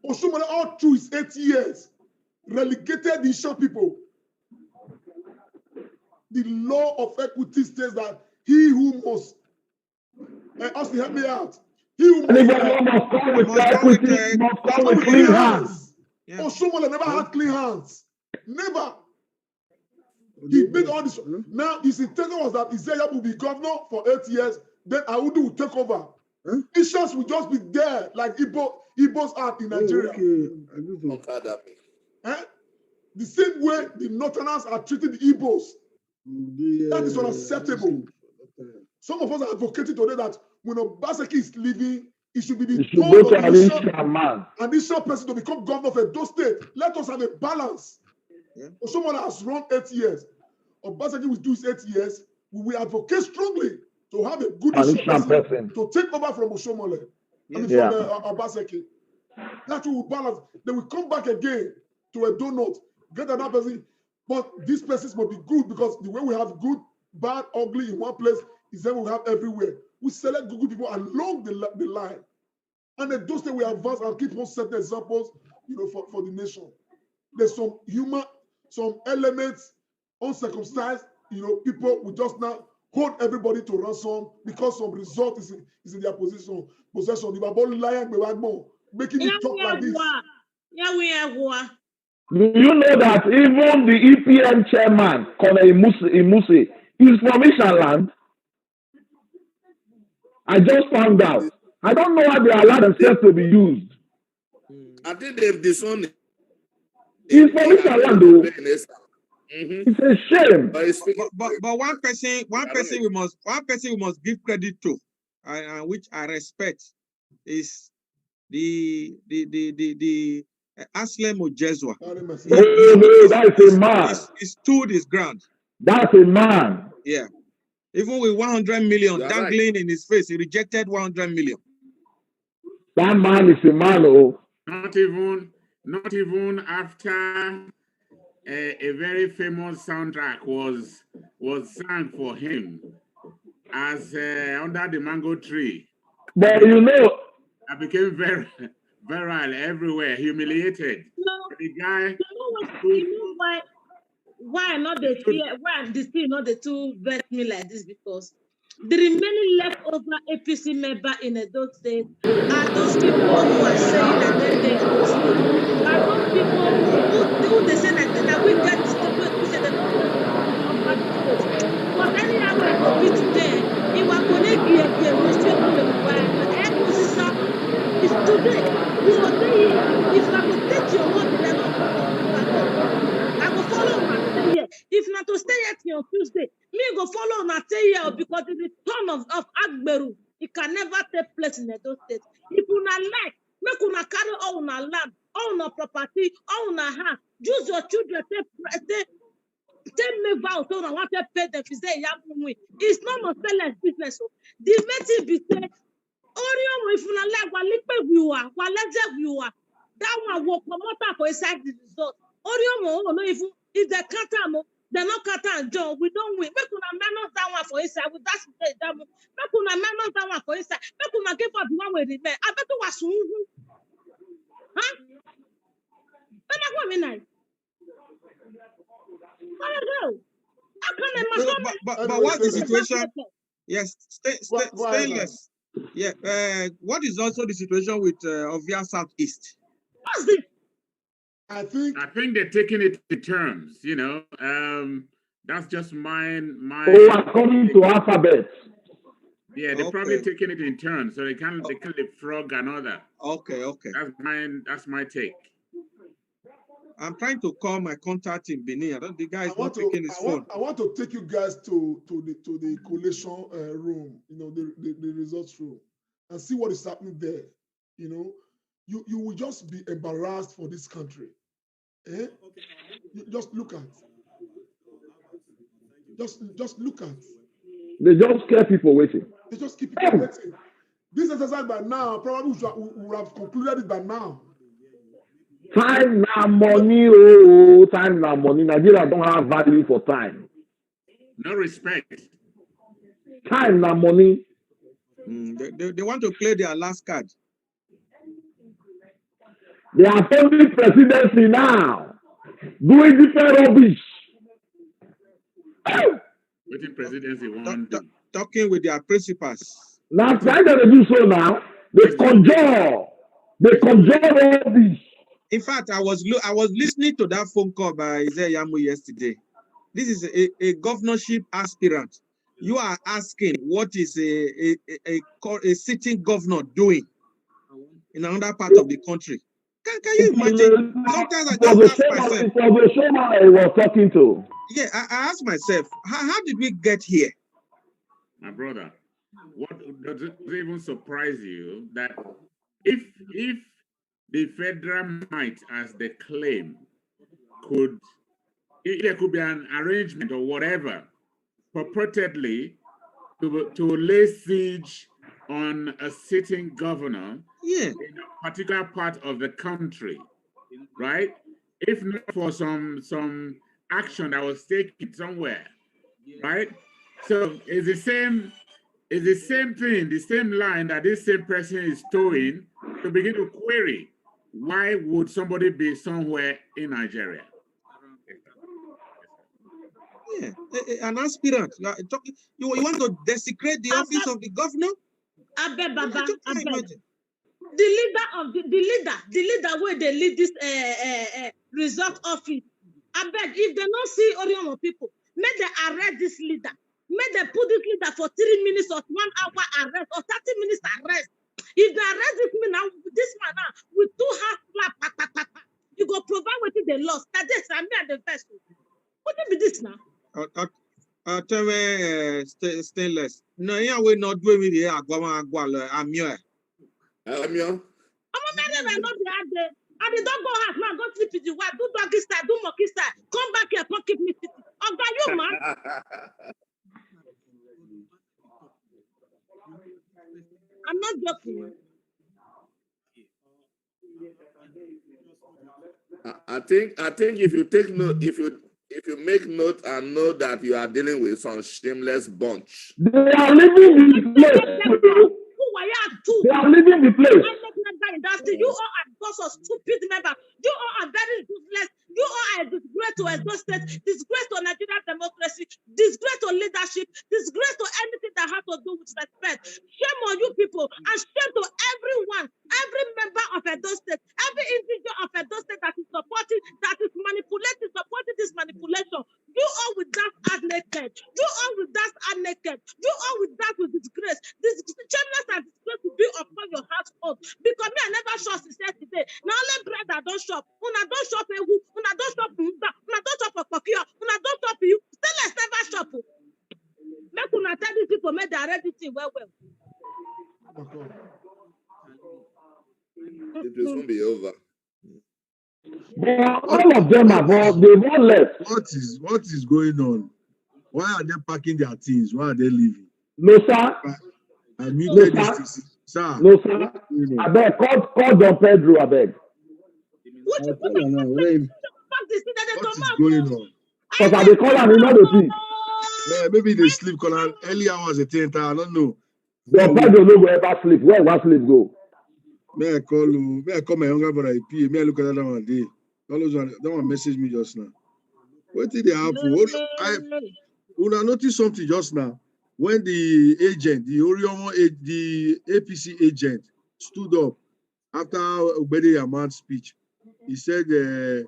Oshomole all through his 8 years relegated the Isha people. The law of equity states that he who must, Austin, help me out. He who must come with equity, must come with clean hands. Yeah. Oshomole never had clean hands. Never. He made all this. Now his intention was that Isaiah will be governor for 8 years, then Audu will take over. Ishas will just be there like Igbos are in Nigeria. The same way the Northerners are treating the Igbos. That is unacceptable. Some of us are advocating today that when Obaseki is leaving, it should be the turn of an initial person to become governor of Edo State. Let us have a balance. If someone has run 8 years, Obaseki will do his 8 years, we will advocate strongly to have a good person to take over from Oshomole. From Obaseki. That will balance. They will come back again to a donut, get another person. But these places must be good because the way we have good, bad, ugly in one place is then we have everywhere. We select good people along the line. And then those that we advance and keep on setting examples, you know, for the nation. There's some elements, uncircumcised, you know, people will just now hold everybody to ransom because some result is in their possession. The Bible lying making it talk like this. Do you know that even the EPM chairman, Colonel Imuse, is from Ishaland? I just found out. I don't know why they allow themselves to be used. I think they've disowned it. He's from Ishaland, though. It's a shame. But one person we must give credit to, and which I respect, is the Aslem Ojezwa. That's a man. He stood his ground. That's a man. Yeah. Even with 100 million dangling in his face, he rejected 100 million. That man is a man, oh. Not even after a very famous soundtrack was sang for him as Under the Mango Tree. But you know, I became very viral everywhere, humiliated. The guy. Why not the fear? Why the still not the two vet me like this? Because the remaining leftover APC member in Edo State are those people who are saying that they are Edo State. Are those people who they say that we get Today, we will stay here. If not to stay to your word, they don't come on Saturday. I go follow una stay here. If not to stay here till Tuesday, me go follow una stay here because it's the turn of Agberu. It can never take place in Edo State. If una like, make una carry all una land, all una property, all una house. Use your children, take me vow so I want to pay them. It's not Marcellus business. The main be say, Orion, if una like, wa lipe viewer, wa leje viewer. That one will come out for inside the result. Orion, no, if they cut them, they not cut and John. We don't win. Make una manage that one for inside. With that, make una manage that one for inside. Make una give up the one with the man. I bet you was huh? But I want me nice. But what's the situation? Yes, stainless. Yeah. What is also the situation with Ovia Southeast? What's this? I think they're taking it to terms. That's just my. Oh, according to alphabet. Yeah, they're probably taking it in turns, so they can frog another. Okay. That's my take. I'm trying to call my contact in Benin. The guy is not taking his phone. I want to take you guys to the collation room, the results room, and see what is happening there. You will just be embarrassed for this country. Just look at. Just look at. They just scare people waiting. They just keep people waiting. This exercise by now, probably we would have concluded it by now. Time now money, oh, time now money. Nigeria don't have value for time. No respect. Time now money. They want to play their last card. They are holding presidency now, doing different rubbish. What the presidency want to do? Talking with their principals. Now, trying to do so now, they conjure rubbish. In fact, I was listening to that phone call by Isaiah Yamu yesterday. This is a governorship aspirant. You are asking what is a sitting governor doing in another part of the country. Can you imagine? Sometimes I just ask myself. It was a showman I was talking to. Yeah, I ask myself, how did we get here? My brother, what does it even surprise you that if the federal might, as they claim, there could be an arrangement or whatever, purportedly to lay siege on a sitting governor in a particular part of the country, right? If not for some action that was taken somewhere, right? So it's the same thing, the same line that this same person is towing to begin to query. Why would somebody be somewhere in Nigeria? Yeah, an aspirant. You want to desecrate the office of the governor? The leader where they lead this resort office. I beg, if they don't see Orion people, may they arrest this leader. May they put this leader for 3 minutes or 1 hour arrest or 30 minutes arrest. If they arrest this man now with 2 half slap, you go provide what they lost. That is me at the first. What be this now? Tell me, stainless. No, yeah, we not doing with the Agwama. I'm here. I'm a man and not the other. I did not go out now. Go sleep with the wife. Do doggy style. Do monkey style. Come back here. Come keep me sitting. Oh God, you man. I'm not joking. I think if you take note, if you make note and know that you are dealing with some shameless bunch. They are living the place. They are living the place. You all are because of stupid members. You all are very useless. You all are a disgrace to Edo State, disgrace to Nigerian democracy, disgrace to leadership, disgrace to anything that has to do with respect. Shame on you people and shame to everyone, every member of Edo State, every individual of Edo State that is supporting, that is manipulating, supporting this manipulation. You all with that are naked. You all with that are naked. You all with that with disgrace. This shameless and disgrace will be upon your household. because me I never shop since yesterday. Now only bread I don't shop. Una don't shop ewu. Una don't shop mba. Una don't shop okpokio. Una don't shop you. Stainless never shop. Make una tell these people make they ready thing well. It will soon be over. All of them have they've all left. What is going on? Why are they packing their things? Why are they leaving? No, sir. I muted this thing. Sir. No, sir. I beg, call Don Pedro, I beg. What is going on? Because I dey call am, he no dey pick. Yeah, maybe they sleep because early hours at 10. I don't know. Don Pedro no go ever sleep. Where one sleep go? May I call my younger brother? May I look at that one day? That one message me just now. What did they happen? Una notice something just now when the agent, the APC agent, stood up after Obedi Yaman's speech. He said, "We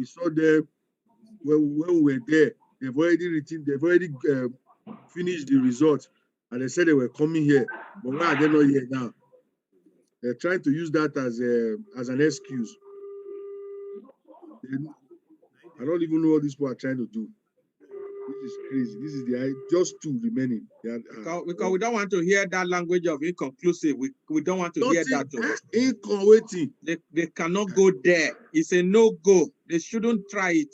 saw them when we were there. They've already finished the results, and they said they were coming here. But why are they not here now? They're trying to use that as an excuse. I don't even know what these people are trying to do. This is crazy. This is just two remaining. Because we don't want to hear that language of inconclusive. We don't want to hear that. Waiting. They cannot go there. It's a no-go. They shouldn't try it.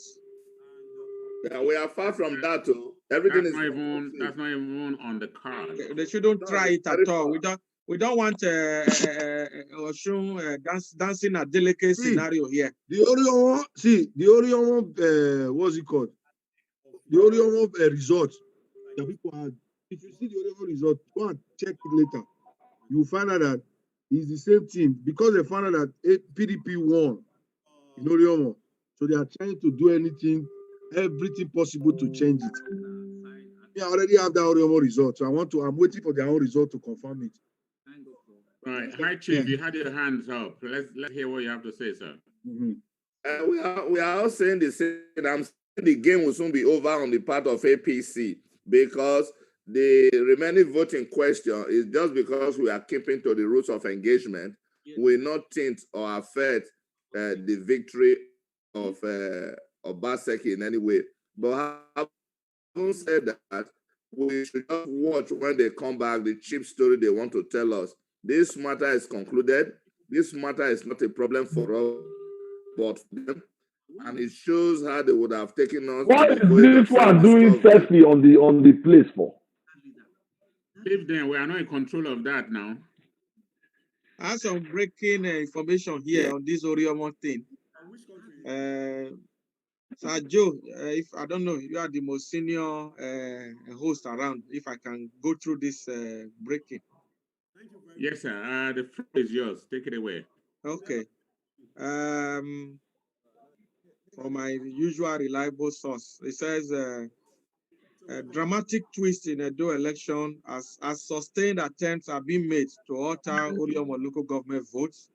Yeah, we are far from that too. Everything that's not even on the card. They shouldn't try it at all. We don't want dancing a delicate scenario here. The Orion, what's it called? The Orion resort. The people are, if you see the Orion resort, go and check it later. You will find out that it's the same thing because they found out that PDP won in Orion. So they are trying to do everything possible to change it. I already have that Orion result, so I'm waiting for their own result to confirm it. Right. Hi, Chief. You had your hands up. Let's hear what you have to say, sir. Mm-hmm. We are all saying the same. I'm saying the game will soon be over on the part of APC because the remaining voting question is just because we are keeping to the rules of engagement will not tint or affect the victory of Obaseki in any way. But having said that, we should just watch when they come back the cheap story they want to tell us. This matter is concluded. This matter is not a problem for us, but for them. And it shows how they would have taken us. What is this one doing safely on the place for? Leave them. We are not in control of that now. I have some breaking information here on this Oriomon thing. Sir Joe, if I don't know, you are the most senior host around. If I can go through this breaking. Yes, sir. The floor is yours. Take it away. Okay. For my usual reliable source, it says a dramatic twist in Edo election as sustained attempts have been made to alter Oriomo local government votes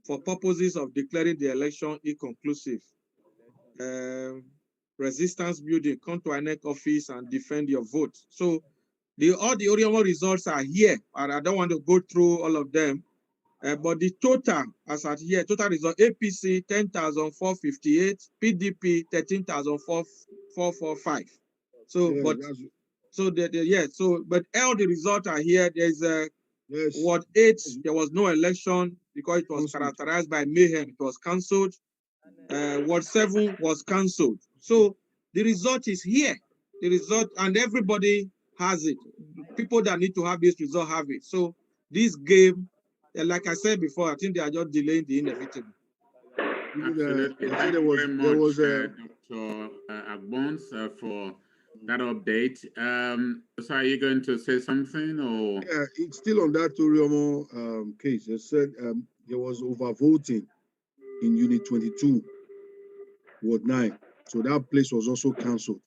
for purposes of declaring the election inconclusive. Resistance building, come to INEC office and defend your vote. So all the Oriomo results are here, and I don't want to go through all of them. But the total, as at here, total result, APC 10,458, PDP 13,445. So, yeah, but all the results are here. There's Ward 8, there was no election because it was characterized by mayhem. It was cancelled. Ward 7 was cancelled. So the result is here. The result, and everybody has it. People that need to have this result have it. So this game, like I said before, I think they are just delaying the inevitable. Absolutely. Thank you very much, Dr. Agbons, for that update. So are you going to say something? Or? Yeah, it's still on that Oriomo case. They said there was overvoting in Unit 22, Ward 9. So that place was also cancelled.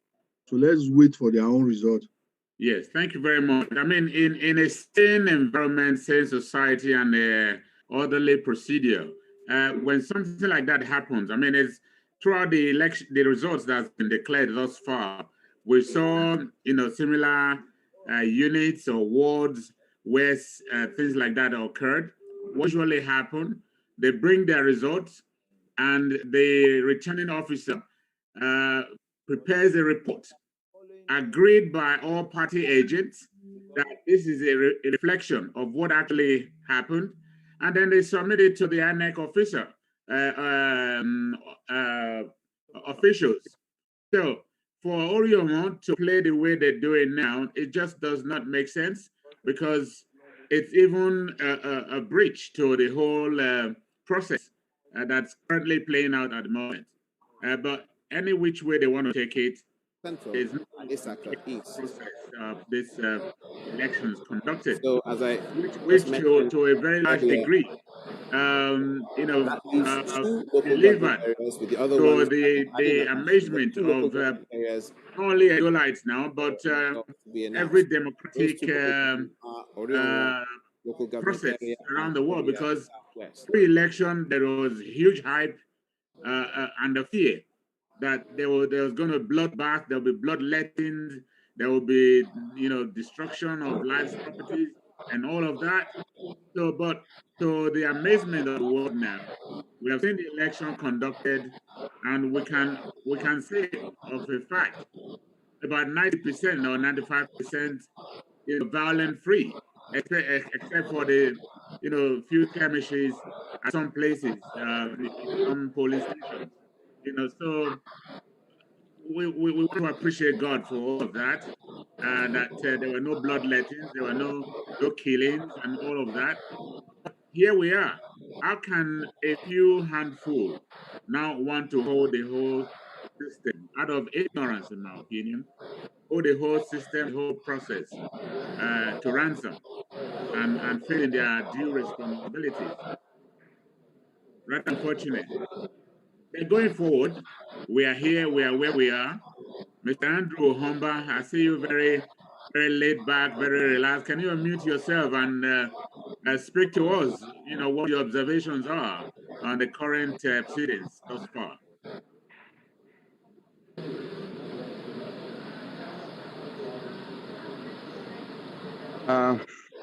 So let's wait for their own result. Yes, thank you very much. I mean, in a sane environment, sane society, and orderly procedure, when something like that happens, I mean, it's throughout the election, the results that's been declared thus far, we saw, similar units or wards where things like that occurred. what usually happens, they bring their results, and the returning officer prepares a report agreed by all party agents that this is a reflection of what actually happened, and then they submit it to the INEC officer, officials. So for Oriomo to play the way they're doing now, it just does not make sense, because it's even a breach to the whole process that's currently playing out at the moment. But any which way they want to take it, Central is not and Issachar East. process of this elections conducted, So as I which just mentioned to a very large earlier, degree, that leaves two local government delivered areas with the other to ones the adding up. The amazement two local of government areas not only Edolites now, but not to be every announced. Those democratic two locations are Orionwa local government process area around and the world, Korea because Southwest. pre-election there was huge hype and the fear that there was going to be bloodbath, there will be bloodletting, there will be destruction of lives, properties, and all of that. So, but to the amazement of the world now, we have seen the election conducted, and we can say of a fact about 90% or 95% violent free, except for the few skirmishes at some places, in some police stations. So we want to appreciate God for all of that, that there were no bloodlettings, there were no killings, and all of that. Here we are. How can a few handful now want to hold the whole system out of ignorance, in my opinion, hold the whole system, the whole process to ransom and fail in their due responsibilities? Right, unfortunate. But going forward, we are here, we are where we are. Mr. Andrew Homba, I see you very, very laid back, very relaxed. Can you unmute yourself and speak to us, what your observations are on the current proceedings thus far?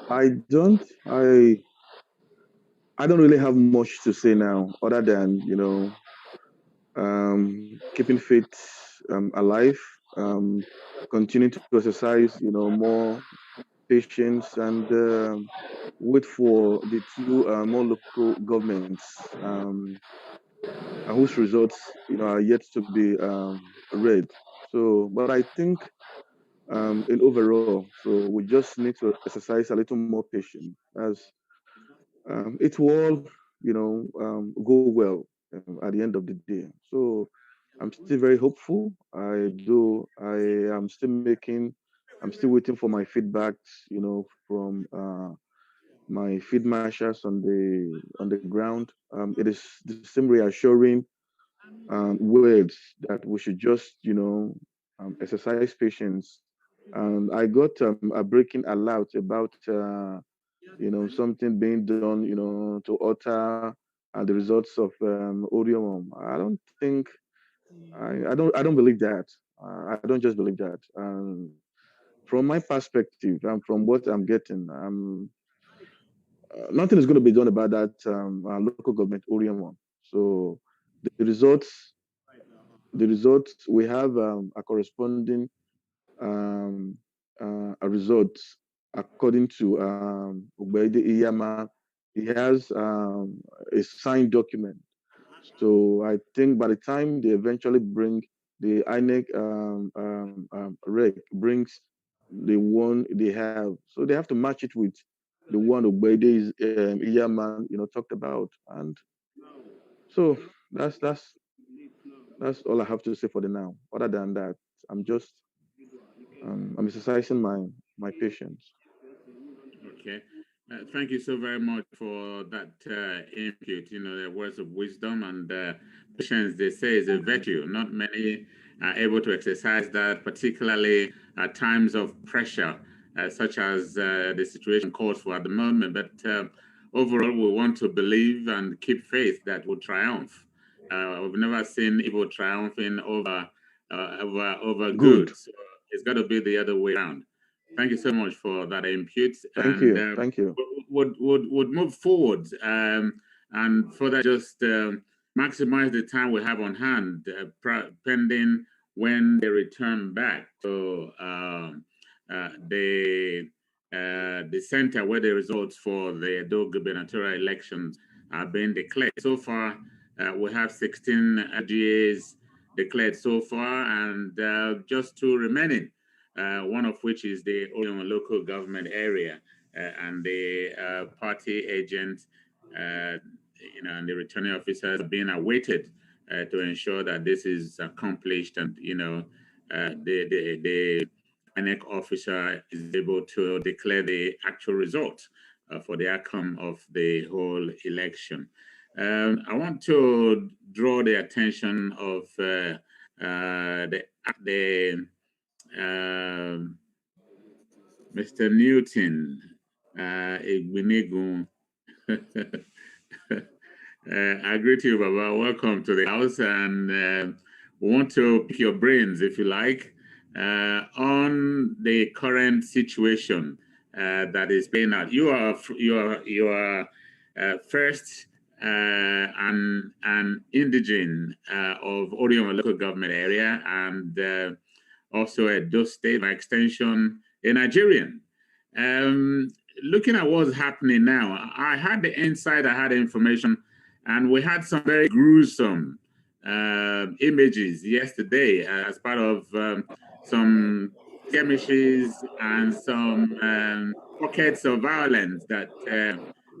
I don't. I don't really have much to say now, other than keeping faith alive, continuing to exercise, more patience, and wait for the two more local governments whose results, are yet to be read. So, but I think in overall, so we just need to exercise a little more patience, as it will, go well at the end of the day. So I'm still very hopeful. I'm still waiting for my feedbacks, from my field marshals on the ground. It is the same reassuring words that we should just, exercise patience. And I got a breaking alert about, something being done, to alter the results of Orion. I don't believe that. I don't just believe that. From my perspective and from what I'm getting, nothing is going to be done about that local government Orion one. So the results, we have a corresponding um, a result according to Ubaide Iyama. He has a signed document. So I think by the time they eventually bring the INEC rec brings the one they have, so they have to match it with the one Ubaide Iyama, talked about. And so that's all I have to say for the now. Other than that, I'm just I'm exercising my patience. Okay. Thank you so very much for that input. The words of wisdom and patience, they say, is a virtue. Not many are able to exercise that, particularly at times of pressure, such as the situation calls for at the moment. But overall, we want to believe and keep faith that will triumph. We've never seen evil triumphing over good. So it's got to be the other way around. Thank you so much for that input. Thank And you. Thank you. would move forward and further just maximize the time we have on hand, pending when they return back. So the center where the results for the Edo gubernatorial elections are being declared. So far, we have 16 GAs declared so far, and just 2 remaining, one of which is the Orion local government area, and the party agent, and the returning officers are being awaited to ensure that this is accomplished, and the INEC officer is able to declare the actual result for the outcome of the whole election. I want to draw the attention of Mr. Newton Igbinigun. I greet you, Baba. Welcome to the house, and we want to pick your brains, if you like, on the current situation that is playing out. You are first an indigene of Orion local government area, and also a Edo State, by extension, a Nigerian. Looking at what's happening now, I had the insight, I had the information, and we had some very gruesome images yesterday as part of some skirmishes and some pockets of violence that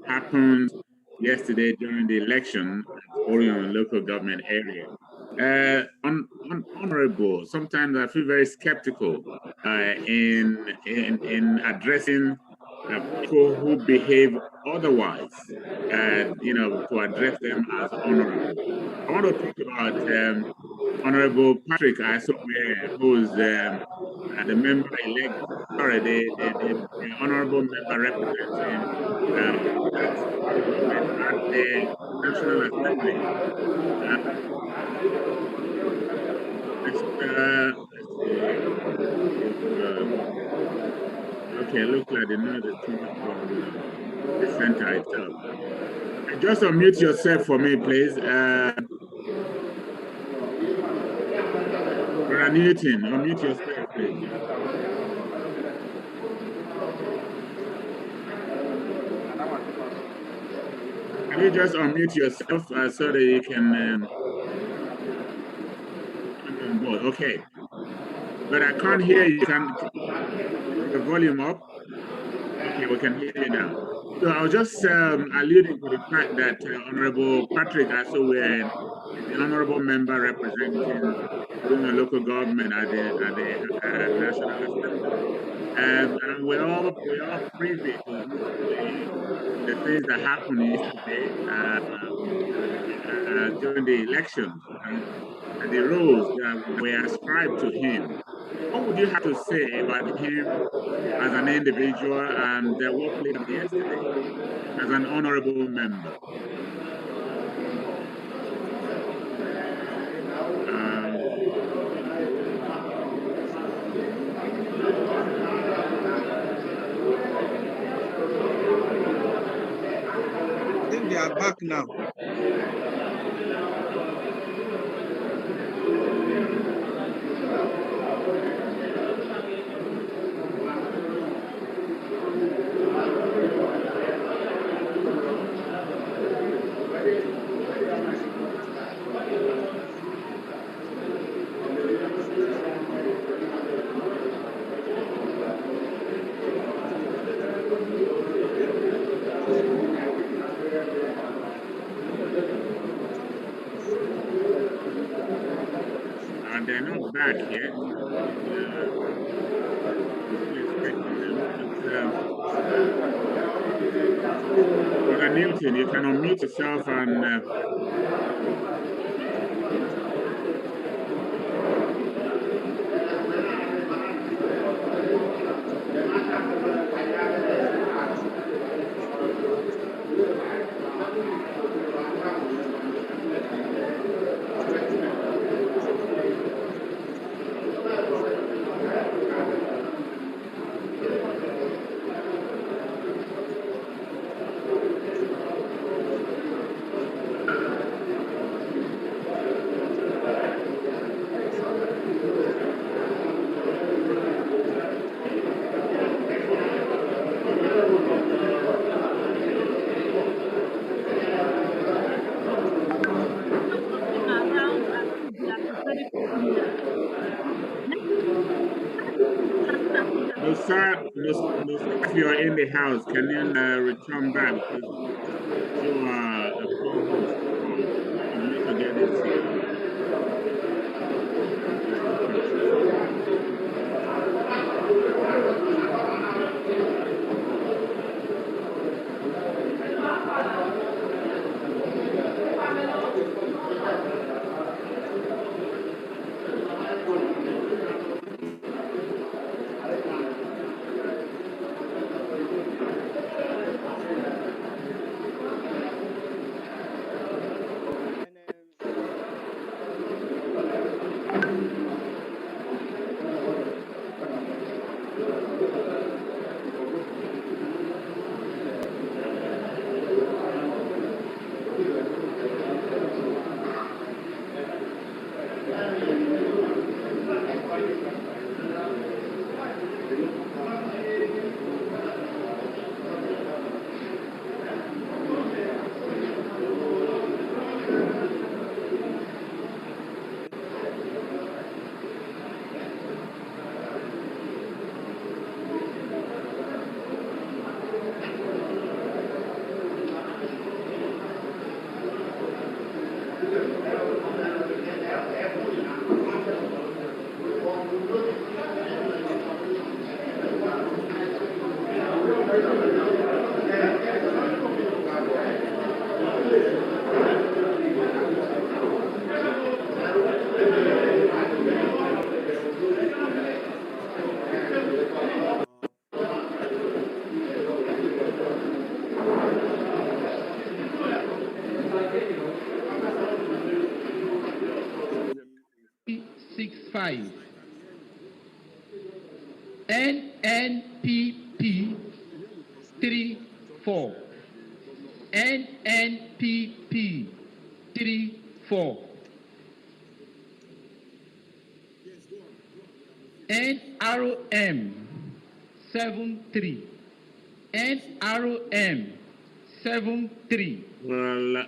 happened yesterday during the election at Orion local government area. Honorable, sometimes I feel very skeptical in addressing people who behave otherwise, to address them as honorable. I want to talk about Honorable Patrick Asowe, who's the member-elect, sorry, the honorable member representing that local government at the National Assembly. Let's see. Okay, look like the noise is coming from the center itself. Just unmute yourself for me, please. Brother Newton, unmute yourself, please. Can you just unmute yourself so that you can come on board? Okay. But I can't hear you. Can the volume up? Okay, we can hear you now. So I was just alluding to the fact that Honorable Patrick Asowe is the honorable member representing the local government at the National Assembly. And we're all privy to the things that happened yesterday during the elections and the roles that were ascribed to him. What would you have to say about him as an individual and what played out yesterday as an honorable member? I think they are back now. And they're not back yet. Brother Newton, you can unmute yourself and if you are in the house, can you return back because you are a co-host? You need to get this control. NNPP 34. NNPP 34. NRM 73. NRM 73. Well,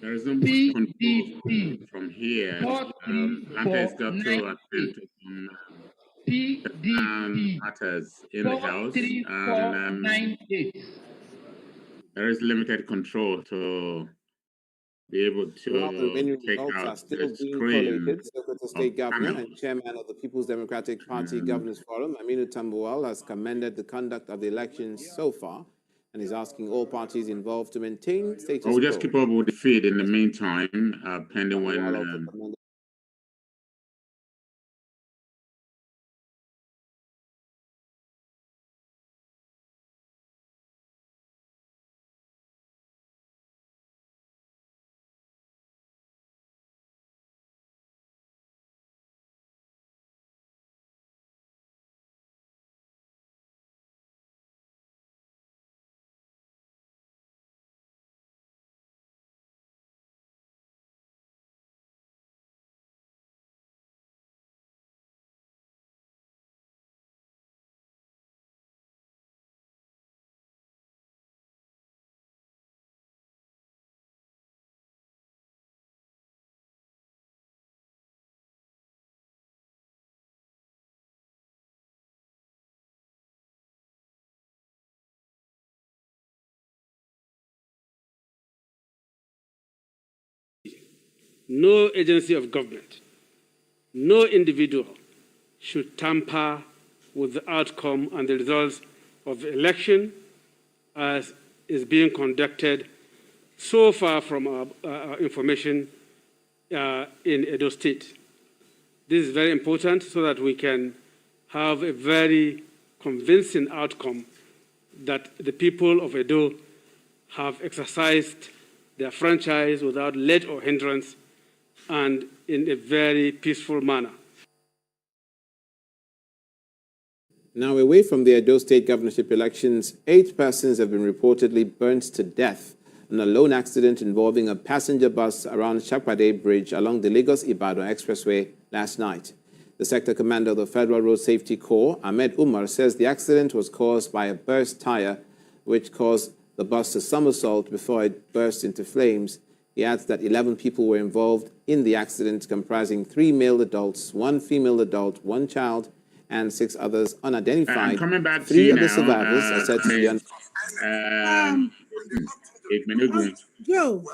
there is no much control from here. Atlanta has got to attend to some matters in the house, and there is limited control to be able to take out the screen. Sokoto State Governor and Chairman of the People's Democratic Party Governors Forum, Aminu Tambuwal, has commended the conduct of the elections so far and is asking all parties involved to maintain status quo. We'll just keep up with the feed in the meantime, pending when. No agency of government, no individual should tamper with the outcome and the results of the election as is being conducted so far from our information in Edo State. This is very important so that we can have a very convincing outcome that the people of Edo have exercised their franchise without let or hindrance and in a very peaceful manner. Now, away from the Edo State governorship elections, 8 persons have been reportedly burnt to death in a lone accident involving a passenger bus around Shapade Bridge along the Lagos-Ibadan Expressway last night. The sector commander of the Federal Road Safety Corps, Ahmed Umar, says the accident was caused by a burst tire, which caused the bus to somersault before it burst into flames. He adds that 11 people were involved in the accident, comprising 3 male adults, 1 female adult, 1 child, and 6 others unidentified. I'm coming back to 3 you other now. survivors are said to be Joe.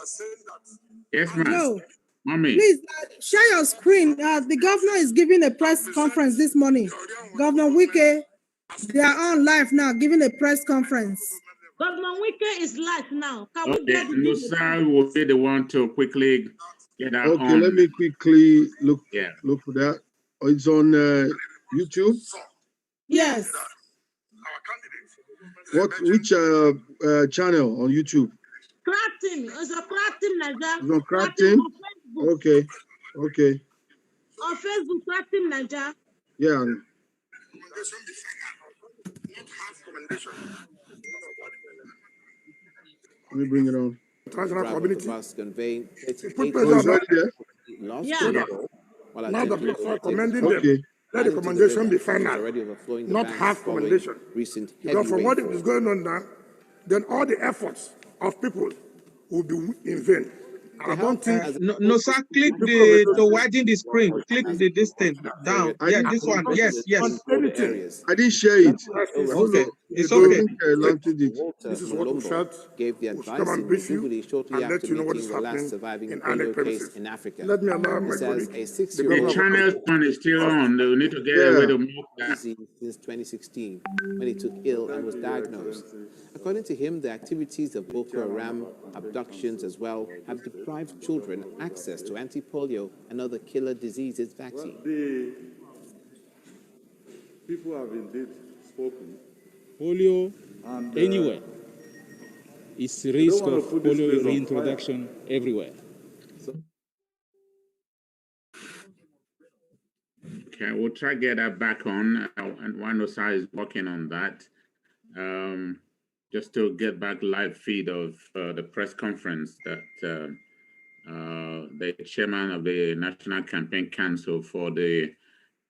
Yes, ma'am. Joe. Mommy. Please share your screen. The governor is giving a press conference this morning. Governor Wike, they are on live now, giving a press conference. Governor Wike is live now. Can we Okay, get Nusa will be the one to quickly get that Okay, on. let me quickly look Yeah. look for that. Oh, it's on YouTube. Yes. Which channel on YouTube? Crack Team. It's a Crack Team Nigeria. It's on Crack Team. Okay. Okay. On Facebook, Crack Team Nigeria. Yeah. Let me bring it on. International community. Conveying already there? Yeah. Now the police are commending them. Okay. Let the commendation be final, not half commendation. Because from what is going on now, then all the efforts of people will be in vain. I don't think. No, sir, click to widen the screen. Click this thing down. Yeah, this one. Yes, yes. I didn't share it. Okay, it's I okay. think Lantern did. This is what we felt. Gave the advice in Djibouti shortly after meeting the last surviving polio case in Africa. Let me allow my says colleague. a 6-year-old The channel one is still on. They will need to get a way to make that. Since 2016, when he took ill and was diagnosed. According to him, the activities of Boko Haram, abductions as well, have deprived children access to anti-polio and other killer diseases vaccine. The people have indeed spoken. Polio And, anywhere is risk of polio reintroduction everywhere. Okay, we'll try to get that back on, and Wanosa is working on that. Just to get back live feed of the press conference that the chairman of the National Campaign Council for the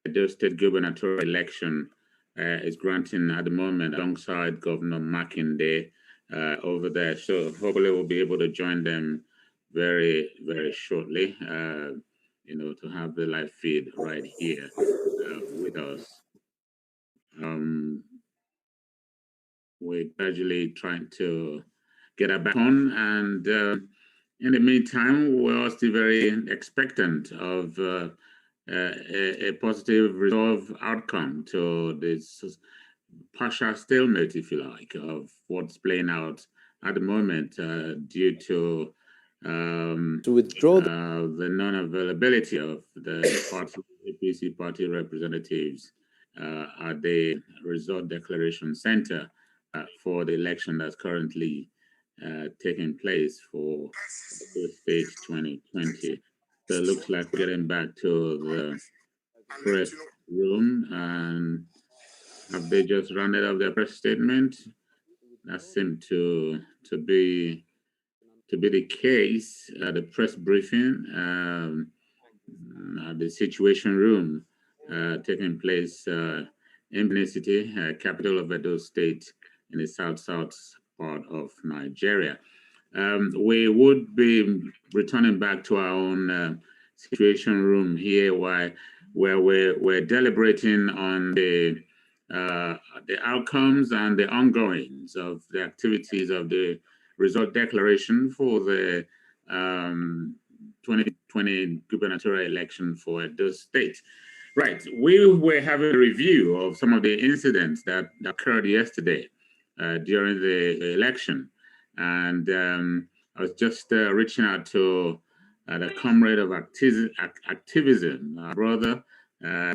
Edo State gubernatorial election is granting at the moment alongside Governor Makinde over there. So hopefully we'll be able to join them very, very shortly, to have the live feed right here with us. We're gradually trying to get her back on, and in the meantime, we're all still very expectant of a positive resolve outcome to this partial stalemate, if you like, of what's playing out at the moment due to withdraw the non-availability of the party, APC party representatives at the Resort Declaration Center for the election that's currently taking place for the state 2020. So it looks like we're getting back to the press room, and have they just rounded up their press statement? That seemed to be the case. The press briefing at the Situation Room taking place in Benin City, capital of Edo State, in the south part of Nigeria. We would be returning back to our own Situation Room here, where we're deliberating on the outcomes and the ongoings of the activities of the result declaration for the 2020 gubernatorial election for Edo State. Right, we were having a review of some of the incidents that occurred yesterday during the election, and I was just reaching out to the comrade of activism, our brother,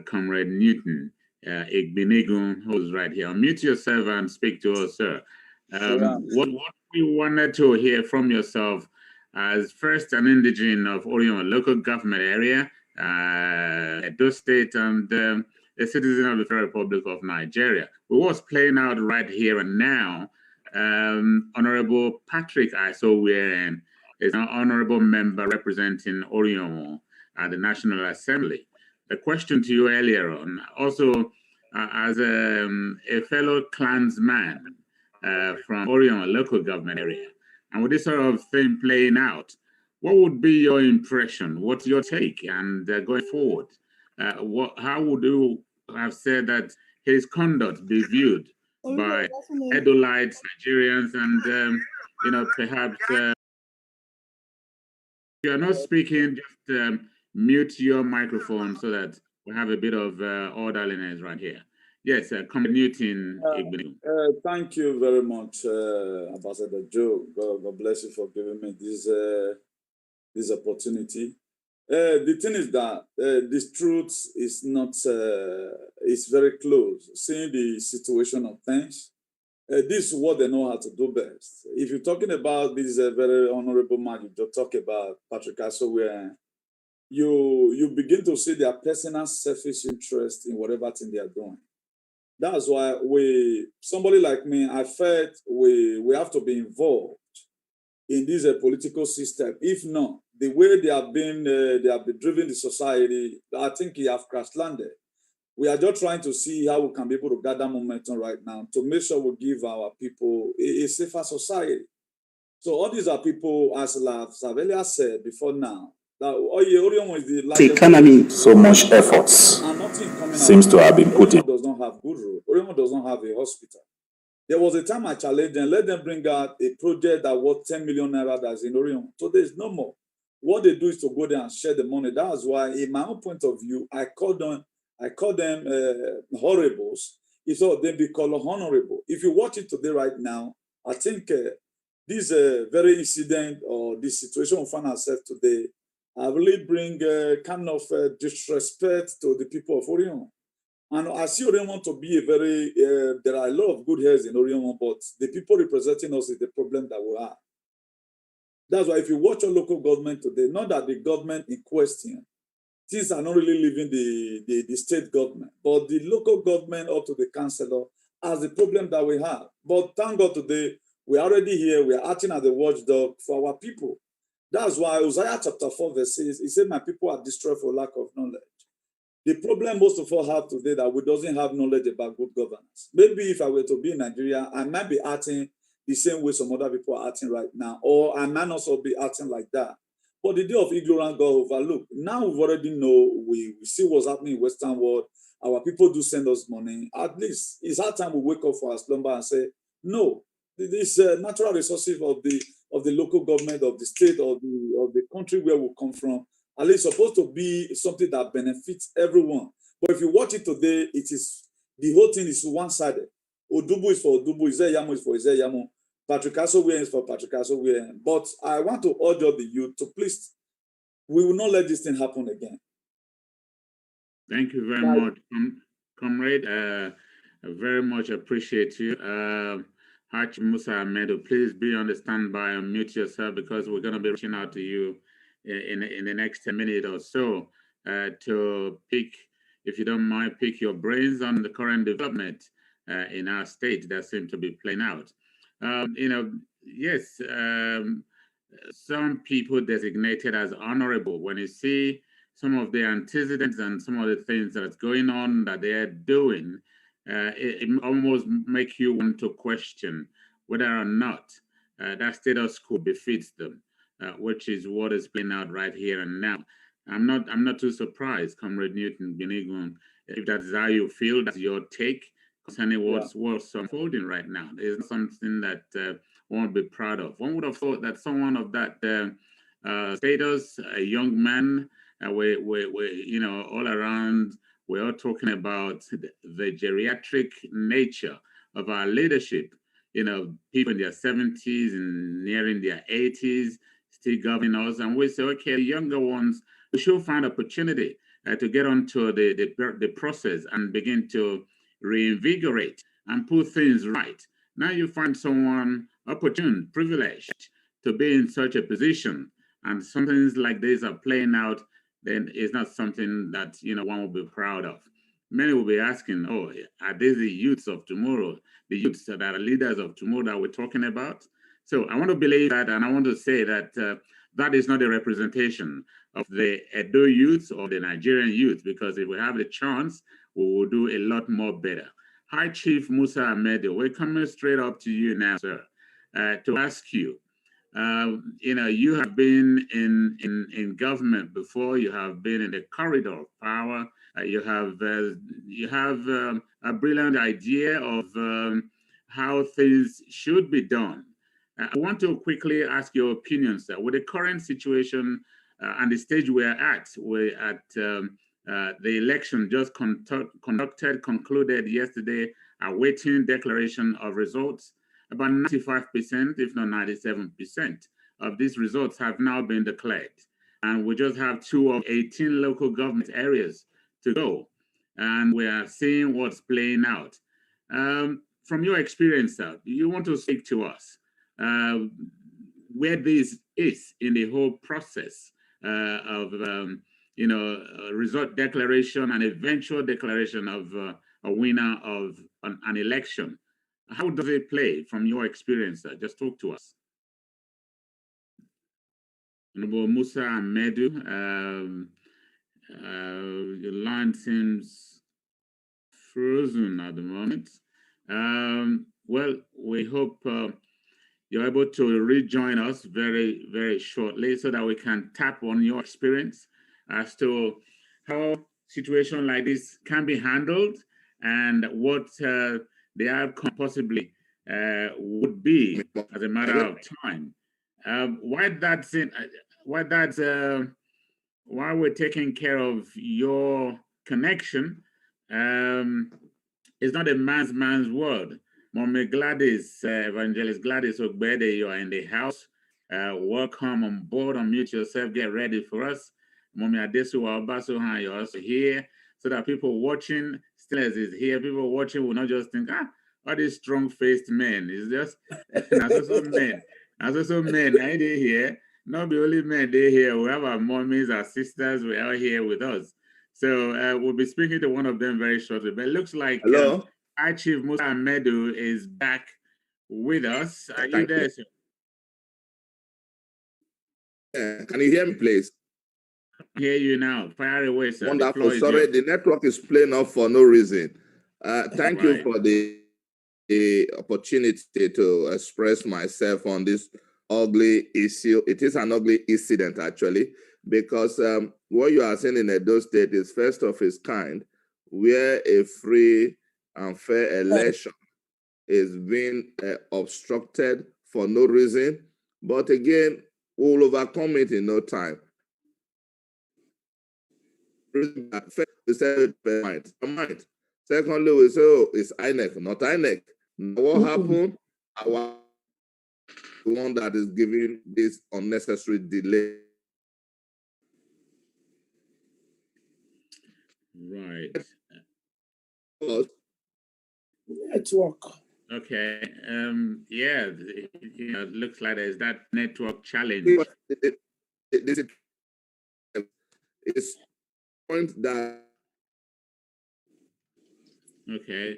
Comrade Newton Igbinigun, who's right here. Unmute yourself and speak to us, sir. What we wanted to hear from yourself as first an indigene of Orion local government area, Edo State, and a citizen of the Federal Republic of Nigeria. What's playing out right here and now, Honorable Patrick Isowerin is an honorable member representing Orion at the National Assembly. The question to you earlier on, also as a fellow clansman from Orion local government area, and with this sort of thing playing out, what would be your impression? What's your take? And going forward, how would you have said that his conduct be viewed by Edolites, Nigerians, and perhaps if you're not speaking, just mute your microphone so that we have a bit of orderliness right here. Yes, muting. Thank you very much, Ambassador Joe. God bless you for giving me this opportunity. The thing is that this truth is not, it's very close. Seeing the situation of things, this is what they know how to do best. If you're talking about this very honorable man, you just talk about Patrick Asowere, you begin to see their personal selfish interest in whatever thing they are doing. That's why somebody like me, I felt we have to be involved in this political system. If not, the way they have been driven the society, I think he have crash landed. We are just trying to see how we can be able to gather momentum right now to make sure we give our people a safer society. So all these are people, as I've earlier said before now, that Orion is the largest economy. So much efforts seems to have been put in. Orion does not have good road. Orion does not have a hospital. There was a time I challenged them, let them bring out a project that worth 10 million naira that's in Orion. So there's no more. What they do is to go there and share the money. That's why, in my own point of view, I call them horribles. If so, they be called honorable. If you watch it today right now, I think this very incident or this situation we find ourselves today, I really bring kind of disrespect to the people of Orion. And I see Orion to be a very, there are a lot of good heads in Orion, but the people representing us is the problem that we have. That's why if you watch your local government today, not that the government in question, things are not really leaving the state government, but the local government up to the councillor as the problem that we have. But thank God today, we're already here, we're acting as a watchdog for our people. That's why Isaiah chapter 4 verse 6, he said, my people are destroyed for lack of knowledge. The problem most of us have today that we doesn't have knowledge about good governance. Maybe if I were to be in Nigeria, I might be acting the same way some other people are acting right now, or I might also be acting like that. But the day of ignorance got overlooked. Now we already know, we see what's happening in Western world. Our people do send us money. At least it's our time we wake up for our slumber and say, no, these natural resources of the local government, of the state, of the country where we come from, at least supposed to be something that benefits everyone. But if you watch it today, the whole thing is one-sided. Odubu is for Odubu, Izeyamu is for Izeyamu, Patrick Asowere is for Patrick Asowere. But I want to urge all the youth to please, we will not let this thing happen again. Thank you very much, comrade. I very much appreciate you. Haj Musa Ahmedu, please be on the standby and mute yourself because we're going to be reaching out to you in the next 10 minutes or so to pick, if you don't mind, pick your brains on the current development in our state that seem to be playing out. Yes, some people designated as honorable, when you see some of the antecedents and some of the things that's going on that they're doing, it almost makes you want to question whether or not that status quo befits them, which is what is playing out right here and now. I'm not too surprised, Comrade Newton Binigun, if that's how you feel, that's your take concerning what's unfolding right now. It's something that one would be proud of. One would have thought that someone of that status, a young man, we all around, we're all talking about the geriatric nature of our leadership. People in their 70s and nearing their 80s still governing us, and we say, okay, the younger ones, we should find opportunity to get onto the process and begin to reinvigorate and put things right. Now you find someone opportune, privileged to be in such a position, and some things like this are playing out, then it's not something that one will be proud of. Many will be asking, oh, are these the youths of tomorrow, the youths that are leaders of tomorrow that we're talking about? So I want to believe that, and I want to say that that is not a representation of the Edo youth or the Nigerian youth, because if we have the chance, we will do a lot more better. Hi, Chief Musa Ahmedu. We're coming straight up to you now, sir, to ask you, You have been in government before. You have been in the corridor of power. You have a brilliant idea of how things should be done. I want to quickly ask your opinion, sir. With the current situation and the stage we're at the election just concluded yesterday, awaiting declaration of results. About 95%, if not 97%, of these results have now been declared. And we just have 2 of 18 local government areas to go. And we are seeing what's playing out. From your experience, sir, you want to speak to us where this is in the whole process of result declaration and eventual declaration of a winner of an election. How does it play from your experience, sir? Just talk to us. Honorable Musa Ahmedu, your line seems frozen at the moment. Well, we hope you're able to rejoin us very, very shortly so that we can tap on your experience as to how situation like this can be handled and what the outcome possibly would be as a matter of time. While we're taking care of your connection, it's not a man's world. Mommy Gladys, Evangelist Gladys Ogbede, you are in the house. Welcome on board. Unmute yourself. Get ready for us. Mommy Adesu Obasohan, you're also here. So that people watching, still as is here, people watching will not just think, all these strong-faced men. It's just, also men. Also men, I did here. Not the only men they here. We have our mommies, our sisters, we are here with us. So we'll be speaking to one of them very shortly. But it looks like High Chief Musa Ahmedu is back with us. Are you there, sir? Yeah. Can you hear me, please? I hear you now. Fire away, sir. Wonderful. Sorry, the network is playing off for no reason. Thank you for the opportunity to express myself on this ugly issue. It is an ugly incident, actually, because what you are seeing in Edo State is first of its kind, where a free and fair election is being obstructed for no reason. But again, we'll overcome it in no time. First, we said might. Secondly, we say, oh, it's INEC, not INEC. Now, what happened? Our one that is giving this unnecessary delay. Right. Network. Okay. Yeah. It looks like there's that network challenge. It's point that. Okay.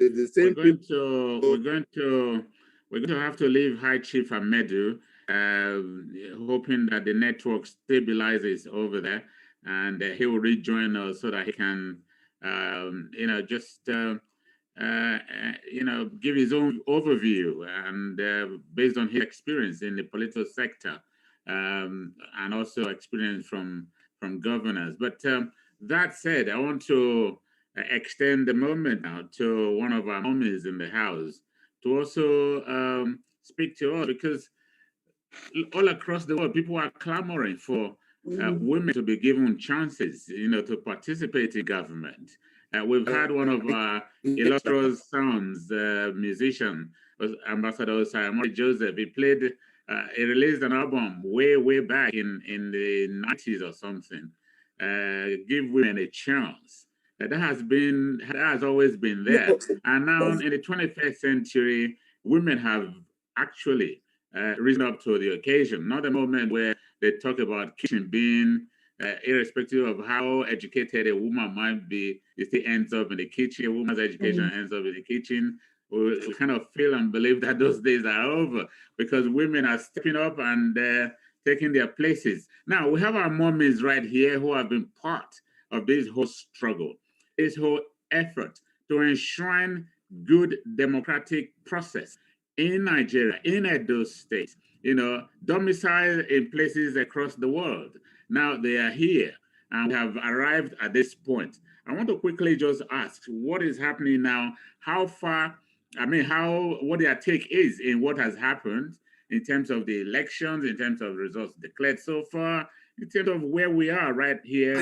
We're going to have to leave High Chief Ahmedu, hoping that the network stabilizes over there, and he will rejoin us so that he can, give his own overview and based on his experience in the political sector, and also experience from governors. But that said, I want to extend the moment now to one of our homies in the house to also speak to us, because all across the world, people are clamoring for women to be given chances, to participate in government. We've had one of our illustrious sons, musician, Ambassador Simon Joseph. He released an album way back in the 90s or something. Give women a chance. That has always been there. And now in the 21st century, women have actually risen up to the occasion. Not a moment where they talk about kitchen being, irrespective of how educated a woman might be, it still ends up in the kitchen. A woman's education ends up in the kitchen. We kind of feel and believe that those days are over because women are stepping up and taking their places. Now, we have our mommies right here who have been part of this whole struggle, this whole effort to enshrine good democratic process in Nigeria, in Edo State, domiciled in places across the world. Now they are here and have arrived at this point. I want to quickly just ask what is happening now, how far, what their take is in what has happened in terms of the elections, in terms of results declared so far, in terms of where we are right here.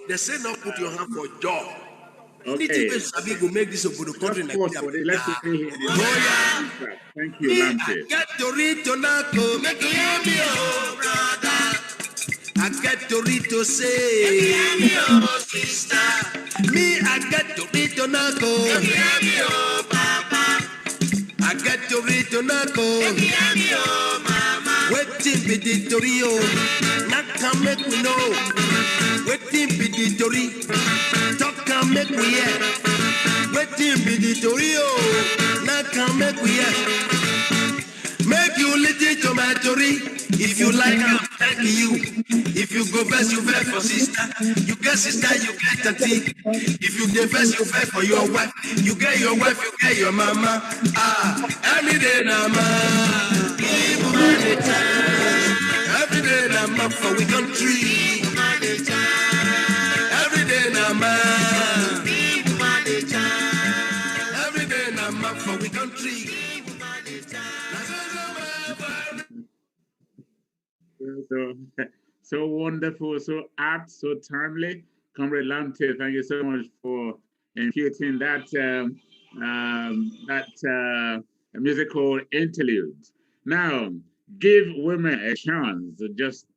They say not put your hand for job. Okay. Sabi go make this country. Let's quickly hear this. Thank you, Lamptey. I get to read to Nako, make you hear me, oh brother. I get to read to say, make you hear me, oh sister. Me, I get to read to Nako, make you hear me, oh papa. I get to read to Nako, make you hear me, oh mama. Waiting be the story, oh. Naka make we know. Waiting be the story. Talk and make we hear. Waiting be the story, oh. Naka make we hear. Make you listen to my story. If you like, I'm telling you. If you go first, you vex for sister. You get sister, you get auntie. If you dey first, you vex for your wife. You get your wife, you get your mama. Every day na man. Every day na man for we country. Every day na man. Every day na man for we country. So wonderful, so apt, so timely. Comrade Lamptey, thank you so much for imputing that musical interlude. Now, give women a chance. Just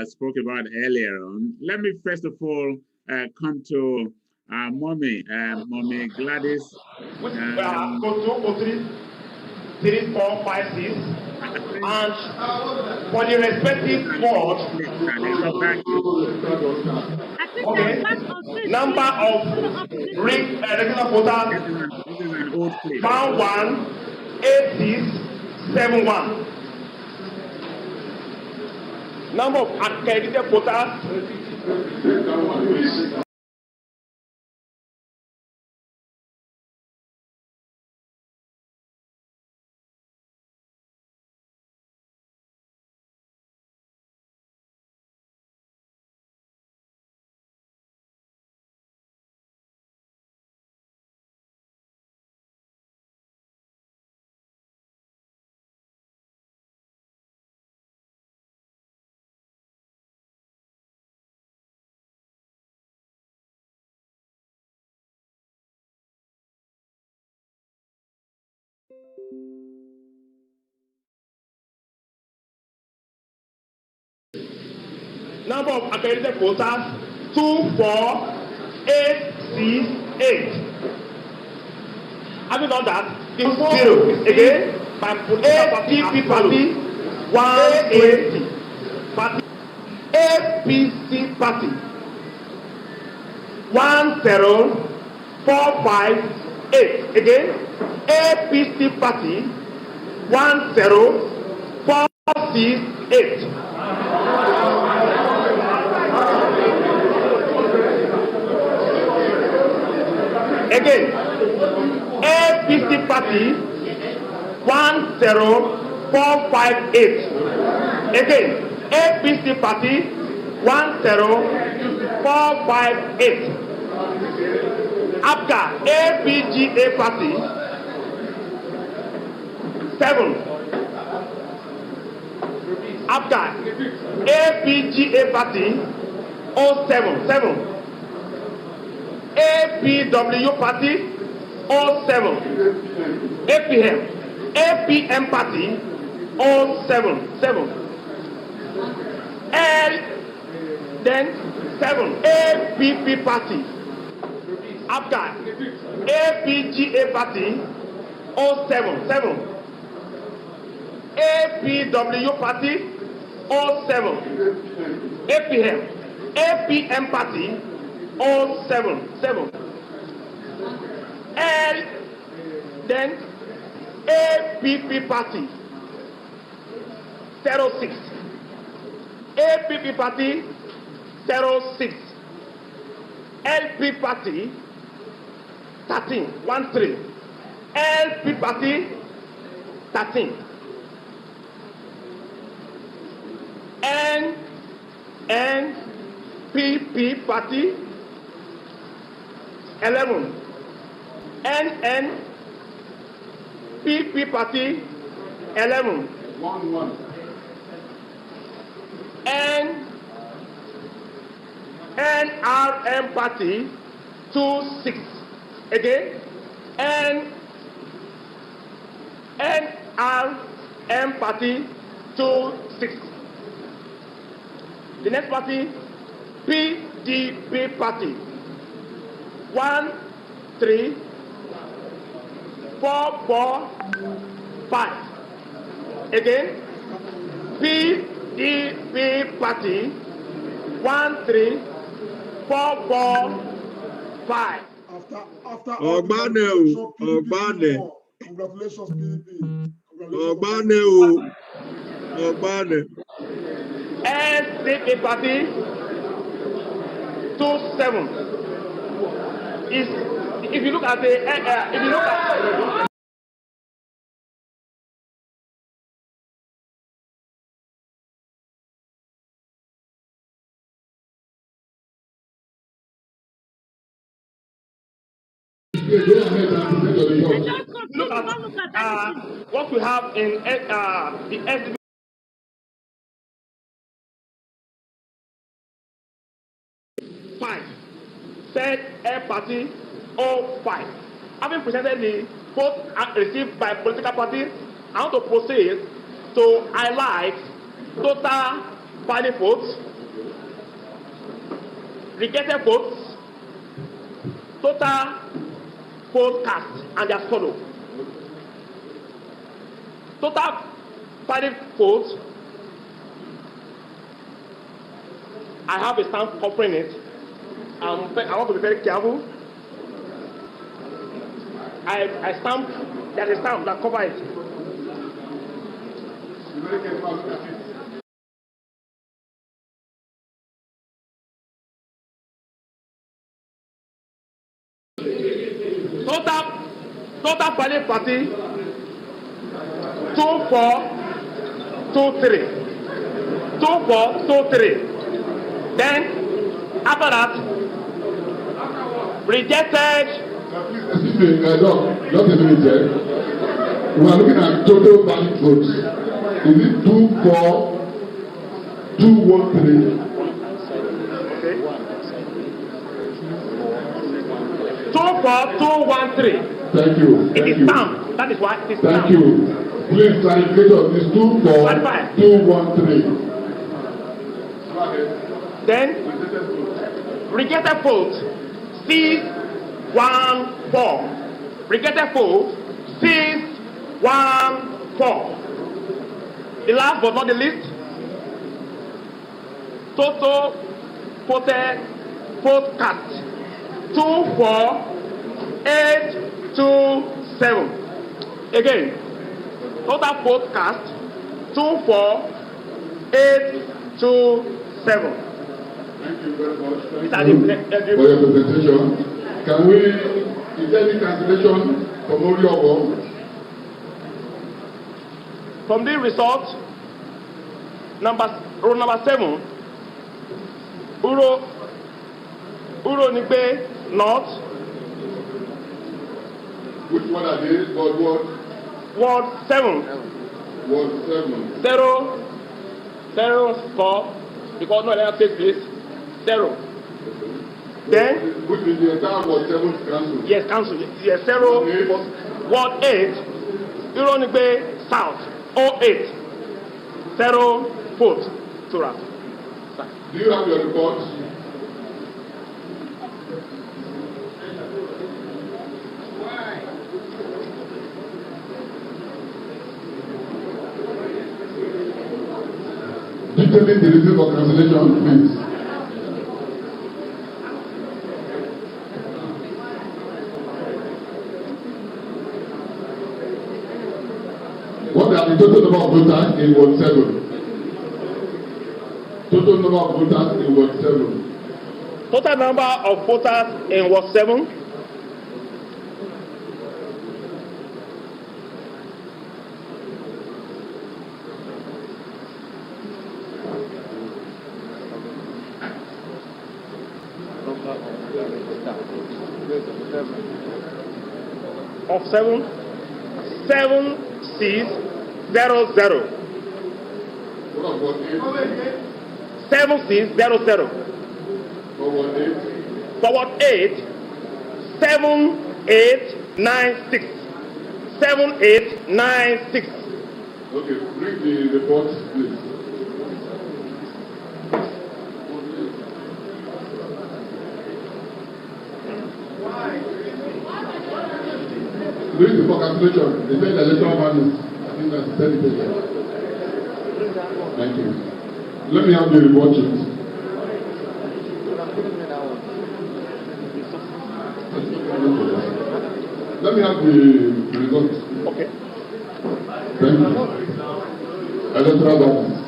spoke about earlier on. Let me first of all come to Mommy Gladys. 3, 4, 5, 6, and for the respective ward, okay, number of regular voters, found 18671. Number of accredited voters, number of accredited voters 24868. Having done that, it's 0 again by APP party 180. Party APC party 10458. Again, APC party 10468. Again, APC party 10458. Again, APC party 10458. APGA APGA party 7. APGA APGA party 077. APW party 07. APM party 077. Then 7. APP party. APGA APGA party 077. APW party 07. APM party 077. Then APP party 06. APP party 06. LP party 13. LP party 13. NNPP party 11. NNPP party 11. 1-1. NRM party 2-6. Again, NRM party 2-6. The next party, PDP party 1-3-4-4-5. Again, PDP party 1-3-4-4-5. After Ogbane o, Ogbane. Congratulations, PDP. Ogbane o, Ogbane. SDP party 2-7. Is if you look at the if you look at look at what we have in the SDP. 5. Said Air Party 05. Having presented the votes received by political parties, I want to proceed to highlight total valid votes, rejected votes, total vote cast, and as follows. Total valid votes, I have a stamp covering it. I want to be very careful. I stamp, there's a stamp that covers it. Total valid party 2423. 2423. Then after that, rejected. Excuse me, Doc, just a minute there. We are looking at total valid votes. Is it 24213? Okay. 24213. Thank you. It is stamped. That is why it is stamped. Thank you. Please clarification this 24213. Then rejected vote 614. Rejected vote 614. The last but not the least, total voted vote cast 24827. Again, total vote cast 24827. Thank you very much. Thank you for your presentation. Can we, is there any cancellation from Oriowo? From the result, row number 7, Uro Nigbe North. Which one are they? Ward 7. Ward 7. 0 because no election takes place. 0. Then which is the entire Ward 7 council? Yes, council. Yes, 0. Ward 8, Ironigbe South, 08. 0 vote. Tura. Do you have your report? Detailing the reason for cancellation, please. What are the total number of voters in Ward 7? Total number of voters in Ward 7. Total number of voters in Ward 7. of 7600. 7600. Forward 8 7896. 7896. Okay, bring the report, please. Bring the calculation. They said the electoral values. I think that's 30%. Thank you. Let me have the report sheet. Let me have the results. Okay. Thank you. Electoral values.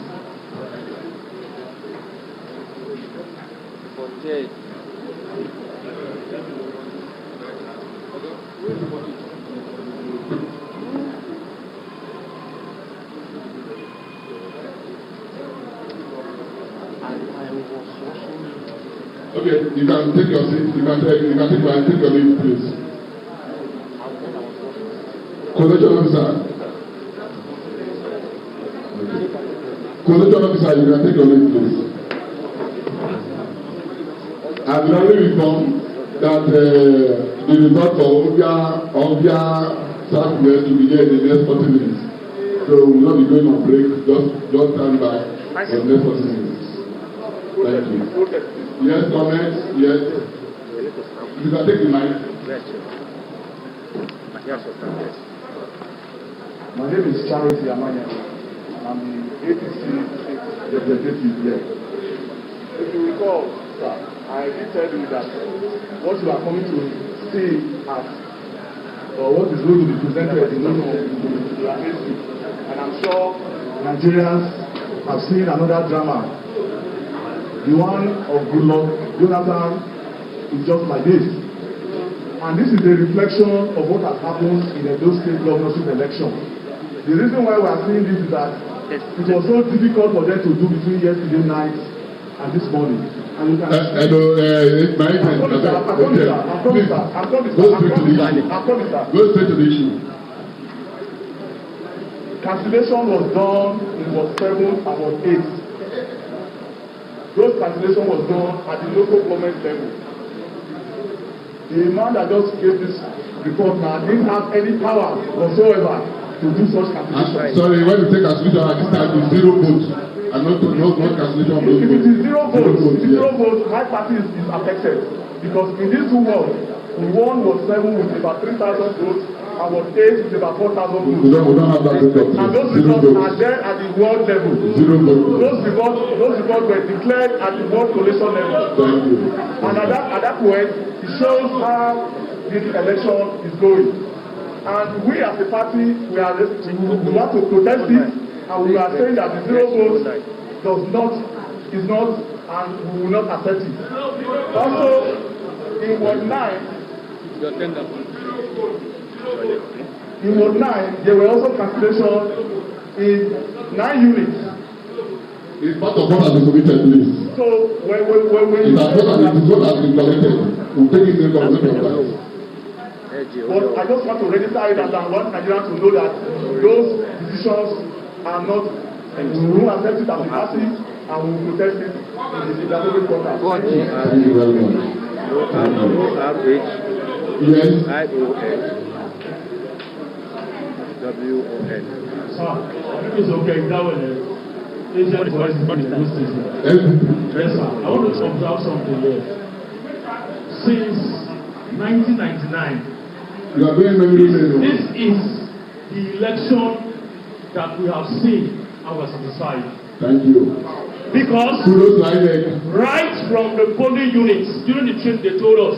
Okay, you can take your seat. You can take your leave, please. Collation officer. Collation officer, you can take your leave, please. I've already informed that the result of Obia Southwest will be there in the next 40 minutes. So we will not be going on break. Just stand by for the next 40 minutes. Thank you. Yes, comments? Yes. You can take the mic. My name is Charity Amanya. I'm the APC representative here. If you recall, sir, I did tell you that what you are coming to see as or what is going to be presented in your history. And I'm sure Nigerians have seen another drama. The one of Goodluck Jonathan is just like this. And this is a reflection of what has happened in the Edo State governorship election. The reason why we are seeing this is that it was so difficult for them to do between yesterday night and this morning. And you can Go straight to the issue. Cancellation was done, it was 7 and was 8. Those cancellation was done at the local government level. The man that just gave this report now didn't have any power whatsoever to do such cancellation. Sorry, when you take cancellation at this time, it's 0 votes. And not cancellation of those votes. If it is 0 votes, my party is affected. Because in these two worlds, one was 7 with about 3,000 votes, and was 8 with about 4,000 votes. We don't have that record. And those results are there at the world level. 0 votes. Those results were declared at the world coalition level. Thank you. And at that point, it shows how this election is going. And we as a party, we want to protest it, and we are saying that the 0 votes is not, and we will not accept it. Also, in Ward 9, there were also cancellations in 9 units. It's part of what has been submitted, please. So when it is what has been collected. We'll take it in consideration. But I just want to register it and I want Nigerians to know that those decisions are not, we will accept it as a party and we will protest it in the appropriate quarter. Thank you very much. Yes. W-O-N. It's okay, that one. Yes, sir. I want to observe something here. Since 1999, you are doing very this is the election that we have seen and was decided. Thank you. Because right from the polling units, during the trip they told us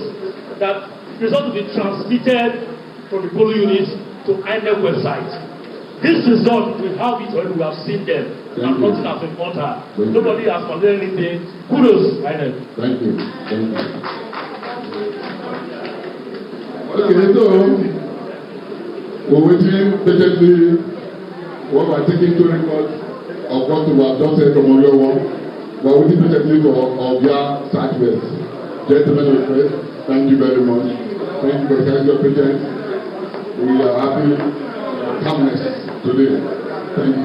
that the result will be transmitted from the polling units to INEC website. This result, we have it when we have seen them. And nothing has been altered. Nobody has complained anything. Kudos, INEC. Thank you. Okay, so we're waiting patiently while we're taking to record of what we have just said from Oyo One. We're waiting patiently for Obia Southwest. Gentlemen of faith, thank you very much. Thank you for your patience. We are happy calmness today. Thank you.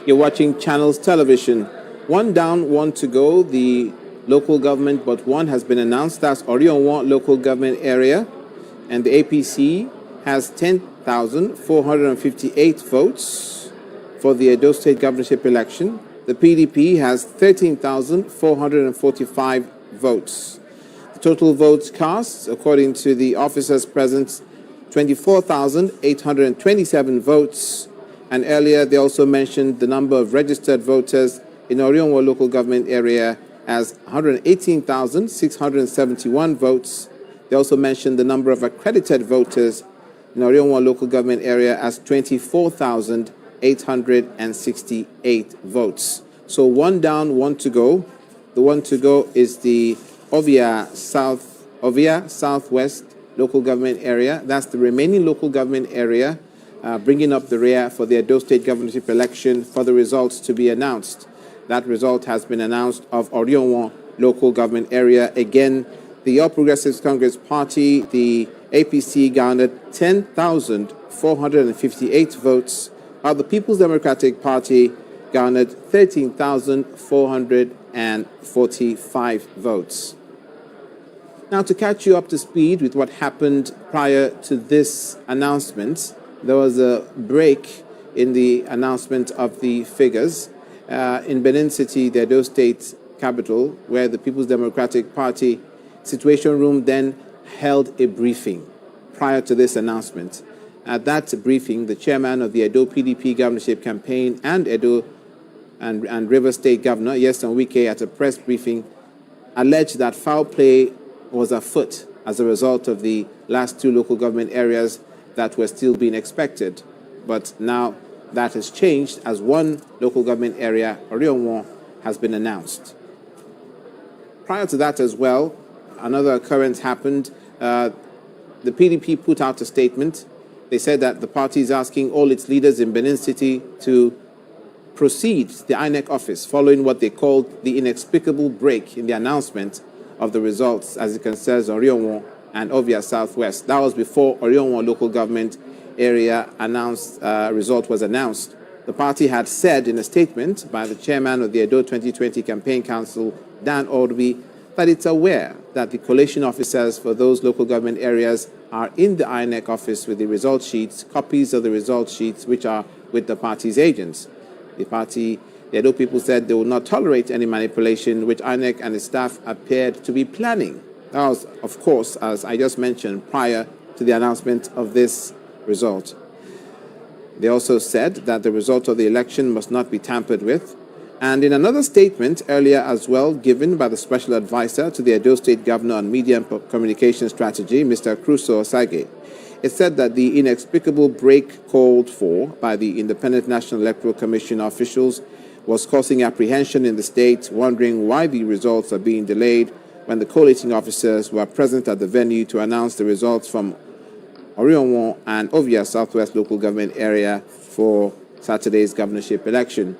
You're watching Channels Television. One down, one to go. The local government, but one has been announced. That's Orionwa local government area. And the APC has 10,458 votes for the Edo State governorship election. The PDP has 13,445 votes. The total votes cast, according to the officers present, 24,827 votes. And earlier, they also mentioned the number of registered voters in Orionwa local government area as 118,671 votes. They also mentioned the number of accredited voters in Orionwa local government area as 24,868 votes. So one down, one to go. The one to go is the Ovia Southwest local government area. That's the remaining local government area, bringing up the rear for the Edo State governorship election for the results to be announced. That result has been announced of Orionwa local government area. Again, the All Progressives Congress Party, the APC, garnered 10,458 votes, while the People's Democratic Party garnered 13,445 votes. Now, to catch you up to speed with what happened prior to this announcement, there was a break in the announcement of the figures. In Benin City, the Edo State capital, where the People's Democratic Party Situation Room then held a briefing prior to this announcement. At that briefing, the chairman of the Edo PDP governorship campaign and Edo and River State Governor, Yeston Wike, at a press briefing, alleged that foul play was afoot as a result of the last two local government areas that were still being expected. But now that has changed as one local government area, Orionwo, has been announced. Prior to that as well, another occurrence happened. The PDP put out a statement. They said that the party is asking all its leaders in Benin City to proceed to the INEC office following what they called the inexplicable break in the announcement of the results as it concerns Orionwo and Ovia Southwest. That was before Orionwo local government area result was announced. The party had said in a statement by the chairman of the Edo 2020 Campaign Council, Dan Orbi, that it's aware that the collation officers for those local government areas are in the INEC office with the result sheets, copies of the result sheets, which are with the party's agents. The Edo people said they will not tolerate any manipulation, which INEC and its staff appeared to be planning. That was, of course, as I just mentioned, prior to the announcement of this result. They also said that the result of the election must not be tampered with. And in another statement earlier as well, given by the special advisor to the Edo State Governor on Media and Communication Strategy, Mr. Crusoe Osage, it said that the inexplicable break called for by the Independent National Electoral Commission officials was causing apprehension in the state, wondering why the results are being delayed when the collating officers were present at the venue to announce the results from Orionwo and Ovia Southwest local government area for Saturday's governorship election.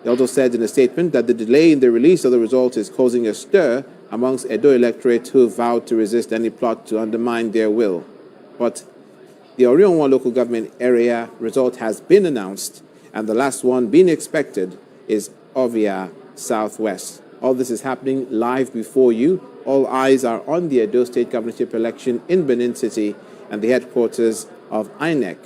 They also said in a statement that the delay in the release of the results is causing a stir amongst Edo electorate who vowed to resist any plot to undermine their will. But the Orionwo local government area result has been announced, and the last one being expected is Ovia Southwest. All this is happening live before you. All eyes are on the Edo State governorship election in Benin City and the headquarters of INEC,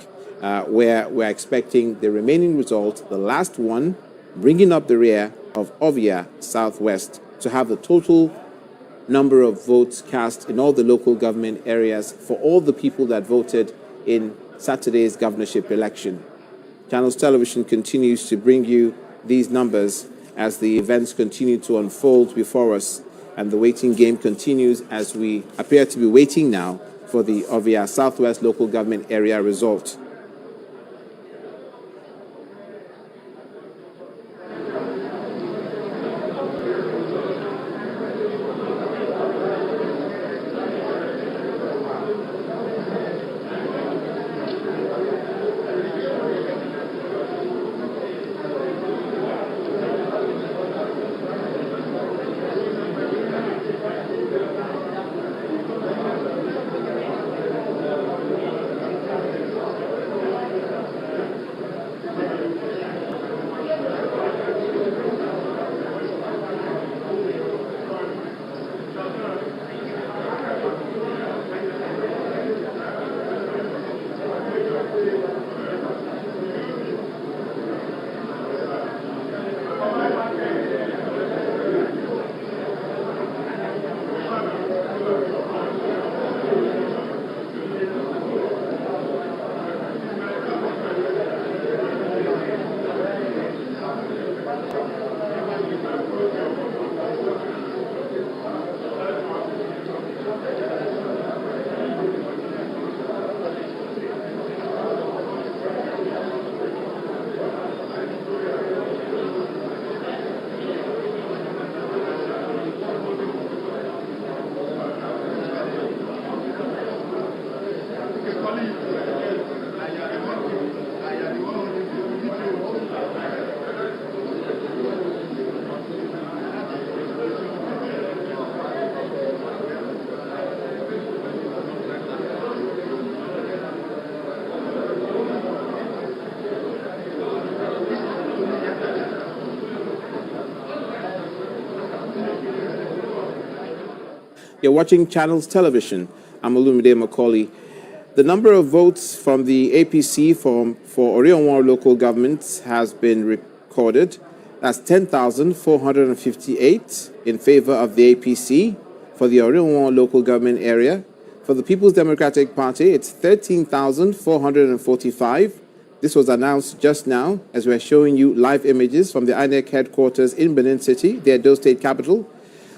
where we're expecting the remaining result, the last one, bringing up the rear of Ovia Southwest to have the total number of votes cast in all the local government areas for all the people that voted in Saturday's governorship election. Channels Television continues to bring you these numbers as the events continue to unfold before us, and the waiting game continues as we appear to be waiting now for the Ovia Southwest local government area result. You're watching Channels Television. I'm Olumide Macaulay. The number of votes from the APC for Orionwo local government has been recorded. That's 10,458 in favor of the APC for the Orion local government area. For the People's Democratic Party, it's 13,445. This was announced just now as we're showing you live images from the INEC headquarters in Benin City, the Edo State capital.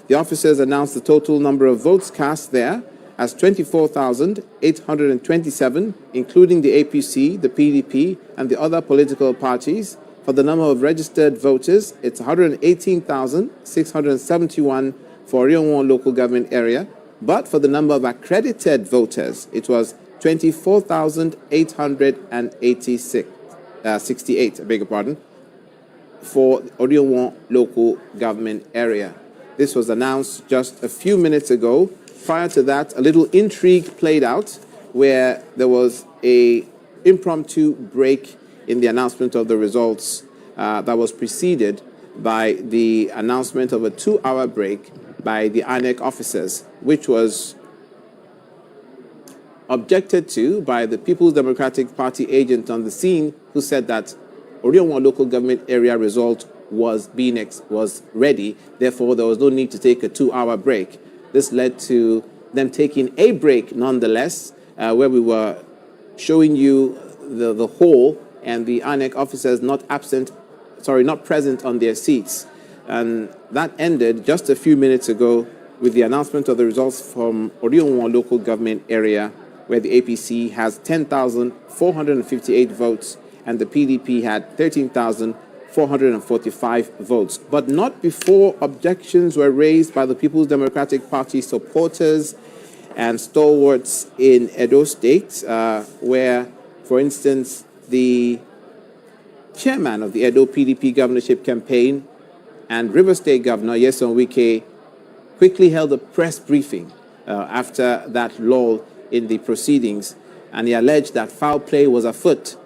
The officers announced the total number of votes cast there as 24,827, including the APC, the PDP, and the other political parties. For the number of registered voters, it's 118,671 for Orion local government area. But for the number of accredited voters, it was 24,868, I beg your pardon, for Orion local government area. This was announced just a few minutes ago. Prior to that, a little intrigue played out where there was an impromptu break in the announcement of the results that was preceded by the announcement of a 2-hour break by the INEC officers, which was objected to by the People's Democratic Party agent on the scene, who said that Orion local government area result was ready, therefore there was no need to take a 2-hour break. This led to them taking a break nonetheless, where we were showing you the hall and the INEC officers not present on their seats. And that ended just a few minutes ago with the announcement of the results from Orion local government area, where the APC has 10,458 votes and the PDP had 13,445 votes. But not before objections were raised by the People's Democratic Party supporters and stalwarts in Edo State, where, for instance, the chairman of the Edo PDP governorship campaign and River State Governor Nyesom Wike quickly held a press briefing after that lull in the proceedings, and he alleged that foul play was afoot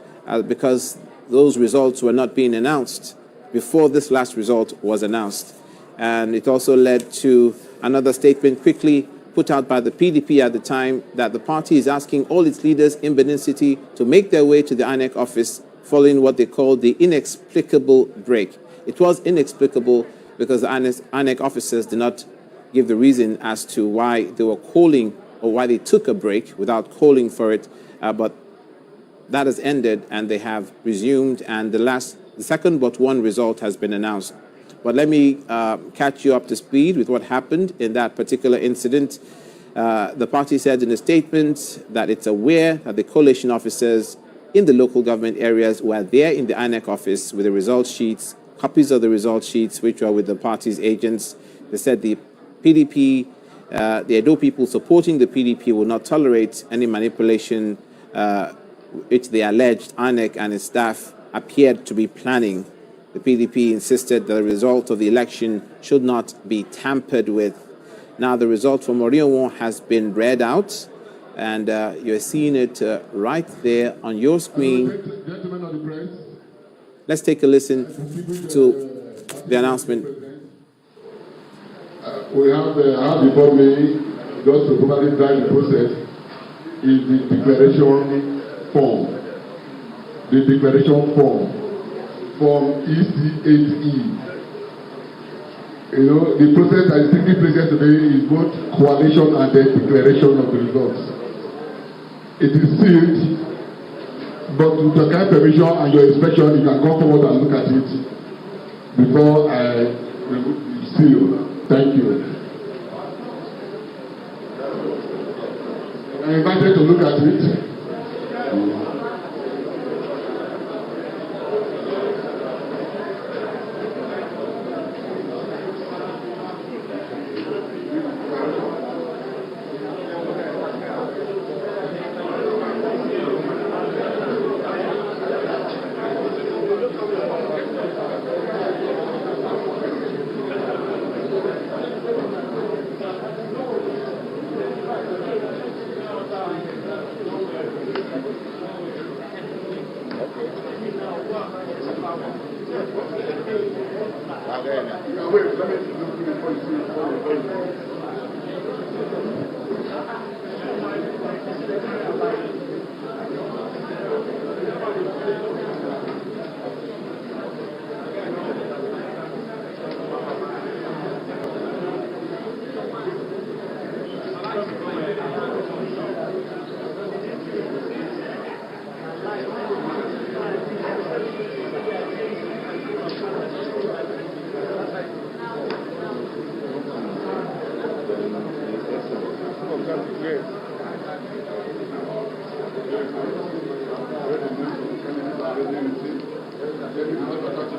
because those results were not being announced before this last result was announced. And it also led to another statement quickly put out by the PDP at the time that the party is asking all its leaders in Benin City to make their way to the INEC office following what they called the inexplicable break. It was inexplicable because the INEC officers did not give the reason as to why they were calling or why they took a break without calling for it. But that has ended and they have resumed, and the second but one result has been announced. But let me catch you up to speed with what happened in that particular incident. The party said in a statement that it's aware that the coalition officers in the local government areas were there in the INEC office with the result sheets, copies of the result sheets, which were with the party's agents. They said the PDP, the Edo people supporting the PDP will not tolerate any manipulation which they alleged INEC and its staff appeared to be planning. The PDP insisted that the result of the election should not be tampered with. Now the result from Orion has been read out, and you're seeing it right there on your screen. Gentlemen of the press, let's take a listen to the announcement. We have before me, just to probably drive the process, is the declaration form. The declaration form EC8E. You know, the process that is taking place here today is both coalition and the declaration of the results. It is sealed, but with your kind permission and your inspection, you can come forward and look at it before I seal. Thank you. I'm invited to look at it.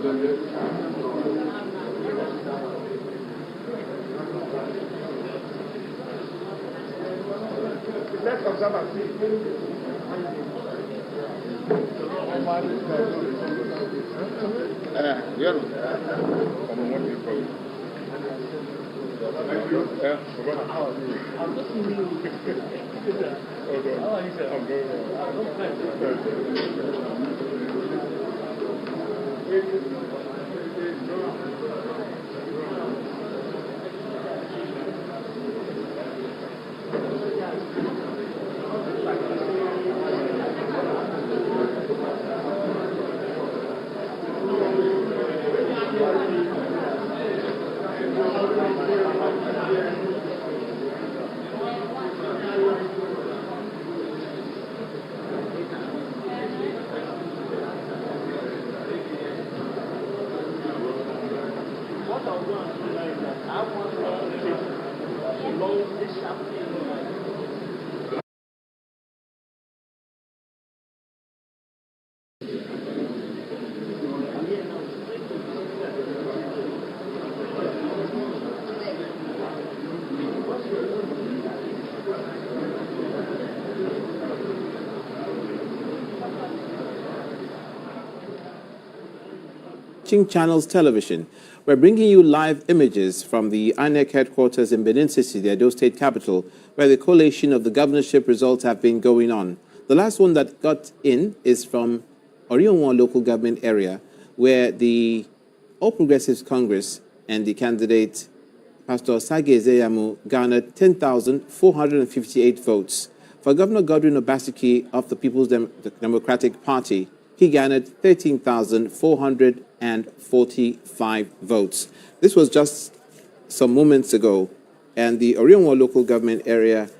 Let's observe and see. Channels Television. We're bringing you live images from the INEC headquarters in Benin City, the Edo State capital, where the collation of the governorship results have been going on. The last one that got in is from Orionwa local government area, where the All Progressives Congress and the candidate, Pastor Sage Ezeyamu, garnered 10,458 votes. For Governor Godwin Obaseki of the People's Democratic Party, he garnered 13,445 votes. This was just some moments ago, and the Orionwa local government area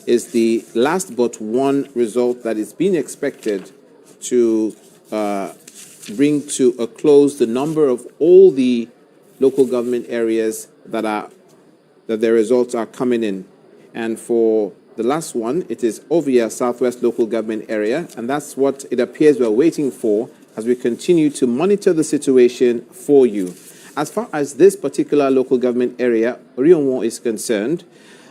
is the last but one result that is being expected to bring to a close the number of all the local government areas that their results are coming in. And for the last one, it is Ovia Southwest Local Government Area, and that's what it appears we're waiting for as we continue to monitor the situation for you. As far as this particular local government area, Orionwa, is concerned,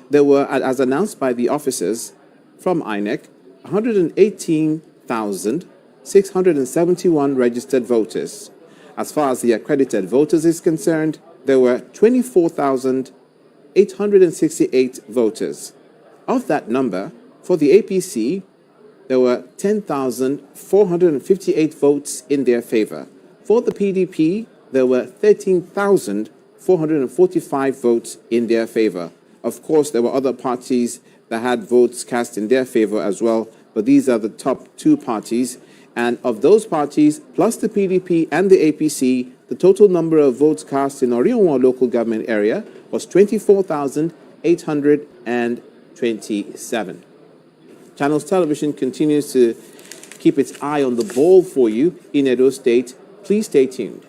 there were, as announced by the officers from INEC, 118,671 registered voters. As far as the accredited voters is concerned, there were 24,868 voters. Of that number, for the APC, there were 10,458 votes in their favor. For the PDP, there were 13,445 votes in their favor. Of course, there were other parties that had votes cast in their favor as well, but these are the top two parties. And of those parties, plus the PDP and the APC, the total number of votes cast in Orionwa local government area was 24,827. Channels Television continues to keep its eye on the ball for you in Edo State. Please stay tuned.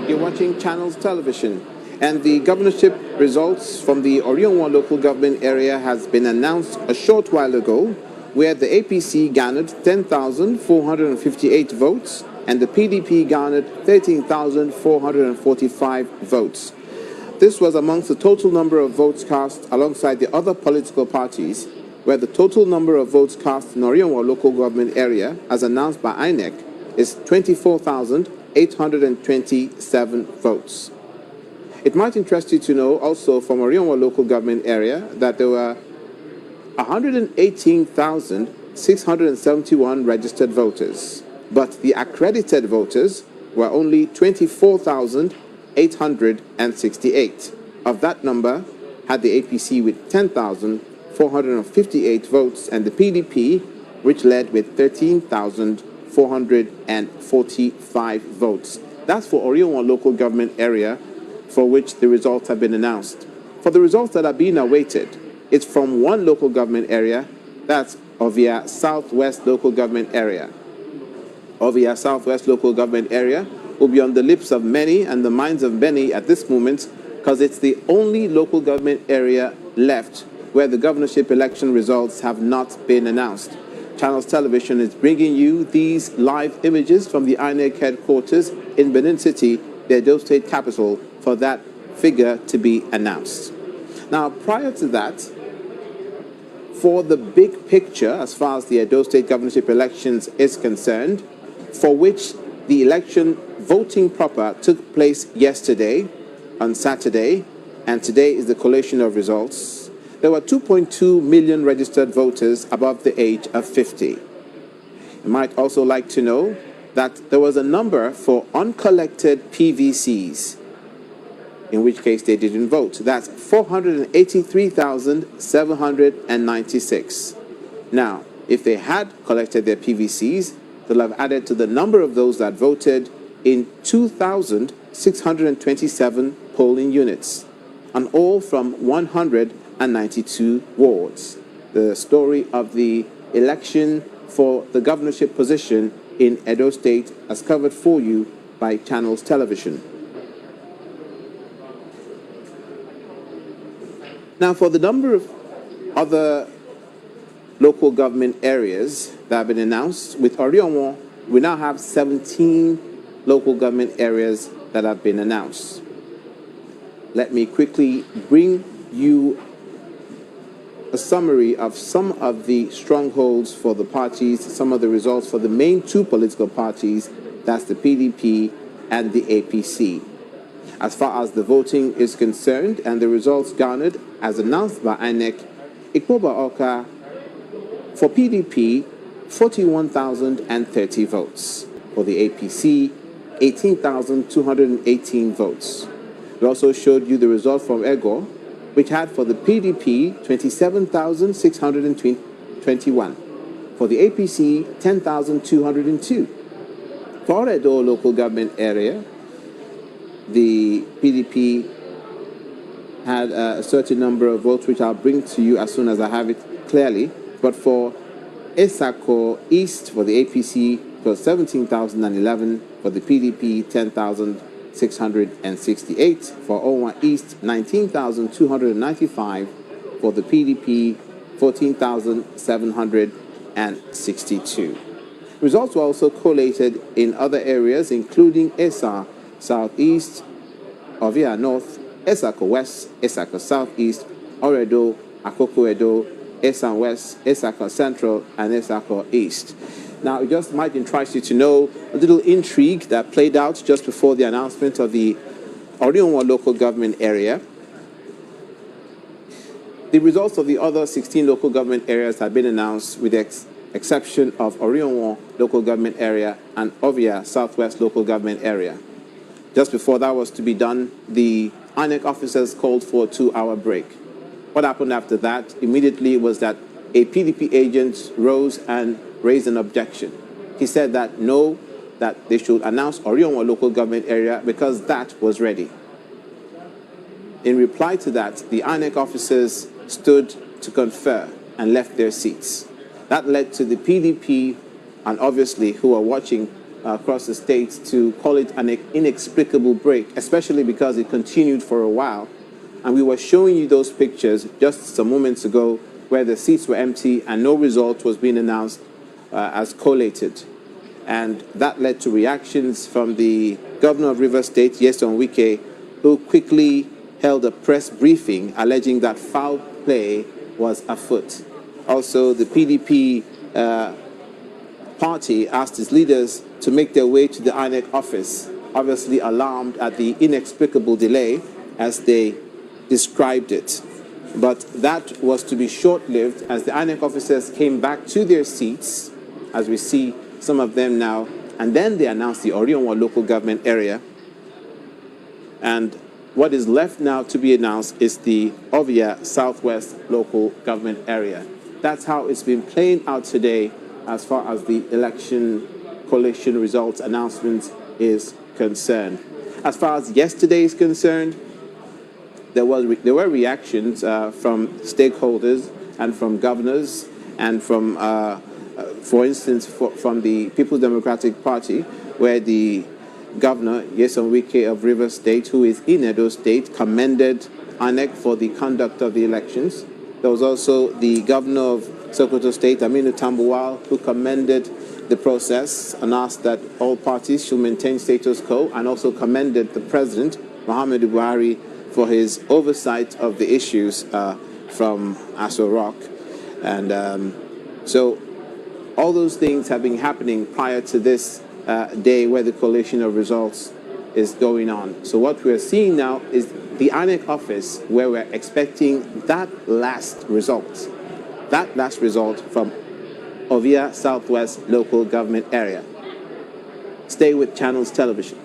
You're watching Channels Television, and the governorship results from the Orionwa local government area has been announced a short while ago, where the APC garnered 10,458 votes and the PDP garnered 13,445 votes. This was amongst the total number of votes cast alongside the other political parties, where the total number of votes cast in Orionwa local government area, as announced by INEC, is 24,827 votes. It might interest you to know also from Orionwa local government area that there were 118,671 registered voters, but the accredited voters were only 24,868. Of that number had the APC with 10,458 votes and the PDP, which led with 13,445 votes. That's for Orionwa local government area, for which the results have been announced. For the results that are being awaited, it's from one local government area, that's Ovia Southwest local government area. Ovia Southwest local government area will be on the lips of many and the minds of many at this moment, because it's the only local government area left where the governorship election results have not been announced. Channels Television is bringing you these live images from the INEC headquarters in Benin City, the Edo State capital, for that figure to be announced. Now, prior to that, for the big picture, as far as the Edo State governorship elections is concerned, for which the election voting proper took place yesterday, on Saturday, and today is the collation of results, there were 2.2 million registered voters above the age of 50. You might also like to know that there was a number for uncollected PVCs, in which case they didn't vote. That's 483,796. Now, if they had collected their PVCs, they'll have added to the number of those that voted in 2,627 polling units, and all from 192 wards. The story of the election for the governorship position in Edo State as covered for you by Channels Television. Now, for the number of other local government areas that have been announced, with Orionwa, we now have 17 local government areas that have been announced. Let me quickly bring you a summary of some of the strongholds for the parties, some of the results for the main two political parties, that's the PDP and the APC. As far as the voting is concerned and the results garnered, as announced by INEC, Ikpoba Oka, for PDP, 41,030 votes. For the APC, 18,218 votes. We also showed you the result from Ego, which had for the PDP 27,621. For the APC, 10,202. For Edo local government area, the PDP had a certain number of votes, which I'll bring to you as soon as I have it clearly. But for Esako East, for the APC, it was 17,011. For the PDP, 10,668. For Onwa East, 19,295. For the PDP, 14,762. Results were also collated in other areas, including Esa Southeast, Ovia North, Esako West, Esako Southeast, Oredo, Akoko Edo, Esan West, Esako Central, and Esako East. Now, it just might interest you to know a little intrigue that played out just before the announcement of the Orionwa local government area. The results of the other 16 local government areas have been announced with the exception of Orionwa local government area and Ovia Southwest local government area. Just before that was to be done, the INEC officers called for a 2-hour break. What happened after that immediately was that a PDP agent rose and raised an objection. He said that no, that they should announce Orionwa local government area because that was ready. In reply to that, the INEC officers stood to confer and left their seats. That led to the PDP and obviously who are watching across the state to call it an inexplicable break, especially because it continued for a while. And we were showing you those pictures just some moments ago where the seats were empty and no result was being announced as collated. And that led to reactions from the governor of Rivers State, Nyesom Wike, who quickly held a press briefing alleging that foul play was afoot. Also, the PDP party asked its leaders to make their way to the INEC office, obviously alarmed at the inexplicable delay, as they described it. But that was to be short-lived as the INEC officers came back to their seats, as we see some of them now, and then they announced the Orionwa local government area. And what is left now to be announced is the Ovia Southwest local government area. That's how it's been playing out today as far as the election collation results announcement is concerned. As far as yesterday is concerned, there were reactions from stakeholders and from governors and from, for instance, from the People's Democratic Party, where the Governor Nyesom Wike of Rivers State, who is in Edo State, commended INEC for the conduct of the elections. There was also the Governor of Sokoto State, Aminu Tambuwal, who commended the process and asked that all parties should maintain status quo, and also commended the President, Muhammadu Buhari, for his oversight of the issues from Aso Rock. And so all those things have been happening prior to this day where the collation of results is going on. So what we're seeing now is the INEC office where we're expecting that last result from Ovia Southwest local government area. Stay with Channels Television.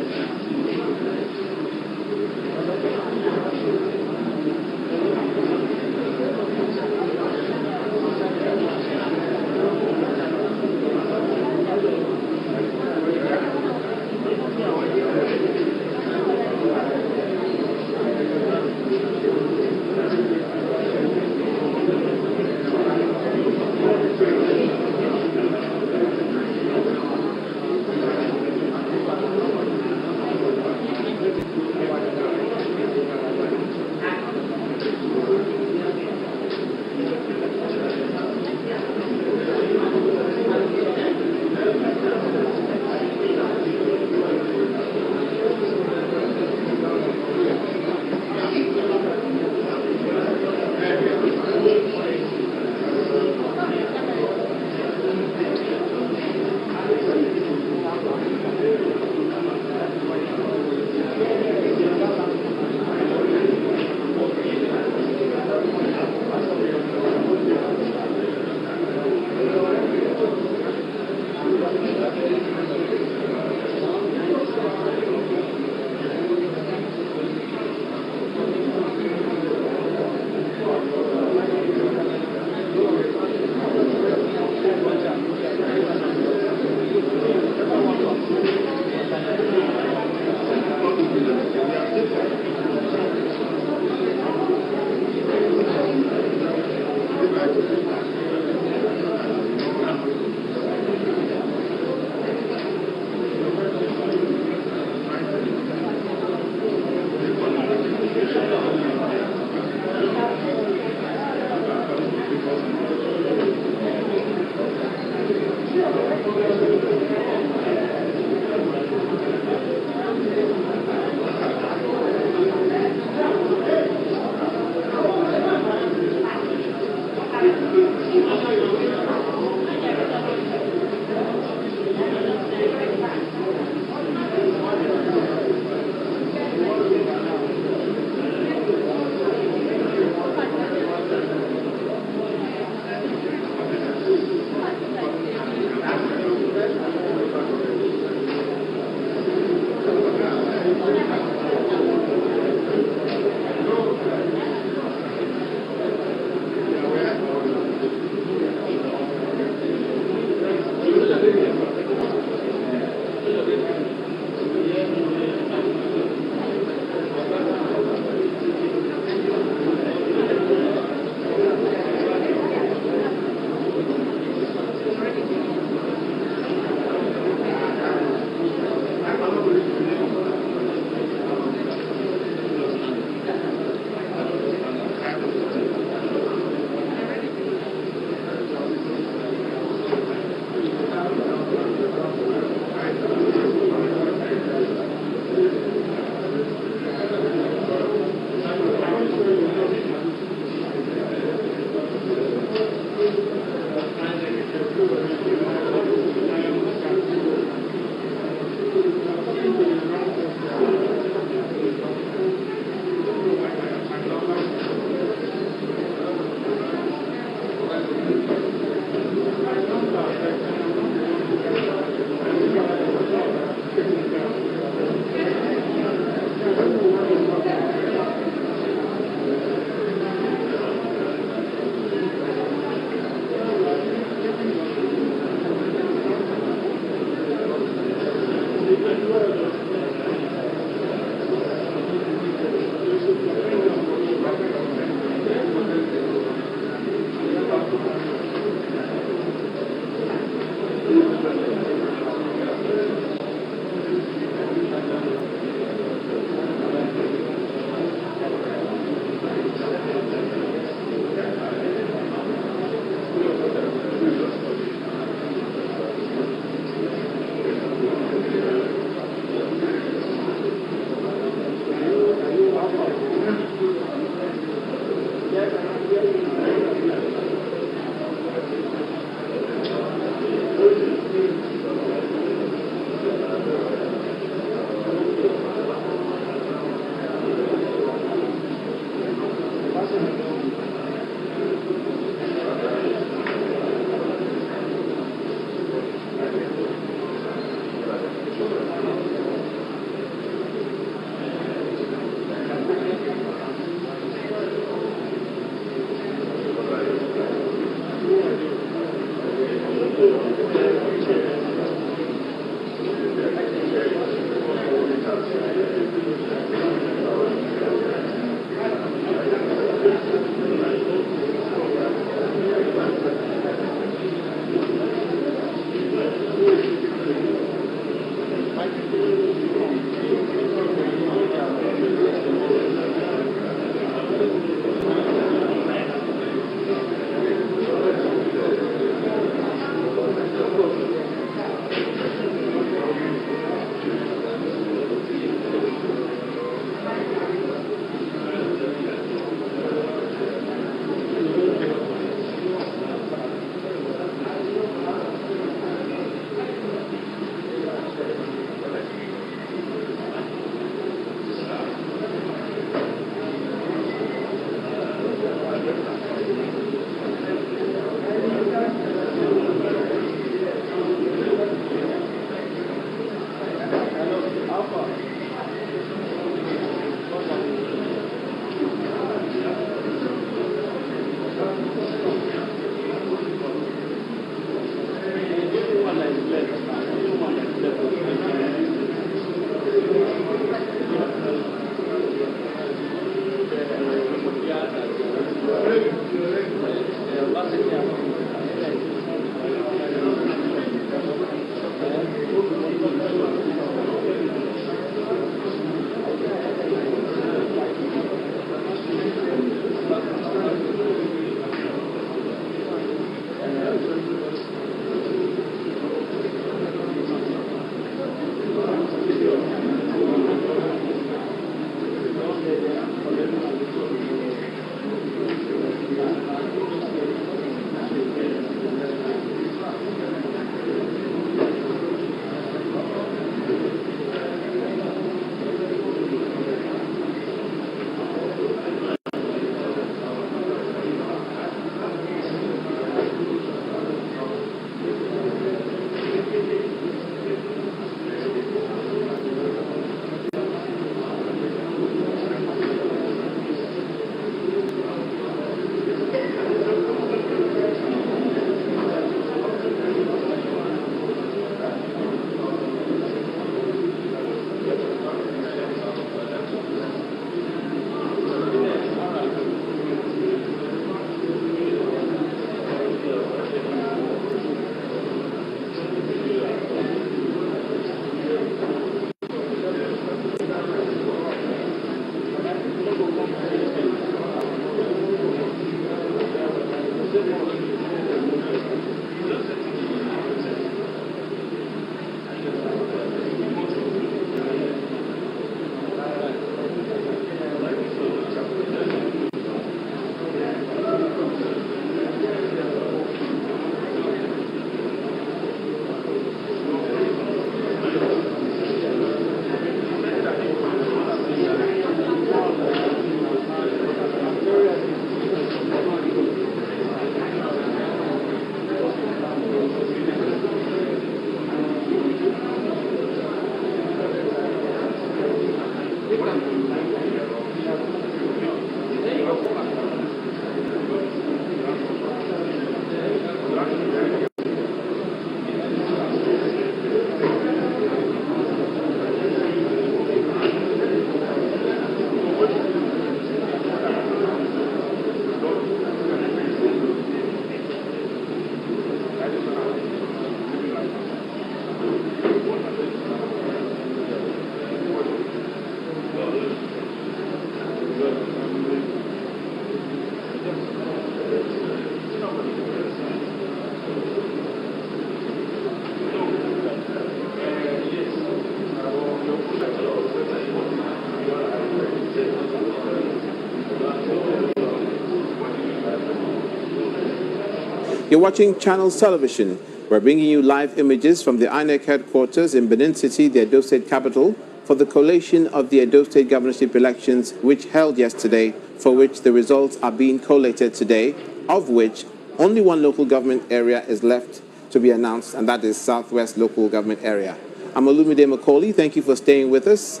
You're watching Channels Television. We're bringing you live images from the INEC headquarters in Benin City, the Edo State capital, for the collation of the Edo State governorship elections, which held yesterday, for which the results are being collated today, of which only one local government area is left to be announced, and that is Southwest Local Government Area. I'm Olumide Macaulay. Thank you for staying with us.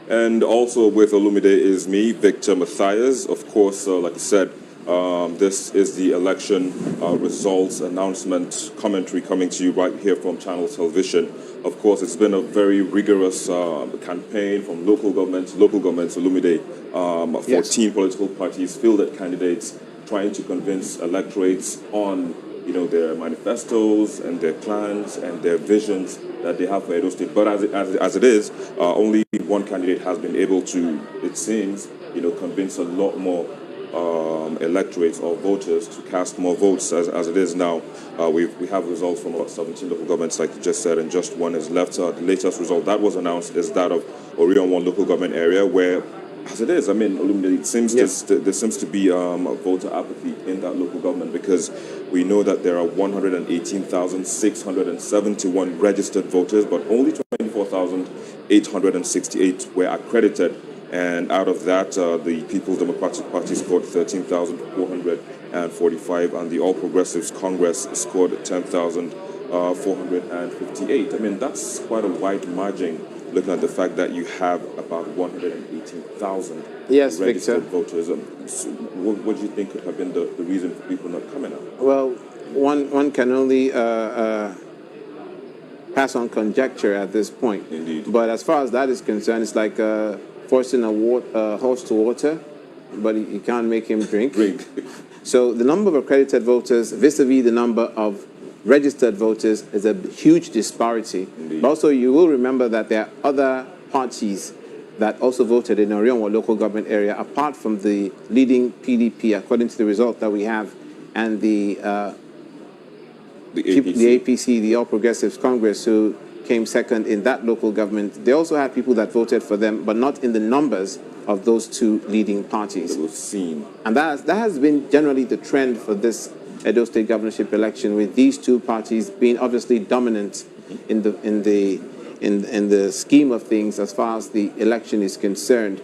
And also with Olumide is me, Victor Matthias. Of course, like I said, this is the election results announcement commentary coming to you right here from Channel Television. Of course, it's been a very rigorous campaign from local governments, Olumide, 14 political parties, fielded candidates, trying to convince electorates on their manifestos and their plans and their visions that they have for Edo State. But as it is, only one candidate has been able to, it seems, convince a lot more electorates or voters to cast more votes. As it is now, we have results from about 17 local governments, like you just said, and just one is left. The latest result that was announced is that of Orion 1 local government area, where, as it is, I mean, it seems there seems to be voter apathy in that local government, because we know that there are 118,671 registered voters, but only 24,868 were accredited. And out of that, the People's Democratic Party scored 13,445, and the All Progressives Congress scored 10,458. I mean, that's quite a wide margin, looking at the fact that you have about 118,000 registered voters. What do you think could have been the reason for people not coming out? Well, one can only pass on conjecture at this point. Indeed. But as far as that is concerned, it's like forcing a horse to water, but you can't make him drink. So the number of accredited voters vis-a-vis the number of registered voters is a huge disparity. But also, you will remember that there are other parties that also voted in Orion local government area, apart from the leading PDP, according to the result that we have, and the APC, the All Progressives Congress, who came second in that local government. They also had people that voted for them, but not in the numbers of those two leading parties. And that has been generally the trend for this Edo State governorship election, with these two parties being obviously dominant in the scheme of things as far as the election is concerned.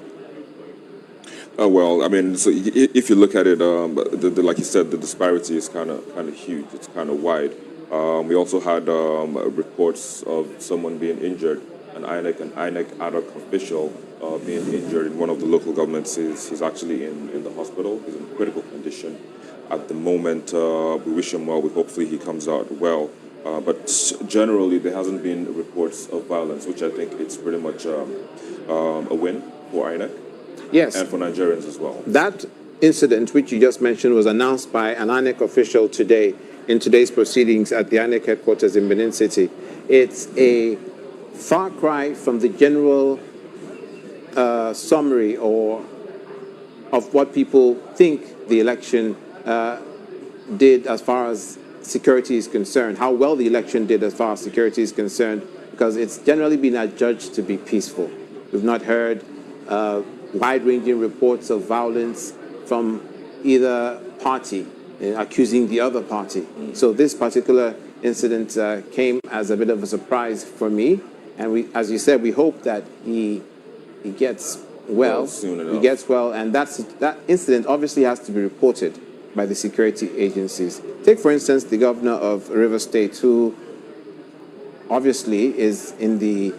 Well, I mean, so if you look at it, like you said, the disparity is kind of huge. It's kind of wide. We also had reports of someone being injured, an INEC ad hoc official being injured in one of the local governments. He's actually in the hospital. He's in critical condition at the moment. We wish him well. Hopefully he comes out well. But generally, there hasn't been reports of violence, which I think it's pretty much a win for INEC. Yes. And for Nigerians as well. That incident, which you just mentioned, was announced by an INEC official today in today's proceedings at the INEC headquarters in Benin City. It's a far cry from the general summary of what people think the election did as far as security is concerned, how well the election did as far as security is concerned, because it's generally been adjudged to be peaceful. We've not heard wide-ranging reports of violence from either party accusing the other party. So this particular incident came as a bit of a surprise for me, and we, as you said, we hope that he gets well soon enough. He gets well, and that incident obviously has to be reported by the security agencies. Take, for instance, the governor of River State, who obviously is in the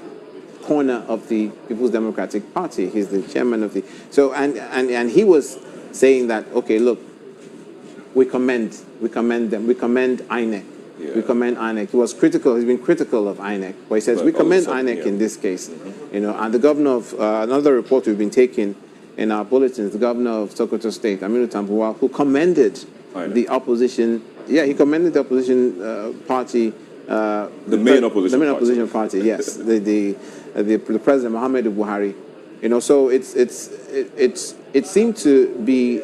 corner of the People's Democratic Party. He's the chairman of the... So, and he was saying that, okay, look, we commend them, we commend INEC. Yeah. We commend INEC. He was critical, he's been critical of INEC, but he says, we commend INEC in this case. And the governor of, another report we've been taking in our bulletins, the governor of Sokoto State, Aminu Tambuwal, who commended the opposition, he commended the opposition party, the main opposition party, yes, the President Muhammad Buhari. So it seemed to be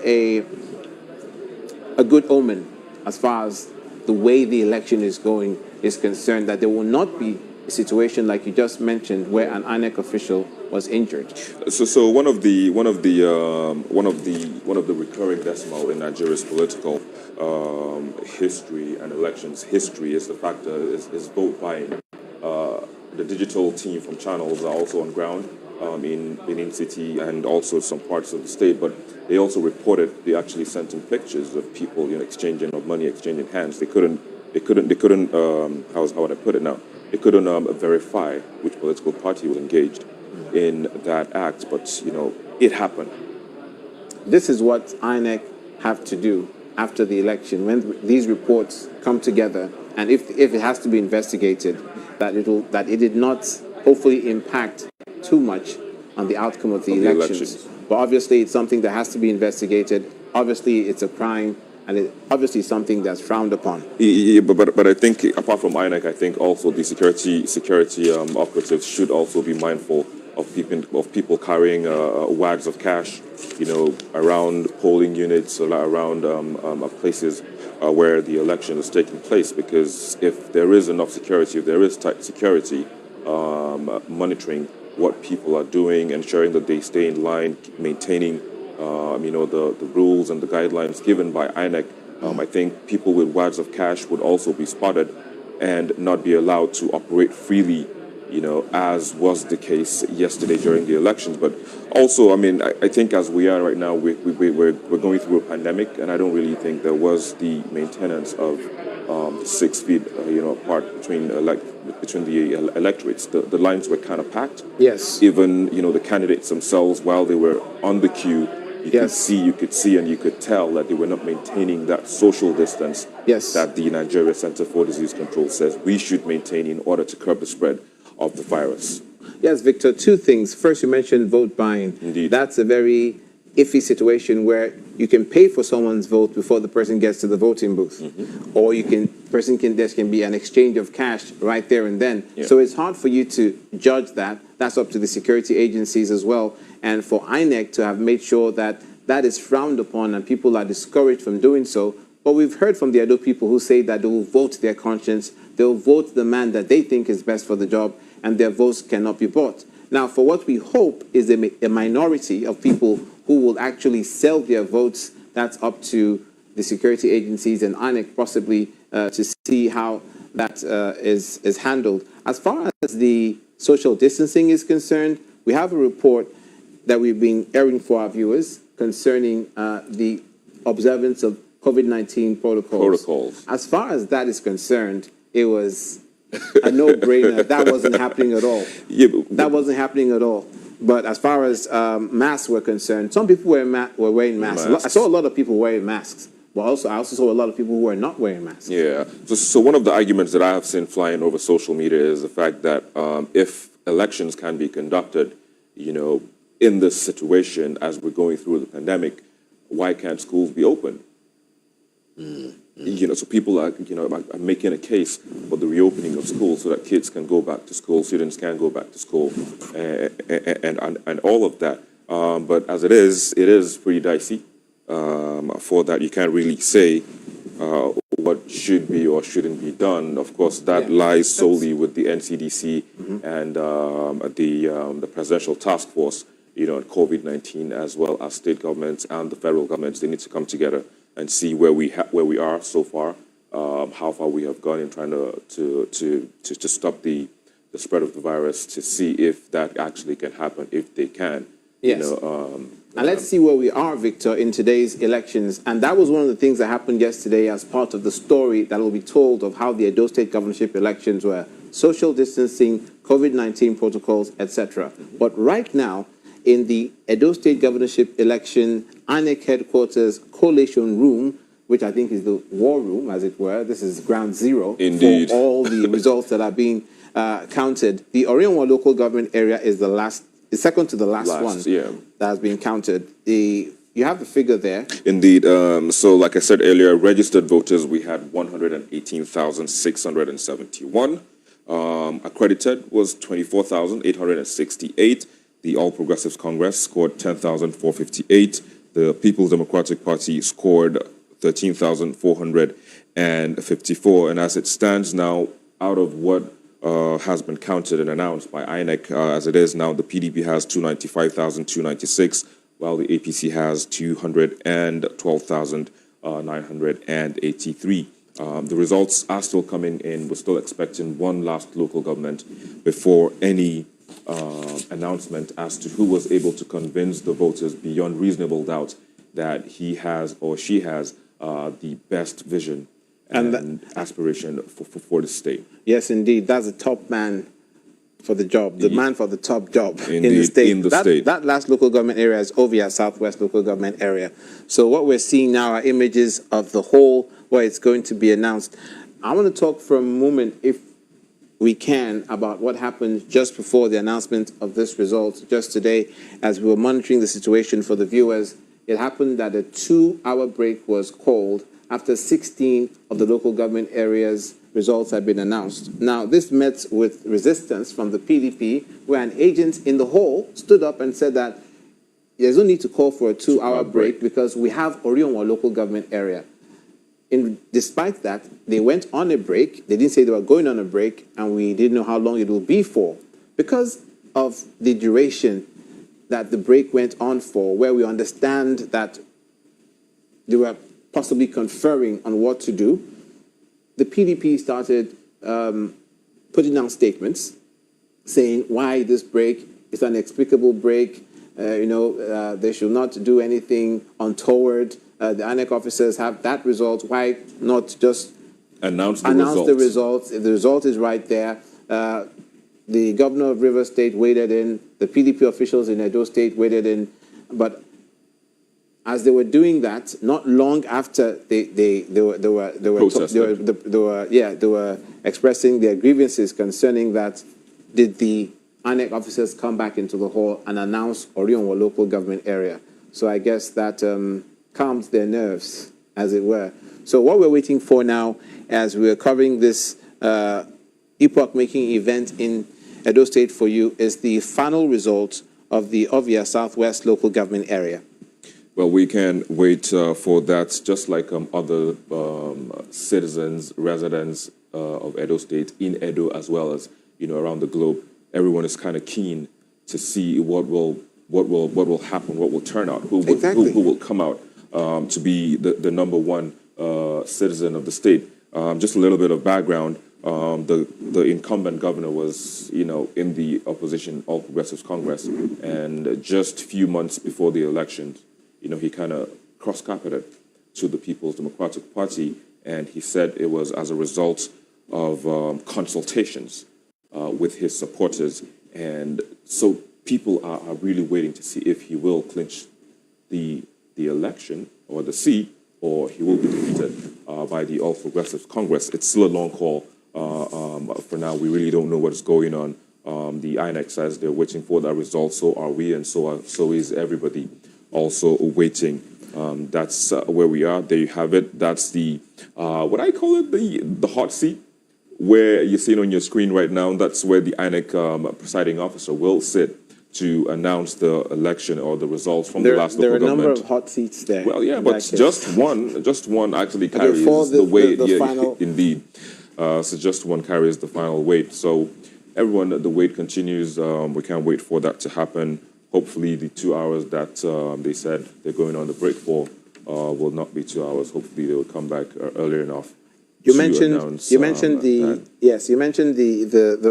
a good omen as far as the way the election is going is concerned, that there will not be a situation like you just mentioned where an INEC official was injured. So one of the recurring decimal in Nigeria's political history and elections history is the fact that is vote buying. The digital team from Channels are also on ground in Benin City and also some parts of the state, but they also reported they actually sent in pictures of people, exchanging of money, exchanging hands. They couldn't. How would I put it now? They couldn't verify which political party was engaged in that act, but it happened. This is what INEC have to do after the election when these reports come together, and if it has to be investigated, that it did not hopefully impact too much on the outcome of the elections. But obviously, it's something that has to be investigated. Obviously, it's a crime, and it obviously something that's frowned upon. Yeah, but I think apart from INEC, I think also the security operatives should also be mindful of people carrying wads of cash, around polling units or around places where the election is taking place. Because if there is enough security, if there is tight security, monitoring what people are doing, ensuring that they stay in line, maintaining the rules and the guidelines given by INEC, I think people with wads of cash would also be spotted and not be allowed to operate freely, as was the case yesterday during the elections. But also, I think as we are right now, we're going through a pandemic, and I don't really think there was the maintenance of 6 feet, apart between the electorates. The lines were kind of packed. Yes. Even the candidates themselves, while they were on the queue, you could see, and you could tell that they were not maintaining that social distance that the Nigeria Center for Disease Control says we should maintain in order to curb the spread of the virus. Yes, Victor, two things. First, you mentioned vote buying. Indeed. That's a very iffy situation where you can pay for someone's vote before the person gets to the voting booth. Mm-hmm. Or there can be an exchange of cash right there and then. Yeah. So it's hard for you to judge that. That's up to the security agencies as well. And for INEC to have made sure that that is frowned upon and people are discouraged from doing so. But we've heard from the Edo people who say that they will vote their conscience, they'll vote the man that they think is best for the job, and their votes cannot be bought. Now, for what we hope is a minority of people who will actually sell their votes, that's up to the security agencies and INEC possibly to see how that is handled. As far as the social distancing is concerned, we have a report that we've been airing for our viewers concerning the observance of COVID-19 protocols. As far as that is concerned, it was a no-brainer. That wasn't happening at all. That wasn't happening at all. But as far as masks were concerned, some people were wearing masks. I saw a lot of people wearing masks. But I also saw a lot of people who were not wearing masks. Yeah. So one of the arguments that I have seen flying over social media is the fact that if elections can be conducted, in this situation as we're going through the pandemic, why can't schools be open? So people are making a case for the reopening of schools so that kids can go back to school, students can go back to school, and all of that. But as it is pretty dicey. For that, you can't really say what should be or shouldn't be done. Of course, that lies solely with the NCDC and the Presidential Task Force, on COVID-19, as well as state governments and the federal governments. They need to come together and see where we are so far, how far we have gone in trying to stop the spread of the virus, to see if that actually can happen, if they can. Yes. And let's see where we are, Victor, in today's elections. And that was one of the things that happened yesterday as part of the story that will be told of how the Edo State governorship elections were. Social distancing, COVID-19 protocols, etc. But right now, in the Edo State governorship election INEC headquarters collation room, which I think is the war room, as it were. This is ground zero. Indeed. For all the results that are being counted. The Orienwa local government area is the second to the last one that has been counted. You have the figure there. Indeed. So like I said earlier, registered voters, we had 118,671. Accredited was 24,868. The All Progressives Congress scored 10,458. The People's Democratic Party scored 13,454. And as it stands now, out of what has been counted and announced by INEC, as it is now, the PDP has 295,296, while the APC has 212,000 983. The results are still coming in. We're still expecting one last local government before any announcement as to who was able to convince the voters beyond reasonable doubt that he has or she has the best vision and aspiration for the state. Yes, indeed. That's the top man for the job, the man for the top job Indeed, in the state. in the state. That last local government area is Ovia Southwest local government area. So what we're seeing now are images of the whole where it's going to be announced. I want to talk for a moment, if we can, about what happened just before the announcement of this result. Just today, as we were monitoring the situation for the viewers, it happened that a 2-hour break was called after 16 of the local government areas results had been announced. Now, this met with resistance from the PDP, where an agent in the hall stood up and said that there's no need to call for a 2-hour break because we have Orionwa local government area. Despite that, they went on a break. They didn't say they were going on a break, and we didn't know how long it will be for. Because of the duration that the break went on for, where we understand that they were possibly conferring on what to do, the PDP started putting out statements saying why this break is an inexplicable break. They should not do anything untoward. The INEC officers have that result. Why not just announce the results? If the result is right there. The governor of Rivers State waded in. The PDP officials in Edo State waded in. But as they were doing that, not long after they were expressing their grievances concerning that, did the INEC officers come back into the hall and announce Orionwa local government area. So I guess that calmed their nerves, as it were. So what we're waiting for now, as we're covering this epoch-making event in Edo State for you, is the final result of the Ovia Southwest local government area. Well, we can wait for that, just like other citizens, residents of Edo State, in Edo as well as around the globe. Everyone is kind of keen to see what will happen, what will turn out, who will come out to be the number one citizen of the state. Just a little bit of background: the incumbent governor was in the opposition All Progressives Congress, and just a few months before the elections, he kind of cross-carpeted to the People's Democratic Party, and he said it was as a result of consultations with his supporters. And so people are really waiting to see if he will clinch the election or the seat, or he will be defeated by the All Progressives Congress. It's still a long call. For now, we really don't know what is going on. The INEC says they're waiting for that result, so are we, and so is everybody also waiting. That's where we are. There you have it. That's the, what I call it, the hot seat, where you're seeing on your screen right now. That's where the INEC presiding officer will sit to announce the election or the results from the last local government. There are a number of hot seats there. Well, yeah, but just one actually carries the weight. Final... Indeed. So just one carries the final weight. So everyone, the wait continues. We can't wait for that to happen. Hopefully the 2 hours that they said they're going on the break for will not be 2 hours. Hopefully they will come back earlier enough. You mentioned the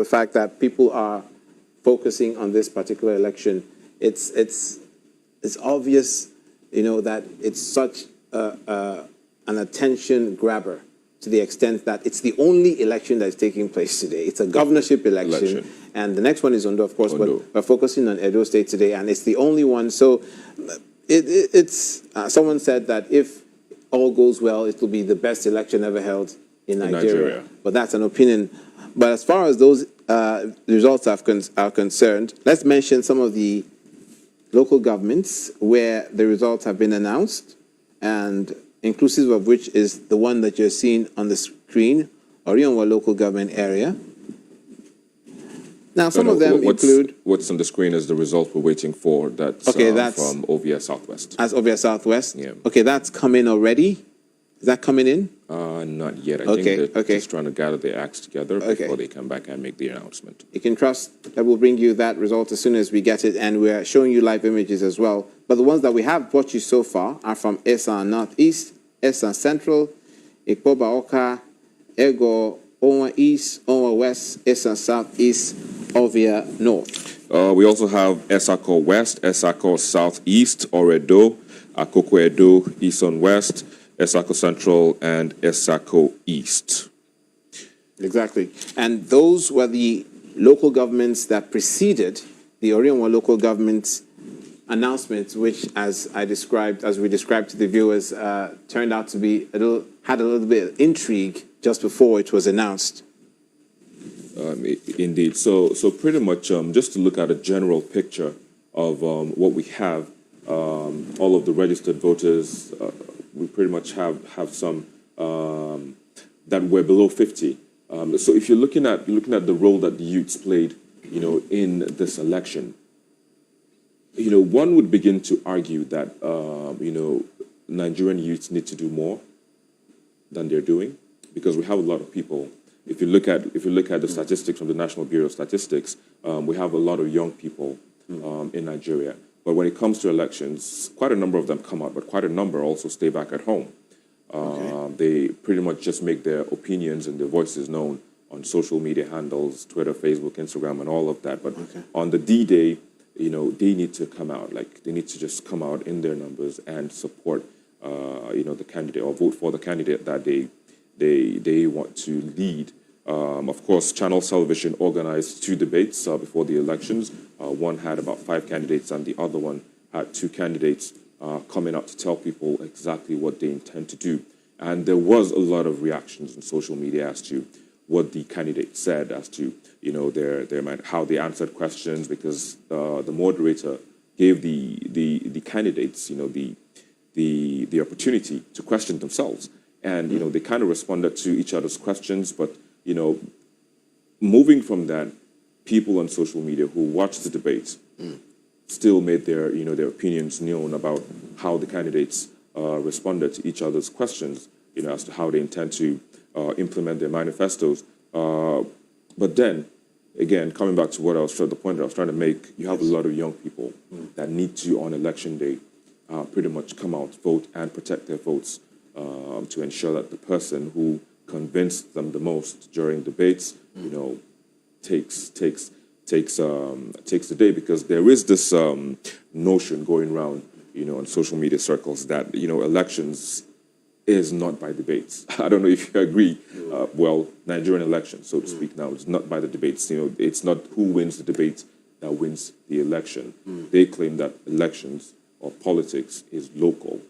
fact that people are focusing on this particular election. It's obvious, that it's such an attention grabber, to the extent that it's the only election that is taking place today. It's a governorship election. And the next one is Ondo, of course, but we're focusing on Edo State today, and it's the only one. So it's someone said that if all goes well, it will be the best election ever held in Nigeria. But that's an opinion. But as far as those results are concerned, let's mention some of the local governments where the results have been announced, and inclusive of which is the one that you're seeing on the screen, Orionwa local government area. Now, some of them include... What's on the screen is the result we're waiting for. That's from Ovia Southwest. As Ovia Southwest? Yeah. Okay, that's coming already? Is that coming in? Not yet. I think they're just trying to gather their acts together before they come back and make the announcement. You can trust that we'll bring you that result as soon as we get it, and we're showing you live images as well. But the ones that we have brought you so far are from Esa Northeast, Esan Central, Ikpoba Oka, Ego, Onwa East, Onwa West, Esan Southeast, Ovia North. We also have Esako West, Esako Southeast, Oredo, Akoko Edo, Eson West, Esako Central, and Esako East. Exactly. And those were the local governments that preceded the Orionwa local government announcement, which, as we described to the viewers, turned out to be had a little bit of intrigue just before it was announced. Indeed. So pretty much, just to look at a general picture of what we have, all of the registered voters, we pretty much have some that were below 50. So if you're looking at the role that the youths played, in this election, one would begin to argue that Nigerian youths need to do more than they're doing, because we have a lot of people. If you look at the statistics from the National Bureau of Statistics, we have a lot of young people in Nigeria. But when it comes to elections, quite a number of them come out, but quite a number also stay back at home. They pretty much just make their opinions and their voices known on social media handles, Twitter, Facebook, Instagram, and all of that. But on the D-Day, they need to come out. Like, they need to just come out in their numbers and support, the candidate, or vote for the candidate that they want to lead. Of course, Channel Television organized 2 debates before the elections. One had about 5 candidates, and the other one had 2 candidates coming out to tell people exactly what they intend to do. And there was a lot of reactions on social media as to what the candidates said, as to how they answered questions, because the moderator gave the candidates the opportunity to question themselves, and they kind of responded to each other's questions. But moving from that, people on social media who watched the debate still made their opinions known about how the candidates responded to each other's questions, as to how they intend to implement their manifestos. But then, again, coming back to the point that I was trying to make, you have a lot of young people that need to, on election day, pretty much come out, vote, and protect their votes to ensure that the person who convinced them the most during debates, takes the day, because there is this notion going around, on social media circles that elections is not by debates. I don't know if you agree. Nigerian elections, so to speak, now it's not by the debates. It's not who wins the debate that wins the election. They claim that elections or politics is local.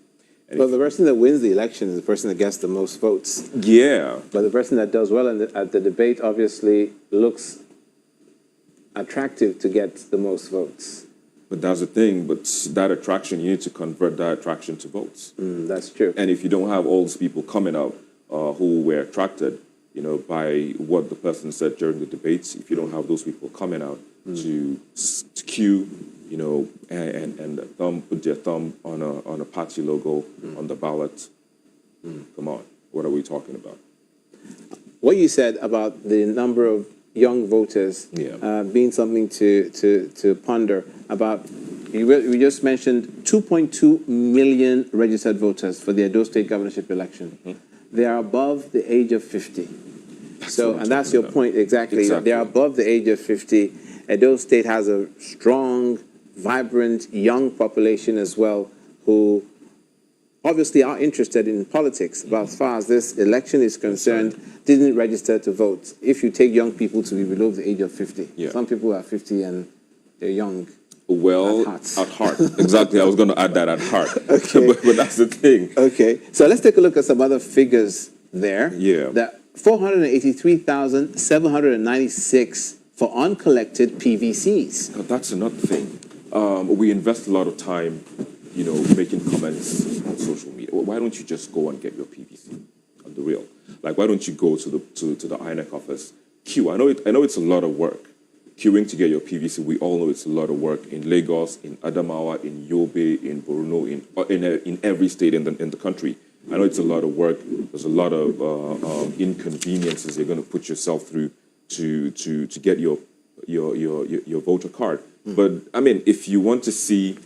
Well, the person that wins the election is the person that gets the most votes. Yeah. But the person that does well at the debate obviously looks attractive to get the most votes. But that's the thing. But that attraction, you need to convert that attraction to votes. That's true. And if you don't have all these people coming out who were attracted, by what the person said during the debates, if you don't have those people coming out to queue, and put their thumb on a party logo on the ballot, come on, what are we talking about? What you said about the number of young voters being something to ponder about. We just mentioned 2.2 million registered voters for the Edo State governorship election. They are above the age of 50. That's your point, exactly. They are above the age of 50. Edo State has a strong, vibrant, young population as well, who obviously are interested in politics, but as far as this election is concerned, didn't register to vote. If you take young people to be below the age of 50, some people are 50 and they're young. Well, at heart. Exactly, I was going to add that, at heart. Okay. but that's the thing. Okay, so let's take a look at some other figures there. Yeah. That 483,796 for uncollected PVCs. Now, that's another thing. We invest a lot of time, making comments on social media. Why don't you just go and get your PVC on the real? Like, why don't you go to the INEC office, queue? I know it's a lot of work. Queuing to get your PVC, we all know it's a lot of work in Lagos, in Adamawa, in Yobe, in Borno, in every state in the country. I know it's a lot of work. There's a lot of inconveniences you're going to put yourself through to get your voter card. But I mean, if you want to see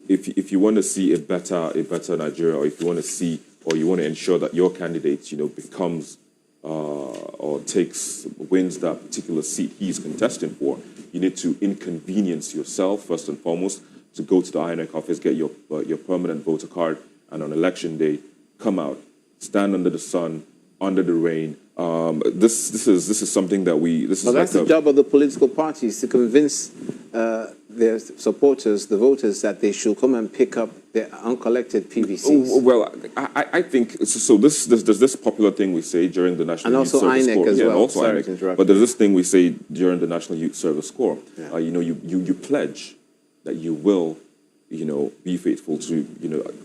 a better Nigeria, or if you want to see or you want to ensure that your candidate, becomes or wins that particular seat he's contesting for, you need to inconvenience yourself first and foremost to go to the INEC office, get your permanent voter card, and on election day, come out, stand under the sun, under the rain. This is something that that's the job of the political parties, to convince their supporters, the voters, that they should come and pick up their uncollected PVCs. Well, I think so. There's this popular thing we say during the National Youth Service INEC Corps. as well. And also Sorry INEC. to interrupt. But there's this thing we say during the National Youth Service Corps. Yeah. You pledge that you will, be faithful to,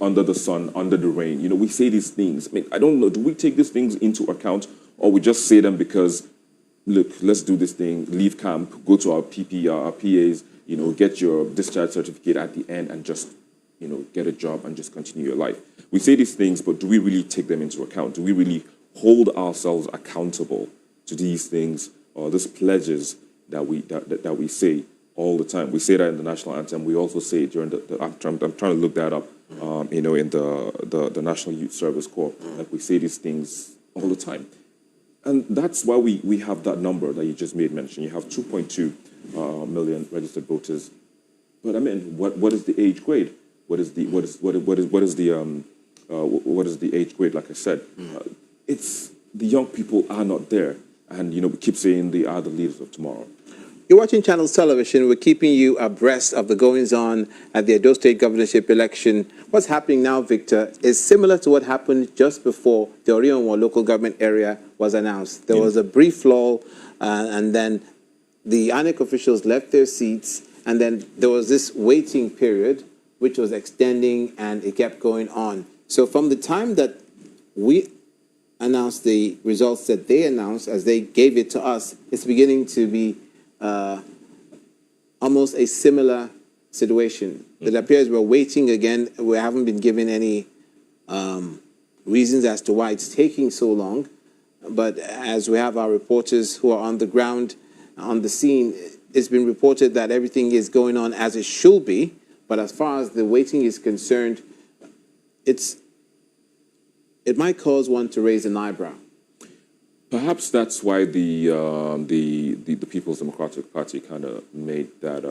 under the sun, under the rain. We say these things. I mean, I don't know. Do we take these things into account, or we just say them because, look, let's do this thing, leave camp, go to our PP, our PAs, get your discharge certificate at the end and just, get a job and just continue your life. We say these things, but do we really take them into account? Do we really hold ourselves accountable to these things or these pledges that we say all the time? We say that in the national anthem. We also say it during I'm trying to look that up, in the National Youth Service Corps. Like, we say these things all the time. And that's why we have that number that you just made mention. You have 2.2 million registered voters. But I mean, what is the age grade? What is the age grade? Like I said, it's the young people are not there, and we keep saying they are the leaders of tomorrow. You're watching Channels Television. We're keeping you abreast of the goings-on at the Edo State governorship election. What's happening now, Victor, is similar to what happened just before the Orionwa local government area was announced. There was a brief lull, and then the INEC officials left their seats, and then there was this waiting period, which was extending, and it kept going on. So from the time that we announced the results that they announced, as they gave it to us, it's beginning to be almost a similar situation. It appears we're waiting again. We haven't been given any reasons as to why it's taking so long. But as we have our reporters who are on the ground, on the scene, it's been reported that everything is going on as it should be. But as far as the waiting is concerned, it might cause one to raise an eyebrow. Perhaps that's why the People's Democratic Party kind of made that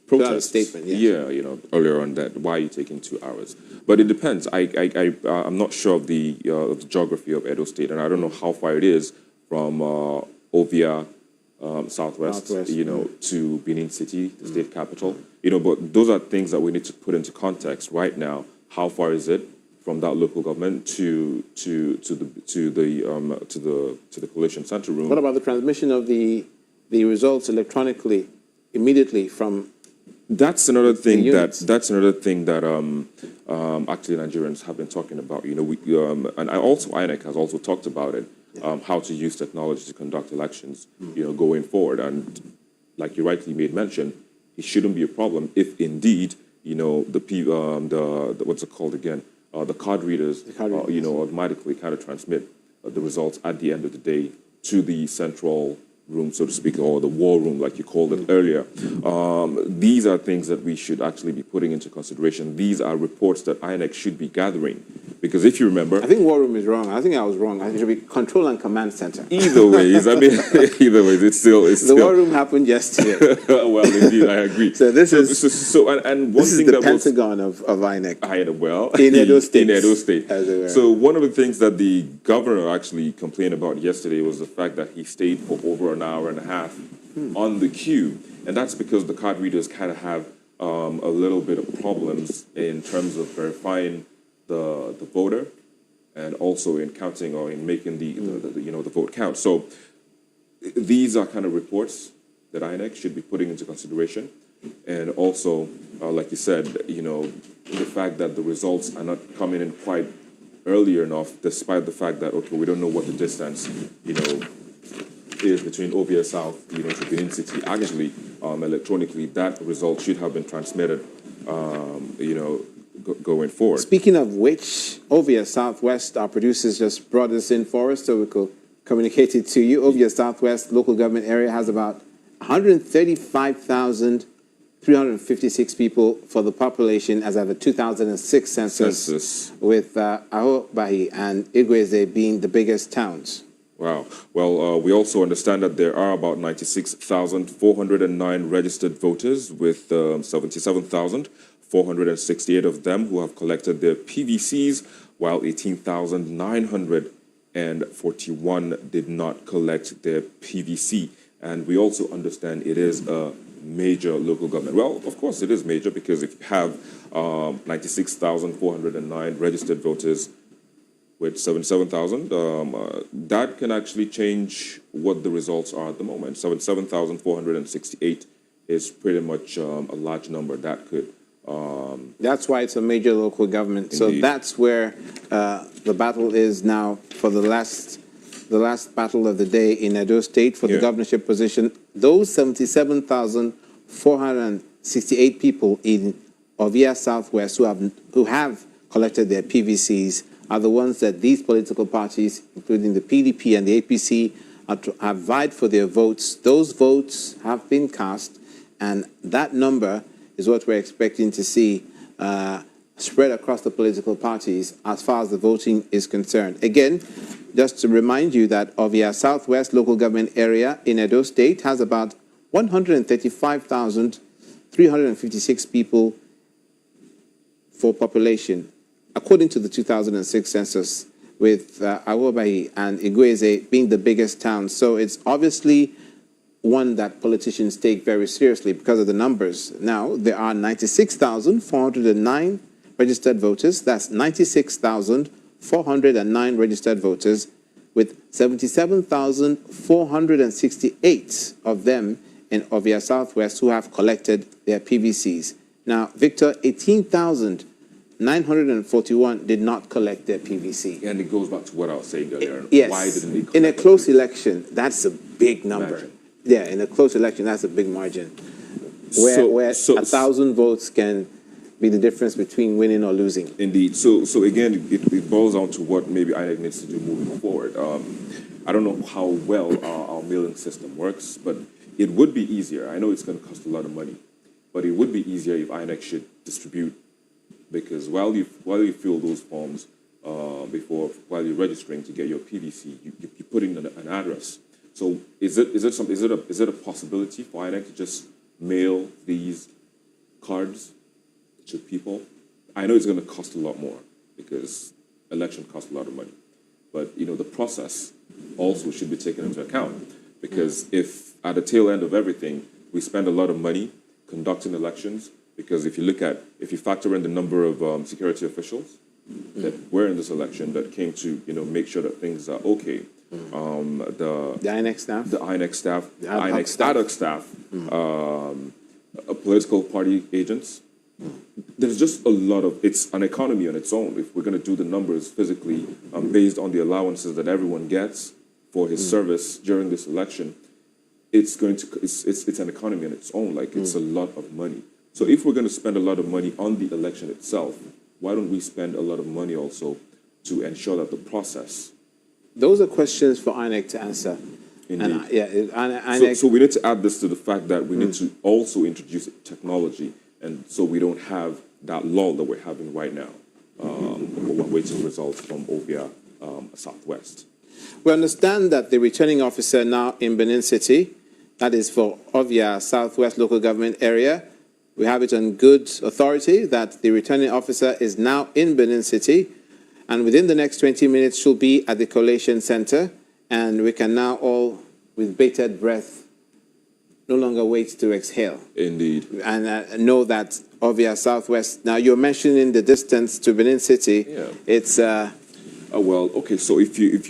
protest statement. Yes. Yeah, earlier on, that why are you taking 2 hours? But it depends. I'm not sure of the geography of Edo State, and I don't know how far it is from Ovia Southwest, to Benin City, the state capital. But those are things that we need to put into context right now. How far is it from that local government to the collation center room? What about the transmission of the results electronically immediately from? That's another thing that actually Nigerians have been talking about. And INEC has also talked about it. How to use technology to conduct elections, going forward. And like you rightly made mention, it shouldn't be a problem if indeed, the what's it called again? The card readers, automatically kind of transmit the results at the end of the day to the central room, so to speak, or the war room, like you called it earlier. These are things that we should actually be putting into consideration. These are reports that INEC should be gathering. Because if you remember... I think war room is wrong. I think I was wrong. I think it should be control and command center. Either ways, it's still... The war room happened yesterday. Well, indeed, I agree. So this is the Pentagon of INEC. In Edo State. In Edo State. So one of the things that the governor actually complained about yesterday was the fact that he stayed for over an hour and a half on the queue. And that's because the card readers kind of have a little bit of problems in terms of verifying the voter, and also in counting or in making the vote count. So these are kind of reports that INEC should be putting into consideration, and also, like you said, the fact that the results are not coming in quite early enough, despite the fact that we don't know what the distance is between Ovia South to Benin City. Actually, electronically, that result should have been transmitted going forward. Speaking of which, Ovia Southwest, our producers just brought this in for us so we could communicate it to you. Ovia Southwest local government area has about 135,000 356 people for the population as of the 2006 census. With Ahobahi and Igweze being the biggest towns. Wow. Well, we also understand that there are about 96,409 registered voters, with 77,468 of them who have collected their PVCs, while 18,941 did not collect their PVC. And we also understand it is a major local government. Well, of course it is major, because if you have 96,409 registered voters with 77,000, that can actually change what the results are at the moment. 77,468 is pretty much a large number that could. That's why it's a major local government. Indeed. So that's where the battle is now for the last battle of the day in Edo State for the governorship position. Those 77,468 people in Ovia Southwest who have collected their PVCs are the ones that these political parties, including the PDP and the APC, have vied for their votes. Those votes have been cast, and that number is what we're expecting to see spread across the political parties as far as the voting is concerned. Again, just to remind you that Ovia Southwest local government area in Edo State has about 135,356 people for population, according to the 2006 census, with Ahobahi and Igweze being the biggest towns. So it's obviously one that politicians take very seriously because of the numbers. Now, there are 96,409 registered voters. That's 96,409 registered voters, with 77,468 of them in Ovia Southwest who have collected their PVCs. Now, Victor, 18,941 did not collect their PVC. And it goes back to what I was saying earlier. Yes. Why didn't they collect? In a close election, that's a big number. Yeah, in a close election, that's a big margin. Where 1,000 votes can be the difference between winning or losing. Indeed. So again, it boils down to what maybe INEC needs to do moving forward. I don't know how well our mailing system works, but it would be easier. I know it's going to cost a lot of money, but it would be easier if INEC should distribute, because while you fill those forms while you're registering to get your PVC, you put in an address. So is it a possibility for INEC to just mail these cards to people? I know it's going to cost a lot more because election costs a lot of money, but the process also should be taken into account, because if at the tail end of everything we spend a lot of money conducting elections, because if you factor in the number of security officials that were in this election that came to make sure that things are okay. The INEC staff, the INEC staff, the INEC staff, political party agents. There's just a lot of, it's an economy on its own. If we're going to do the numbers physically based on the allowances that everyone gets for his service during this election, it's an economy on its own. Like, it's a lot of money. So if we're going to spend a lot of money on the election itself, why don't we spend a lot of money also to ensure that the process? Those are questions for INEC to answer. Indeed. So we need to add this to the fact that we need to also introduce technology, and so we don't have that lull that we're having right now. We're waiting results from Ovia Southwest. We understand that the returning officer now in Benin City, that is for Ovia Southwest local government area, we have it on good authority that the returning officer is now in Benin City, and within the next 20 minutes she'll be at the collation center, and we can now all, with bated breath, no longer wait to exhale. Indeed. And know that Ovia Southwest, now you're mentioning the distance to Benin City. Yeah. It's... well, okay, so if you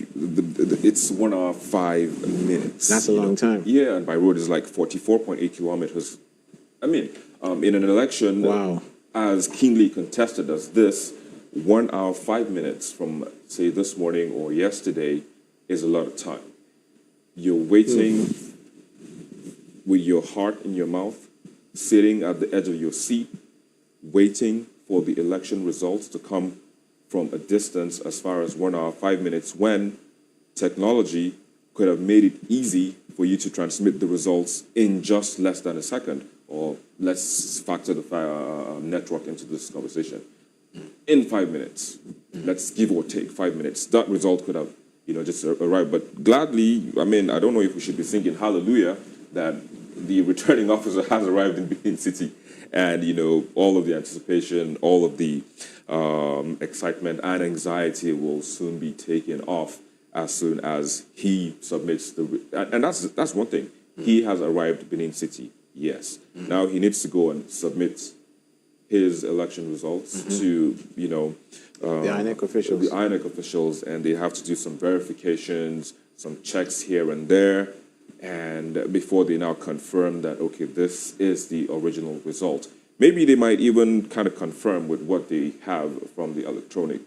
it's 1 hour 5 minutes. That's a long time. Yeah, and by road is like 44.8 kilometers. I mean, in an election as keenly contested as this, 1 hour 5 minutes from, say, this morning or yesterday is a lot of time. You're waiting with your heart in your mouth, sitting at the edge of your seat, waiting for the election results to come from a distance as far as 1 hour 5 minutes, when technology could have made it easy for you to transmit the results in just less than a second, or let's factor the network into this conversation. In 5 minutes, let's give or take 5 minutes, that result could have, just arrived. But gladly, I mean, I don't know if we should be thinking hallelujah that the returning officer has arrived in Benin City, and all of the anticipation, all of the excitement and anxiety will soon be taken off as soon as he submits and that's one thing. He has arrived in Benin City, yes. Now he needs to go and submit his election results to the INEC officials. The INEC officials, and they have to do some verifications, some checks here and there, and before they now confirm that, okay, this is the original result. Maybe they might even kind of confirm with what they have from the electronic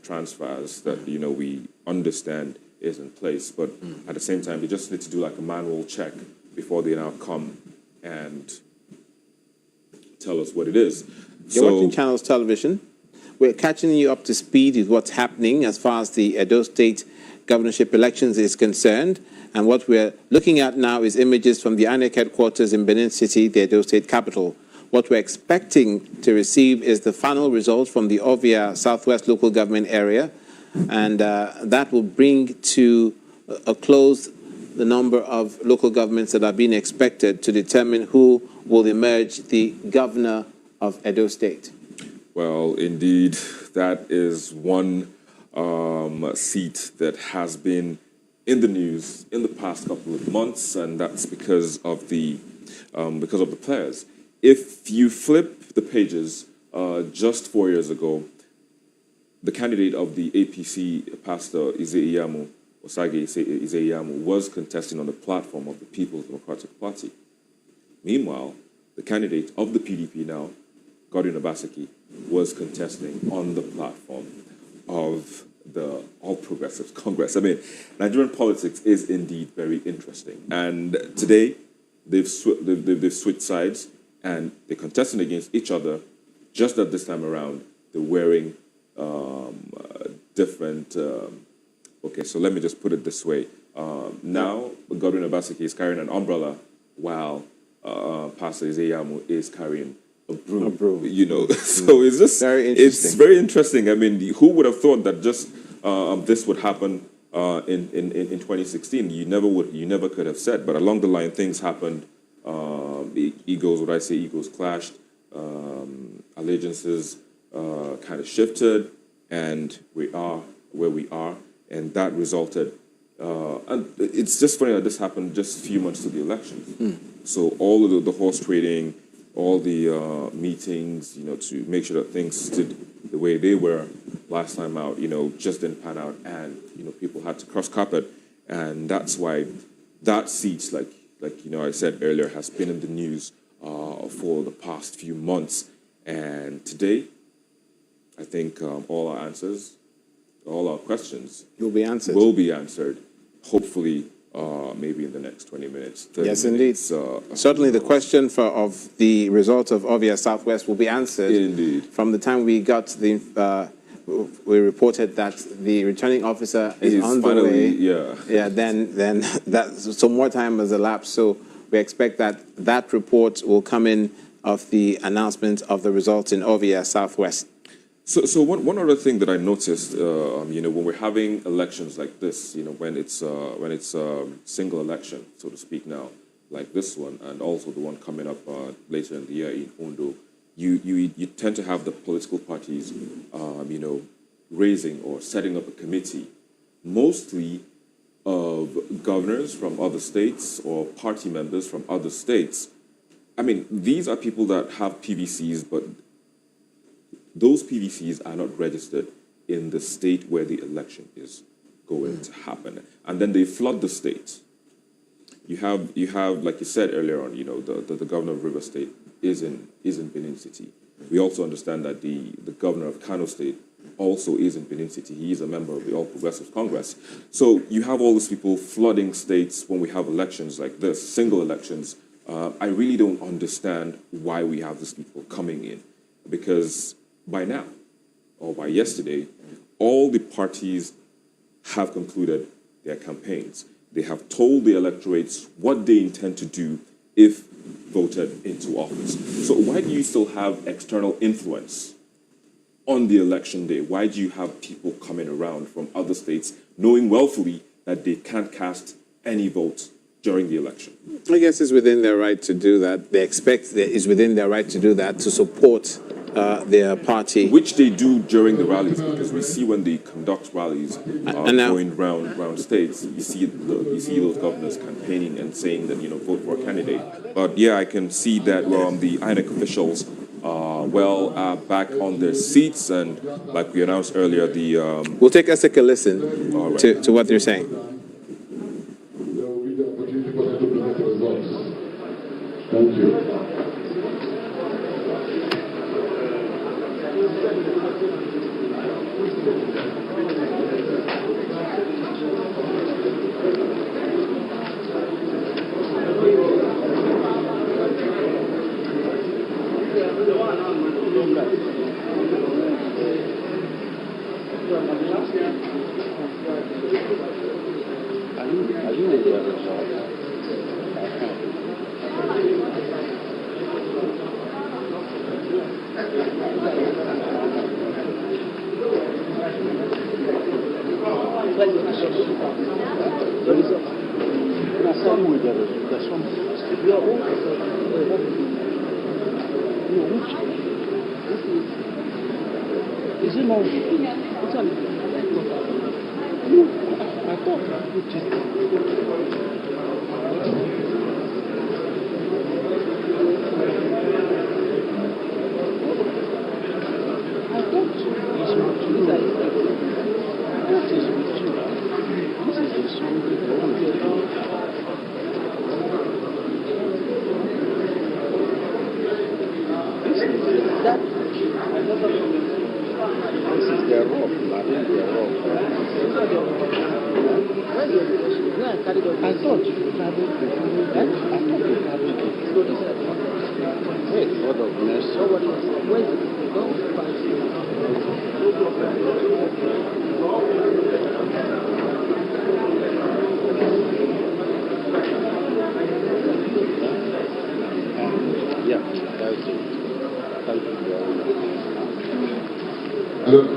transfers that we understand is in place. But at the same time, they just need to do like a manual check before they now come and tell us what it is. You're watching Channels Television. We're catching you up to speed with what's happening as far as the Edo State governorship elections is concerned. And what we're looking at now is images from the INEC headquarters in Benin City, the Edo State capital. What we're expecting to receive is the final result from the Ovia Southwest local government area. And that will bring to a close the number of local governments that are being expected to determine who will emerge the governor of Edo State. Well, indeed, that is one seat that has been in the news in the past couple of months, and that's because of the players. If you flip the pages, just 4 years ago, the candidate of the APC, Pastor Osage Ize-Iyamu, was contesting on the platform of the People's Democratic Party. Meanwhile, the candidate of the PDP now, Godwin Obaseki, was contesting on the platform of the All Progressives Congress. I mean, Nigerian politics is indeed very interesting. And today, they've switched sides, and they're contesting against each other. Just at this time around, they're wearing different... okay, so let me just put it this way. Now, Godwin Obaseki is carrying an umbrella, while Pastor Ize-Iyamu is carrying a broom. So it's just very interesting. It's very interesting. I mean, who would have thought that just this would happen in 2016? You never could have said. But along the line, things happened. Egos clashed. Allegiances kind of shifted, and we are where we are, and that resulted. And it's just funny that this happened just a few months to the election. So all of the horse trading, all the meetings, to make sure that things stood the way they were last time out, just didn't pan out, and people had to cross carpet, and that's why that seat, like I said earlier, has been in the news for the past few months, and today, I think all our questions will be answered. Hopefully, maybe in the next 20 minutes. Yes, indeed. Certainly the question of the result of Ovia Southwest will be answered. Indeed. From the time we got we reported that the returning officer is on the way. Yeah, then so more time has elapsed. So we expect that report will come in of the announcement of the results in Ovia Southwest. So one other thing that I noticed, when we're having elections like this, when it's a single election, so to speak, now, like this one, and also the one coming up later in the year in Ondo, you tend to have the political parties, raising or setting up a committee, mostly of governors from other states or party members from other states. I mean, these are people that have PVCs, but those PVCs are not registered in the state where the election is going to happen. And then they flood the state. You have, like you said earlier on, the governor of River State is in Benin City. We also understand that the governor of Kano State also is in Benin City. He is a member of the All Progressives Congress. So you have all these people flooding states when we have elections like this, single elections. I really don't understand why we have these people coming in, because by now, or by yesterday, all the parties have concluded their campaigns. They have told the electorates what they intend to do if voted into office. So why do you still have external influence on the election day? Why do you have people coming around from other states knowing willfully that they can't cast any votes during the election? I guess it's within their right to do that. They expect that it's within their right to do that, to support their party. Which they do during the rallies, because we see when they conduct rallies going round states, you see those governors campaigning and saying that, vote for a candidate. But yeah, I can see that the INEC officials are back on their seats, and like we announced earlier, We'll take a second listen to what they're saying. Thank you.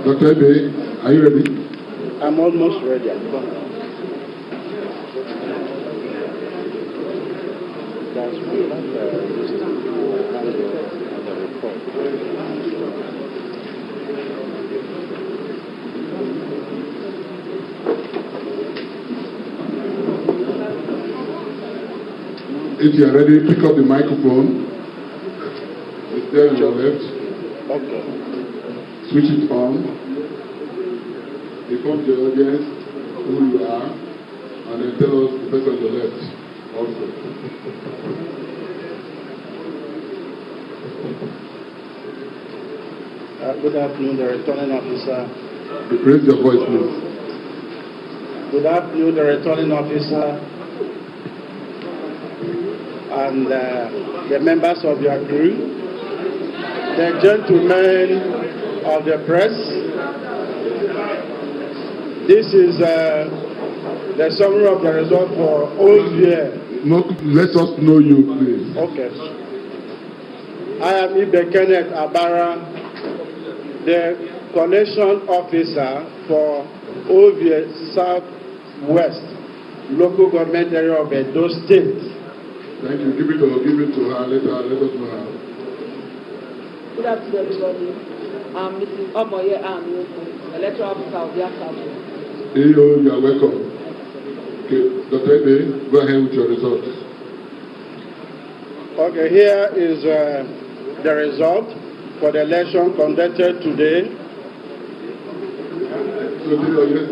Dr. Ebe, are you ready? I'm almost ready. There's one that the report. If you are ready, pick up the microphone. It's there on your left. Okay. Switch it on. Inform the audience who you are, and then tell us the person on your left also. Good afternoon, the returning officer. Raise your voice, please. Good afternoon, the returning officer and the members of your crew, the gentlemen of the press. This is the summary of the result for all year. No, let us know you, please. Okay. I am Ibe Kenneth Abara, the collection officer for Ovie Southwest local government area of Edo State. Thank you. Give it to her. Let us know her. Good afternoon, everybody. I'm Mrs. Omoye Amioku, electoral officer of the Council. Hey, you are welcome. Okay, Dr. Ebe, go ahead with your results. Okay, here is the result for the election conducted today.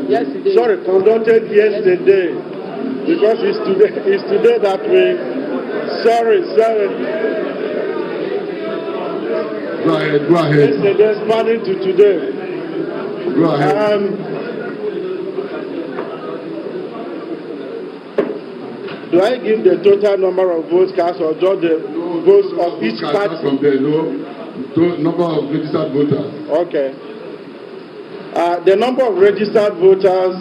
Yesterday. Sorry, conducted yesterday. Because it's today that we. Sorry. Go ahead. Yesterday spanning to today. Go ahead. Do I give the total number of votes cast or just the votes of each party? From there, number of registered voters. Okay. The number of registered voters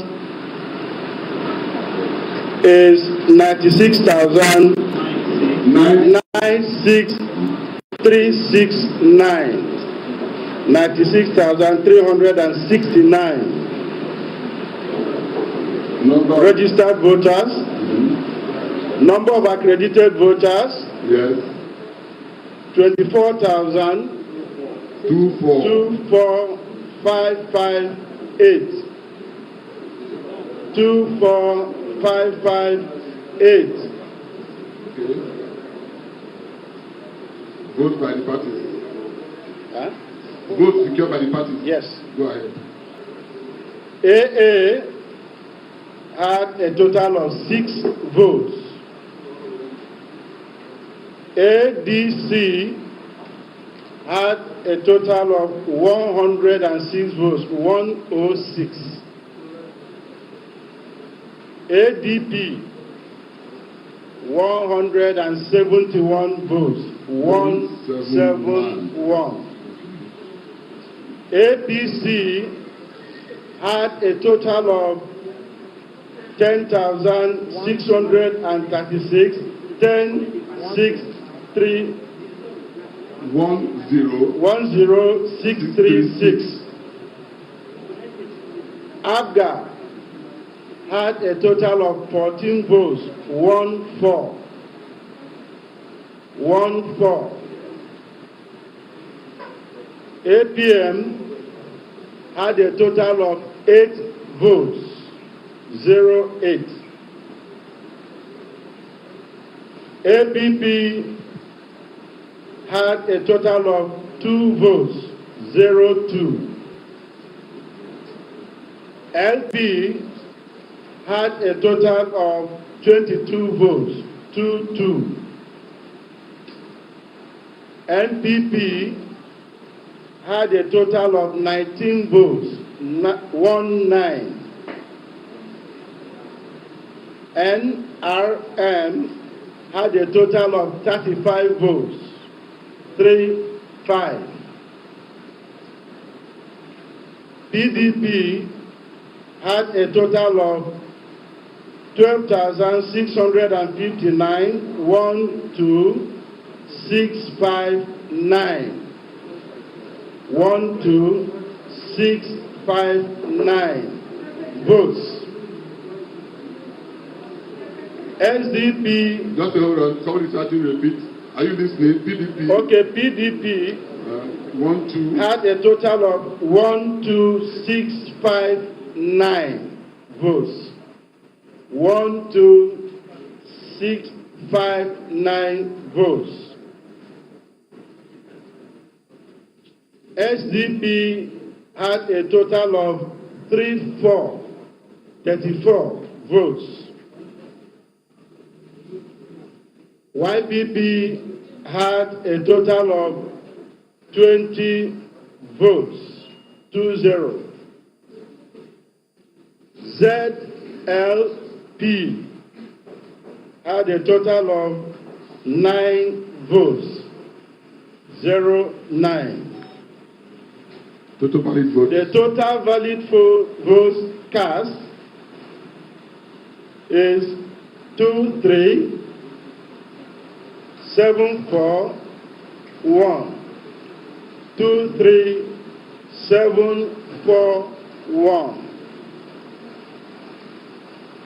is 96,369. 96,369. Registered voters. Number of accredited voters. Yes. 24,24558. 24558. Okay. Vote by the parties. Huh? Vote secured by the parties. Yes. Go ahead. AA had a total of 6 votes. ADC had a total of 106 votes, 106. ADP, 171 votes, 171. APC had a total of 10,636, 10,636. 10636. ABGA had a total of 14 votes, 14. 14. APM had a total of 8 votes, 08. APP had a total of 2 votes, 02. LP had a total of 22 votes, 22. NPP had a total of 19 votes, 19. NRM had a total of 35 votes, 35. PDP had a total of 12,659, 12659. 12659 votes. SDP. Just hold on. Somebody's asking to repeat. Are you listening? PDP. Okay, PDP had a total of 12659 votes. 12659 votes. SDP had a total of 34 votes. YPP had a total of 20 votes, 20. ZLP had a total of 9 votes, 09. Total valid votes. The total valid votes cast is 23,741. 23,741.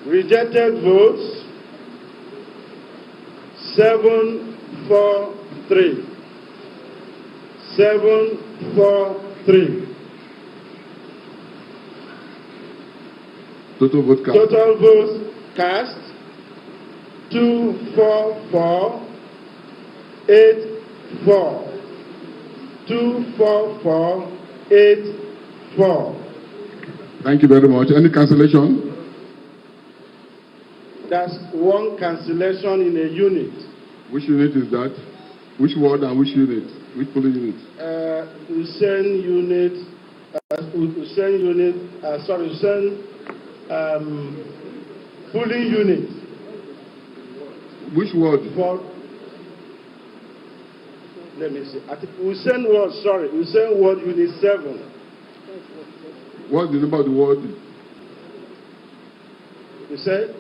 Rejected votes 743. 743. Total vote cast. Total votes cast 24484. 24484. Thank you very much. Any cancellation? That's one cancellation in a unit. Which unit is that? Which ward and which unit? Which polling unit? Hussein unit. Polling unit. Which ward? Let me see. I think Hussein ward unit 7. What's the number of the ward? You said?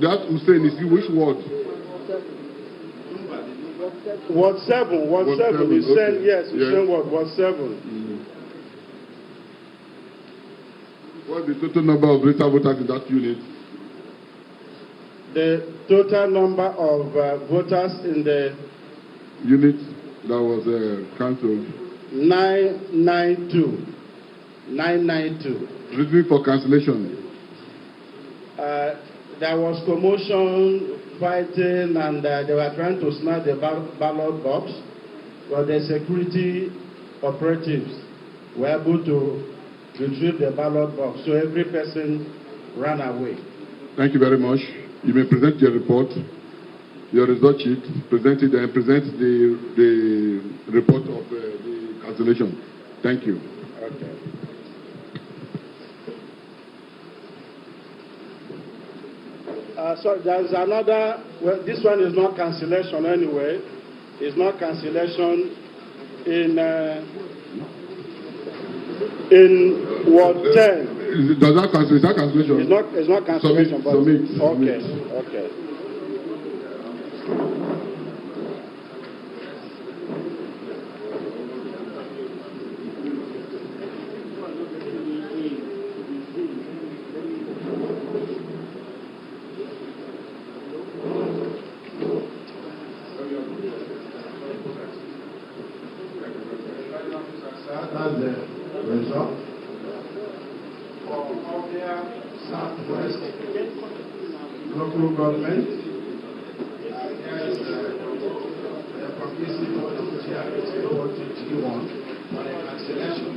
That Hussein is which word? Ward 7. Ward 7. You send, yes, you send Ward 7. What's the total number of registered voters in that unit? The total number of voters in the unit that was cancelled? 992. 992. Reason for cancellation? There was commotion, fighting, and they were trying to snatch the ballot box, but the security operatives were able to retrieve the ballot box, so every person ran away. Thank you very much. You may present your report, your result sheet, present it and present the report of the cancellation. Thank you. Okay. So there's another, well, this one is not cancellation anyway. It's not cancellation in Ward 10. Does that cancel? Is that cancellation? It's not cancellation, but submit. Okay. That's the result for Obia Southwest local government. Here's the publicity of the G1 for the cancellation.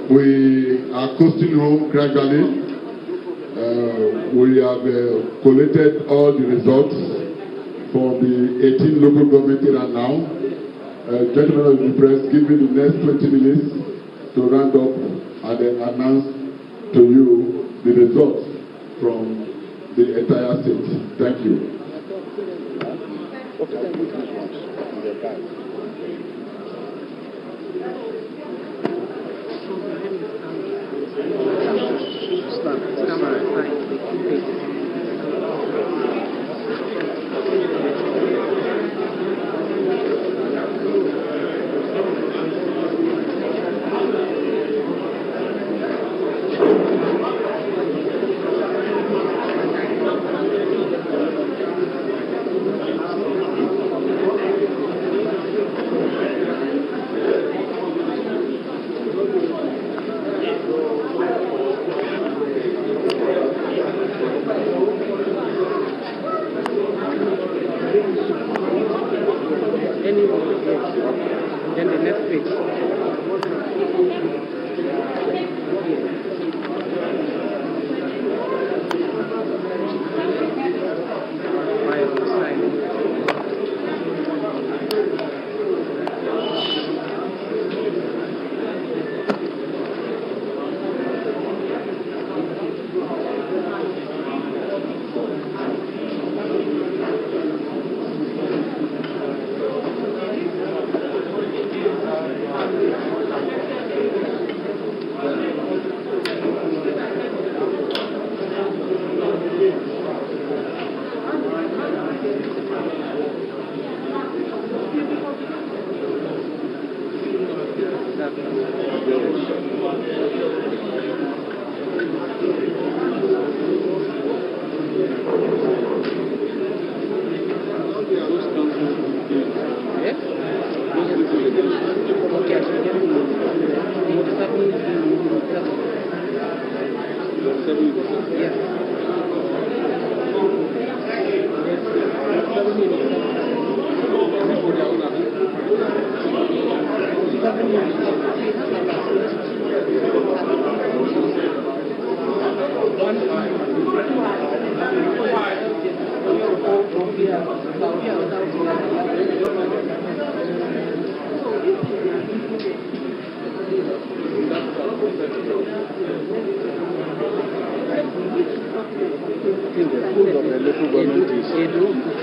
We are coasting home gradually. We have collated all the results for the 18 local government here and now. Gentlemen of the press, give me the next 20 minutes to round up and then announce to you the results from the entire state. Thank you.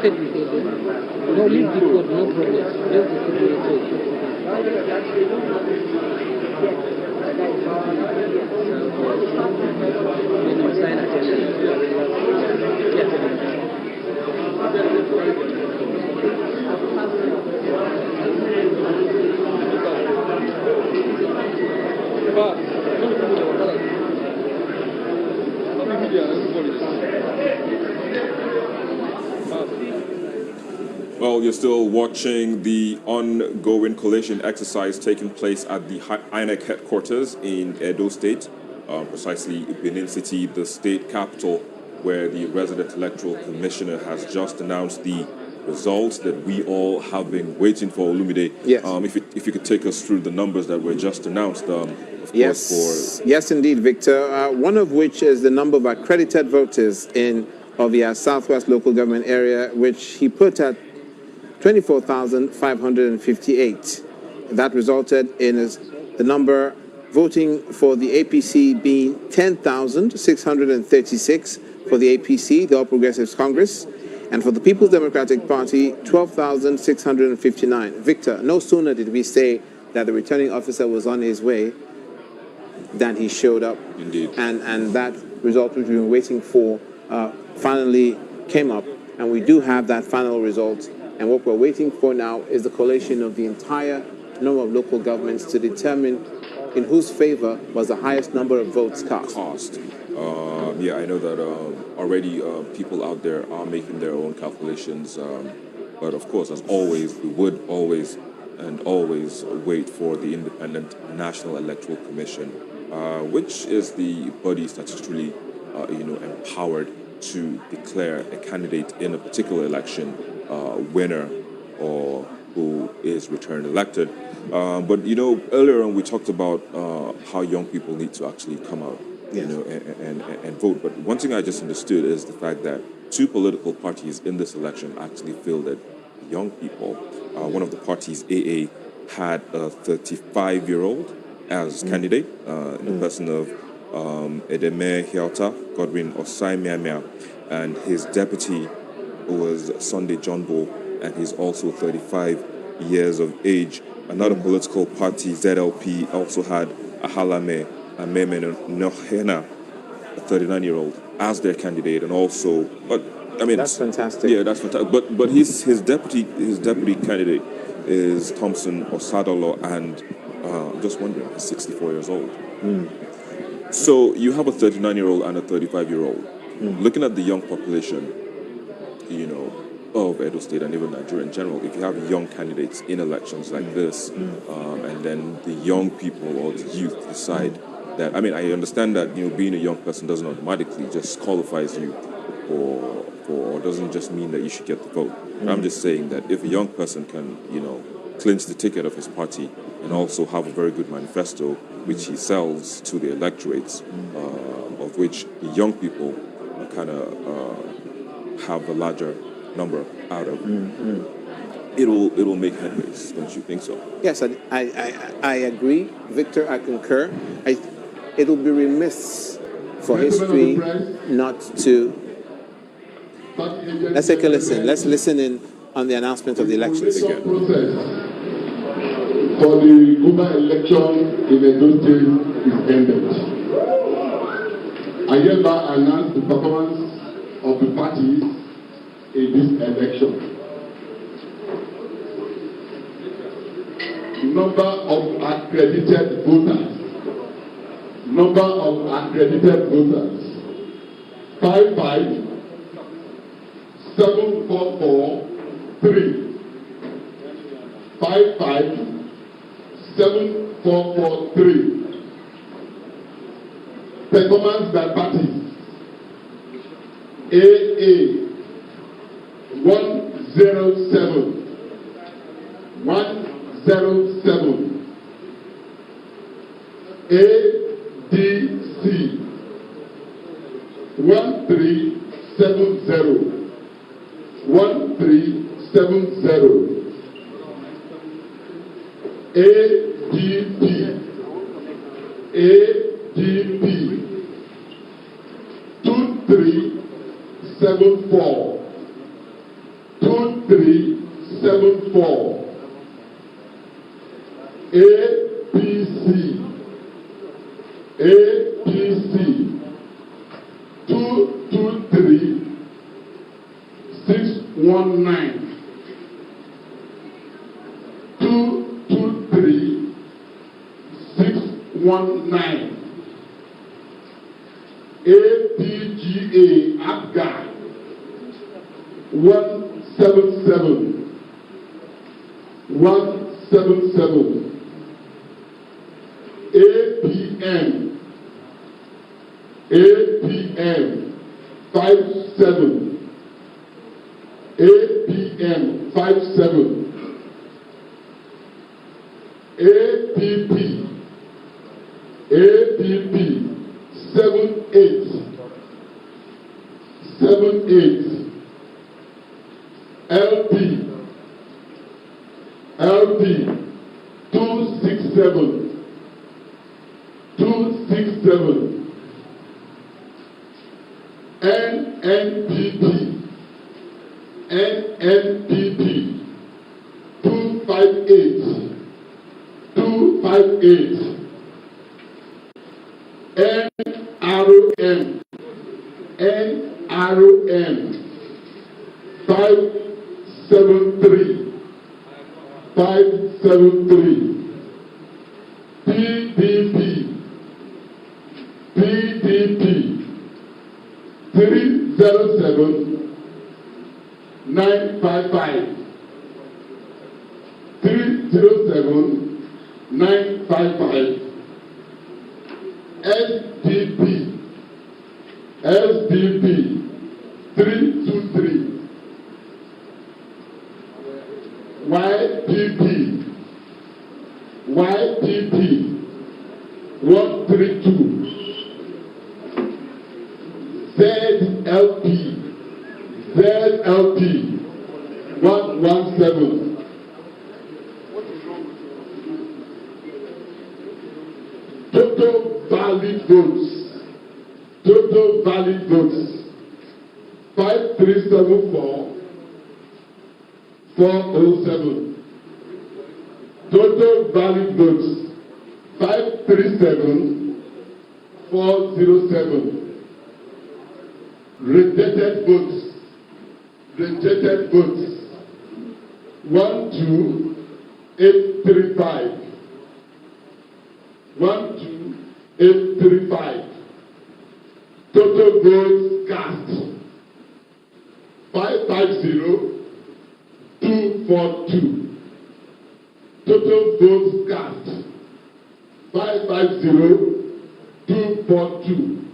said we did. No, leave the code, no problem. Just the security. Well, you're still watching the ongoing collation exercise taking place at the INEC headquarters in Edo State, precisely Benin City, the state capital, where the resident electoral commissioner has just announced the results that we all have been waiting for. Olumide, yes. If you could take us through the numbers that were just announced, of yes. course, Yes, indeed, Victor. One of which is the number of accredited voters in Ovia Southwest local government area, which he put at 24,558. That resulted in the number voting for the APC being 10,636 for the APC, the All Progressives Congress, and for the People's Democratic Party, 12,659. Victor, no sooner did we say that the returning officer was on his way than he showed up. Indeed. And that result, which we've been waiting for, finally came up, and we do have that final result. And what we're waiting for now is the collation of the entire number of local governments to determine in whose favor was the highest number of votes cast. Yeah, I know that already people out there are making their own calculations. But of course, as always, we would always wait for the Independent National Electoral Commission, which is the body statutorily, empowered to declare a candidate in a particular election winner or who is returned elected. But earlier on we talked about how young people need to actually come out, yes, and vote. But one thing I just understood is the fact that two political parties in this election actually fielded young people. One of the parties, AA, had a 35-year-old as candidate in the person of Edeme Hialta, Godwin Osai Miamia, and his deputy was Sunday John Bull, and he's also 35 years of age. Another political party, ZLP, also had Ahalame Ameme Nohena, a 39-year-old, as their candidate, and also, but I mean, that's fantastic. Yeah, that's fantastic. But his deputy candidate is Thompson Osadolo, and I'm just wondering, he's 64 years old. So you have a 39-year-old and a 35-year-old. Looking at the young population, of Edo State and even Nigeria in general, if you have young candidates in elections like this, and then the young people or the youth decide that, I mean, I understand that, being a young person doesn't automatically just qualifies you or doesn't just mean that you should get the vote. I'm just saying that if a young person can, clinch the ticket of his party and also have a very good manifesto, which he sells to the electorates, of which the young people kind of have a larger number out of, it'll make headways. Don't you think so? Yes, I agree, Victor. I concur. It'll be remiss for history not to. Let's take a listen. Let's listen in on the announcement of the elections again. For the Guba election in Edo State is ended. I hereby announce the performance of the parties in this election. Number of accredited voters. 55,744,3. 55,744,3. Performance by parties. AA 107. ADC 1370. ADP 2374. 2374. APC 223 619. 223 619. APGA APGA 177. 177. APM 57. APM 57. APP 78. 78. LP 267. 267. NNPP 258. 258. NROM 573. 573. PDP 307 955. 307 955. SDP 323. YPP 132. ZLP 117. Total valid votes 5374 407. Total valid votes 537 407. Rejected votes 12835. 12835. Total votes cast 550242. Total votes cast 550242.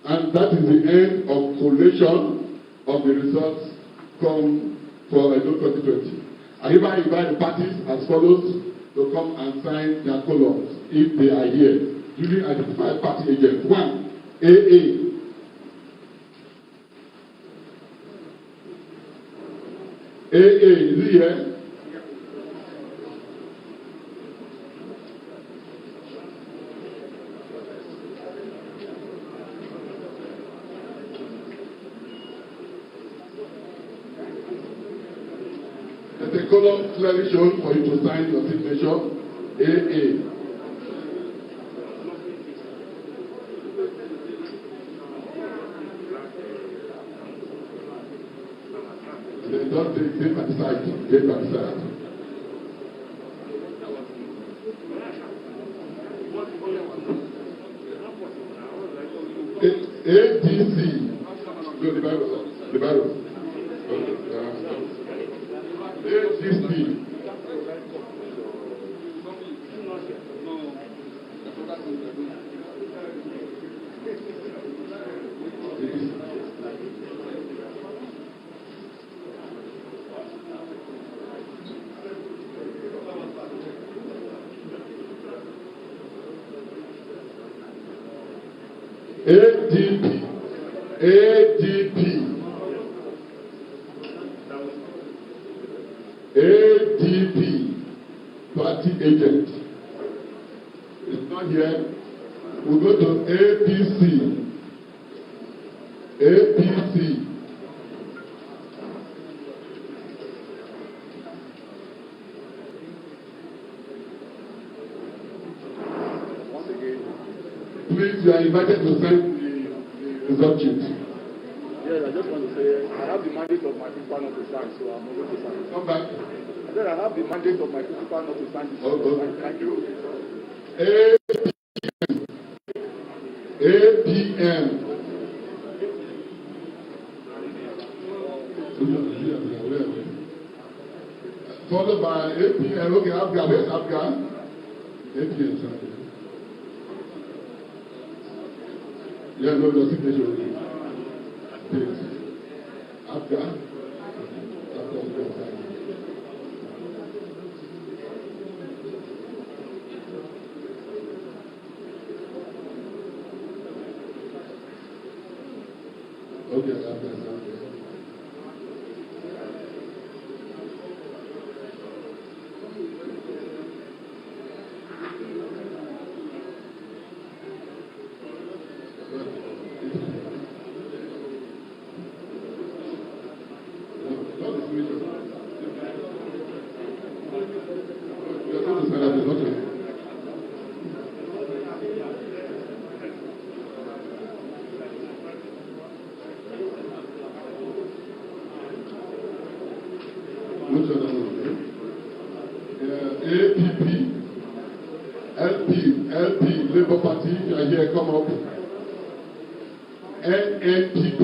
And that is the end of collation of the results from for Edo 2020. I hereby invite the parties as follows to come and sign their columns if they are here. Duly identified party agents. 1. AA. AA, is he here? The column clearly shown for you to sign your signature. AA. They don't take by the side. Take by the side. ADC. No, the Bible. The Bible. ADC. ADP. ADP. ADP. Party agent. It's not here. We go to APC. APC. Please, you are invited to sign the result sheet. Yes, I just want to say I have the mandate of my principal not to sign, so I'm going to sign. Come back. I said I have the mandate of my principal not to sign this. Thank you. APM. Followed by APM. Okay, Abga. Where's Abga? APM, sorry. Yeah, no, your signature. Please. Abga. Okay, Abga. LP, Labour Party, you are here, come up. NNPP,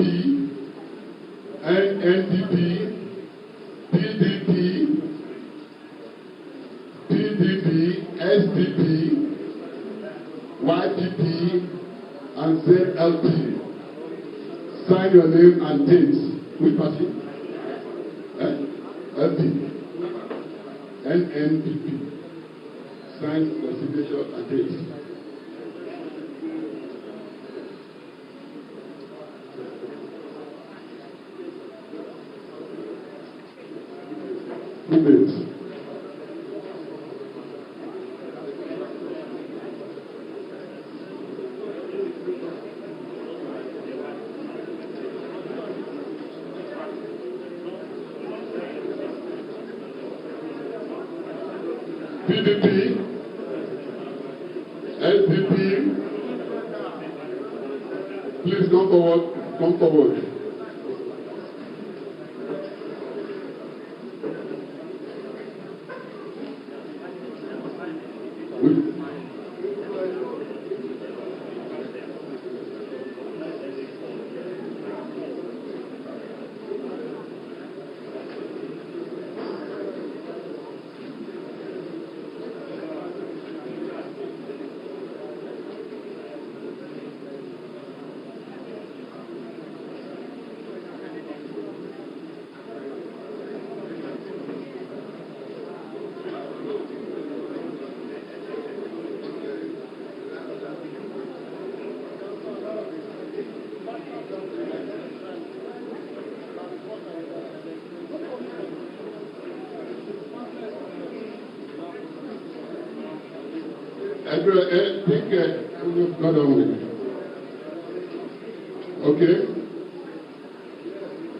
PDP, SDP, YPP, and ZLP. Sign your name and date. Which party? LP. NNPP. Sign the signature and date. Movement. PDP, SDP, please come forward, come forward. Okay.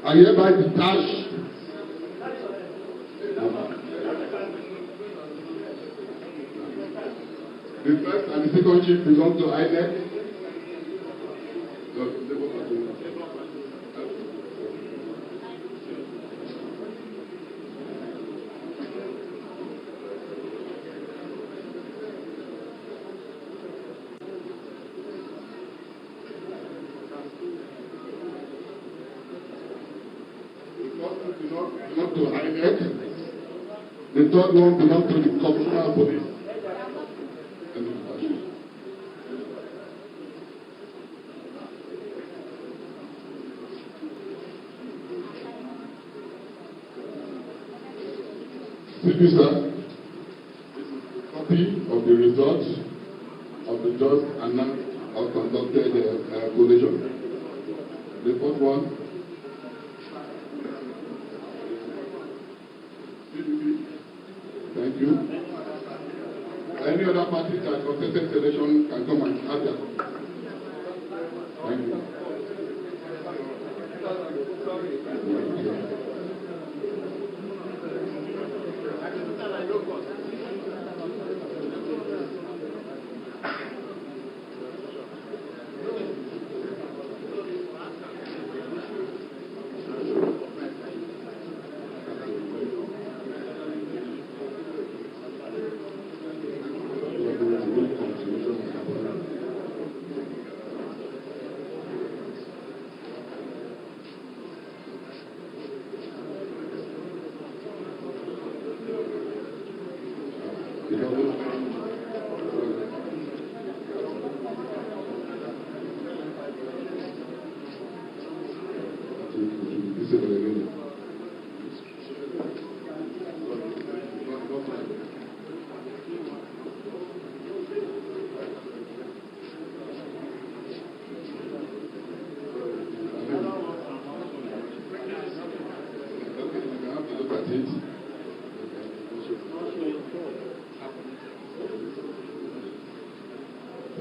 I hereby detach the first and the second chief belong to INEC. Belong to INEC. The third one belongs to the Commissioner of Police. CP, sir, copy of the results of the just announced or conducted collation. The fourth one. Thank you. Any other party that contested selection can come and add that. Thank you.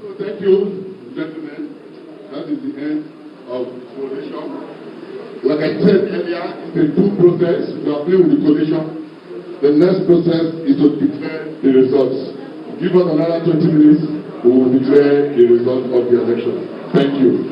Thank you, gentlemen. That is the end of coalition. Like I said earlier, it's a due process. We are playing with the coalition. The next process is to declare the results. Give us another 20 minutes, we will declare the result of the election. Thank you.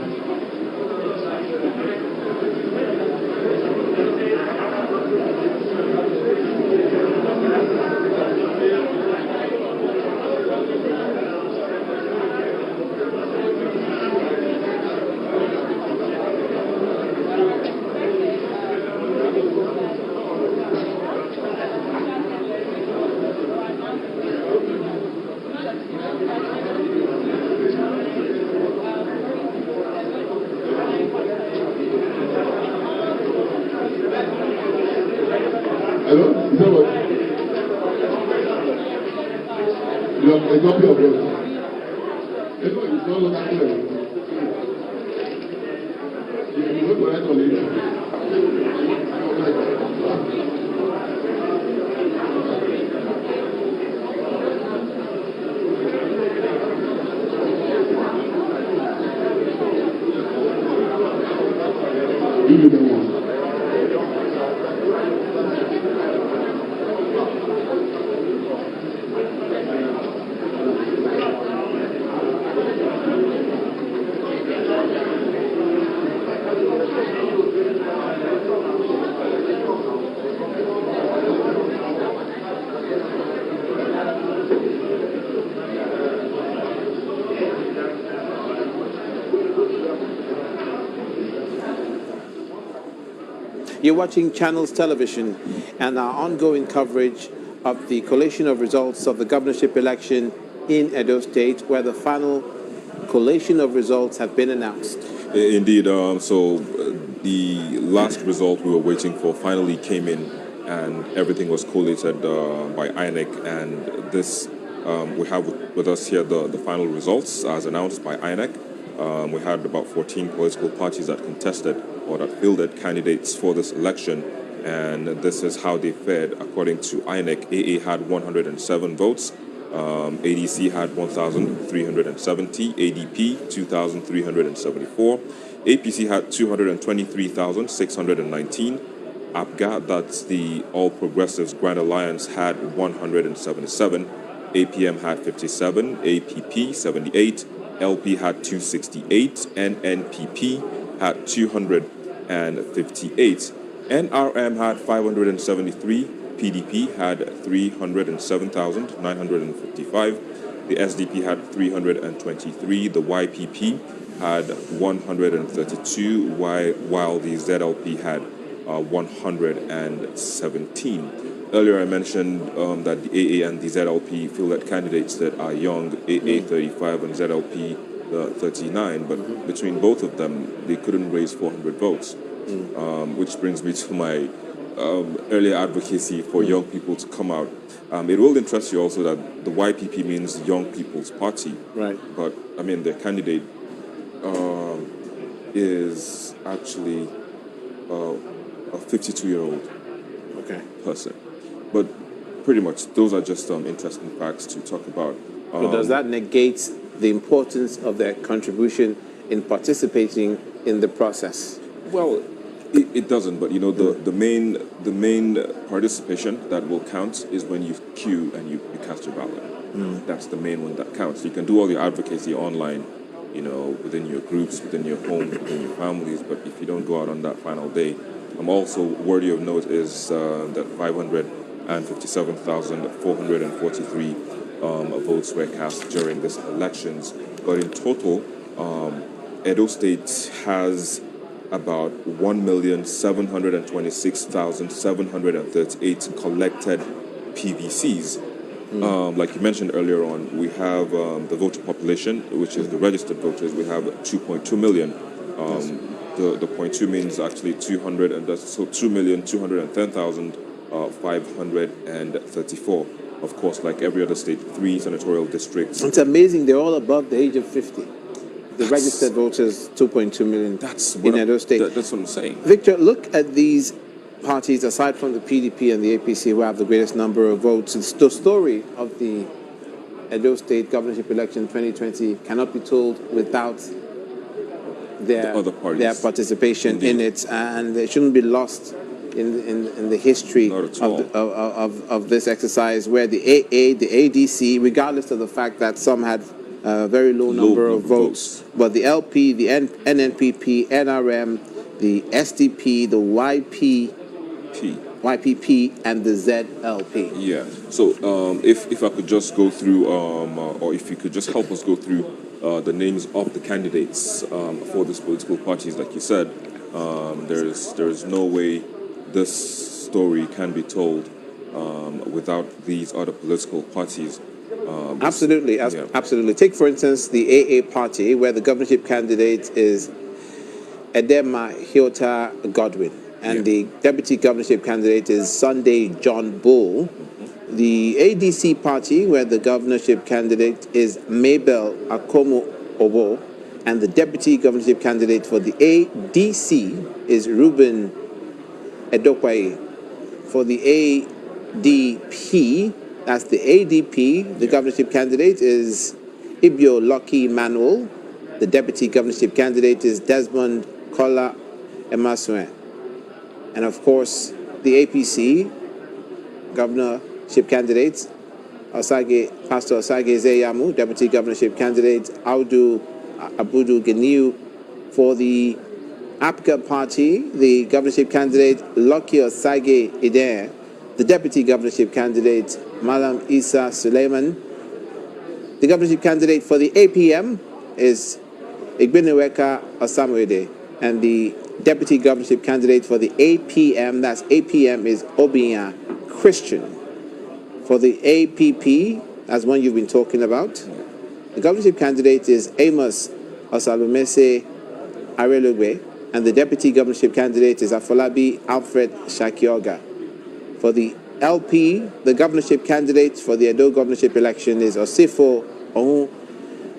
Hello? Is that what? You have a copy of yours. Hello, it's not longer clear. You go to write on it. Give me the one. You're watching Channels Television and our ongoing coverage of the collation of results of the governorship election in Edo State, where the final collation of results have been announced. Indeed. The last result we were waiting for finally came in, and everything was collated by INEC. And this, we have with us here the final results as announced by INEC. We had about 14 political parties that contested or that fielded candidates for this election, and this is how they fared according to INEC. AA had 107 votes, ADC had 1,370, ADP 2,374, APC had 223,619, APGA, that's the All Progressives Grand Alliance, had 177, APM had 57, APP 78, LP had 268, NNPP had 258, NRM had 573, PDP had 307,955, the SDP had 323, the YPP had 132, while the ZLP had 117. Earlier I mentioned that the AA and the ZLP fielded candidates that are young, AA 35 and ZLP 39, but between both of them, they couldn't raise 400 votes, which brings me to my earlier advocacy for young people to come out. It will interest you also that the YPP means Young People's Party. Right. But, I mean, their candidate is actually a 52-year-old person. But pretty much, those are just interesting facts to talk about. So does that negate the importance of their contribution in participating in the process? Well, it doesn't, but you know, the main participation that will count is when you queue and you cast your ballot. That's the main one that counts. You can do all your advocacy online, you know, within your groups, within your homes, within your families, but if you don't go out on that final day. Also worthy of note is that 557,443 votes were cast during these elections. But in total, Edo State has about 1,726,738 collected PVCs. Like you mentioned earlier on, we have the voter population, which is the registered voters. We have 2.2 million. The 0.2 means actually 200, and that's so 2,210,534. Of course, like every other state, 3 senatorial districts. It's amazing they're all above the age of 50. The registered voters, 2.2 million in Edo State. That's what I'm saying. Victor, look at these parties, aside from the PDP and the APC, who have the greatest number of votes. It's the story of the Edo State governorship election 2020 cannot be told without their participation in it, and they shouldn't be lost in the history of this exercise, where the AA, the ADC, regardless of the fact that some had a very low number of votes, but the LP, the NNPP, NRM, the SDP, the YPP, and the ZLP. Yeah. So if I could just go through, or if you could just help us go through the names of the candidates for these political parties, like you said, there's no way this story can be told without these other political parties. Absolutely. Take, for instance, the AA party, where the governorship candidate is Edema Hiota Godwin, and the deputy governorship candidate is Sunday John Bull. The ADC party, where the governorship candidate is Mabel Akomo Obo, and the deputy governorship candidate for the ADC is Ruben Edokwaye. For the ADP, that's the ADP, the governorship candidate is Ibio Lucky Manuel. The deputy governorship candidate is Desmond Kola Emasuen. And of course, the APC governorship candidates, Pastor Osage Zeyamu, deputy governorship candidate, Audu Abudu Geniu. For the APCA party, the governorship candidate, Lucky Osage Ide. The deputy governorship candidate, Malam Isa Suleiman. The governorship candidate for the APM is Igbeneweka Osamuede. And the deputy governorship candidate for the APM, that's APM, is Obiya Christian. For the APP, that's one you've been talking about, the governorship candidate is Amos Osalumese Arelugbe, and the deputy governorship candidate is Afolabi Alfred Shakioga. For the LP, the governorship candidate for the Edo governorship election is Osifo Ohun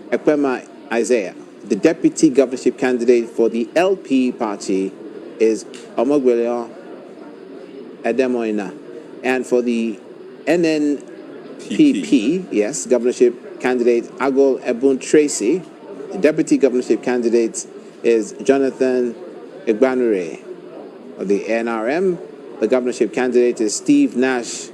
Ekwema Isaiah. The deputy governorship candidate for the LP party is Omogbeleon Edemoina. And for the NNPP, yes, governorship candidate Agol Ebun Tracy. The deputy governorship candidate is Jonathan Igbanure. For the NRM, the governorship candidate is Steve Nash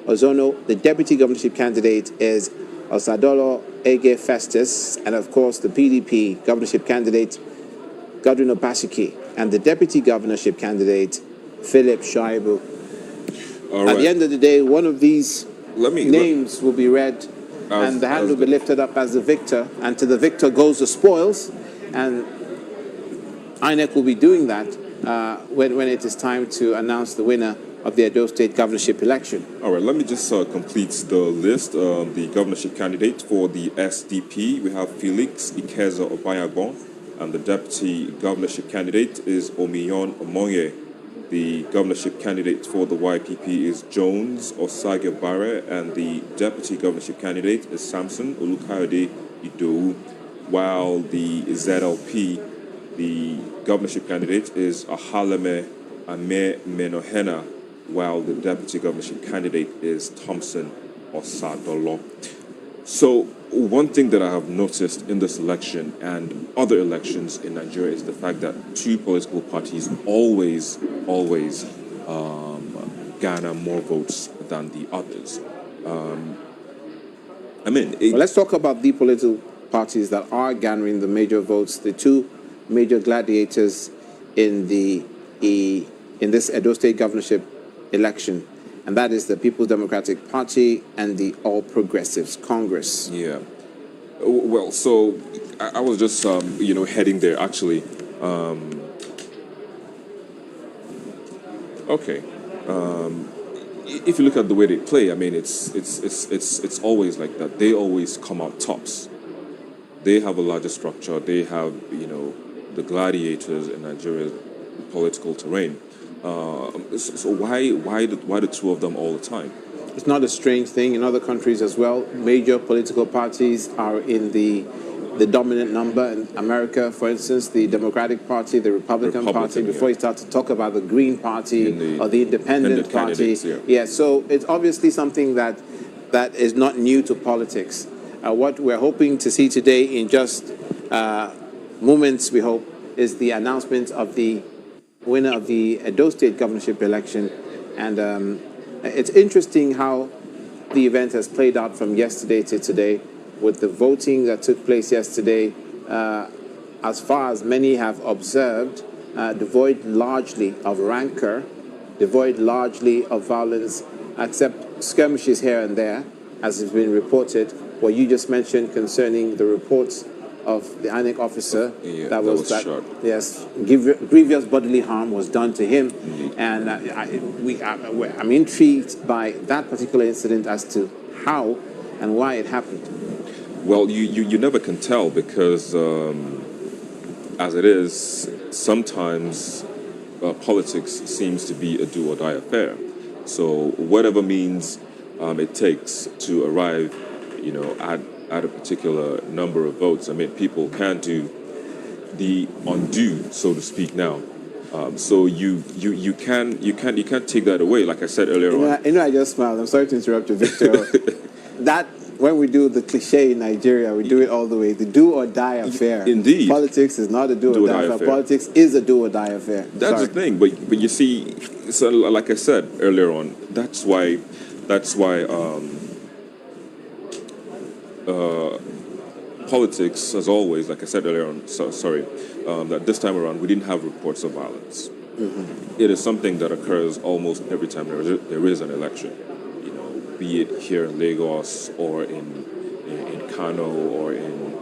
Ozono. The deputy governorship candidate is Osadolo Ege Festus. And of course, the PDP governorship candidate, Godwin Obaseki. And the deputy governorship candidate, Philip Shaibu. At the end of the day, one of these names will be read, and the hand will be lifted up as the victor. And to the victor goes the spoils. And INEC will be doing that when it is time to announce the winner of the Edo State governorship election. All right, let me just complete the list. The governorship candidate for the SDP, we have Felix Ikeza Obayagbon, and the deputy governorship candidate is Omiyon Omoye. The governorship candidate for the YPP is Jones Osage Bare, and the deputy governorship candidate is Samson Olukayode Idowu, while the ZLP, the governorship candidate is Ahaleme Ame Menohena, while the deputy governorship candidate is Thompson Osadolo. So one thing that I have noticed in this election and other elections in Nigeria is the fact that two political parties always garner more votes than the others. Let's talk about the political parties that are garnering the major votes. The two major gladiators in this Edo State governorship election, and that is the People's Democratic Party and the All Progressives Congress. Yeah. Well, so I was just heading there actually. Okay. If you look at the way they play, I mean, it's always like that. They always come out tops. They have a larger structure. They have the gladiators in Nigeria's political terrain. So why the two of them all the time? It's not a strange thing in other countries as well. Major political parties are in the dominant number. In America, for instance, the Democratic Party, the Republican Party, before you start to talk about the Green Party or the Independent Party. Yeah, so it's obviously something that is not new to politics. what we're hoping to see today in just moments, we hope, is the announcement of the winner of the Edo State governorship election. And it's interesting how the event has played out from yesterday to today with the voting that took place yesterday. As far as many have observed, devoid largely of rancor, devoid largely of violence, except skirmishes here and there, as has been reported. What you just mentioned concerning the reports of the INEC officer that was shot. Yes, grievous bodily harm was done to him. Indeed. And I'm intrigued by that particular incident as to how and why it happened. Well, you never can tell because, as it is, sometimes politics seems to be a do or die affair. So whatever means it takes to arrive, at a particular number of votes. I mean, people can't do the undo, so to speak. Now, so you can't take that away. Like I said earlier on. I just smiled. I'm sorry to interrupt you, Victor. That when we do the cliche in Nigeria, we do it all the way. The do or die affair. Indeed, politics is not a do or die affair. Politics is a do or die affair. That's the thing. But you see, so like I said earlier on, that's why. Politics, as always, like I said earlier on, that this time around we didn't have reports of violence. Mm-hmm. It is something that occurs almost every time there is an election, be it here in Lagos or in Kano or in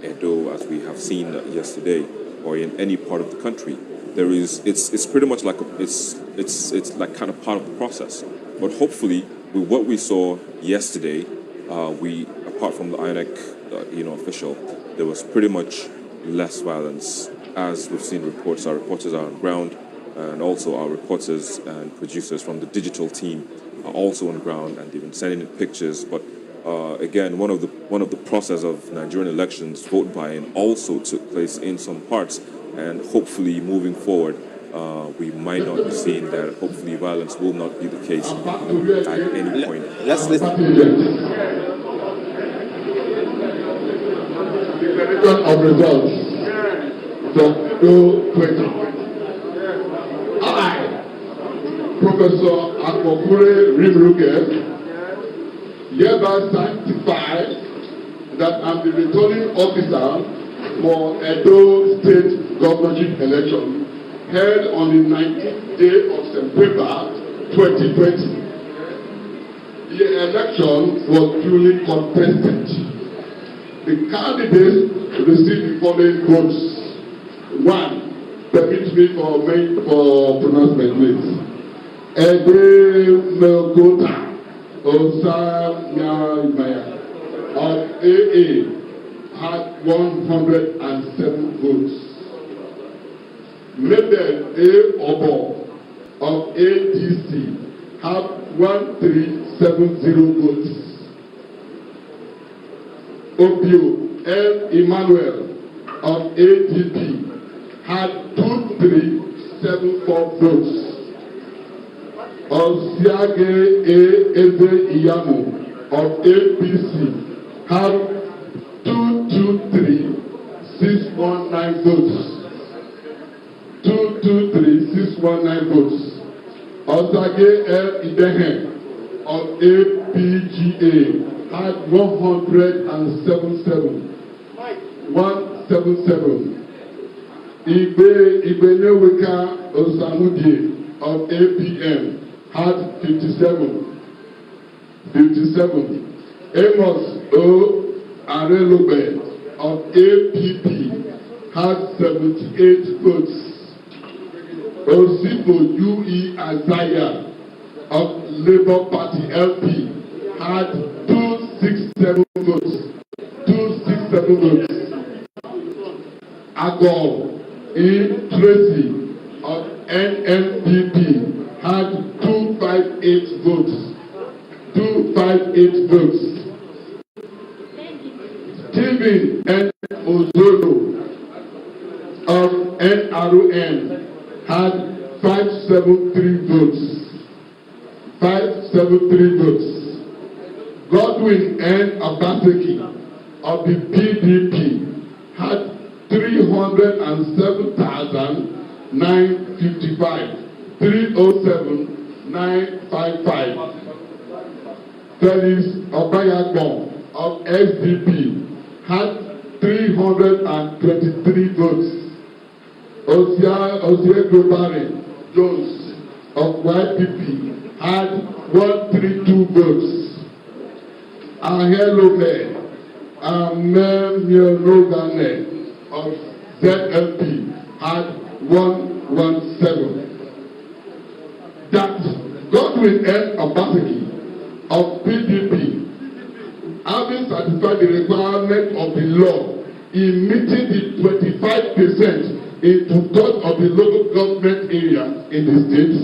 Edo, as we have seen yesterday, or in any part of the country. It's pretty much like it's like kind of part of the process. But hopefully, with what we saw yesterday, apart from the INEC, official, there was pretty much less violence, as we've seen reports. Our reporters are on ground, and also our reporters and producers from the digital team are also on ground, and they've been sending in pictures. But again, one of the process of Nigerian elections, vote buying, also took place in some parts, and hopefully moving forward, we might not be seeing that. Hopefully, violence will not be the case at any point. Let's listen. Declaration of results from 2020. I, Professor Akpokure Rimruke, hereby sanctify that I'm the returning officer for Edo State governorship election held on the 19th day of September 2020. The election was duly contested. The candidates received the following votes. 1. Permit me for pronouncement, please. Ede Melkota Osamia of AA had 107 votes. Mabel A. Obo of ADC had 1370 votes. Obio L. Emmanuel of ADP had 2374 votes. Osiage A. Eze Iyamu of APC had 223,619 votes. 223,619 votes. Osage L. Idehe of APGA had 177. 177. Ibeneweka Osamudi of APM had 57. 57. Amos O. Arelobe of APP had 78 votes. Osipo U.E. Isaiah of Labour Party LP had 267 votes. 267 votes. Agol E. Tracy of NNPP had 258 votes. 258 votes. Stephen N. Ozoro of NRON had 573 votes. 573 votes. Godwin N. Abaseki of the PDP had 307,955. 307,955. Felix Obayagbon of SDP had 323 votes. Osiegobare Jones of YPP had 132 votes. Ahelome Amemiologane of ZLP had 117. That Godwin N. Obaseki of PDP, having satisfied the requirement of the law in meeting the 25% in two-thirds of the local government areas in the states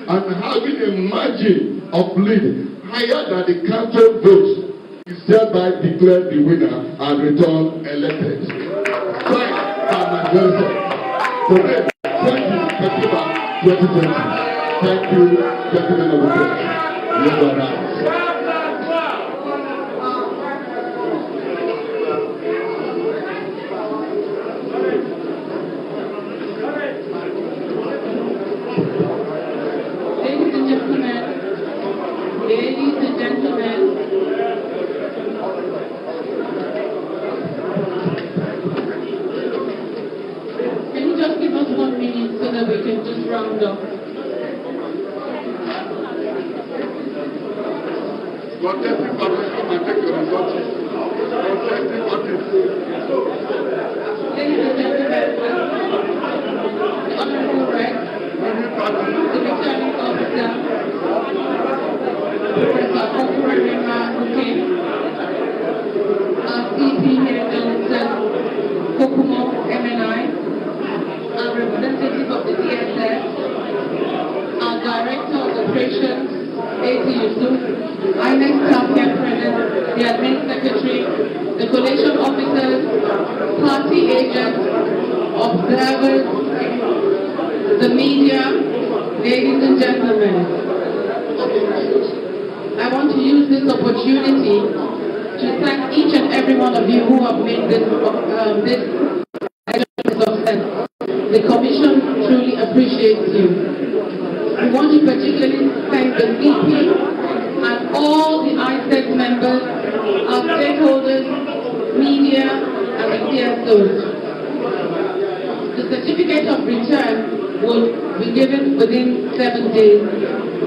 and having a margin of lead higher than the council votes, is hereby declared the winner and returned elected. Signed by my president. Today, 20 September 2020. Thank you, gentlemen of the church. You are right. Ladies and gentlemen, can you just give us 1 minute so that we can just round up? Contesting parties come and take your results. Contesting parties. Ladies and gentlemen, the Honorable Rex, the returning officer, Professor Okurema Hukin, our CP here Johnson, Kokumo MNI, our representative of the DSS, our Director of Operations, A.T. Yusuf, INEC staff here present, the Admin Secretary, the collation officers, party agents, observers, the media, ladies and gentlemen. I want to use this opportunity to thank each and every one of you who have made this success. The Commission truly appreciates you. We want to particularly thank the CP and all the ISEC members, our stakeholders, media, and the CSOs. The certificate of return will be given within 7 days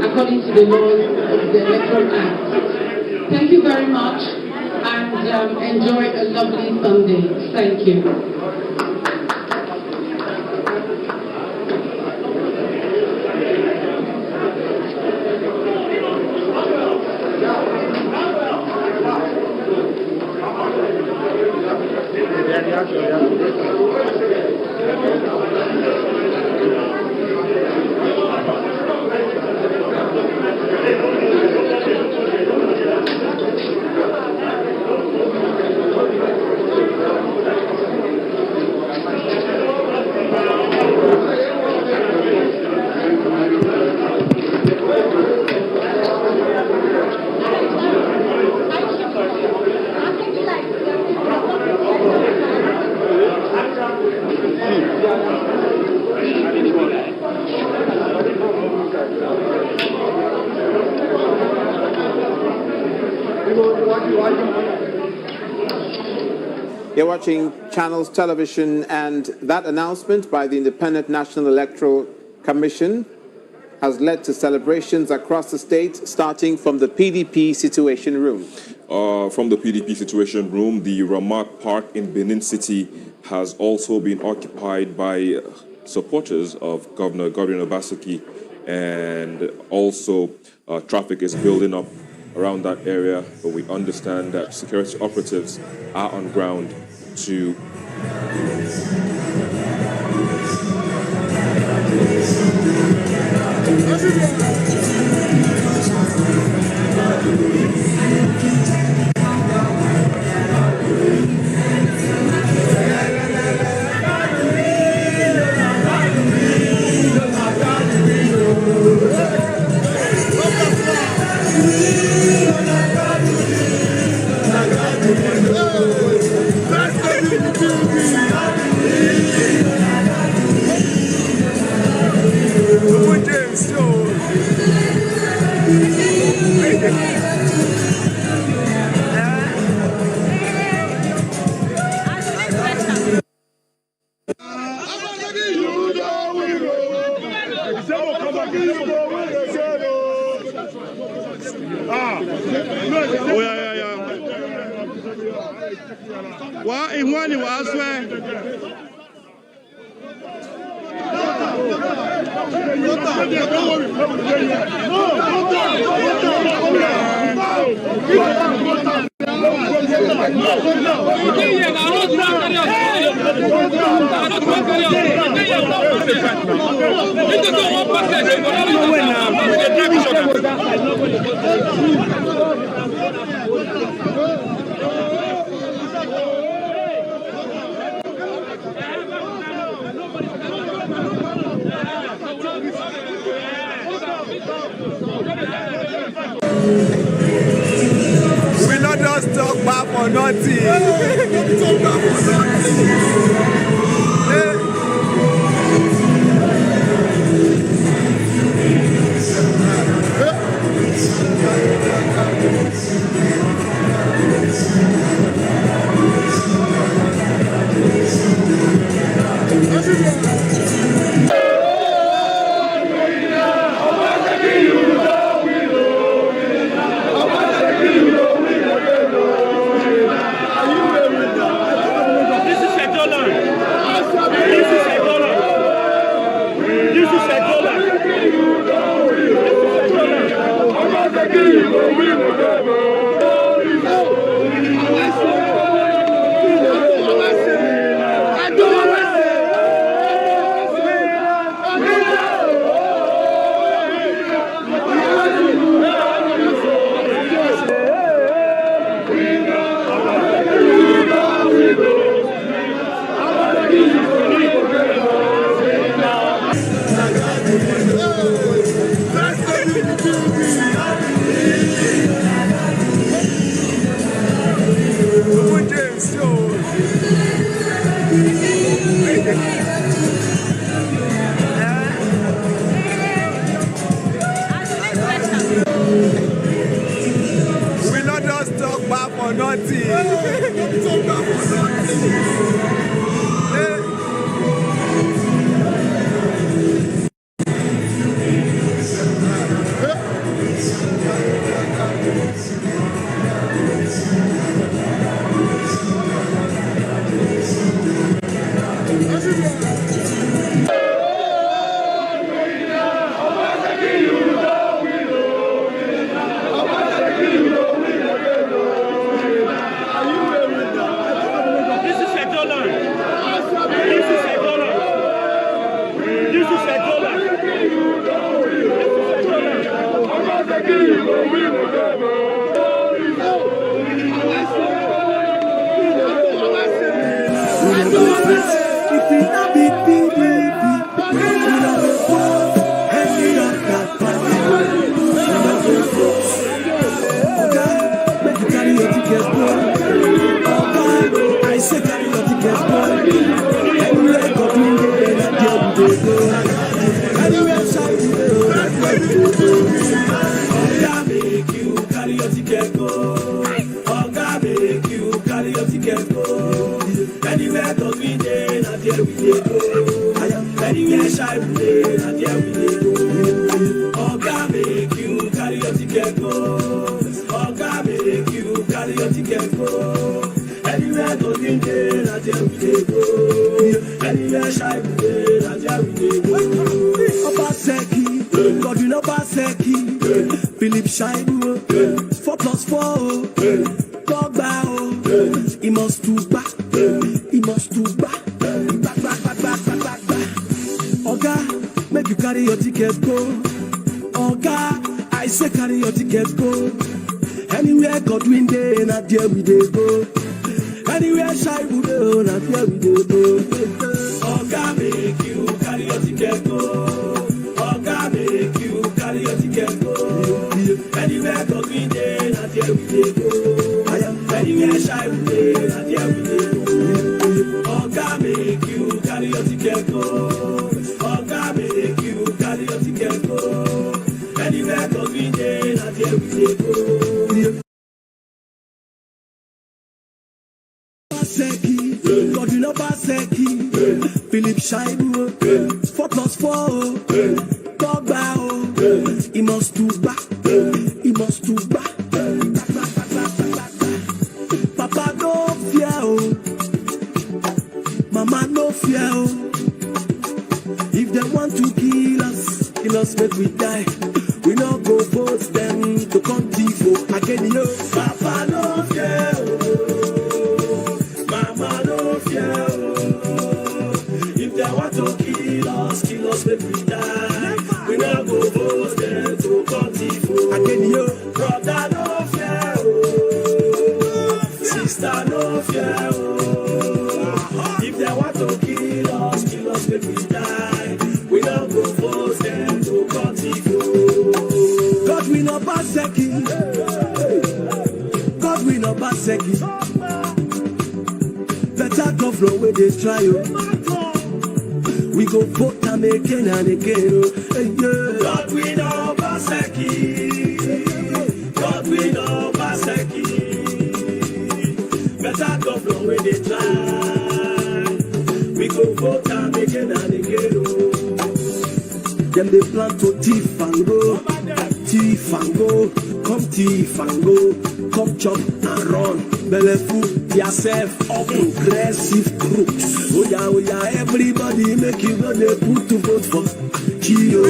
according to the laws of the Electoral Act. Thank you very much and enjoy a lovely Sunday. Thank you. You're watching Channels Television, and that announcement by the Independent National Electoral Commission has led to celebrations across the state, starting from the PDP Situation Room. From the PDP Situation Room, the Ramak Park in Benin City has also been occupied by supporters of Governor Godwin Obaseki, and also traffic is building up around that area, but we understand that security operatives are on ground to Oh, yeah. Well, in one, you are swear. We not just talk back for nothing. Talk back for nothing. We not just talk back for nothing. Talk back for Anywhere goes we dey, na there we dey go. Anywhere shy we dey, na there we dey go. Oga make you carry your ticket go. Oga make you carry your ticket go. Anywhere goes we dey, na there we dey go. Anywhere shy we dey, na there we dey go. Obaseki, Godwin Obaseki, Philip Shaibu, 4+4, Dogba, he must do back, he must do back. Oga, make you carry your ticket go. Oga, I say carry your ticket go. Anywhere Godwin dey, na there we dey go. Anywhere Shaibu dey, na there we dey go. Oga make you carry your ticket go. Oga make you carry your ticket go. Anywhere Godwin dey, na there we dey go. Anywhere Shaibu dey, na there we dey go. Oga make you carry your ticket go. Oga make you carry your ticket go. Anywhere Godwin dey, na there we dey go. Godwin Obaseki, Philip Shaibu, 4+4, Dogba, he must do back, he must do back. Papa no fear, oh. Mama no fear, oh. If they want to kill us make we die. We no go force them to come tifo again, yo. Papa no fear, oh. Mama no fear, oh. If they want to kill us make we die. We no go force them to come tifo again, yo. Brother no fear, oh. Sister no fear, oh. If they want to kill us make we die. We no go force them to come tifo. God we no baseki. God we no baseki. Better governor where they try you. We go vote them again and again. Oh. Hey, yeah. God we no baseki. God we no baseki. Better governor where they try. We go vote them again and again. Oh. Them they plan to thief and go. Thief and go, come thief and go, come chop and run. Belleful yourself of progressive crooks. Oh yeah, everybody make you go they put to vote for Gio.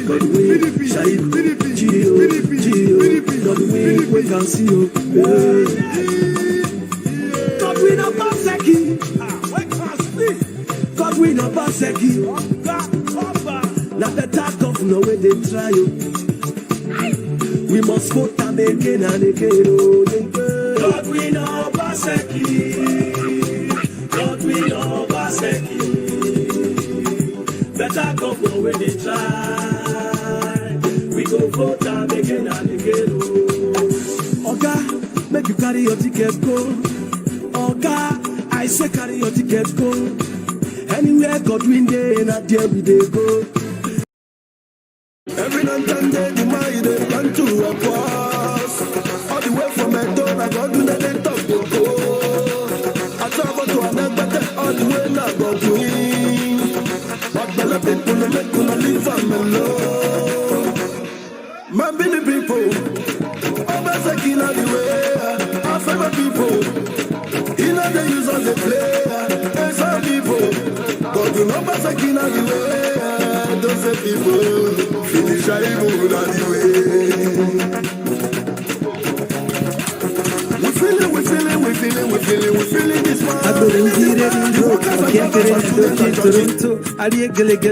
God win, Shahid. Gio. God win, we can see you. God win a Baseki. God win a Baseki. Now the talk of no way they try you. We must vote them again and again. Oh, God we know Baseki. God we know Baseki. Better go no way they try. We go vote them again and again. Oh, Oga, make you carry your ticket go. Oga, I say carry your ticket go. Anywhere God win day, not there we they go. Every night and day, the mind they run to a boss. All the way from a door, I go to the end of the go. I travel to another, all the way now go to him. But the people no make no leave them alone. My many people, always a king of the way. Our favorite people, you know they use all the play. And some people, but you know what's a king of the way. Those people. Finish I move on the way. We feeling this one. I don't need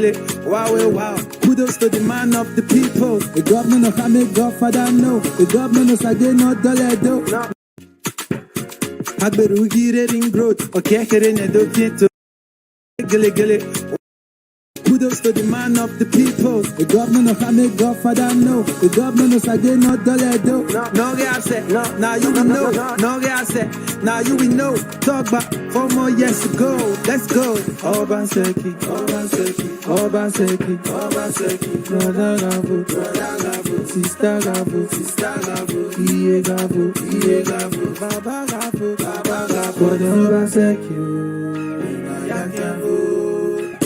it. Wow. Kudos to the man of the people. The government of Hamid Godfather no. The government of Sade not Doledo. I better get it in growth. Okay, Kudos to the man of the people. The government of Hamid Godfather no. The government of Sade not Doledo. No guy said, now you will know. No guy said, now you will know. Talk back 4 more years to go. Let's go. Obaseki. Brother Gavo. Sister Gavo. Iye Gavo. Baba Gavo. God Obaseki.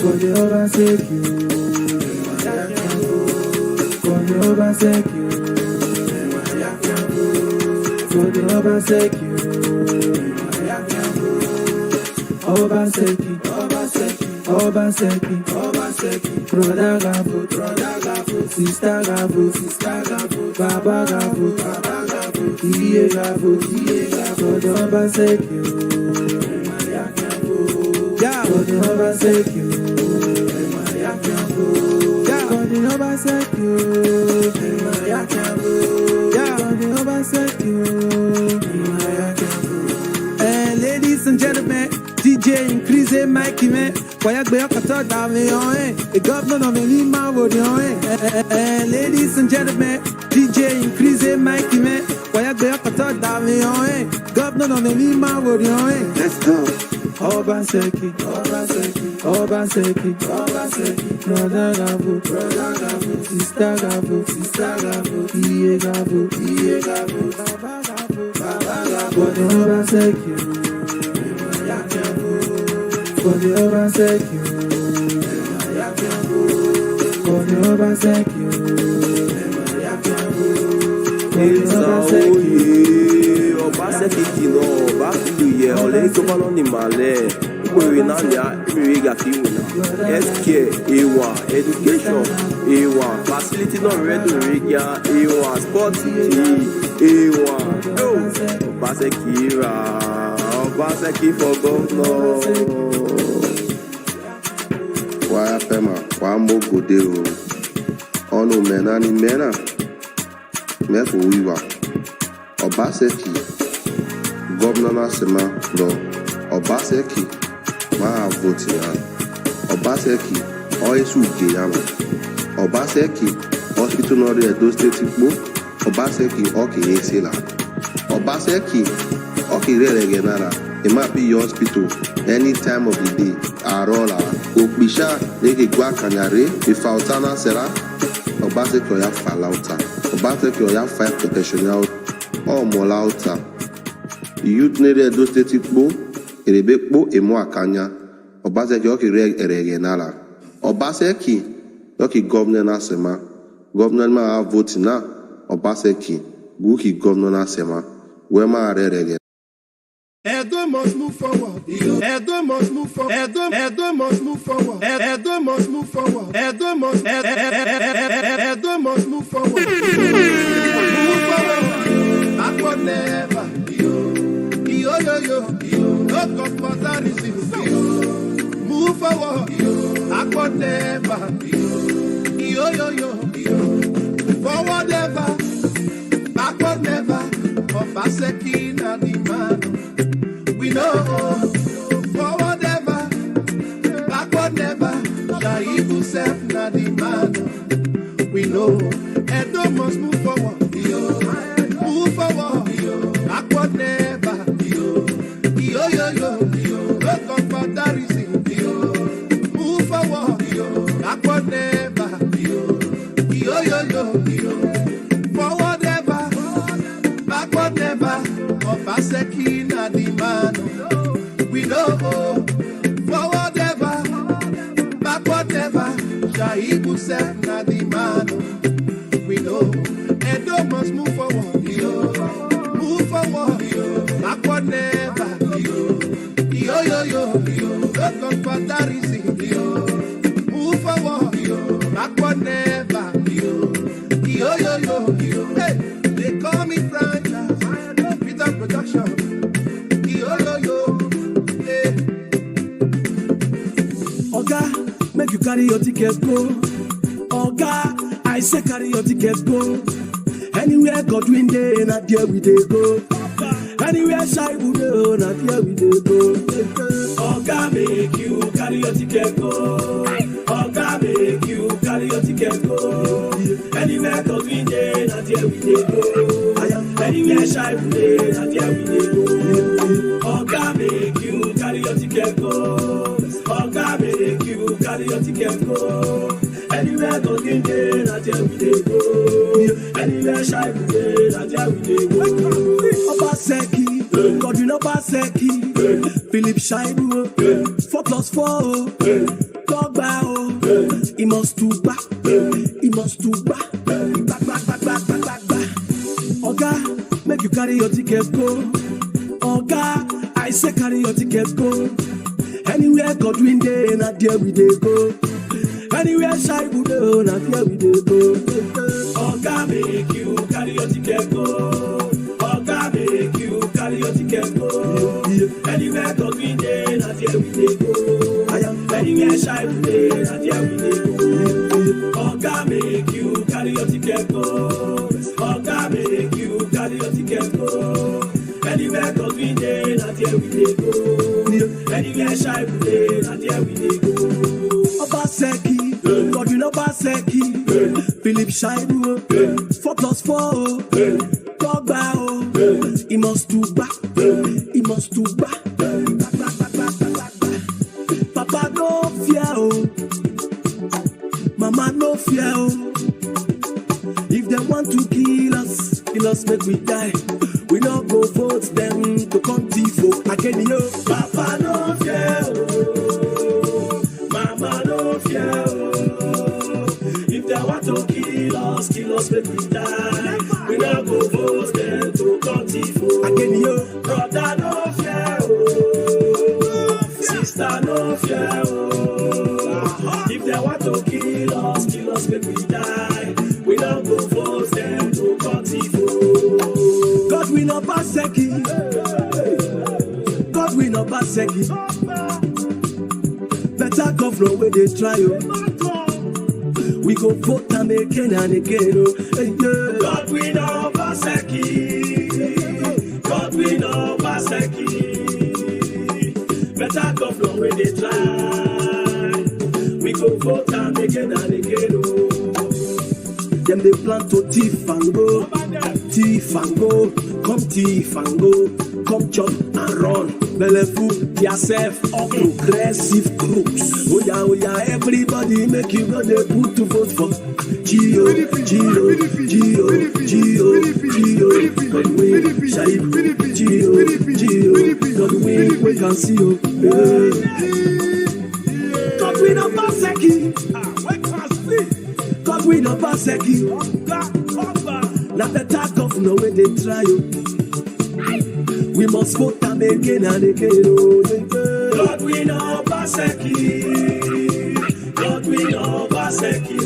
God Obaseki. God Obaseki. God Obaseki. Obaseki. Brother Gavo. Sister Gavo. Baba Gavo. Iye Gavo. God Obaseki. Yeah, God Obaseki. Yeah, God Obaseki. Ladies and gentlemen, DJ increase Mikey man. Why be a cut down the governor of any man would ladies and gentlemen, DJ increase Mikey man. Why be a cut down the governor of any man would let's go. Obaseki. Brother Gavo. Sister Gavo. Iye Gavo. Baba Gavo. God Obaseki. God Obaseki. Obaseki kino, bafilu ye, ole itoba no ni male. We na ya, we ga kiwina. Healthcare, ewa, education, ewa, facility no ready regia, ewa, sports, ewa. Yo, Obaseki ra, Obaseki for governor. Wa pema, wa mo gode o. Ono mena ni mena. Mefo wiwa. Obaseki, governor Nasema, no. Obaseki, ma vote yan. Obaseki, oisu geyama. Obaseki, hospital no de Edo State Igbo. Obaseki, oki yesela. Obaseki, oki re-regenara. It might be your hospital any time of the day. Arola, Okbisha, Neke Gwa Kanyare, Ifautana Sera. Obaseki oya falauta. Obaseki oya five protection out. Oh, molauta. Youth need Edo State Igbo. Erebekpo emo akanya. Obaseki oki re-regenara. Obaseki, oki governor Nasema. Governor ma have vote na. Obaseki, Guki governor Nasema. Wema re-regenara. Edo must move forward. Edo must move forward. Edo must move forward. Edo must move forward. Edo must move forward. Move forward. Backward never. Yo. No comparison. Move forward. Backward never. Yo. Forward never. Backward never. Obaseki na the man. We know forward ever, backward never. Shaibu self na the man. We know Edo must move forward. Move forward, backward never. Yo. No comparison. Move forward, backward never. Yo. Forward ever, backward never. Obaseki na the man. We know forward ever, backward never. Shaibu self na the man. We know Edo must move forward. Move forward, backward never. Yo. No comparison. Move forward, backward never. Yo. Hey, they call me franchise. Production. Yo. Hey. Oga, make you carry your ticket go. Oga, I say carry your ticket go. Anywhere Godwin dey, na there we dey go. Anywhere shy we dey, na there we dey go. Oga, make you carry your ticket go. Oga, make you carry your ticket go. Anywhere Godwin dey, na there we dey go. Anywhere shy we dey, na there we dey go. Oga, make you carry your ticket go. Oga, make you carry your ticket go. Anywhere Godwin dey, na there we dey go. Anywhere shy we dey, na there we dey go. Obaseki, Godwin Obaseki, Philip Shaibu, 4+4, Dogba, he must do back, back. Oga, make you carry your ticket go. Oga, I say carry your ticket go. Anywhere Godwin dey, na there we dey go. Anywhere shy we dey, na there we dey go. Oga, make you carry your ticket go. Oga, make you carry your ticket go. Anywhere Godwin dey, na there we dey go. Anywhere shy we dey, na there we dey go. Oga, make you carry your ticket go. Oga, make you carry your ticket go. Anywhere Godwin dey, na there we dey go. Anywhere shy we dey, na there we dey go. Obaseki, Godwin Obaseki, Philip Shaibu, 4+4, Dogba, he must do back, back. Papa no fear, Mama no fear, if they want to kill us make we die. We no go vote them to come tifo again, yo. Papa no fear, Mama no fear. kill us, make we die. We not go force them to cut the food. Again, yo. Brother, no fear, oh. Sister, no fear, oh. If they want to kill us, make we die. We not go force them to cut the food. God will not pass second. God will not pass second. Better come from where they try, oh. We go vote them again and again, oh. Yeah. God will not pass second. God will not pass second. Better come from where they try. We go vote them again and again, oh. Them they plan to thief and go, thief and go, come thief and go, come chop and run. Belleful yourself up progressive crooks. Oh yeah, everybody make you go they put to vote for Gio. God win, Shaib, Gio, God win, we can see you. God win a Baseki. God win a Baseki. Now the talk of no way they try you. We must vote them again and again. Oh, God win a Baseki. God win a Baseki.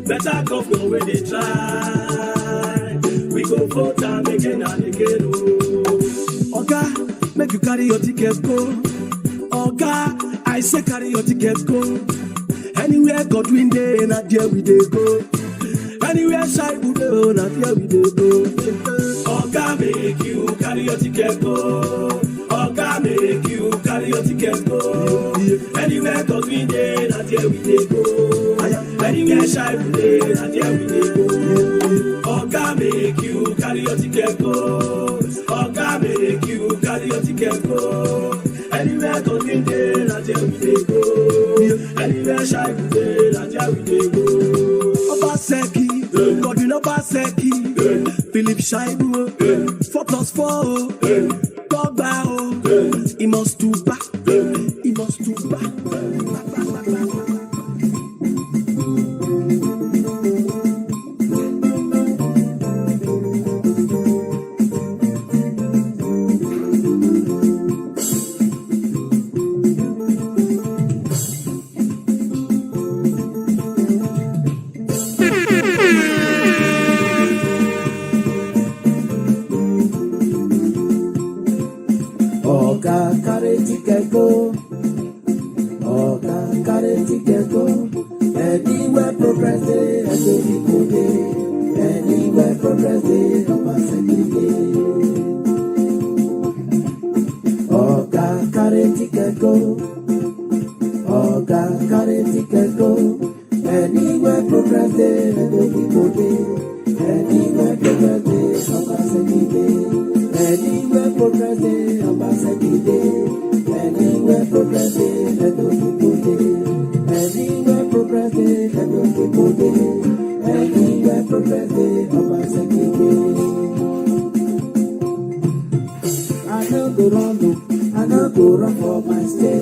Better go for where they try. We go vote them again and again. Oh, Oga, make you carry your ticket go. Oga, I say carry your ticket go. Anywhere God win day, not there we dey go. Anywhere shy we go, not there we dey go. Oga make you carry your ticket go. Oga make you carry your ticket go. Anywhere God win day, not there we dey go. Anywhere shy we dey, not there we dey go. Oga make you carry your ticket go. Oga make you carry your ticket go. Anywhere God win day, not there we dey go. Anywhere shy we dey, not there we dey go. Obaseki, God will not Obaseki. Philip Shaibu, 4+4, Dogba, he must do back, he must do back. Anywhere progress day, people day. Anywhere progress day, Oga carry ticket go. Oga carry ticket go. Anywhere progress day, people day. Anywhere progress day, anywhere progress day, anywhere progress day, people day. Anywhere progress day, people day. Anywhere progress day, I no go run for my state.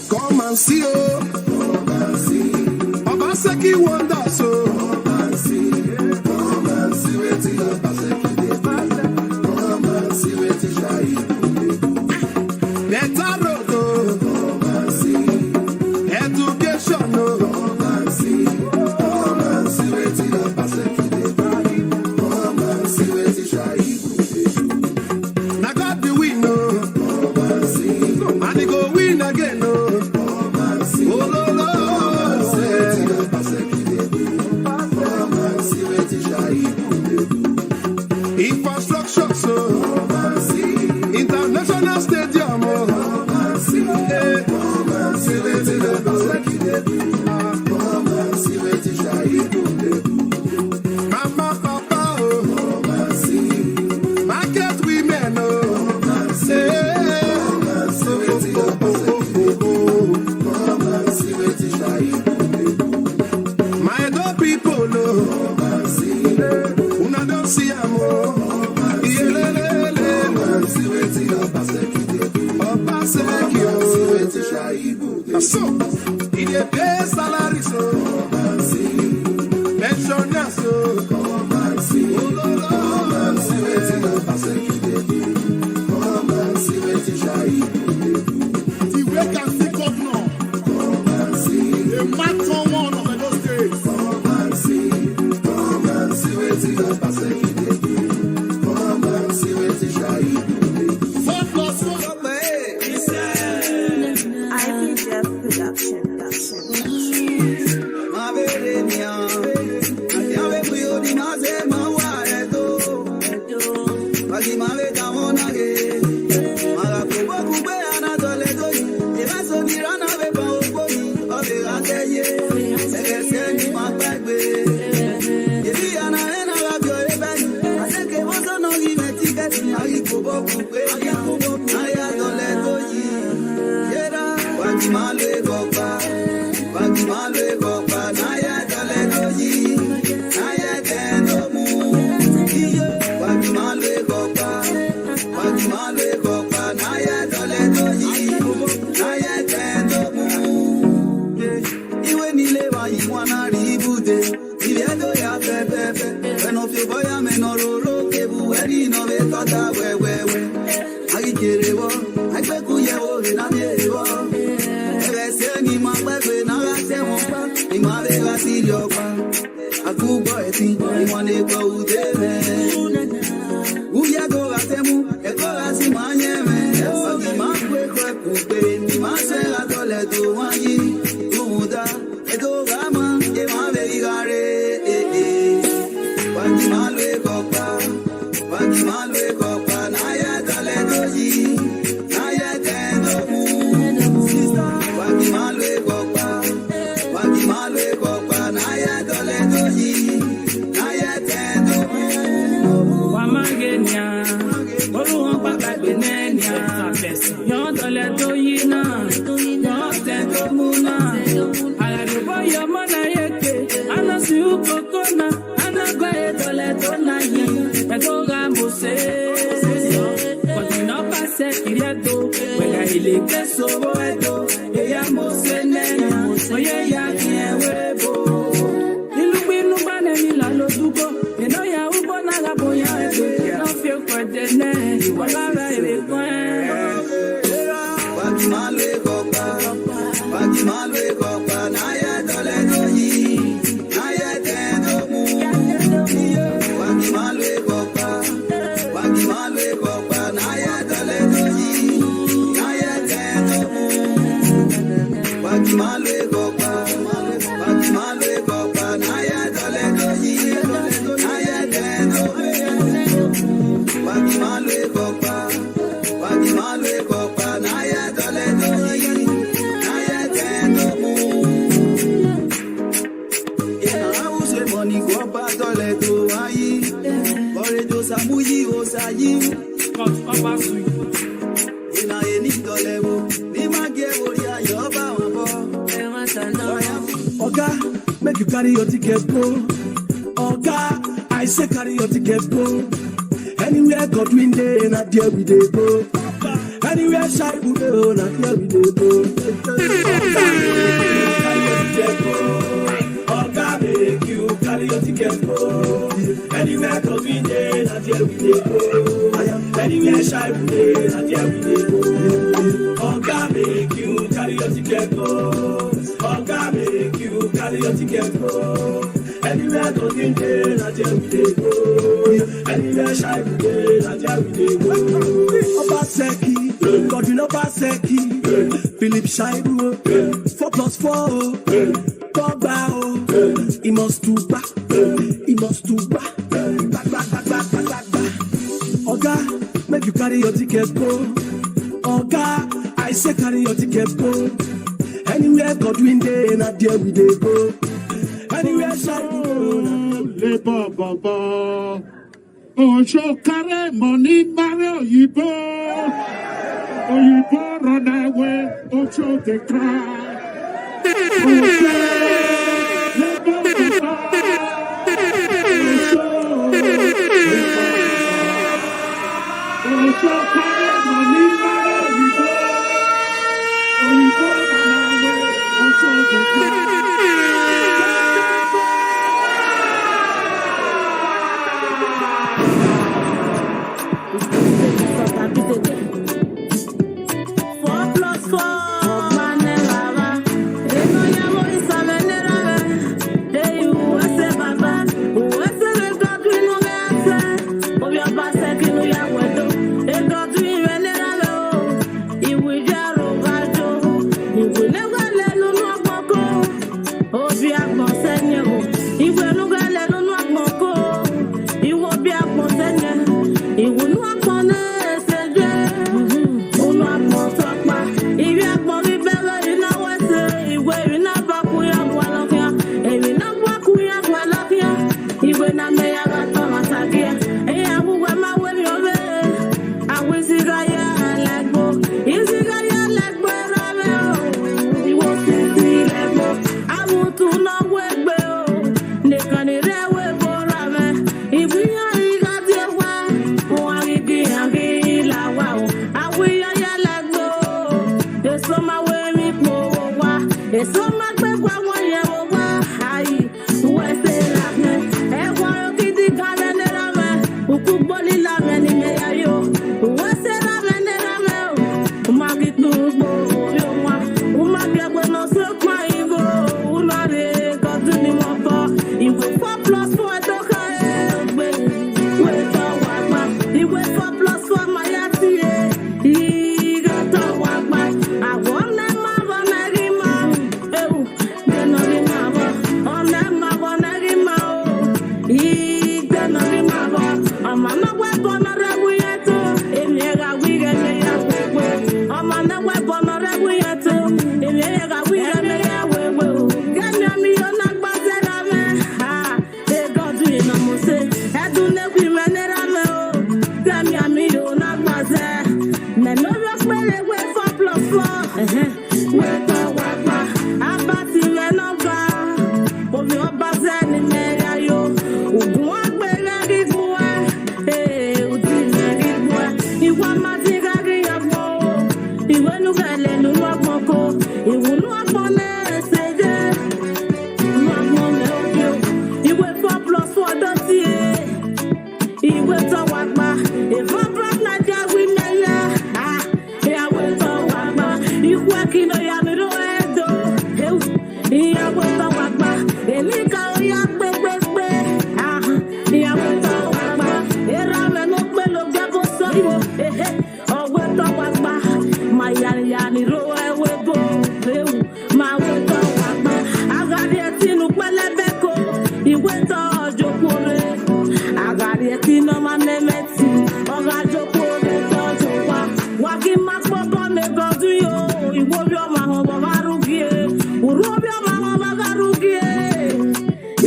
Come and see, oh. Come and see. Obaseki wonders, oh. Come and see. Come and see what Obaseki dey. Come and see what Shai dey do. Better road, oh. Come and see. Education, oh. Come and see. Come and see what Obaseki dey. Come and see what Shai dey do. Now God be win, oh. Come and see. And he go win again, oh. Come and see. Oh, lo, lo, infrastructure, so international stadium, oh. Mama, papa, oh. Market women, oh. My dog people, oh. Una don't see am, oh. So, in the place that Oga, make you carry your ticket go. Oga, I say carry your ticket go. Anywhere Godwin dey, na there we dey go. Anywhere shy we dey, na there we dey go. Oga, make you carry your ticket go. Anywhere Godwin dey, na there we dey go. Anywhere shy we dey, na there we dey go. Oga, make you carry your ticket go. Oga, make you carry your ticket go. Anywhere Godwin dey, na there we dey go. Anywhere shy we dey, na there we dey go. Obaseki, Godwin Obaseki, Philip Shaibu, 4+4, Togba, he must do back, he must do back. Oga, make you carry your ticket go. Oga, I say carry your ticket go. Anywhere Godwin dey, na there we dey go. Anywhere Shaibu, Labour Baba. Ojo carry money marry Oyibo. Oyibo run away, Ojo dey cry. Ojo, Labour Baba. Ojo carry money marry Oyibo. Oyibo run away, Ojo dey cry. Eso ma gbe kwa won ye wo wa ayi. We say la me. E wa ro kiti kale ne la me. Uku boli la me ni me ya yo. We say la me ne la me o. Ma git no bo yo wa. O ma bia gbe no so kwa ingo. O na re ko tu ni mo bo. Iwe 4+4 to ka e gbe. We to wa pa. Iwe 4+4 ma ya ti e. I ga to wa pa. I want them ma bo na ri ma. E u. Ge no ri ma bo. On them ma bo na ri ma o. I ge no ri ma bo. On ma na we bo na re wi eto. E mi e ga wi ge me ya we we. On ma na we bo na re wi eto. E mi e ga wi ge me ya we we. Ge mi a mi yo na gba se ra me. Ah, e God we na mo se. E du ne wi me ne ra me o. Ge mi a mi yo na gba se. Me no ro pe le we 4+4. We to wa pa. Abati me no ga. Omi oba se ni me ya yo. Ogun agbe na ri bua. Uti me ri bua. Iwa ma ti ga ri ya bo. Iwe nu gele nu wa gboko. Iwu nu apon na se je. Nu apon me o bi o. Iwe 4+4 doti e. Iwe to wa pa. Ifa bra na ja wi me ya. Ah, ya we to wa pa. Iku akino ya mi ro edo. Iya we to wa pa. Elika o ya gbe gbe gbe. Ah, iya we to wa pa. Era me no pe lo ga bo so bo. O we to wa pa. Ma ya ni ro e we bo. Ma we to wa pa. Agadi etinu pelebe ko. Iwe to jokore. Agadi etinu ma nemeti. Oga jokore to jokwa. Wa ki ma popo me godu yo. Iwo bi o ma ho bo ba rugi e. Uru bi o ma ho ba ga rugi e.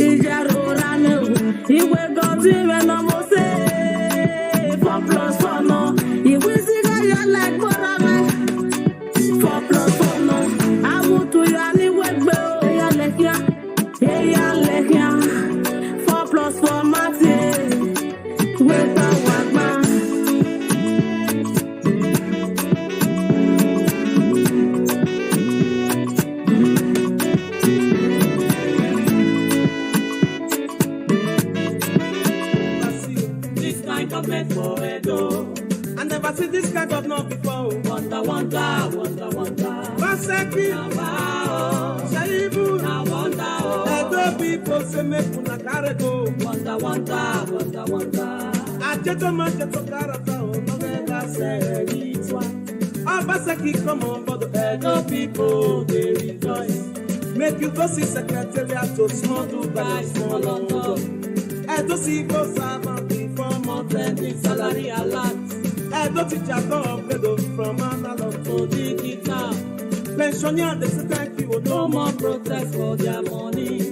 Ijaro ra me o. Iwe godu me no mo se. 4+4 no. Iwe siga ya like bora me. 4+4 no. Awutu ya ni we gbe o. Ya lekia. Ya lekia. 4+4 mati. We ta wa gba. This kind of mess for Edo. I never see this kind of knock before. Wonder, wonder, wonder, wonder. Maseki, wow, Shaibu, wonder, Edo people say make una carry go. Wonder, wonder, wonder, wonder. Ajeto majeto karata, no get say it's one. Abaseki come on board, Edo people they rejoice. Make you go see secretariat to small Dubai, small London. Edo see go servant before monthly salary alert. Edo teacher go upgrade from analog to digital. Pensioner they say thank you, no more protest for their money.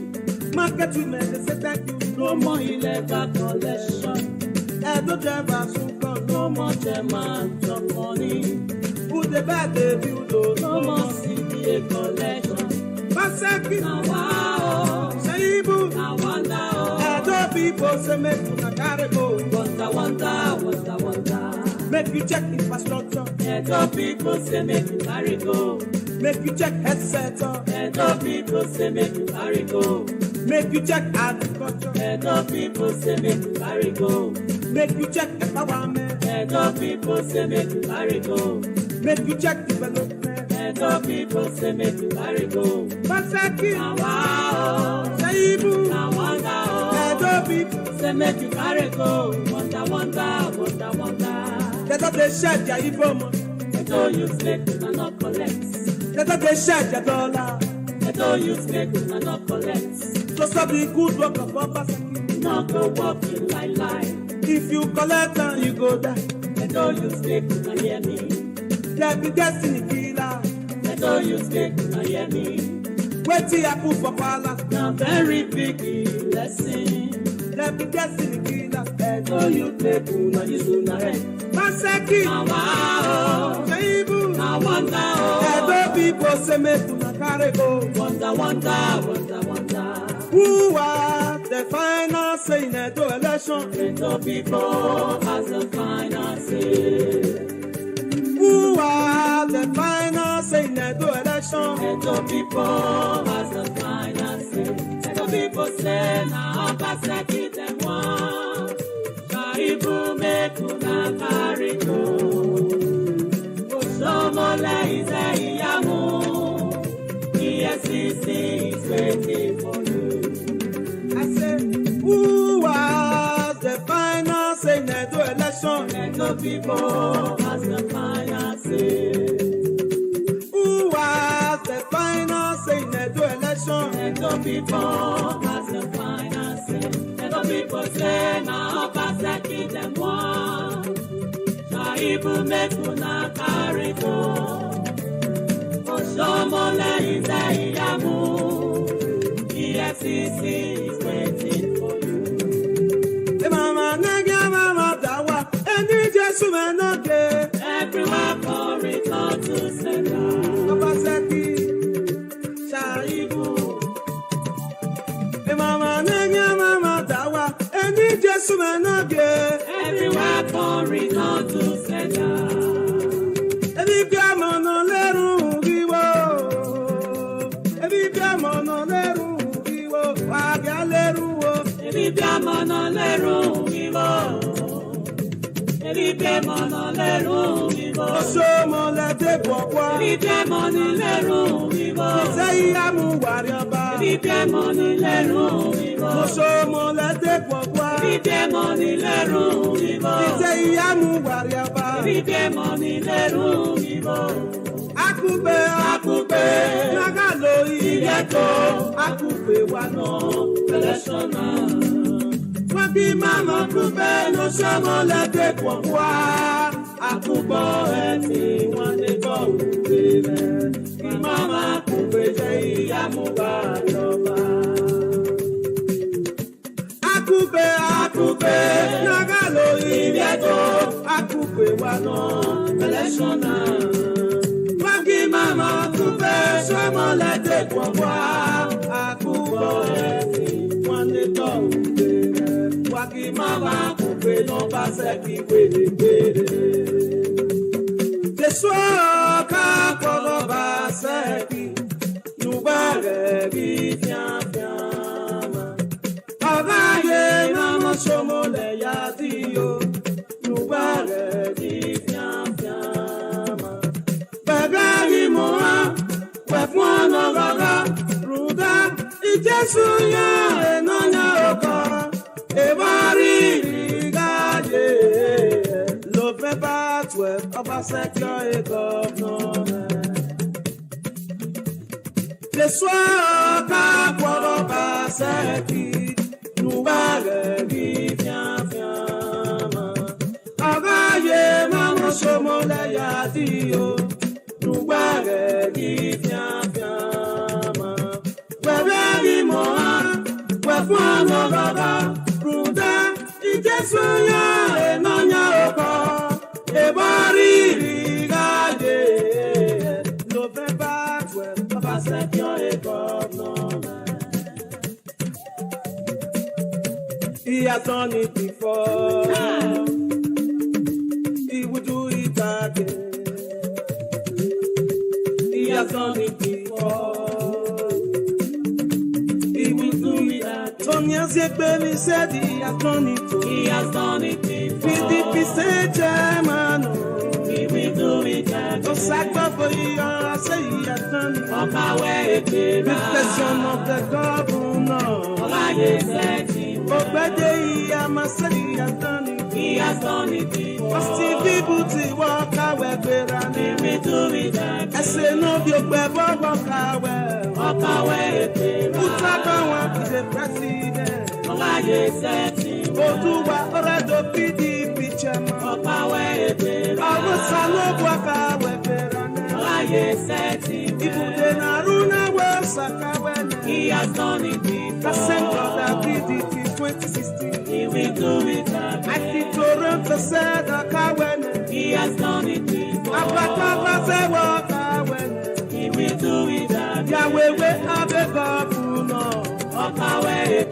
Market women they say thank you, no more illegal collection. Edo drivers who come, no more chairman chop money. Who they buy the build, no more CDA collection. Maseki, wow, Shaibu, wonder, Edo people say make una carry go. Wonder, wonder, wonder, wonder. Make you check infrastructure. Edo people say make you carry go. Make you check health sector. Edo people say make you carry go. Make you check agriculture. Edo people say make you carry go. Make you check empowerment. Edo people say make you carry go. Make you check development. Edo people say make you carry go. Maseki, wow, Shaibu, wonder, Edo people say make you carry go. Wonder, wonder, wonder, wonder. They don't they shed your evil money. They don't use make you not collect. They don't they shed your dollar. They don't use make you not collect. So stop the good work of Maseki. No go walk in lie. If you collect and you go die. They don't use make you hear me. They be destiny killer. They don't use make you hear me. Wait till I put for palace. Now very big lesson. They be destiny killer. They don't use make you not use Maseki, wow, Shaibu, wonder, Edo people say make una carry go. Wonder, wonder, wonder, wonder. Who are the final say in Edo election? Edo people has the final say. Who are the final say in Edo election? election. Edo people has the final say. Edo people say na Obaseki dem want. Shaibu make una carry go. Osomole ize iyamu. EFCC is waiting for you. I say, who was the final say in Edo election? Edo people has the final say. Who was the final say in Edo election? Edo people has the final say. Edo people say na Obaseki dem want. Shaibu make una carry go. Osomole ize iyamu. EFCC is waiting for you. The mama nega mama dawa, and the Jesu menoge. Everyone for return to sender. Obaseki, Shaibu. The mama nega mama dawa, and the Jesu menoge. Everyone for return to sender. Every diamond on leru vivo. Every diamond on leru. Ebi biamono leru vivo. Ebi biamono leru vivo. Osomo le te gbogbo. Ebi biamono leru vivo. Isaiamu warioba. Ebi biamono leru vivo. Osomo le te gbogbo. Ebi biamono leru vivo. Isaiamu warioba. Ebi biamono leru vivo. Akube, akube, nagalo iyeto, akube wano, eleshona. Wadi mama kube, no shamo lete kwa kwa, akubo eti wane go ubebe. Mama kube jai ya mubayoba. Akube, akube, nagalo iyeto, akube wano, eleshona. Mama kube somo lete kwa akubo eti wane to ube waki mama kube no baseki wede Tesoka kwa baseki nubare bifiama Agaye mama somo le yadiyo nubare bifiama Bagari moa, wefwana gaga, ruda, ijesu ya enonya oka, ebari gaje, lo pepa twe, Obaseki e governor. Tesoka kwa Obaseki, nubare bifiama. Agaye mama somo le yadiyo. Nugbare gifiafiama Webegi moa Wefwana gaga Ruda Ijesu ya enonya oko Ebari rigade November 12 Obaseki e governor He has done it before He will do it again He has done it before. He will do it again. Sonia Zekbeli said he has done it. He has done it before. PDP said German. He will do it again. No sacrifice, I say he has done it. On my way, the person of the governor. All I said he say he has done it. He has done it before. Still people to walk away, he will do it again. I say no, you better walk away. Walk away, Utaba is the president. All I said he go to what the PDP chairman. Walk away, I was a low walk away. All I said he has done it before. The center of the PDP 2016. He will do it again. I think Toronto said he has done it before. He will do it again. Yahweh will have a governor. Walk away,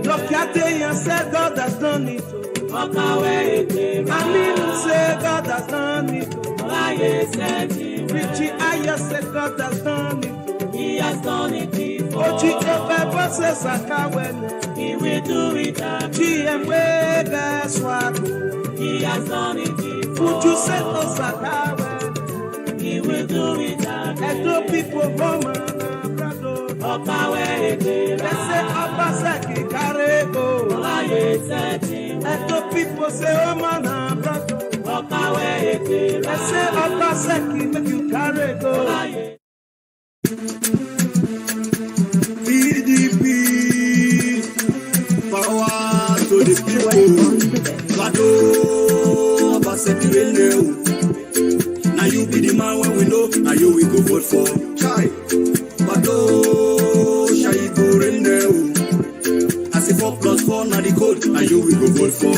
look at it and say God has done it. Walk away, I mean, say God has done it. Richie, I just said God has done it. He has done it before. Oji Efe Bose Sakawene. He will do it again. GMW Gaswag. He has done it before. Uju Seto Sakawene. He will do it again. Edo people Roma na Brado. Okawe Ekera. They say Obaseki Karego. Olaye Seti. Edo people say Oma na Brado. Okawe Ekera. They say Obaseki make you Karego. Olaye. PDP, power to the people. Lado, Obaseki Reneu. Now you be the man when we know. Now you we go vote for. Chai, Lado, Shai go Reneu. I say 4+4 now the code. Now you we go vote for.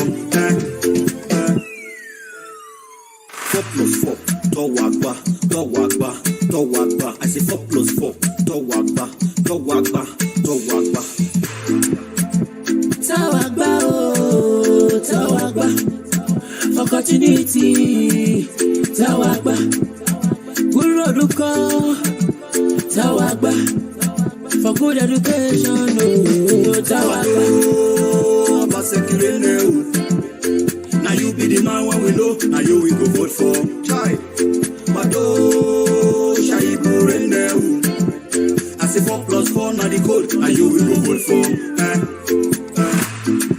4+4, Towagba, Towagba, Towagba. I say 4+4, Towagba, Towagba, Towagba. Towagba, oh, Towagba. For continuity, Towagba. Guruduko, Towagba. For good education, oh, Towagba. Obaseki Reneu. Now you be the man when we know. Now you we go vote for. Chai, Bado, Shai go Reneu. I say 4+4 now the code. Now you we go vote for.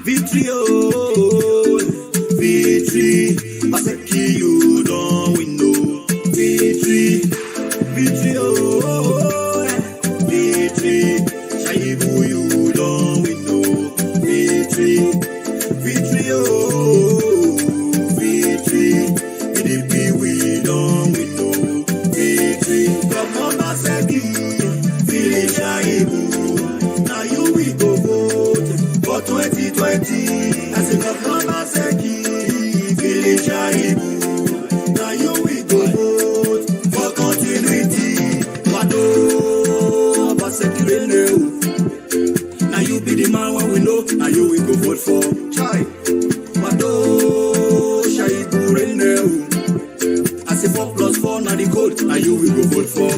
Victory, oh, victory. Obaseki you don't win no. Victory, victory, oh, victory. Shai go you don't win no. Victory, victory, oh. Now you we go vote for 2020. As a governor Seki, Village Aibu. Now you we go vote for continuity. Wado, Obaseki Reneu. Now you be the man when we know. Now you we go vote for. Chai, Wado, Shai go Reneu. I say 4+4 now the code. Now you we go vote for.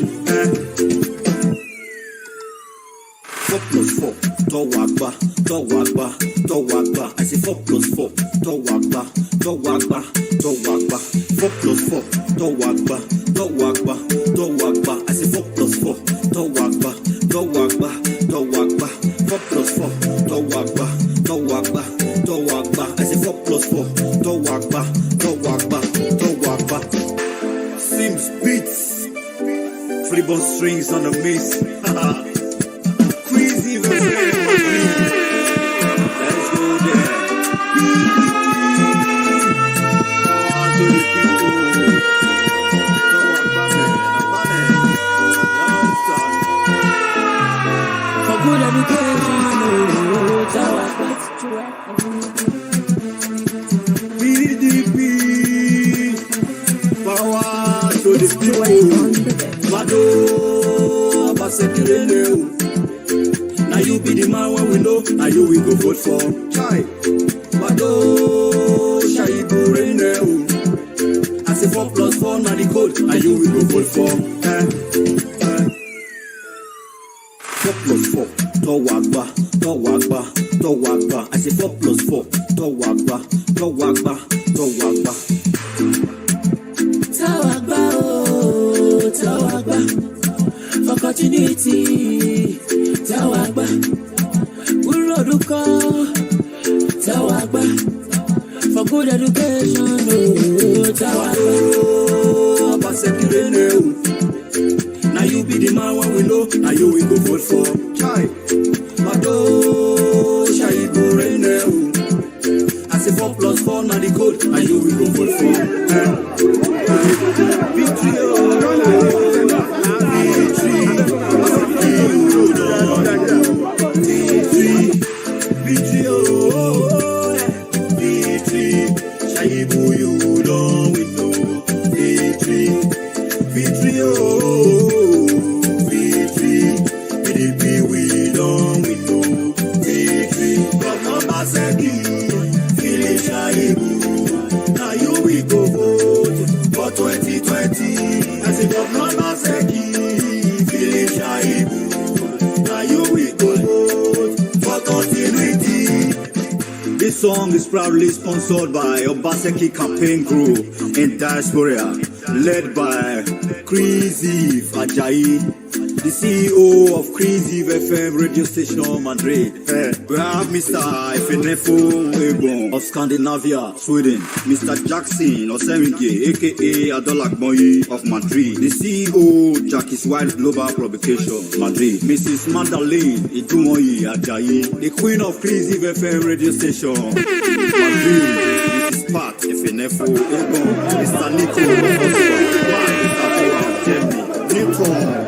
4+4, Towagba, Towagba, Towagba. I say 4+4, Towagba, Towagba, Towagba. 4+4, Towagba, Towagba, Towagba. I say 4+4, Towagba, Towagba, Towagba. 4+4, Towagba, Towagba, Towagba. I say 4+4, Towagba, Towagba, Towagba. Sims beats, Freeborn strings on the mix. Let's go there. To the people. For good education, PDP, power to the people. Lado, Obaseki Reneu. Now you be the man when we know. Now you we go vote for. Chai, Wado, Shai go Reneu. I say 4+4 now the code. Now you we go vote for. 4+4, Towagba, Towagba, Towagba. I say 4+4, Towagba, Towagba, Towagba. Towagba, oh, Towagba. For continuity, Towagba. Guruduko, Towagba. For good education, oh, Towagba. Obaseki Reneu. Now you be the man when we know. Now you we go vote for. Chai, Wado, Shai go Reneu. I say 4+4 now the code. Now you we go vote for. Victory, victory, oh, victory. Shaibu you don't win no. Victory, victory, oh, victory. PDP we don't win no. Victory, Governor Obaseki, Village Shaibu. Now you we go vote for 2020. This song is proudly sponsored by Obaseki Campaign Group in Diaspora, led by Crazy Ajayi, the CEO of Crazy FM radio station Madrid. We have Mr. Ifenefo Egon of Scandinavia, Sweden, Mr. Jackson Osemike, aka Adolakmoyi of Madrid, the CEO Jackie's White Global Publication, Madrid, Mrs. Madeleine Idumoyi Ajayi, the Queen of Crazy FM radio station, Madrid, Mrs. Pat Ifenefo Egon, Mr. Nico Newton.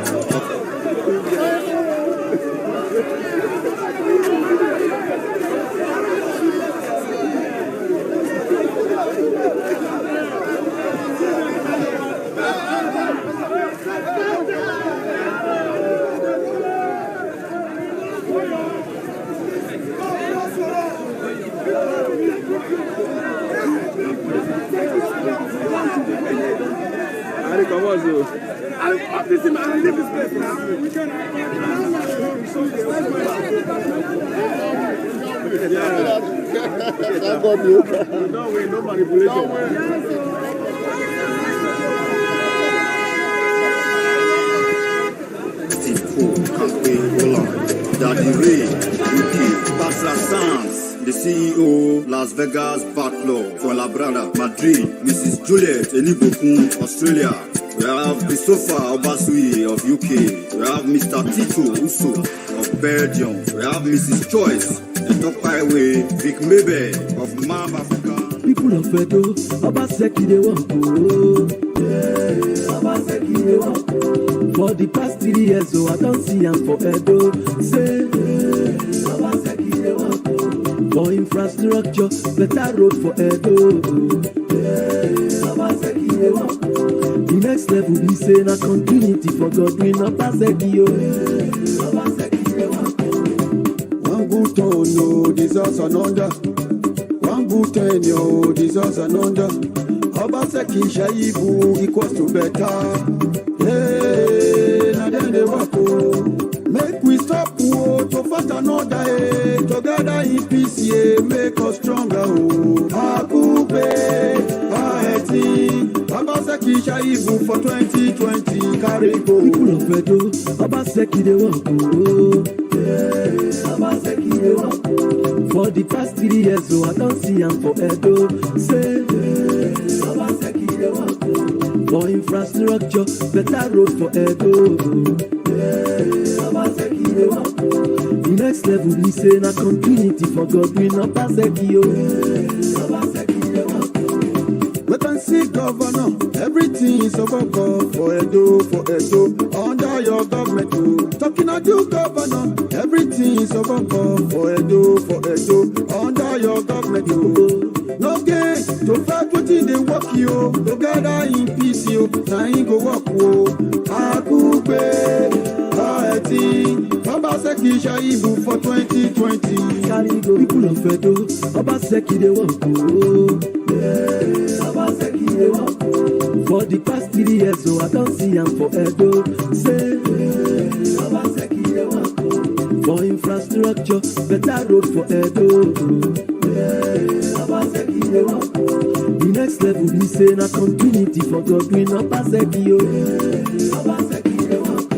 No manipulation. Daddy Ray, UK, Basra Sands, the CEO, Las Vegas Batlaw, Fuenlabrada, Madrid, Mrs. Juliet Enibokun, Australia. We have Christopher Obasui of UK. We have Mr. Tito Uso of Belgium. We have Mrs. Choice, the Top Highway, Vic Mebe of MAM Africa. People of Edo, Obaseki they want to. Obaseki they want to. For the past 3 years, so I don't see him for Edo. Say, Obaseki they want to. For infrastructure, better road for Edo. Obaseki they want to. The next level we say na continuity for Godwin Obaseki yo. Obaseki they want to. One good turn, no deserves another. One good turn, no deserves another. Obaseki Shaibu equals to better. Hey, now then they walk. Make we stop to fight another. Together in peace, yeah, make us stronger. Akube, Aeti, Obaseki Shaibu for 2020. Carry go. People of Edo, Obaseki they walk. Obaseki they walk. For the past 3 years, so I don't see him for Edo. Say, Obaseki they walk. For infrastructure, better road for Edo. Obaseki they walk. The next level we say na continuity for Godwin Obaseki yo. Obaseki they walk. We can see governor, everything is about God for Edo, under your government. Talking about you governor, everything is about God for Edo, under your government. No gain to fight wetin dey work you, together in peace you, na him go work o. Akube, Aeti, Obaseki Shaibu for 2020. Carry go. People of Edo, Obaseki dey work o. Obaseki dey work. For the past 3 years, so I don't see him for Edo. Say, Obaseki dey work. For infrastructure, better road for Edo. Obaseki dey work. The next level we say na continuity for Godwin Obaseki yo. Obaseki dey work.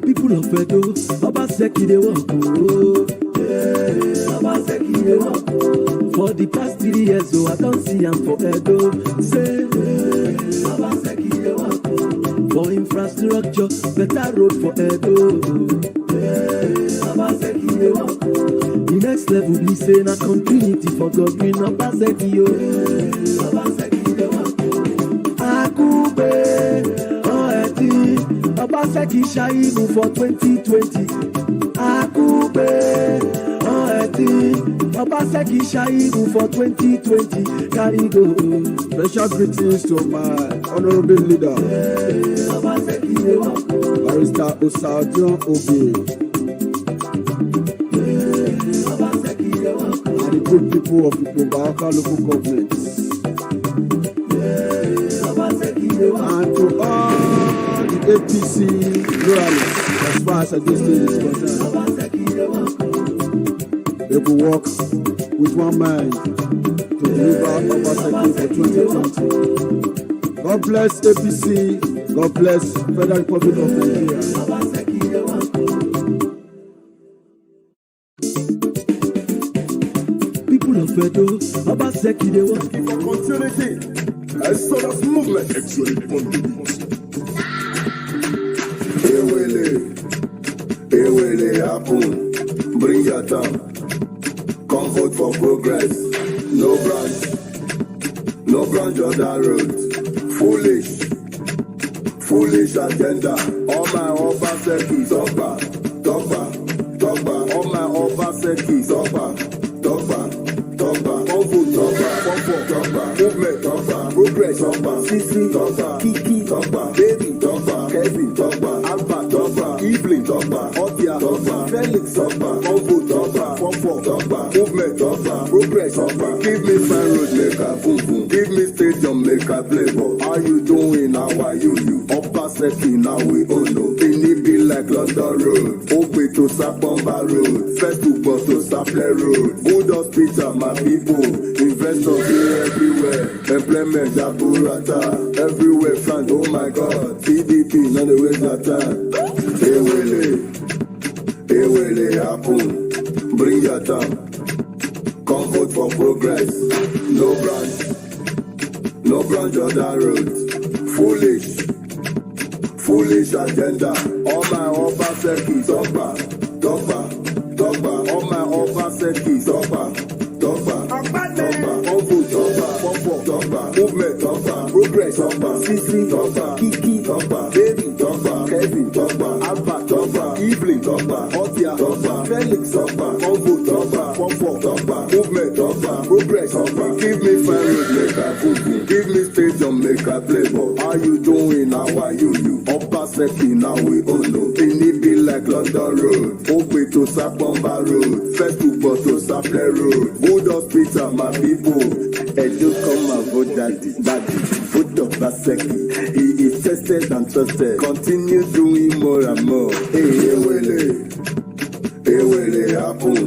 People of Edo, Obaseki dey work. Obaseki dey work. For the past 3 years, so I don't see him for Edo. Say, Obaseki dey work. For infrastructure, better road for Edo. Obaseki dey work. The next level we say na continuity for Godwin Obaseki yo. Obaseki dey work. Akube, Oeti, Obaseki Shaibu for 2020. Akube, Oeti, Obaseki Shaibu for 2020. Carry go. Special greetings to my honorable leader, Obaseki dey work. Barrister Osadion Oge, and the good people of Ipobaaka local government, and to all the APC loyalists as far as this state is concerned. They will work with one mind to deliver Obaseki for 2020. God bless APC. God bless Federal Republic of Nigeria. People of Edo, Obaseki they want for continuity. Exodus movement. It will happen. Bring your time. Come vote for progress. No branch on that road. Foolish agenda. All my Obaseki talk back. All my Obaseki talk back. Come vote talk back. Movement talk back. Progress talk back. CC talk back. Kiki talk back. Baby talk back. Kevin talk back. Alpha talk back. Evelyn talk back. Otia talk back. Felix talk back. Come vote talk back. Talk back. Movement talk back. Progress talk back. Give me fine road make a boom boom. Give me stadium make a play ball. How you doing? How are you? Obaseki now we all know. It be like London Road. Ope to Sapomba Road. First to bus to Saple Road. Good hospital, my people. Investors here everywhere. Employment, Jaburata. Everywhere, France, oh my God. PDP, none the waste of time. It will happen. Bring your time. Come vote for progress. No branch on that road. Foolish agenda. All my Obaseki talk back. All my Obaseki talk back. Come vote talk back. Movement talk back. Progress talk back. CC talk back. Kiki talk back. Baby talk back. Kevin talk back. Alpha talk back. Evelyn talk back. Otia talk back. Felix talk back. Come vote talk back. Talk back. Movement talk back. Progress talk back. Give me fine road make a boom. Give me stadium make a play ball. How you doing? How are you? Obaseki now we all know. It be like London Road. Ope to Sapomba Road. First to bus to Saple Road. Good hospital, my people. Edo come and vote daddy. Vote Obaseki. He is tested and trusted. Continue doing more and more. It will happen.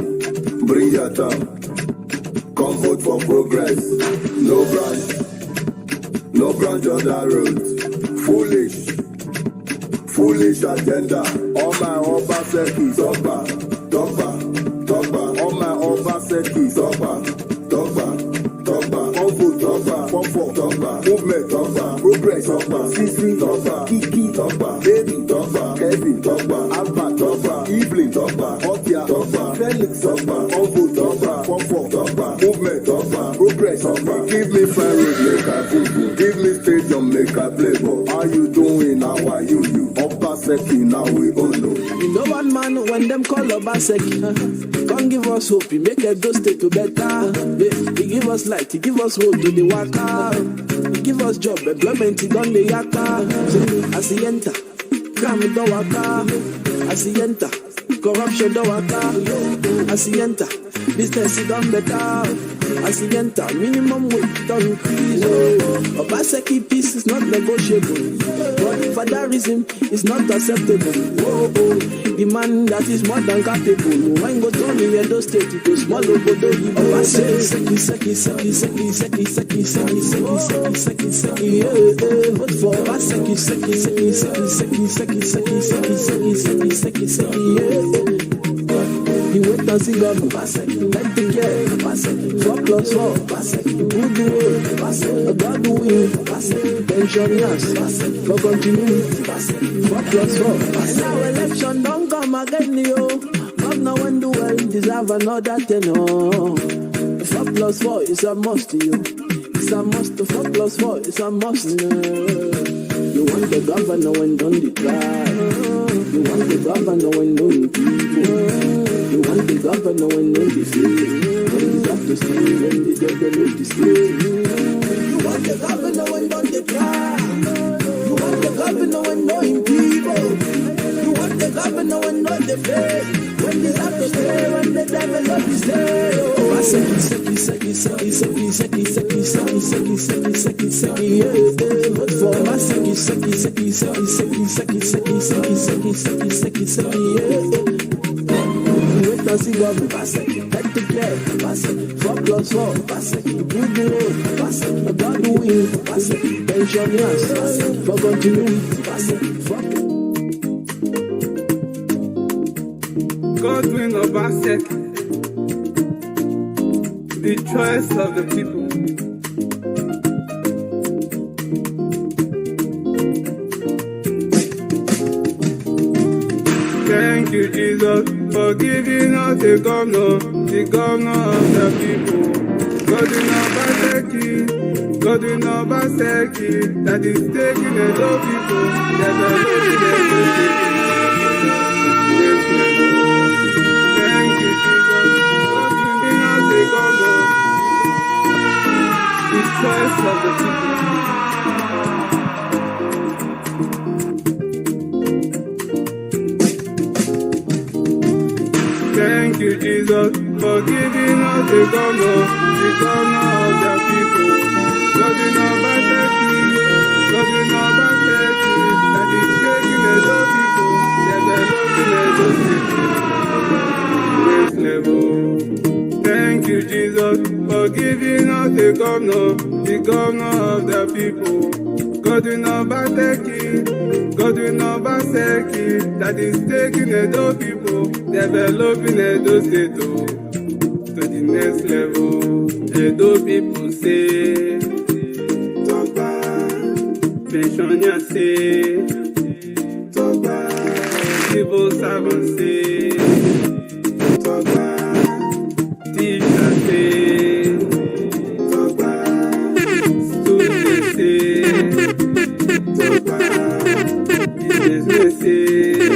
Bring your time. Come vote for progress. No branch on that road. Foolish agenda. All my Obaseki talk back. All my Obaseki talk back. Come vote talk back. Movement talk back. Progress talk back. CC talk back. Kiki talk back. Baby talk back. Kevin talk back. Alpha talk back. Evelyn talk back. Otia talk back. Felix talk back. Come vote talk back. Talk back. Movement talk back. Progress talk back. Give me fine road make a boom. Give me stadium make a play ball. How you doing? How are you? Obaseki now we all know. You know one man when them call Obaseki, come give us hope, he make Edo State to better. He give us light, he give us road to the waka. He give us job, employment, he done the yaka. As he enter, crime don't waka. As he enter, corruption don't waka. As he enter, business he done better. As he enter, minimum wage don't increase. Obaseki peace is not negotiable. But for that reason, it's not acceptable. The man that is more than capable. When go to the Edo State, it goes small over the Obaseki, vote for Obaseki, he wait and see God, like the care, 4+4, good the way, God do it, pensioners, for continuity, 4+4. Now election don't come again, yo. Governor when do well, deserve another 10, 4+4 is a must, yo. It's a must, 4+4 is a must. You want the governor when don't decry. You want the governor when don't people. You want the governor when no display. When you have to stay, when the devil no display. You want the governor when don't decry. You want the governor when no people. You want the governor when not the play. When you have to stay, when the devil no display. Vote for Obaseki, wait and see God, take the care. 4 plus 4, good road, God win, pensioners, for continuity, Godwin Obaseki, the choice of the people. Thank you, Jesus, for giving us the governor of the people. Godwin Obaseki, that is taking a lot of people, developing a Thank you, Jesus, for giving us the governor, the choice of the people. Thank you, Jesus, for giving us the governor of the people. Godwin Obaseki, that is taking a lot of people, developing a level. Thank you, Jesus, for giving us the governor of the people. Godwin Obaseki, that is taking Edo people, developing Edo State to the next level. Edo people say, Toba, pensioners say, Toba, civil servants say, Toba, teachers say, Toba, students say, Toba, business say,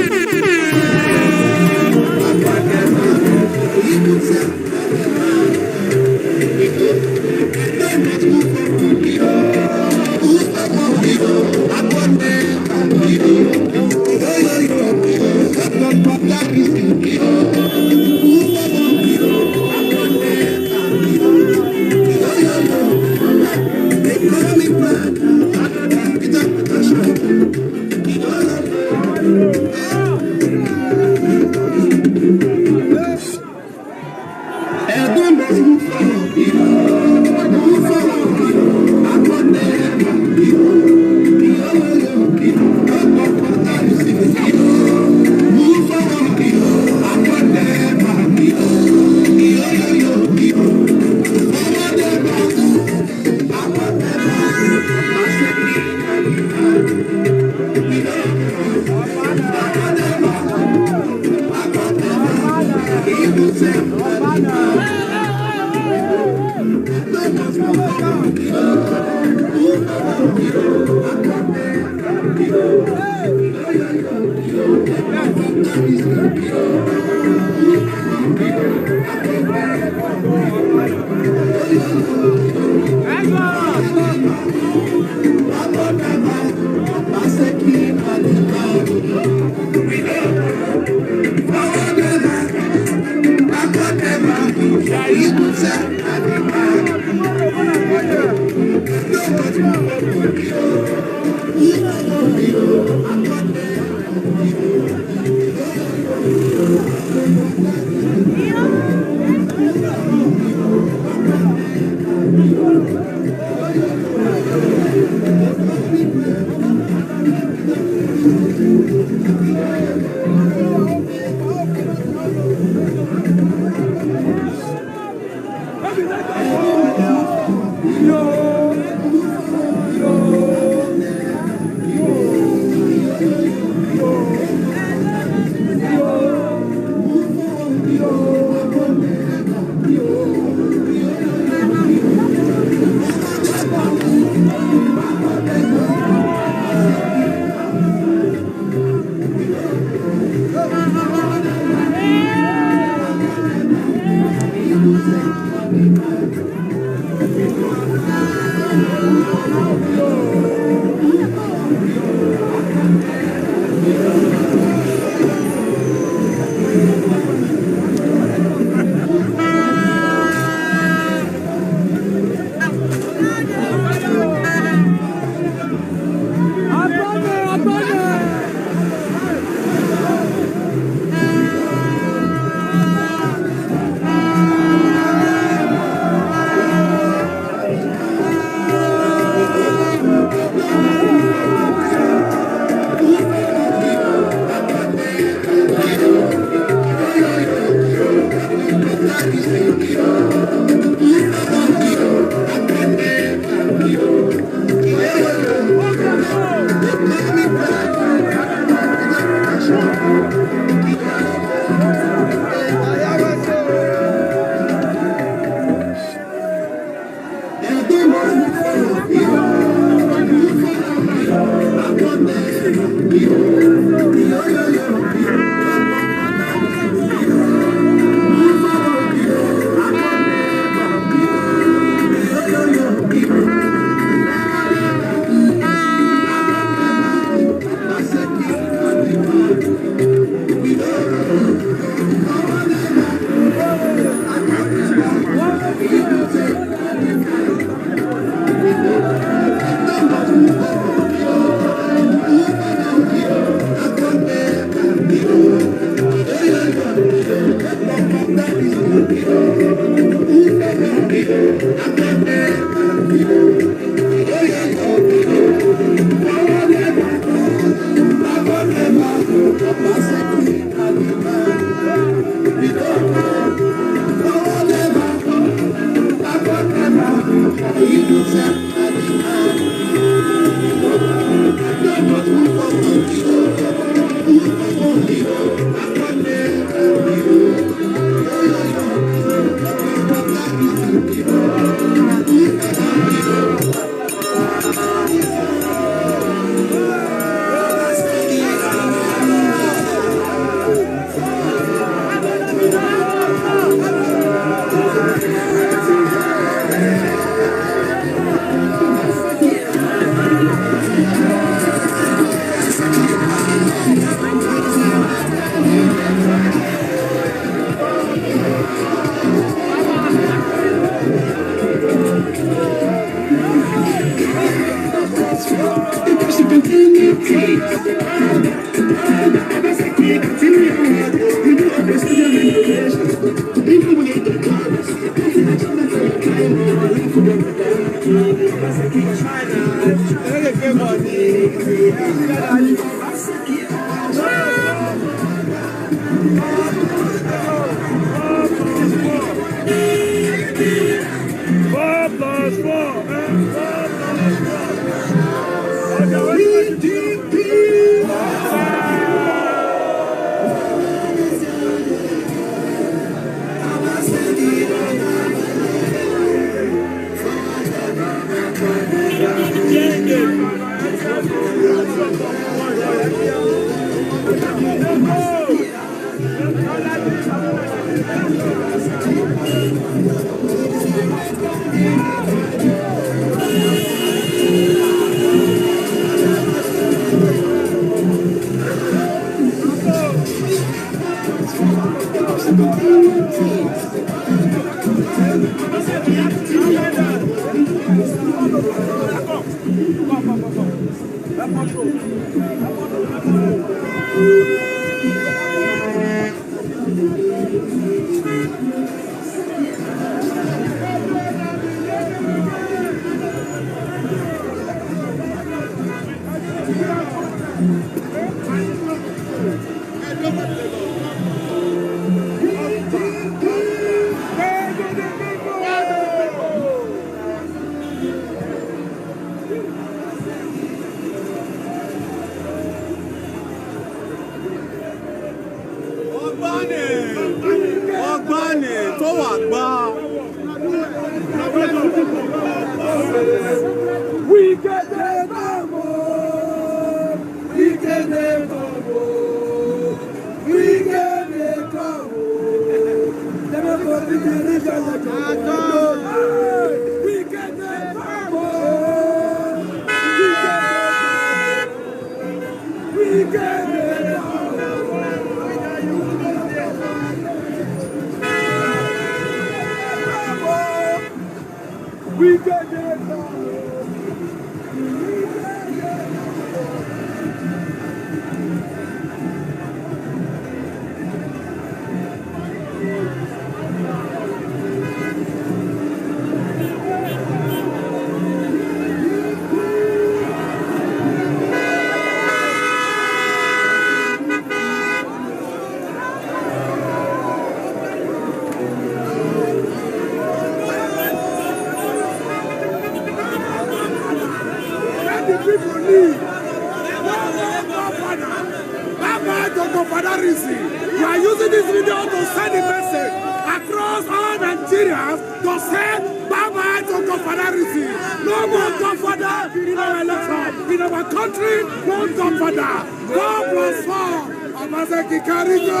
We are using this video to send a message across all Nigerians to say bye-bye to Confederacy. No more Confederate in our election. In our country, no Confederate. 4+4. Obaseki Karigo!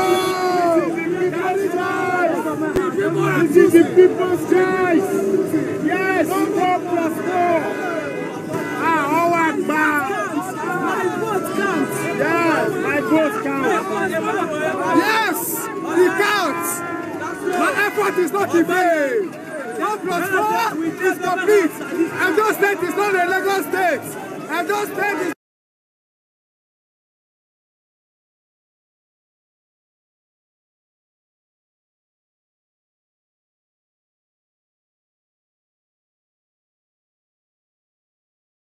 This is the people's choice. Yes, 4+4. My vote counts. Yes, my vote counts. Yes, it counts. My effort is not in vain. 4+4 is complete. And those state is not a Lagos state. And those state is